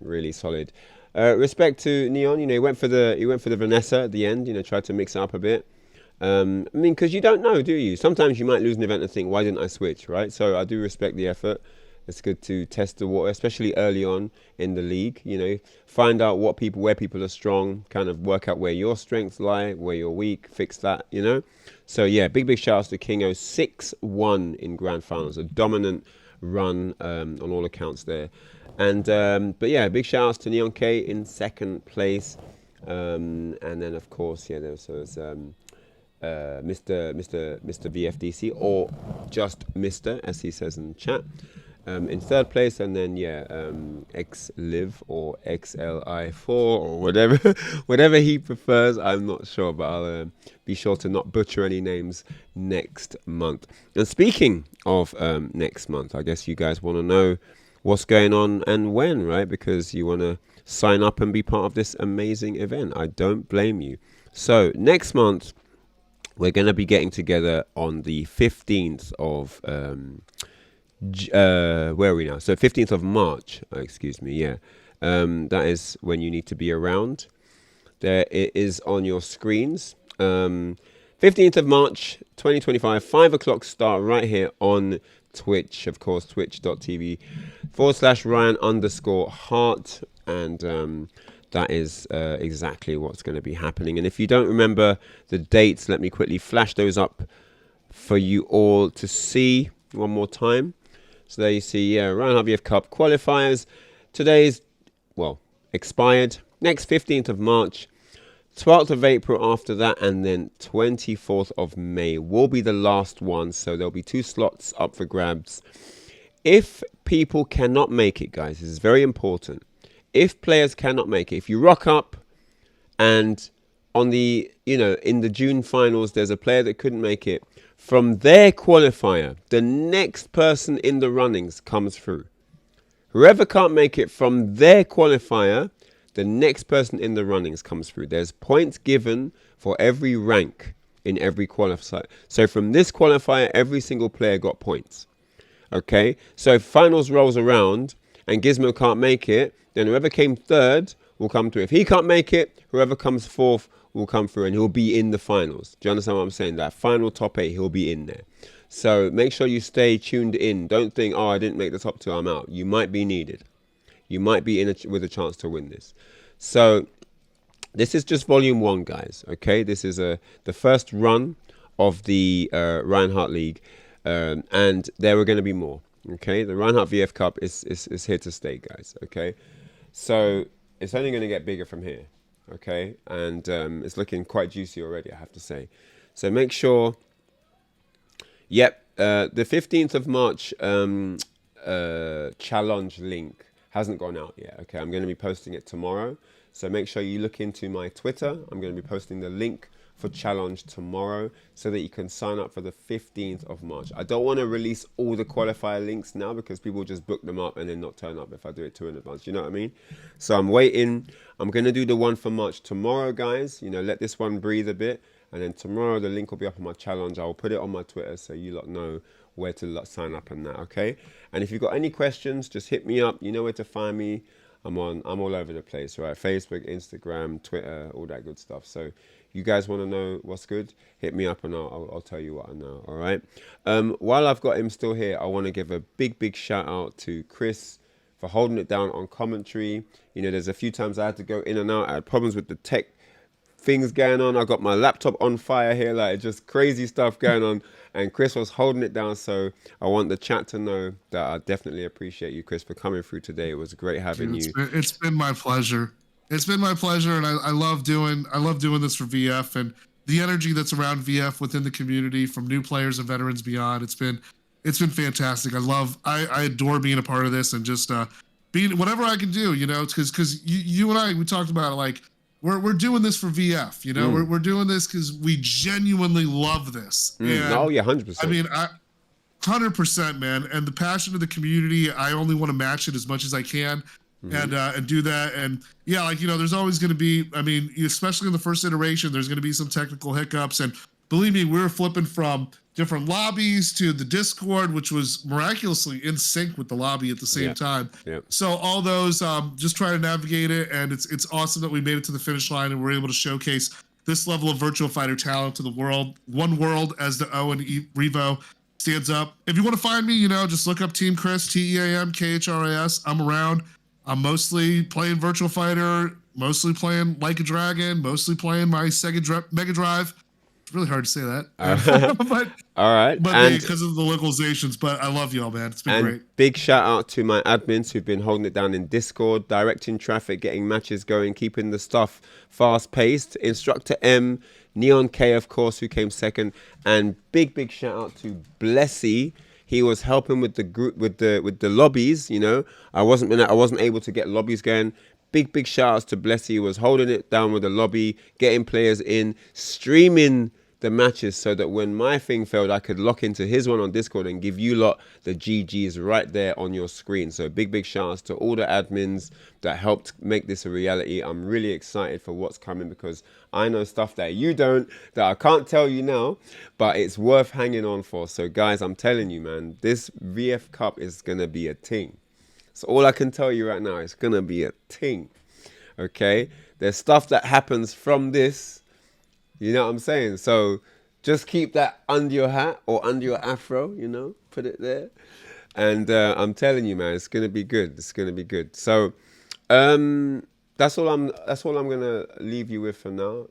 Really solid. Respect to Neon. He went for the Vanessa at the end. Tried to mix it up a bit. I mean, because you don't know, do you? Sometimes you might lose an event and think, why didn't I switch, right? So I do respect the effort. It's good to test the water, especially early on in the league. Find out where people are strong, kind of work out where your strengths lie, where you're weak, fix that, So yeah, big shout outs to Kingo. 6-1 in grand finals, a dominant run on all accounts there. And but yeah, big shout outs to Neon K in second place. And then of course, yeah, there was Mr. VFDC, or just Mr, as he says in the chat, in third place, and then X-Live or XLI4 or whatever he prefers. I'm not sure, but I'll be sure to not butcher any names next month. And speaking of next month, I guess you guys want to know what's going on and when, right? Because you want to sign up and be part of this amazing event. I don't blame you. So next month, we're going to be getting together on the 15th of, where are we now? So 15th of March, excuse me, yeah. That is when you need to be around. There it is on your screens. 15th of March, 2025, 5 o'clock start right here on Twitch, of course, twitch.tv/Ryan_Hart. And that is exactly what's going to be happening. And if you don't remember the dates, let me quickly flash those up for you all to see one more time. So there you see, Ryan Hart VF Cup qualifiers. Today's, expired. Next 15th of March, 12th of April after that, and then 24th of May will be the last one. So there'll be 2 slots up for grabs. If people cannot make it, guys, this is very important. If players cannot make it, if you rock up and on the, in the June finals, there's a player that couldn't make it, from their qualifier, the next person in the runnings comes through. Whoever can't make it from their qualifier, the next person in the runnings comes through. There's points given for every rank in every qualifier. So from this qualifier, every single player got points. Okay, so if finals rolls around and Gizmo can't make it, then whoever came third will come through. If he can't make it, whoever comes fourth will come through and he'll be in the finals. Do you understand what I'm saying? That final top 8, he'll be in there. So make sure you stay tuned in. Don't think, I didn't make the top 2, I'm out. You might be needed. You might be with a chance to win this. So this is just volume 1, guys. Okay, this is the first run of the Ryan Hart League. And there are going to be more. Okay, the Ryan Hart VF Cup is here to stay, guys. Okay, so it's only going to get bigger from here. Okay, and it's looking quite juicy already, I have to say. So make sure. Yep, the 15th of March challenge link hasn't gone out yet. Okay, I'm going to be posting it tomorrow. So make sure you look into my Twitter. I'm going to be posting the link for challenge tomorrow so that you can sign up for the 15th of March. I don't want to release all the qualifier links now because people just book them up and then not turn up if I do it too in advance. You know what I mean? So I'm waiting. I'm going to do the one for March tomorrow, guys. Let this one breathe a bit. And then tomorrow the link will be up on my challenge. I'll put it on my Twitter so you lot know where to sign up and that, okay? And if you've got any questions, just hit me up. You know where to find me. I'm all over the place, right? Facebook, Instagram, Twitter, all that good stuff. So you guys want to know what's good? Hit me up and I'll tell you what I know, all right? While I've got him still here, I want to give a big shout out to Chris for holding it down on commentary. There's a few times I had to go in and out. I had problems with the tech things going on. I got my laptop on fire here, like just crazy stuff going on. And Chris was holding it down. So I want the chat to know that I definitely appreciate you, Chris, for coming through today. It was great having you. It's been my pleasure. It's been my pleasure, and I love doing this for VF. And the energy that's around VF within the community, from new players and veterans beyond. It's been fantastic. I adore being a part of this, and just being whatever I can do. It's because you and I, we talked about it, like we're doing this for VF. We're doing this because we genuinely love this. And Oh yeah, 100%. I mean, 100%, man. And the passion of the community, I only want to match it as much as I can, and do that. And yeah, like, there's always going to be, I mean, especially in the first iteration, there's going to be some technical hiccups. And believe me, we were flipping from different lobbies to the Discord, which was miraculously in sync with the lobby at the same time. Yep. So all those, just try to navigate it. And it's awesome that we made it to the finish line and we're able to showcase this level of Virtua Fighter talent to the world. One world, as the O and R.E.V.O stands up. If you want to find me, just look up Team Chris, TEAMKHRIS. I'm around. I'm mostly playing Virtua Fighter, mostly playing Like a Dragon, mostly playing my Sega Mega Drive. It's really hard to say that. but all right. But And because of the localizations, but I love y'all, man. It's been great. Big shout out to my admins who've been holding it down in Discord, directing traffic, getting matches going, keeping the stuff fast paced. Instructor M, Neon K, of course, who came second, and big shout out to Blessy. He was helping with the group with the lobbies. I wasn't able to get lobbies going. Big shout outs to Blessy. He was holding it down with the lobby, getting players in, streaming the matches so that when my thing failed, I could lock into his one on Discord and give you lot the GGs right there on your screen. So big shout outs to all the admins that helped make this a reality. I'm really excited for what's coming because I know stuff that you don't, that I can't tell you now, but it's worth hanging on for. So guys, I'm telling you, man, this VF Cup is gonna be a ting. So all I can tell you right now, it's gonna be a ting. Okay, there's stuff that happens from this. You know what I'm saying? So just keep that under your hat or under your afro, put it there. And I'm telling you, man, it's going to be good. It's going to be good. So that's all I'm going to leave you with for now,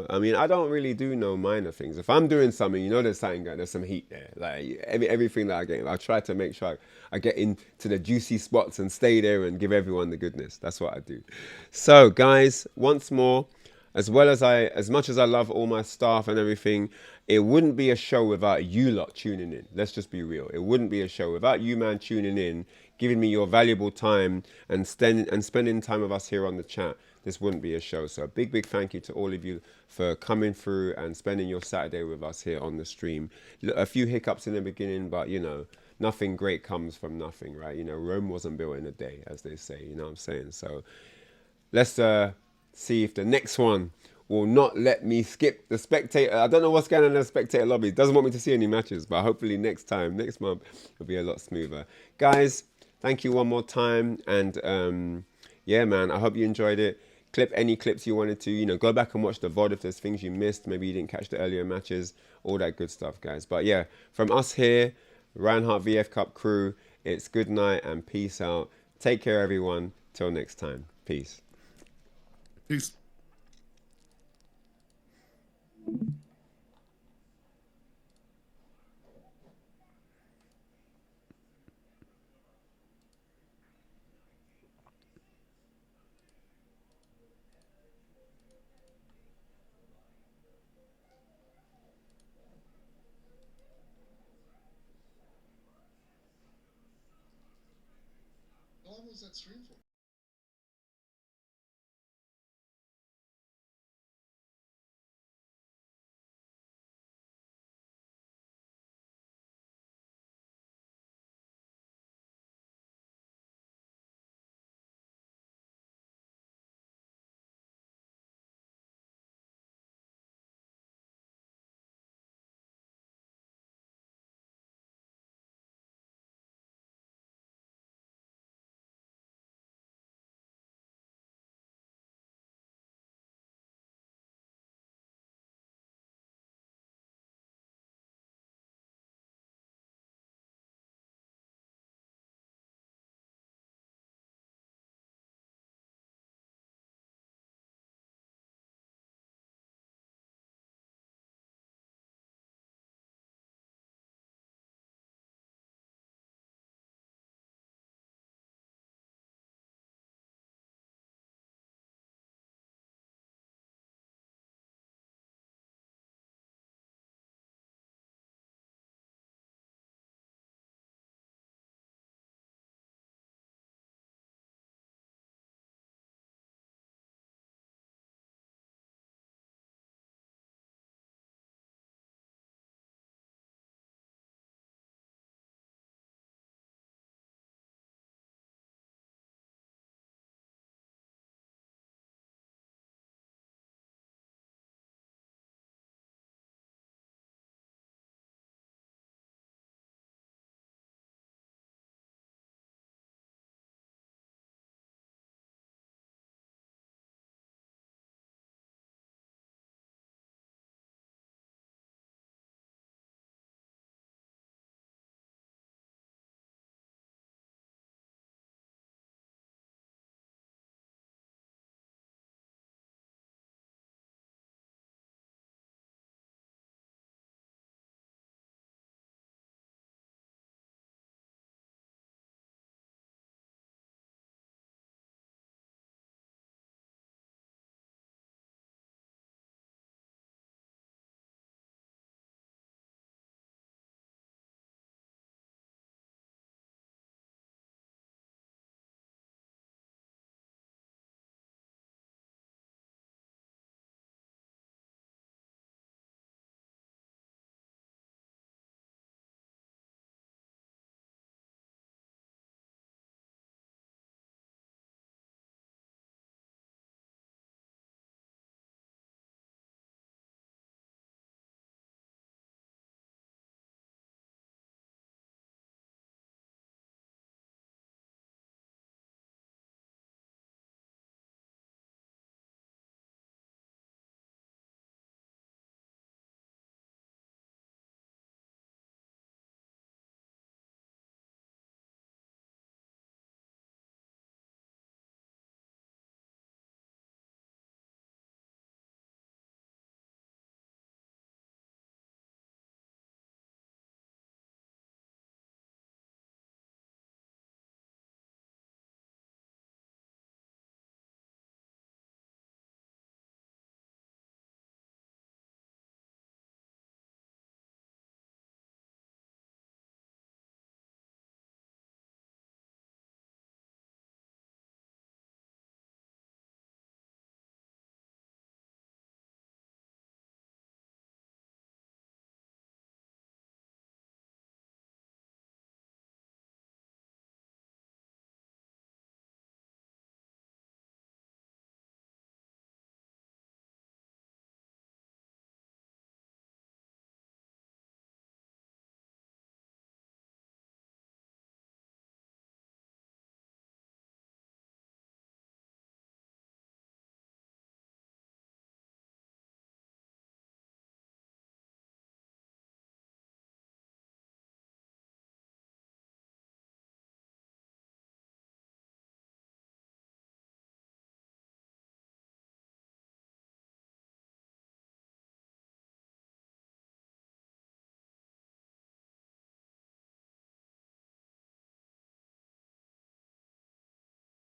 I mean, I don't really do no minor things. If I'm doing something, there's some heat there. Like everything that I get, I try to make sure I get into the juicy spots and stay there and give everyone the goodness. That's what I do. So guys, once more, as much as I love all my staff and everything, it wouldn't be a show without you lot tuning in. Let's just be real. It wouldn't be a show without you, man, tuning in, giving me your valuable time and spending time with us here on the chat. This wouldn't be a show. So a big thank you to all of you for coming through and spending your Saturday with us here on the stream. A few hiccups in the beginning, but nothing great comes from nothing, right? Rome wasn't built in a day, as they say. You know what I'm saying? So let's see if the next one will not let me skip the spectator. I don't know what's going on in the spectator lobby. It doesn't want me to see any matches, but hopefully next month, it'll be a lot smoother. Guys, thank you one more time. And yeah, man, I hope you enjoyed it. Clip any clips you wanted to, go back and watch the VOD if there's things you missed. Maybe you didn't catch the earlier matches, all that good stuff, guys. But yeah, from us here, Ryan Hart VF Cup crew, it's good night and peace out. Take care, everyone. Till next time. Peace. Peace. How long was that stream for?